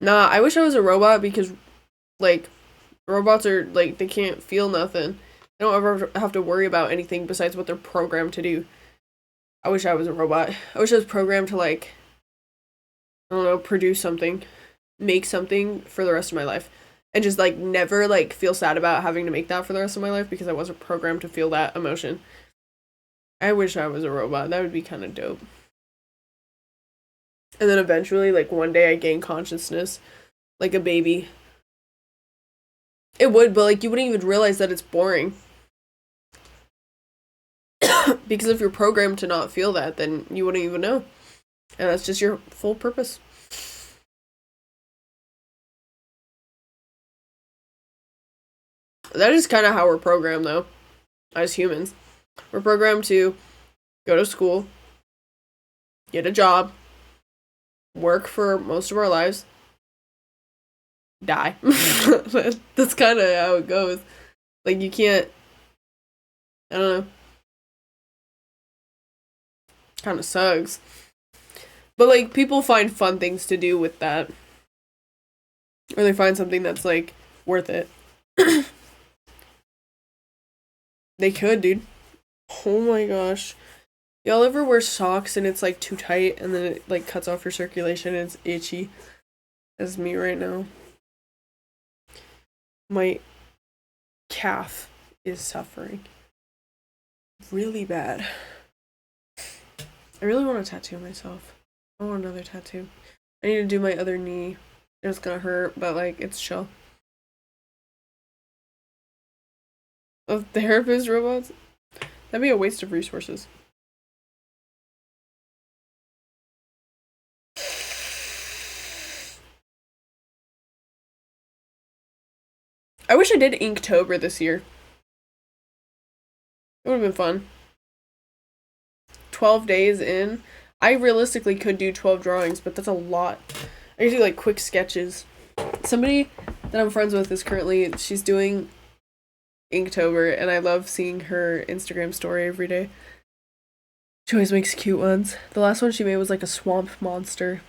Nah, I wish I was a robot because, like, robots are, like, they can't feel nothing. They don't ever have to worry about anything besides what they're programmed to do. I wish I was a robot. I wish I was programmed to, like, I don't know, produce something, make something for the rest of my life. And just, like, never, like, feel sad about having to make that for the rest of my life because I wasn't programmed to feel that emotion. I wish I was a robot. That would be kind of dope. And then eventually, like, one day I gain consciousness like a baby. It would, but, like, you wouldn't even realize that it's boring. Because if you're programmed to not feel that, then you wouldn't even know. And that's just your full purpose. That is kind of how we're programmed, though, as humans. We're programmed to go to school, get a job, work for most of our lives, die. That's kind of how it goes. Like, you can't, I don't know. Kind of sucks. But, like, people find fun things to do with that. Or they find something that's, like, worth it. They could, dude. Oh my gosh. Y'all ever wear socks and it's, like, too tight and then it, like, cuts off your circulation and it's itchy? That's me right now. My calf is suffering. Really bad. I really want to tattoo myself. I want another tattoo. I need to do my other knee. It's gonna hurt, but, like, it's chill. Of therapist robots? That'd be a waste of resources. I wish I did Inktober this year. It would have been fun. 12 days in. I realistically could do 12 drawings, but that's a lot. I could do, like, quick sketches. Somebody that I'm friends with is currently, she's doing Inktober, and I love seeing her Instagram story every day. She always makes cute ones. The last one she made was, like, a swamp monster.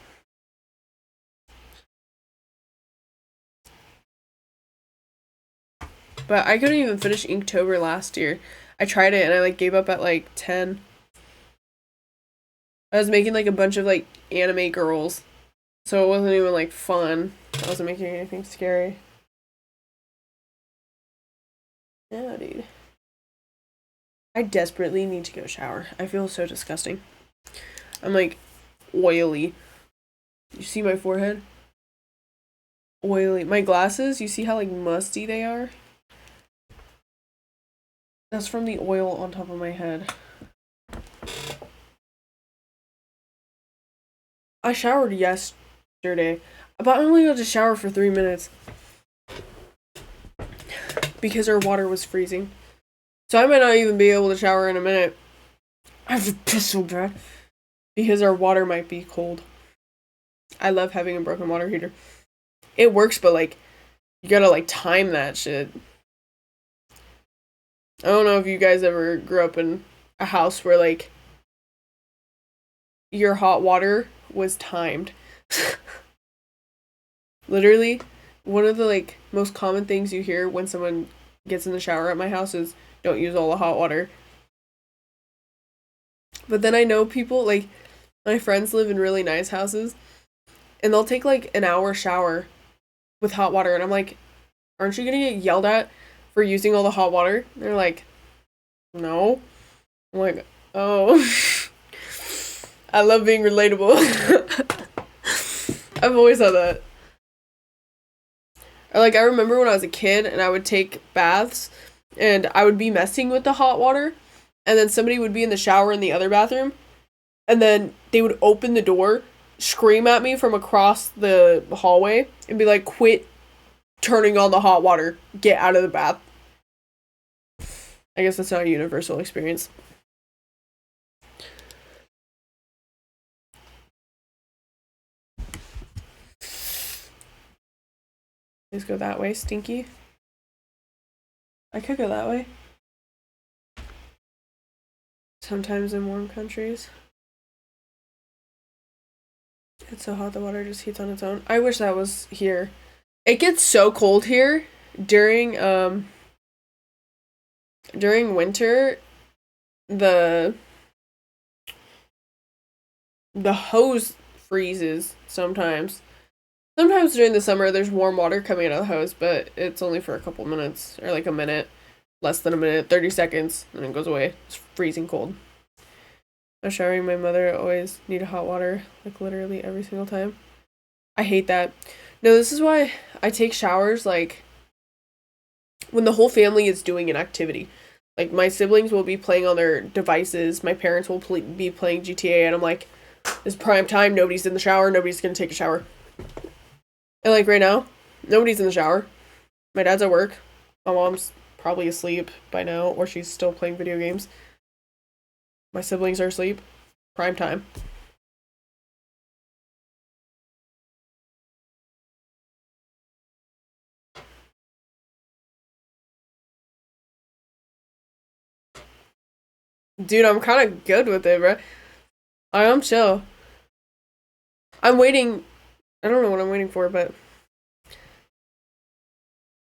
But I couldn't even finish Inktober last year. I tried it and I, like, gave up at, like, 10. I was making, like, a bunch of, like, anime girls. So it wasn't even, like, fun. I wasn't making anything scary. Yeah, dude. I desperately need to go shower. I feel so disgusting. I'm, like, oily. You see my forehead? Oily. My glasses, you see how, like, musty they are? That's from the oil on top of my head. I showered yesterday, but I only got to shower for 3 minutes. Because our water was freezing. So I might not even be able to shower in a minute. I have to piss so bad. Because our water might be cold. I love having a broken water heater. It works, but like, you gotta like time that shit. I don't know if you guys ever grew up in a house where like your hot water was timed. Literally, one of the like most common things you hear when someone gets in the shower at my house is don't use all the hot water. But then I know people like my friends live in really nice houses and they'll take like an hour shower with hot water and I'm like, aren't you gonna get yelled at for using all the hot water? And they're like, no. I'm like, oh. I love being relatable. I've always thought that. Or like I remember when I was a kid and I would take baths and I would be messing with the hot water and then somebody would be in the shower in the other bathroom and then they would open the door, scream at me from across the hallway and be like, quit turning on the hot water, get out of the bath. I guess that's not a universal experience. Please go that way, Stinky. I could go that way. Sometimes in warm countries. It's so hot the water just heats on its own. I wish that was here. It gets so cold here during winter. The hose freezes sometimes. Sometimes during the summer there's warm water coming out of the hose, but it's only for a couple minutes or like a minute, less than a minute, 30 seconds, and it goes away. It's freezing cold. I'm showering my mother always need hot water, like literally every single time. I hate that. No, this is why I take showers like when the whole family is doing an activity. Like my siblings will be playing on their devices, my parents will be playing GTA, and I'm like, it's prime time, nobody's in the shower, nobody's gonna take a shower. And like right now, nobody's in the shower. My dad's at work. My mom's probably asleep by now, or she's still playing video games. My siblings are asleep. Prime time. Dude, I'm kind of good with it, bro. I am chill. I'm waiting. I don't know what I'm waiting for, but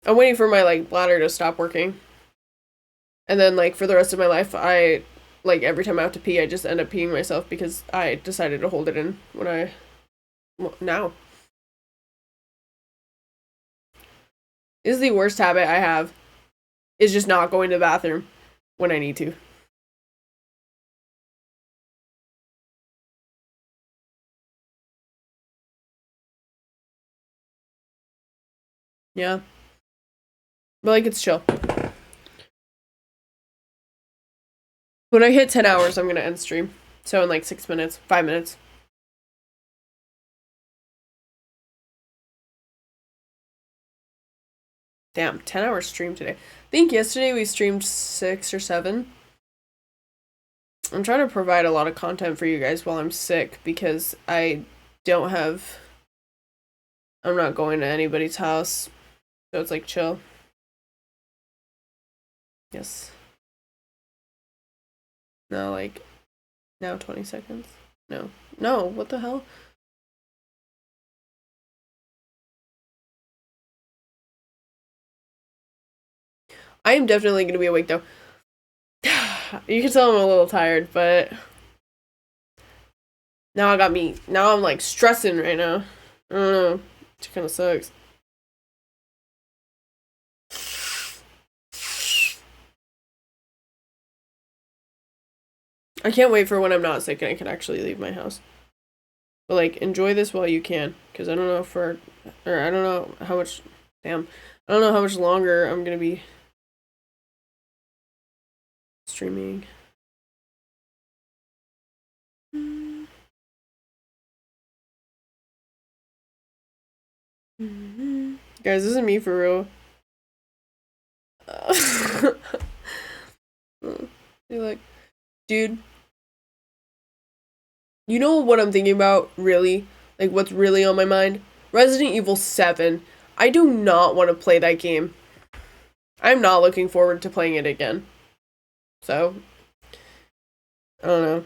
I'm waiting for my like bladder to stop working. And then like for the rest of my life, I like every time I have to pee, I just end up peeing myself because I decided to hold it in when now. This is the worst habit I have. Is just not going to the bathroom when I need to. Yeah. But like it's chill. When I hit 10 hours, I'm gonna end stream. So in like 6 minutes, 5 minutes. Damn, 10-hour stream today. I think yesterday we streamed 6 or 7. I'm trying to provide a lot of content for you guys while I'm sick because I'm not going to anybody's house. So it's like chill. Yes. No, like, now 20 seconds. No. No, what the hell? I am definitely going to be awake though. You can tell I'm a little tired, but now I'm like stressing right now. I don't know. It kind of sucks. I can't wait for when I'm not sick and I can actually leave my house. But like, enjoy this while you can, because I don't know I don't know how much, I don't know how much longer I'm gonna be streaming. Guys, this is me for real. You're like, dude, you know what I'm thinking about, really? Like, what's really on my mind? Resident Evil 7. I do not want to play that game. I'm not looking forward to playing it again. So, I don't know.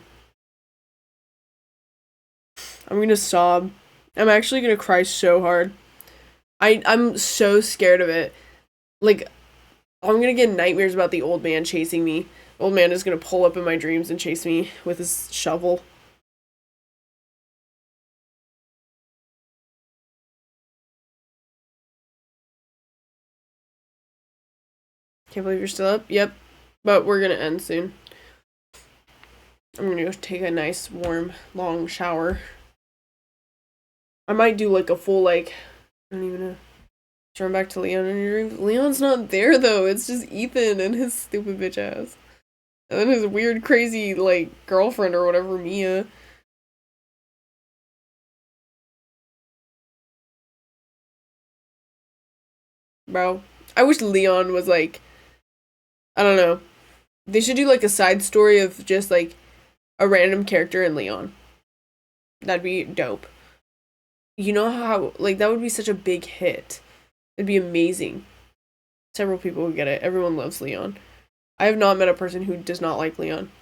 I'm gonna sob. I'm actually gonna cry so hard. I'm so scared of it. Like, I'm gonna get nightmares about the old man chasing me. The old man is gonna pull up in my dreams and chase me with his shovel. Can't believe you're still up. Yep. But we're gonna end soon. I'm gonna go take a nice, warm, long shower. I might do like a full, like, I don't even know. Turn back to Leon in your dreams. Leon's not there though. It's just Ethan and his stupid bitch ass. And then his weird, crazy, like, girlfriend or whatever, Mia. Bro. I wish Leon was like, I don't know. They should do like a side story of just like a random character in Leon. That'd be dope. You know how, like, that would be such a big hit. It'd be amazing. Several people would get it. Everyone loves Leon. I have not met a person who does not like Leon.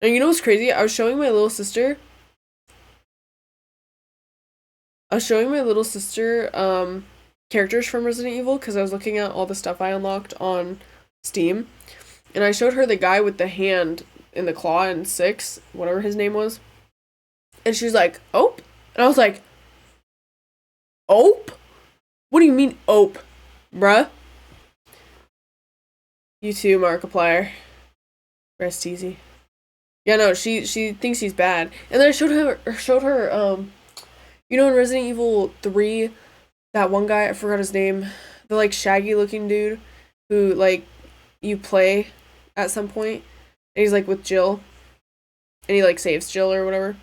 And you know what's crazy? I was showing my little sister characters from Resident Evil because I was looking at all the stuff I unlocked on Steam. And I showed her the guy with the hand in the claw in 6, whatever his name was. And she was like, "Ope?" And I was like, "Ope? What do you mean, Ope, bruh?" You too, Markiplier. Rest easy. Yeah, no, she thinks he's bad. And then I showed her, you know, in Resident Evil 3, that one guy, I forgot his name, the, like, shaggy looking dude who, like, you play at some point, and he's, like, with Jill, and he, like, saves Jill or whatever.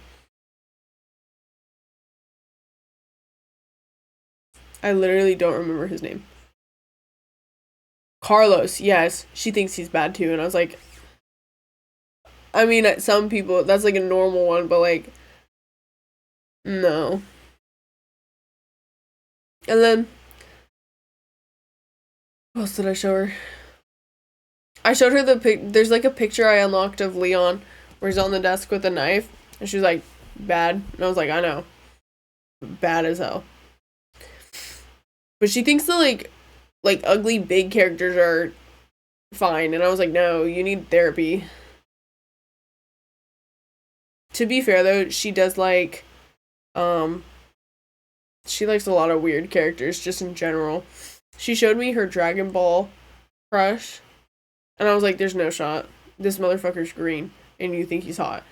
I literally don't remember his name. Carlos, yes, she thinks he's bad too, and I was like, I mean, some people, that's, like, a normal one, but, like, no. And then, what else did I show her? I showed her there's, like, a picture I unlocked of Leon where he's on the desk with a knife, and she was like, "Bad." And I was like, "I know. Bad as hell." But she thinks the, like, ugly big characters are fine, and I was like, "No, you need therapy." To be fair, though, she does like, she likes a lot of weird characters, just in general. She showed me her Dragon Ball crush, and I was like, "There's no shot. This motherfucker's green, and you think he's hot."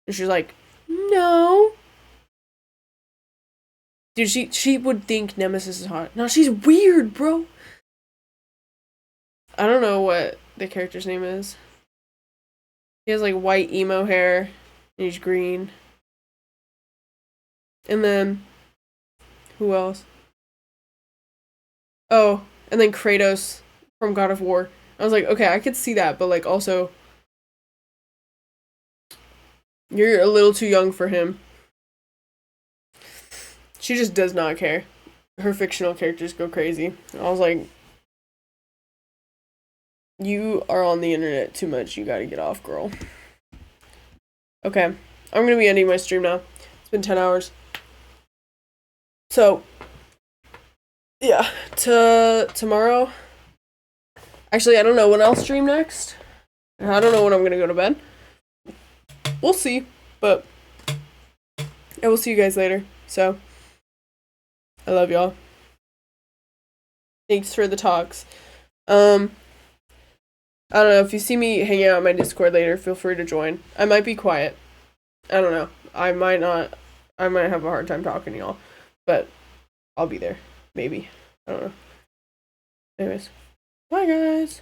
And she's like, "No." Dude, she would think Nemesis is hot. No, she's weird, bro. I don't know what the character's name is. He has, like, white emo hair, and he's green. And then, who else? Oh, and then Kratos from God of War. I was like, okay, I could see that, but, like, also, you're a little too young for him. She just does not care. Her fictional characters go crazy. I was like, you are on the internet too much. You gotta get off, girl. Okay, I'm gonna be ending my stream now. It's been 10 hours. So, yeah, tomorrow. Actually, I don't know when I'll stream next. I don't know when I'm gonna go to bed. We'll see, but I will see you guys later. So, I love y'all. Thanks for the talks. I don't know, if you see me hanging out on my Discord later, feel free to join. I might be quiet. I don't know. I might not. I might have a hard time talking to y'all. But I'll be there. Maybe. I don't know. Anyways. Bye, guys.